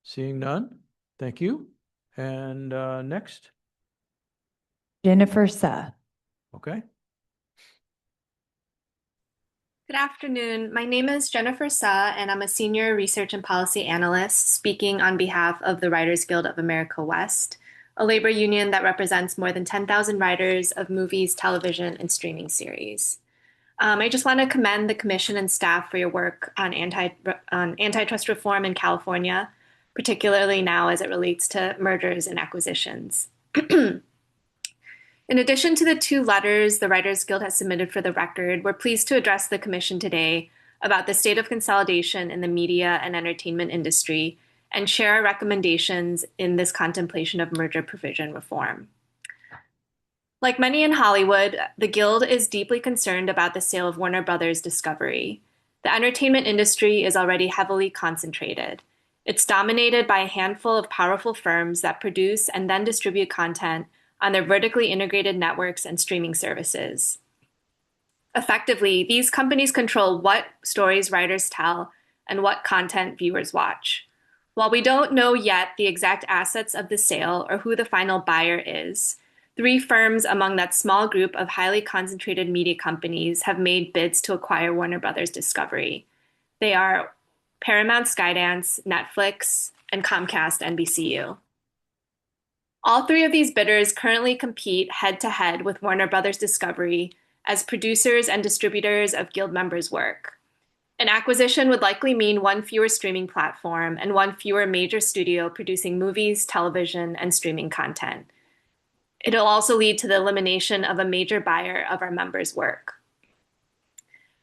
Seeing none, thank you. And next. Jennifer Suh. Okay. Good afternoon. My name is Jennifer Suh, and I'm a senior research and policy analyst speaking on behalf of the Writers Guild of America West, a labor union that represents more than 10,000 writers of movies, television, and streaming series. I just want to commend the commission and staff for your work on antitrust reform in California, particularly now as it relates to mergers and acquisitions. In addition to the 2 letters the Writers Guild has submitted for the record, we're pleased to address the Commission today about the state of consolidation in the media and entertainment industry and share our recommendations in this contemplation of merger provision reform. Like many in Hollywood, the Guild is deeply concerned about the sale of Warner Brothers Discovery. The entertainment industry is already heavily concentrated. It's dominated by a handful of powerful firms that produce and then distribute content on their vertically integrated networks and streaming services. Effectively, these companies control what stories writers tell and what content viewers watch. While we don't know yet the exact assets of the sale or who the final buyer is, 3 firms among that small group of highly concentrated media companies have made bids to acquire Warner Brothers Discovery. They are Paramount Skydance, Netflix, and Comcast NBCU. All 3 of these bidders currently compete head-to-head with Warner Brothers Discovery as producers and distributors of Guild members' work. An acquisition would likely mean 1 fewer streaming platform and 1 fewer major studio producing movies, television, and streaming content. It'll also lead to the elimination of a major buyer of our members' work.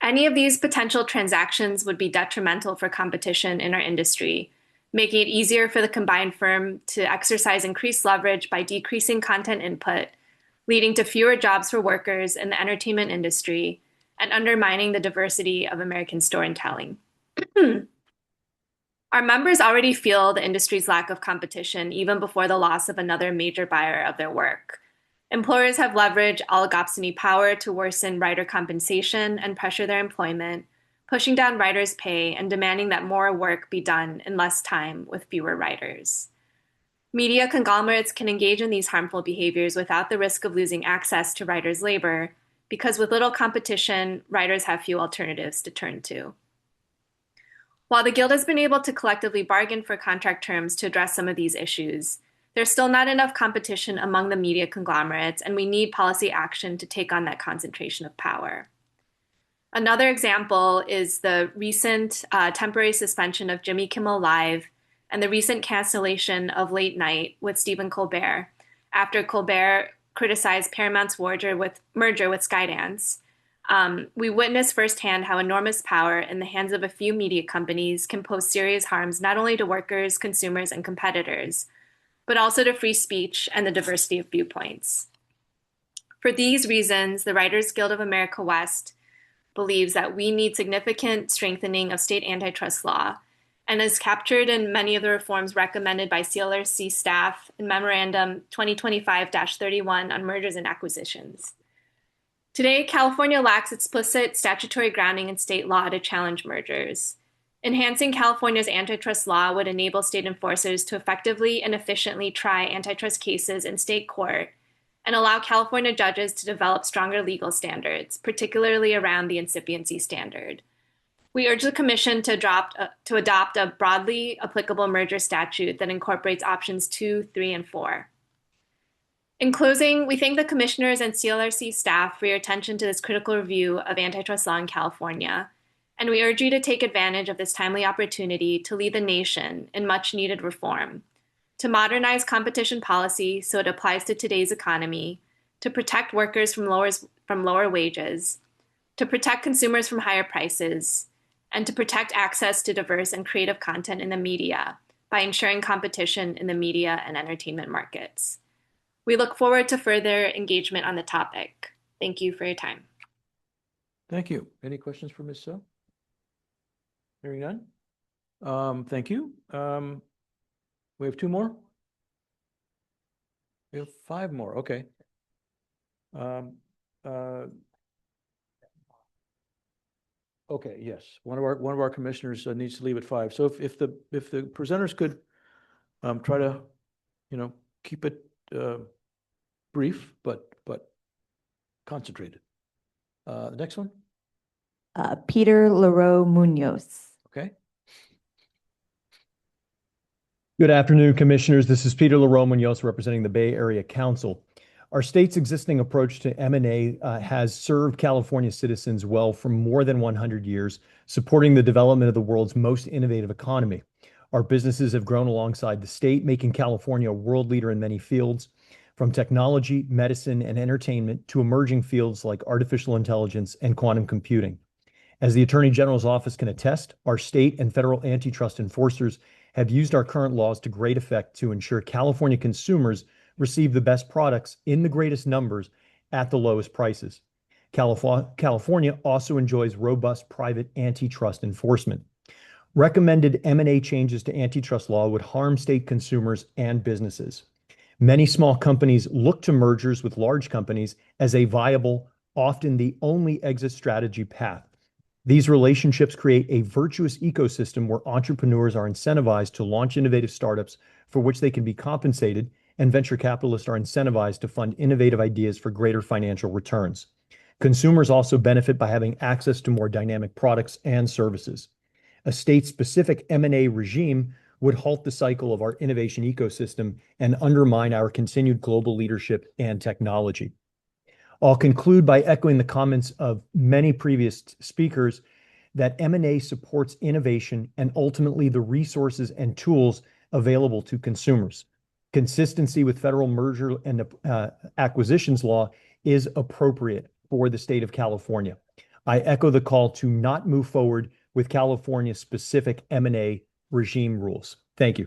Any of these potential transactions would be detrimental for competition in our industry, making it easier for the combined firm to exercise increased leverage by decreasing content input, leading to fewer jobs for workers in the entertainment industry, and undermining the diversity of American storytelling. Our members already feel the industry's lack of competition even before the loss of another major buyer of their work. Employers have leveraged oligopsony power to worsen writer compensation and pressure their employment, pushing down writers' pay and demanding that more work be done in less time with fewer writers. Media conglomerates can engage in these harmful behaviors without the risk of losing access to writers' labor, because with little competition, writers have few alternatives to turn to. While the Guild has been able to collectively bargain for contract terms to address some of these issues, there's still not enough competition among the media conglomerates, and we need policy action to take on that concentration of power. Another example is the recent temporary suspension of Jimmy Kimmel Live and the recent cancellation of Late Night with Stephen Colbert after Colbert criticized Paramount's merger with Skydance. We witnessed firsthand how enormous power in the hands of a few media companies can pose serious harms not only to workers, consumers, and competitors, but also to free speech and the diversity of viewpoints. For these reasons, the Writers Guild of America West believes that we need significant strengthening of state antitrust law, and is captured in many of the reforms recommended by CLRC staff in Memorandum 2025-31 on mergers and acquisitions. Today, California lacks explicit statutory grounding in state law to challenge mergers. Enhancing California's antitrust law would enable state enforcers to effectively and efficiently try antitrust cases in state court and allow California judges to develop stronger legal standards, particularly around the incipiency standard. We urge the Commission to adopt a broadly applicable merger statute that incorporates options 2, 3, and 4. In closing, we thank the Commissioners and CLRC staff for your attention to this critical review of antitrust law in California, and we urge you to take advantage of this timely opportunity to lead the nation in much-needed reform, to modernize competition policy so it applies to today's economy, to protect workers from lower wages, to protect consumers from higher prices, and to protect access to diverse and creative content in the media by ensuring competition in the media and entertainment markets. We look forward to further engagement on the topic. Thank you for your time. Thank you. Any questions for Ms. So? Hearing none. Thank you. We have 2 more? We have 5 more. Okay. Okay, yes. One of our commissioners needs to leave at 5. So if the presenters could try to, keep it brief but concentrated. The next one. Peter Leroux Munoz. Okay. Good afternoon, Commissioners. This is Peter Leroux Munoz representing the Bay Area Council. Our state's existing approach to M&A has served California citizens well for more than 100 years, supporting the development of the world's most innovative economy. Our businesses have grown alongside the state, making California a world leader in many fields, from technology, medicine, and entertainment to emerging fields like artificial intelligence and quantum computing. As the Attorney General's office can attest, our state and federal antitrust enforcers have used our current laws to great effect to ensure California consumers receive the best products in the greatest numbers at the lowest prices. California also enjoys robust private antitrust enforcement. Recommended M&A changes to antitrust law would harm state consumers and businesses. Many small companies look to mergers with large companies as a viable, often the only exit strategy path. These relationships create a virtuous ecosystem where entrepreneurs are incentivized to launch innovative startups for which they can be compensated, and venture capitalists are incentivized to fund innovative ideas for greater financial returns. Consumers also benefit by having access to more dynamic products and services. A state-specific M&A regime would halt the cycle of our innovation ecosystem and undermine our continued global leadership and technology. I'll conclude by echoing the comments of many previous speakers that M&A supports innovation and ultimately the resources and tools available to consumers. Consistency with federal merger and acquisitions law is appropriate for the state of California. I echo the call to not move forward with California-specific M&A regime rules. Thank you.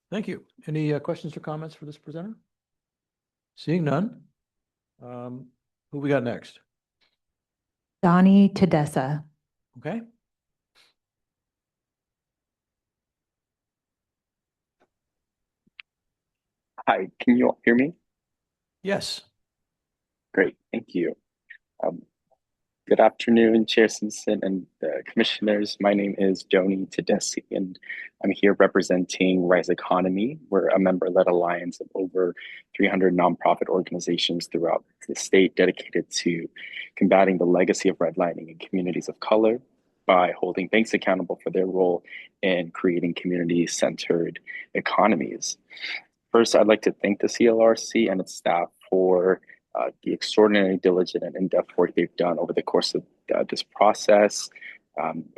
Thank you. Any questions or comments for this presenter? Seeing none. Who we got next? Donnie Tedessa. Okay. Hi, can you all hear me? Yes. Great, thank you. Good afternoon, Chair Simpson and the commissioners. My name is Donnie Tedessi, and I'm here representing Rise Economy. We're a member-led alliance of over 300 nonprofit organizations throughout the state dedicated to combating the legacy of redlining in communities of color by holding banks accountable for their role in creating community-centered economies. First, I'd like to thank the CLRC and its staff for the extraordinarily diligent and in-depth work they've done over the course of this process.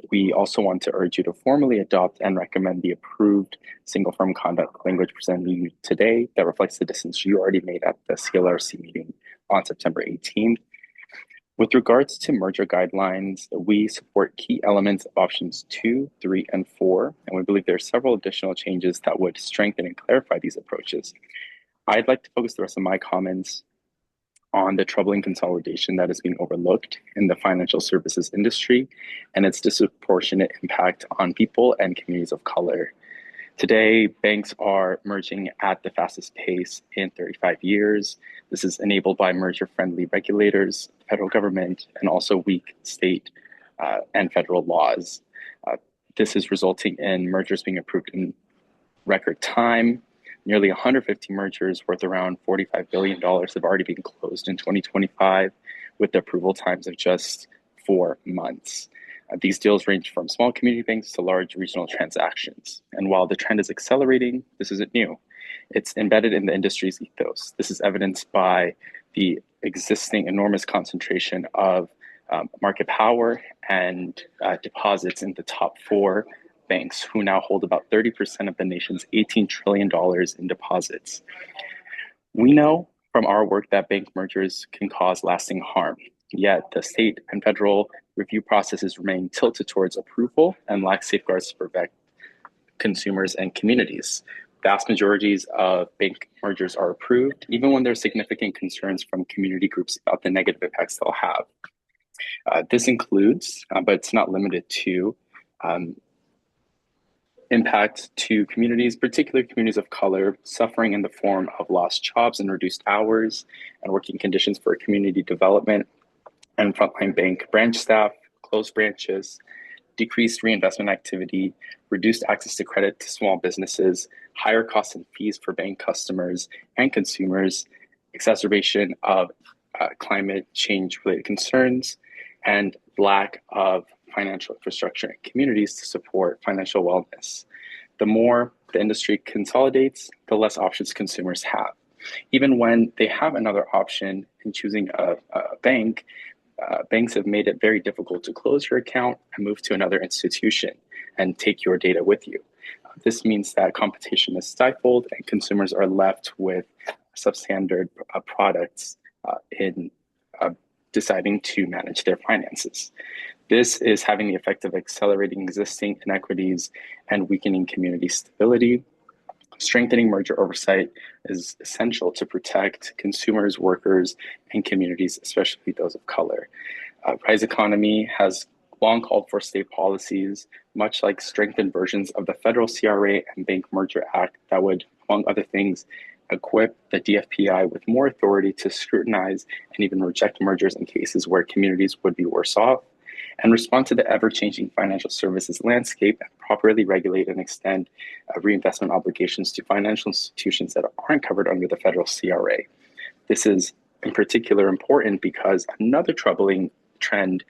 We also want to urge you to formally adopt and recommend the approved single firm conduct language presented to you today that reflects the decisions you already made at the CLRC meeting on September 18th. With regards to merger guidelines, we support key elements of options 2, 3, and 4, and we believe there are several additional changes that would strengthen and clarify these approaches. I'd like to focus the rest of my comments on the troubling consolidation that is being overlooked in the financial services industry and its disproportionate impact on people and communities of color. Today, banks are merging at the fastest pace in 35 years. This is enabled by merger-friendly regulators, federal government, and also weak state and federal laws. This is resulting in mergers being approved in record time. Nearly 150 mergers worth around $45 billion have already been closed in 2025, with the approval times of just 4 months. These deals range from small community banks to large regional transactions. And while the trend is accelerating, this isn't new. It's embedded in the industry's ethos. This is evidenced by the existing enormous concentration of market power and deposits in the top 4 banks, who now hold about 30% of the nation's $18 trillion in deposits. We know from our work that bank mergers can cause lasting harm, yet the state and federal review processes remain tilted towards approval and lack safeguards to protect consumers and communities. Vast majorities of bank mergers are approved, even when there are significant concerns from community groups about the negative effects they'll have. This includes, but it's not limited to, impact to communities, particularly communities of color, suffering in the form of lost jobs and reduced hours and working conditions for community development and frontline bank branch staff, closed branches, decreased reinvestment activity, reduced access to credit to small businesses, higher costs and fees for bank customers and consumers, exacerbation of climate change related concerns, and lack of financial infrastructure in communities to support financial wellness. The more the industry consolidates, the less options consumers have. Even when they have another option in choosing a bank, banks have made it very difficult to close your account and move to another institution and take your data with you. This means that competition is stifled and consumers are left with substandard products in deciding to manage their finances. This is having the effect of accelerating existing inequities and weakening community stability. Strengthening merger oversight is essential to protect consumers, workers, and communities, especially those of color. Rise Economy has long called for state policies, much like strengthened versions of the federal CRA and Bank Merger Act that would, among other things, equip the DFPI with more authority to scrutinize and even reject mergers in cases where communities would be worse off, and respond to the ever-changing financial services landscape and properly regulate and extend reinvestment obligations to financial institutions that aren't covered under the federal CRA. This is in particular important because another troubling trend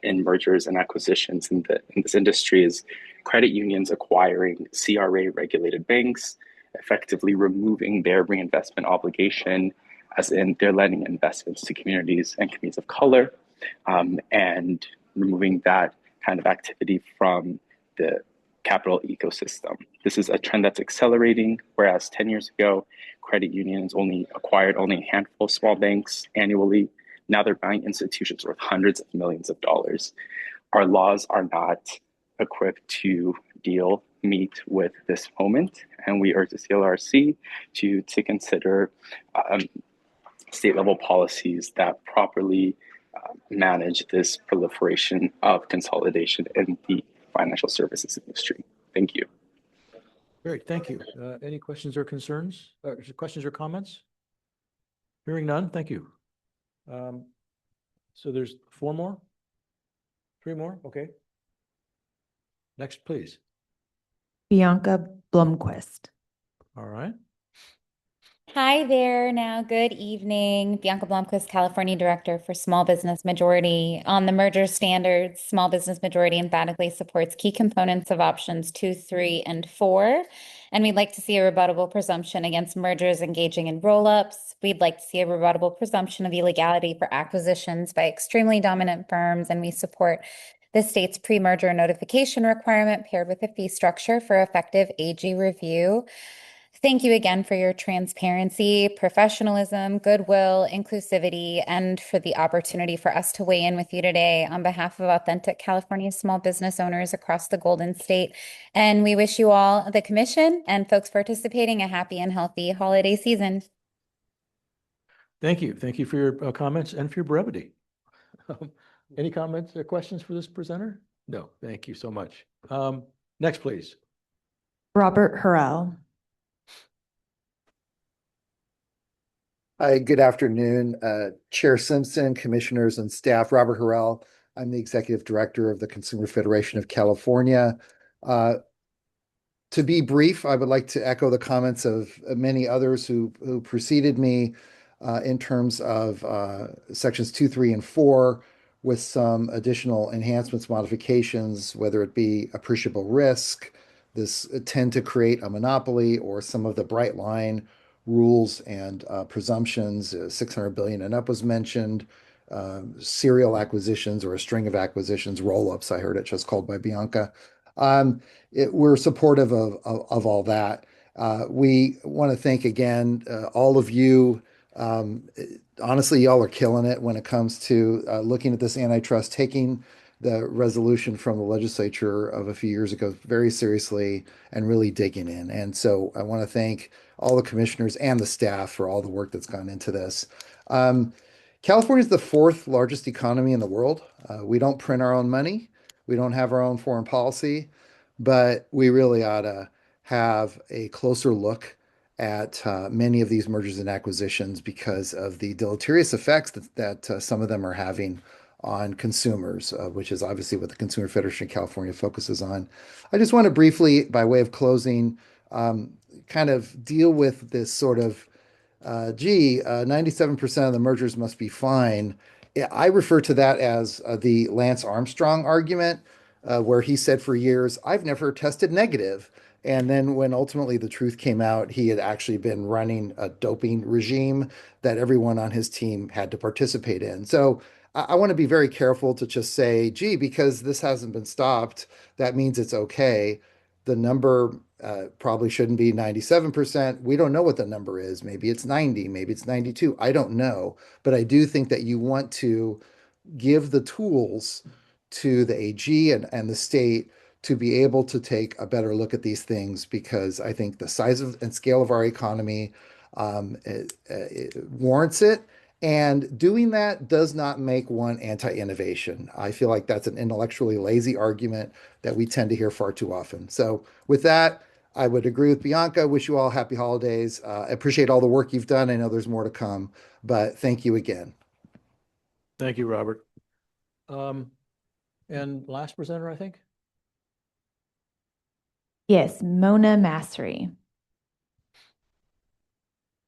in mergers and acquisitions in this industry is credit unions acquiring CRA-regulated banks, effectively removing their reinvestment obligation, as in they're lending investments to communities and communities of color, and removing that kind of activity from the capital ecosystem. This is a trend that's accelerating, whereas 10 years ago, credit unions acquired only a handful of small banks annually. Now they're buying institutions worth hundreds of millions of dollars. Our laws are not equipped to meet with this moment, and we urge the CLRC to consider state-level policies that properly manage this proliferation of consolidation in the financial services industry. Thank you. Great, thank you. Any questions or concerns? Questions or comments? Hearing none, thank you. So there's 4 more? 3 more? Okay. Next, please. Bianca Blomquist. All right. Hi there. Now, good evening. Bianca Blomquist, California Director for Small Business Majority. On the merger standards, Small Business Majority emphatically supports key components of options 2, 3, and 4. And we'd like to see a rebuttable presumption against mergers engaging in roll-ups. We'd like to see a rebuttable presumption of illegality for acquisitions by extremely dominant firms, and we support the state's pre-merger notification requirement paired with a fee structure for effective AG review. Thank you again for your transparency, professionalism, goodwill, inclusivity, and for the opportunity for us to weigh in with you today on behalf of authentic California small business owners across the Golden State. And we wish you all, the commission and folks participating, a happy and healthy holiday season. Thank you. Thank you for your comments and for your brevity. Any comments or questions for this presenter? No, thank you so much. Next, please. Robert Hurrell. Hi, good afternoon, Chair Simpson, commissioners and staff. Robert Hurrell. I'm the executive director of the Consumer Federation of California. To be brief, I would like to echo the comments of many others who preceded me in terms of sections 2, 3, and 4 with some additional enhancements, modifications, whether it be appreciable risk, this tend to create a monopoly, or some of the bright line rules and presumptions. 600 billion and up was mentioned. Serial acquisitions or a string of acquisitions, roll-ups, I heard it just called by Bianca. We're supportive of all that. We want to thank again all of you. Honestly, y'all are killing it when it comes to looking at this antitrust, taking the resolution from the legislature of a few years ago very seriously and really digging in. And so I want to thank all the commissioners and the staff for all the work that's gone into this. California is the 4th largest economy in the world. We don't print our own money. We don't have our own foreign policy, but we really ought to have a closer look at many of these mergers and acquisitions because of the deleterious effects that some of them are having on consumers, which is obviously what the Consumer Federation of California focuses on. I just want to briefly, by way of closing, kind of deal with this sort of 97% of the mergers must be fine. I refer to that as the Lance Armstrong argument, where he said for years, I've never tested negative. And then when ultimately the truth came out, he had actually been running a doping regime that everyone on his team had to participate in. So I want to be very careful to just say, gee, because this hasn't been stopped, that means it's okay. The number probably shouldn't be 97%. We don't know what the number is. Maybe it's 90, maybe it's 92. I don't know. But I do think that you want to give the tools to the AG and the state to be able to take a better look at these things, because I think the size and scale of our economy it warrants it. And doing that does not make one anti-innovation. I feel like that's an intellectually lazy argument that we tend to hear far too often. So with that, I would agree with Bianca. Wish you all happy holidays. I appreciate all the work you've done. I know there's more to come, but thank you again. Thank you, Robert. And last presenter, I think? Yes, Mona Masri.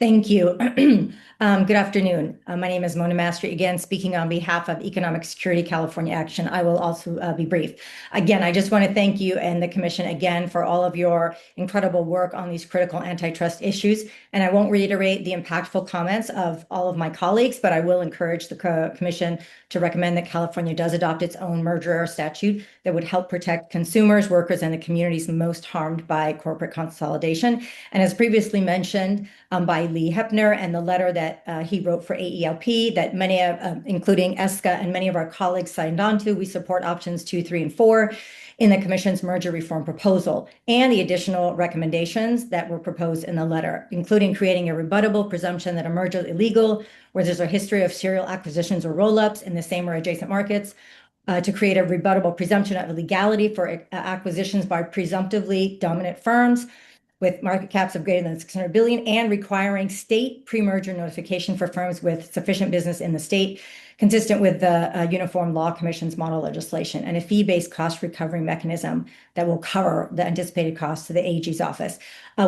Thank you. Good afternoon. My name is Mona Masri, again, speaking on behalf of Economic Security California Action. I will also be brief. Again, I just want to thank you and the commission again for all of your incredible work on these critical antitrust issues. And I won't reiterate the impactful comments of all of my colleagues, but I will encourage the commission to recommend that California does adopt its own merger statute that would help protect consumers, workers, and the communities most harmed by corporate consolidation. And as previously mentioned by Lee Hepner, and the letter that he wrote for AELP that many of, including ESCA and many of our colleagues signed on to, we support options 2, 3, and 4 in the commission's merger reform proposal, and the additional recommendations that were proposed in the letter, including creating a rebuttable presumption that a merger is illegal where there's a history of serial acquisitions or roll-ups in the same or adjacent markets, to create a rebuttable presumption of illegality for acquisitions by presumptively dominant firms with market caps of greater than 600 billion, and requiring state pre-merger notification for firms with sufficient business in the state, consistent with the Uniform Law Commission's model legislation, and a fee-based cost recovery mechanism that will cover the anticipated costs to the AG's office.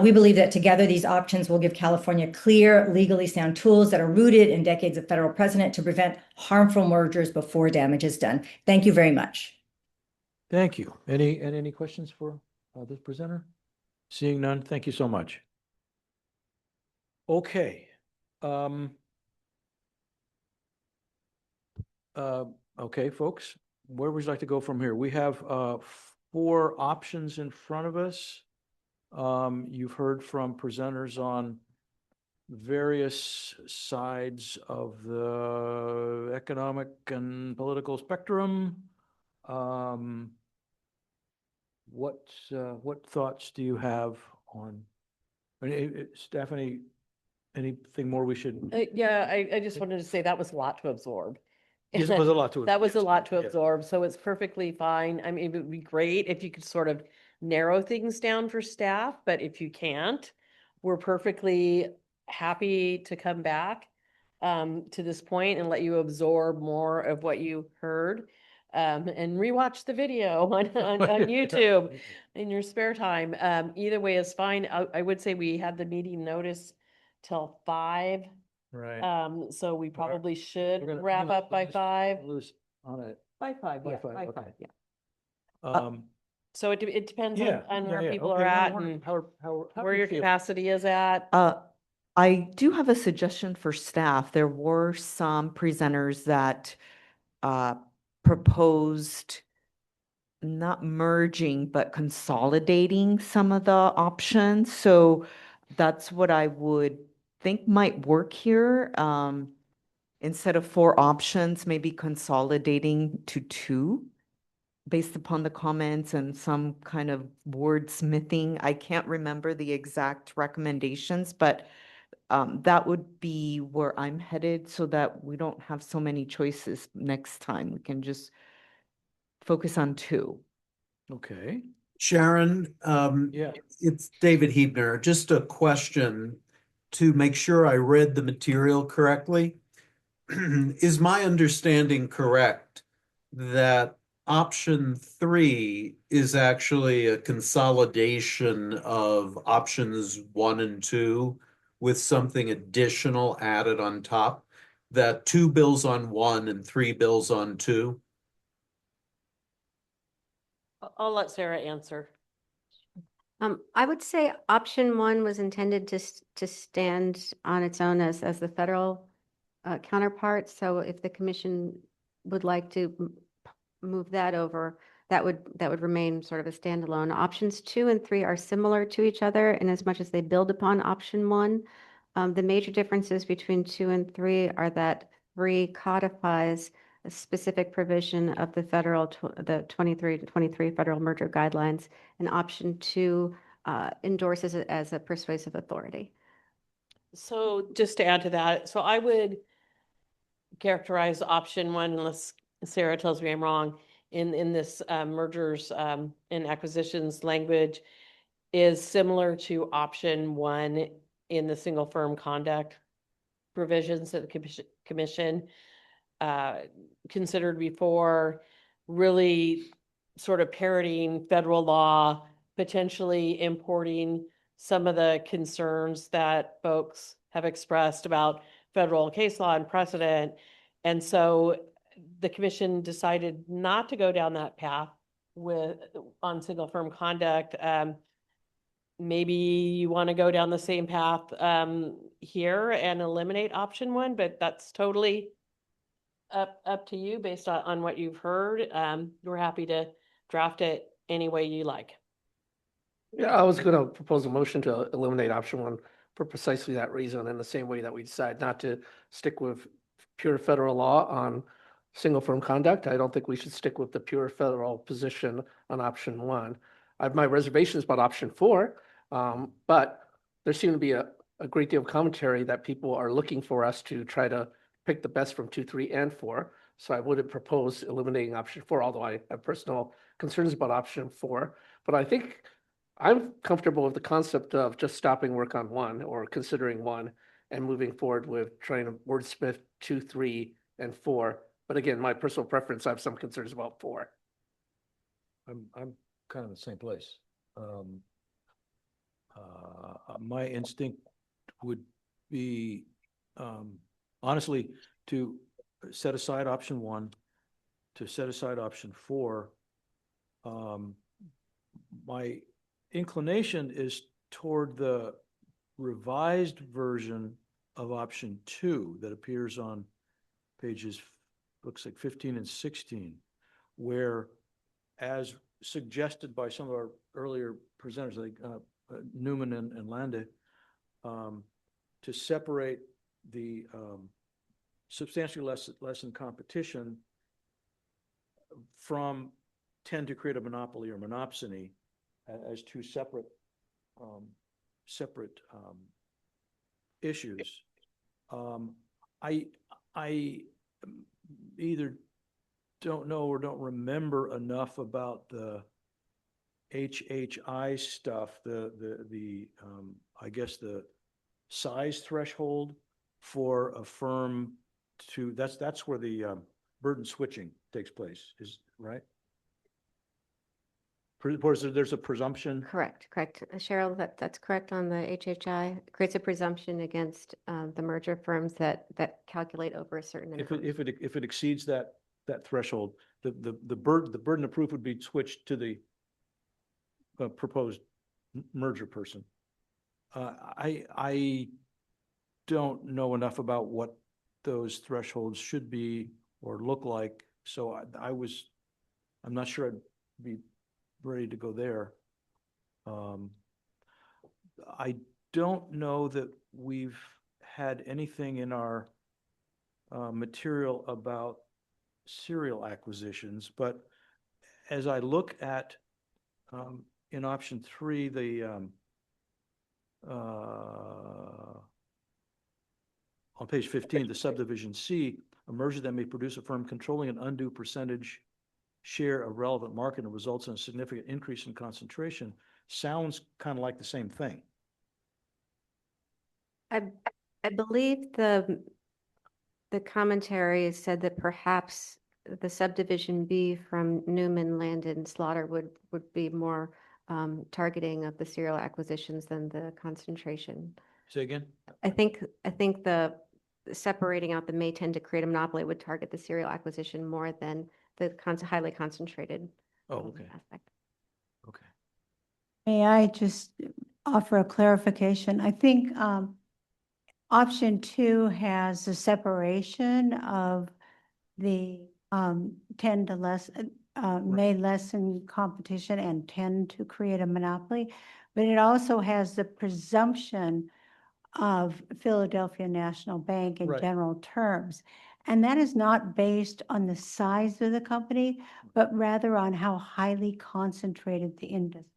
We believe that together these options will give California clear, legally sound tools that are rooted in decades of federal precedent to prevent harmful mergers before damage is done. Thank you very much. Thank you. Any questions for this presenter? Seeing none, thank you so much. Okay. Okay, folks, where would you like to go from here? We have 4 options in front of us. You've heard from presenters on various sides of the economic and political spectrum. What thoughts do you have on, Stephanie, anything more we should? Yeah, I just wanted to say that was a lot to absorb. Yes, it was a lot to That was a lot to yes. absorb, so it's perfectly fine. I mean, it would be great if you could sort of narrow things down for staff, but if you can't, we're perfectly happy to come back to this point and let you absorb more of what you heard. And rewatch the video on YouTube in your spare time. Either way is fine. I would say we had the meeting notice till 5. Right. So we probably should We're gonna- wrap we're gonna up by lose- 5. Lose on it. By 5, By yeah, 5, by okay. 5, yeah. Um, So it depends yeah, on where yeah, people okay, are I at wonder and how where you your feel. capacity is at. I do have a suggestion for staff. There were some presenters that proposed not merging, but consolidating some of the options. So that's what I would think might work here. Instead of 4 options, maybe consolidating to 2 based upon the comments and some kind of wordsmithing. I can't remember the exact recommendations, but that would be where I'm headed so that we don't have so many choices next time. We can just focus on 2. Okay. Sharon, Yeah. it's David Hebner. Just a question to make sure I read the material correctly. Is my understanding correct that option 3 is actually a consolidation of options 1 and 2 with something additional added on top? That 2 bills on 1 and 3 bills on 2? I'll let Sarah answer. I would say option 1 was intended to stand on its own as the federal counterpart. So if the commission would like to move that over, that would remain sort of a standalone. Options 2 and 3 are similar to each other in as much as they build upon option 1. The major differences between 2 and 3 are that 3 codifies a specific provision of the federal, the 23 federal merger guidelines, and option 2 endorses it as a persuasive authority. So just to add to that, so I would characterize option 1, unless Sarah tells me I'm wrong, in this mergers and acquisitions language is similar to option 1 in the single firm conduct provisions that the commission considered before, really sort of parroting federal law, potentially importing some of the concerns that folks have expressed about federal case law and precedent. And so the commission decided not to go down that path on single firm conduct. Maybe you want to go down the same path here and eliminate option 1, but that's totally up to you based on what you've heard. We're happy to draft it any way you like. Yeah, I was going to propose a motion to eliminate option 1 for precisely that reason, in the same way that we decide not to stick with pure federal law on single firm conduct. I don't think we should stick with the pure federal position on option 1. I have my reservations about option 4, but there seemed to be a great deal of commentary that people are looking for us to try to pick the best from 2, 3, and 4. So I wouldn't propose eliminating option 4, although I have personal concerns about option 4. But I think I'm comfortable with the concept of just stopping work on 1 or considering 1 and moving forward with trying to wordsmith 2, 3, and 4. But again, my personal preference, I have some concerns about 4. I'm kind of in the same place. My instinct would be, honestly, to set aside option 1, to set aside option 4. My inclination is toward the revised version of option 2 that appears on pages, looks like 15 and 16, where, as suggested by some of our earlier presenters, like Newman and Lande, to separate the substantially lessen competition from tend to create a monopoly or monopsony as 2 separate issues. I either don't know or don't remember enough about the HHI stuff, I guess the size threshold for a firm to, that's where the burden switching takes place, is right? There's a presumption. Correct. Cheryl, that's correct on the HHI. It creates a presumption against the merger firms that calculate over a certain If income. it exceeds that threshold, the burden of proof would be switched to the proposed merger person. I don't know enough about what those thresholds should be or look like, so I'm not sure I'd be ready to go there. I don't know that we've had anything in our material about serial acquisitions, but as I look at in option 3, the on page 15, the subdivision C, a merger that may produce a firm controlling an undue percentage share of relevant market and results in a significant increase in concentration, sounds kind of like the same thing. I believe the commentary said that perhaps the subdivision B from Newman Land and Slaughter would be more targeting of the serial acquisitions than the concentration. Say again? I think the separating out the may tend to create a monopoly would target the serial acquisition more than the highly concentrated aspect. Okay. May I just offer a clarification? I think option 2 has a separation of the tend to less, may lessen competition and tend to create a monopoly, but it also has the presumption of Philadelphia National Bank in general terms. And that is not based on the size of the company, but rather on how highly concentrated the industry.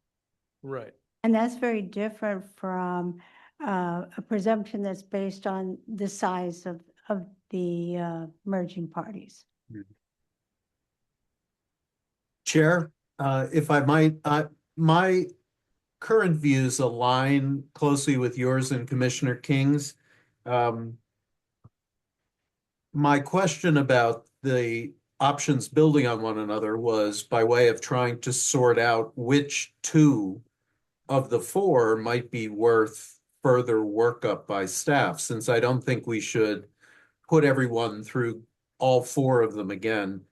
Right. And that's very different from a presumption that's based on the size of the merging parties. Chair, if I might, my current views align closely with yours and Commissioner King's. My question about the options building on one another was by way of trying to sort out which 2 of the 4 might be worth further workup by staff, since I don't think we should put everyone through all 4 of them again.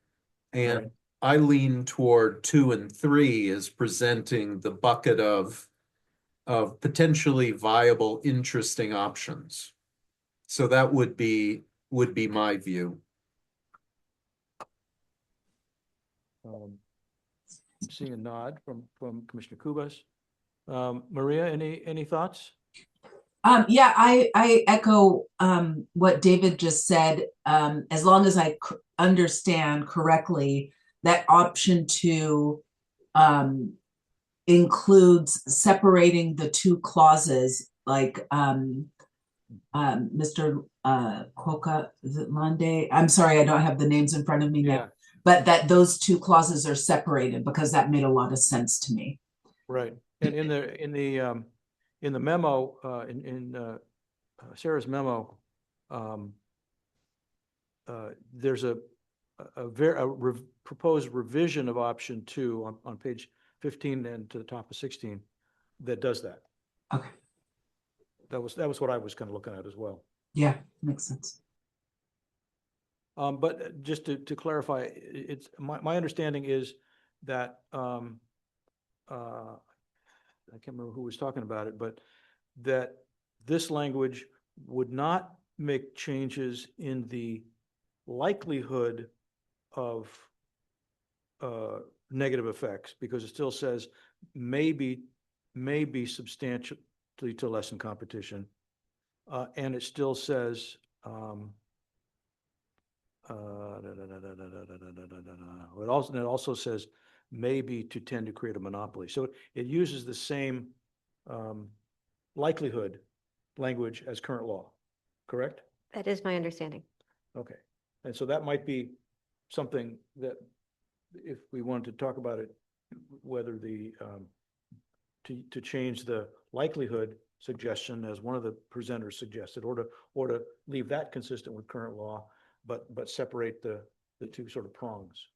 And I lean toward 2 and 3 as presenting the bucket of potentially viable, interesting options. So that would be my view. Seeing a nod from Commissioner Kubas. Maria, any thoughts? Yeah, I echo what David just said. As long as I understand correctly, that option 2 includes separating the 2 clauses, like Mr. Coca, is it Lande? I'm sorry, I don't have the names in front of me now. But that those 2 clauses are separated, because that made a lot of sense to me. Right. And in the memo, in Sarah's memo, there's a proposed revision of option 2 on page 15 and to the top of 16 that does that. Okay. That was what I was kind of looking at as well. Yeah, makes sense. But just to clarify, it's my understanding is that I can't remember who was talking about it, but that this language would not make changes in the likelihood of negative effects, because it still says may be substantially to lessen competition, and it still says it also says maybe to tend to create a monopoly. So it uses the same likelihood language as current law, correct? That is my understanding. Okay. And so that might be something that if we wanted to talk about it whether to change the likelihood suggestion as one of the presenters suggested, or to leave that consistent with current law, but separate the two sort of prongs.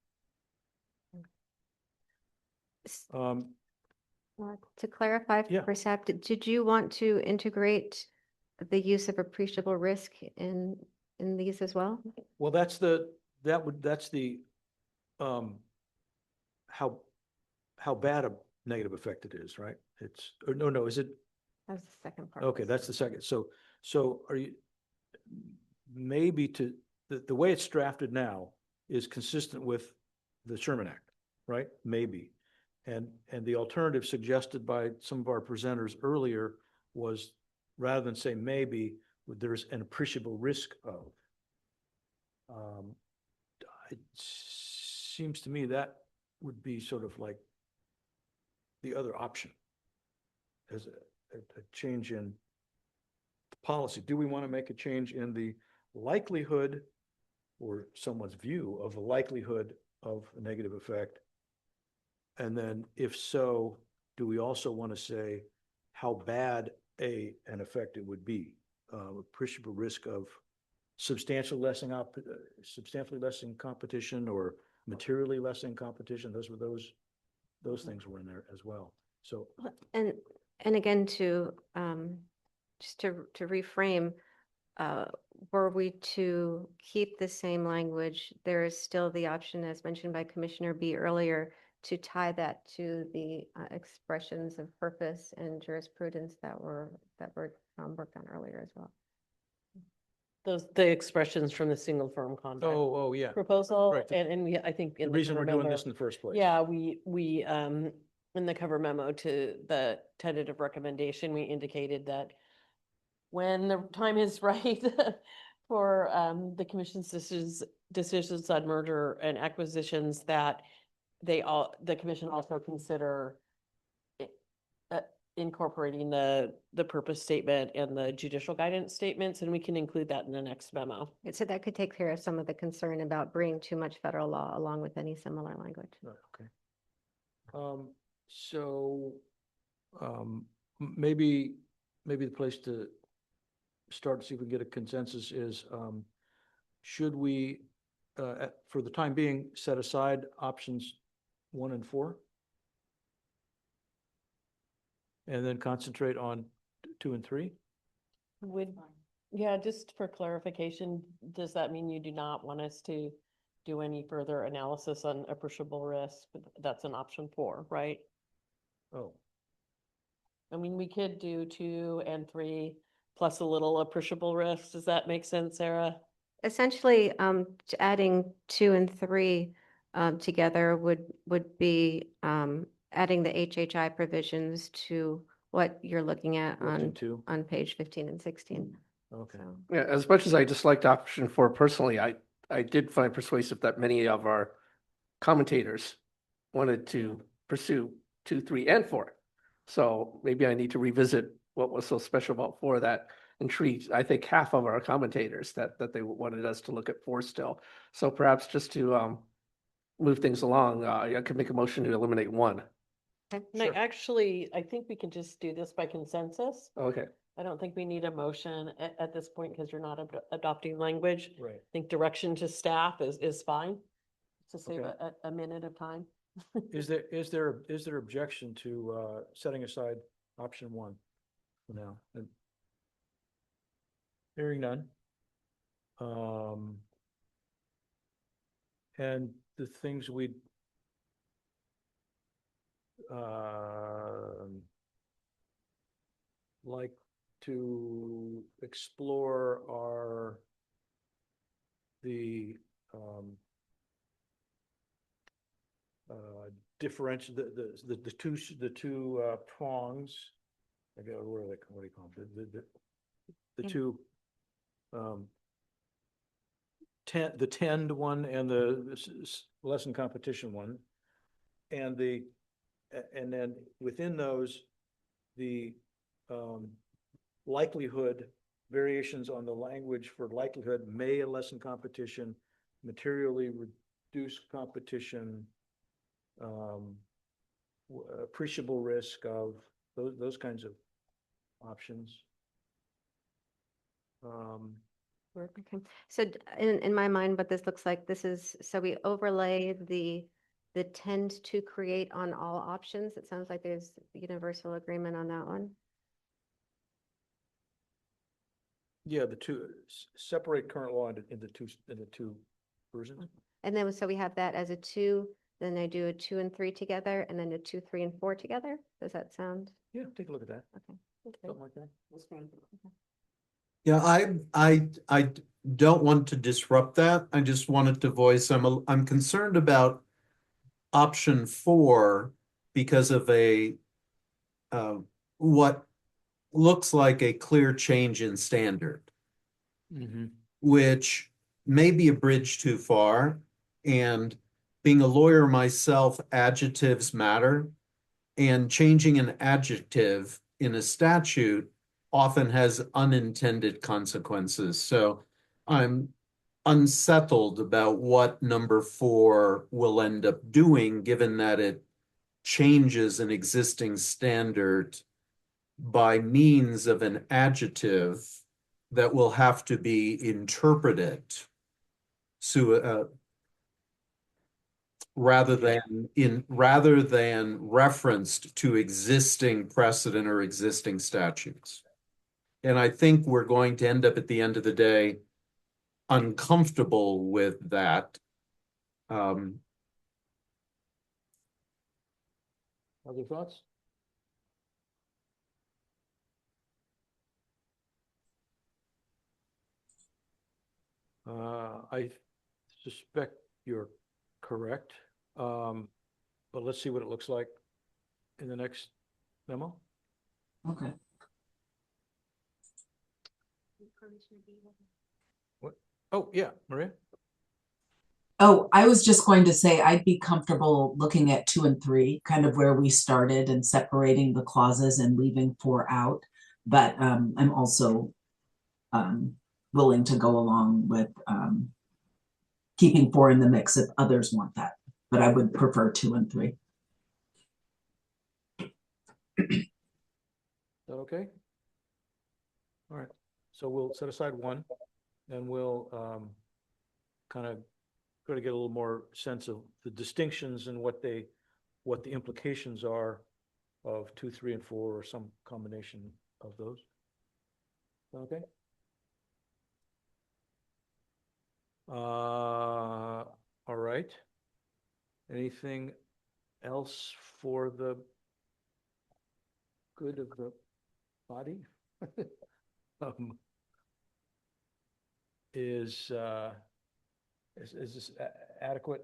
To clarify Yeah. for SAP, did you want to integrate the use of appreciable risk in these as well? Well, that's the how bad a negative effect it is, right? It's, or no, is it? That's the second part. Okay, that's the second. So are you, maybe the way it's drafted now is consistent with the Sherman Act, right? Maybe. And the alternative suggested by some of our presenters earlier was, rather than say maybe, there's an appreciable risk of. It seems to me that would be sort of like the other option as a change in policy. Do we want to make a change in the likelihood or someone's view of the likelihood of a negative effect? And then if so, do we also want to say how bad an effect it would be? Appreciable risk of substantially lessening competition or materially lessening competition. Those things were in there as well. So And again, to just to reframe, were we to keep the same language, there is still the option, as mentioned by Commissioner B earlier, to tie that to the expressions of purpose and jurisprudence that were worked on earlier as well. The expressions from the single firm contract. Oh, yeah. Proposal, Right. and I think The in reason cover we're doing memo- this in the first place. Yeah, we in the cover memo to the tentative recommendation, we indicated that when the time is right for the commission's decisions on merger and acquisitions, that the commission also consider incorporating the purpose statement and the judicial guidance statements, and we can include that in the next memo. So that could take care of some of the concern about bringing too much federal law along with any similar language. Okay. Maybe the place to start to see if we can get a consensus is, should we, for the time being, set aside options 1 and 4? And then concentrate on 2 and 3? Just for clarification, does that mean you do not want us to do any further analysis on appreciable risk? That's an option 4, right? Oh. I mean, we could do 2 and 3 plus a little appreciable risk. Does that make sense, Sarah? Essentially, adding 2 and 3 together would be adding the HHI provisions to what you're looking at on page 15 and 16. Okay. Yeah, as much as I disliked option 4 personally, I did find persuasive that many of our commentators wanted to pursue 2, 3, and 4. So maybe I need to revisit what was so special about 4 that intrigued, I think, half of our commentators that they wanted us to look at 4 still. So perhaps just to move things along, I could make a motion to eliminate 1. And I think we can just do this by consensus. Okay. I don't think we need a motion at this point because you're not adopting language. Right. I think direction to staff is fine to save Okay. a minute of time. Is there objection to setting aside option 1 for now? And hearing none. And the things we'd like to explore are the differential, the two prongs. I go, what do you call them? The two the tend one and the lesson competition one, and then within those the likelihood variations on the language for likelihood may lessen competition, materially reduce competition, appreciable risk of those kinds of options. Okay. So in my mind, what this looks like, this is, so we overlay the tend to create on all options. It sounds like there's universal agreement on that one. Yeah, the two, separate current law into two versions. And then, so we have that as a 2, then I do a 2 and 3 together, and then a 2, 3, and 4 together. Does that sound? Yeah, take a look at that. Okay. Something like that. That's fine. Yeah, I don't want to disrupt that. I just wanted to voice, I'm concerned about option 4 because of what looks like a clear change in standard, which may be a bridge too far. And being a lawyer myself, adjectives matter, and changing an adjective in a statute often has unintended consequences. So I'm unsettled about what number 4 will end up doing, given that it changes an existing standard by means of an adjective that will have to be interpreted. So, rather than referenced to existing precedent or existing statutes. And I think we're going to end up at the end of the day uncomfortable with that. Other thoughts? I suspect you're correct. But let's see what it looks like in the next memo. Okay. What? Oh, yeah, Maria? Oh, I was just going to say I'd be comfortable looking at 2 and 3, kind of where we started, and separating the clauses and leaving 4 out. But I'm also willing to go along with keeping 4 in the mix if others want that. But I would prefer 2 and 3. Is that okay? All right, so we'll set aside 1, and we'll kind of try to get a little more sense of the distinctions and what the implications are of 2, 3, and 4, or some combination of those. Okay. All right. Anything else for the good of the body? Is this adequate?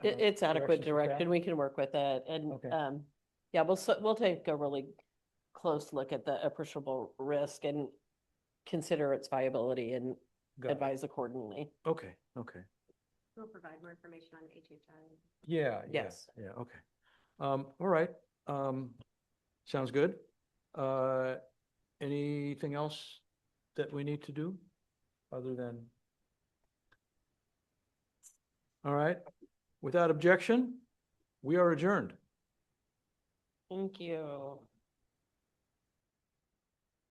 It's adequate direction for staff? direction. We can work with it. And Okay. yeah, we'll take a really close look at the appreciable risk and consider its viability and Got it. advise accordingly. Okay. We'll provide more information on HHI. Yeah. Yes. Yeah, okay. All right. Sounds good. Anything else that we need to do other than? All right. Without objection, we are adjourned. Thank you.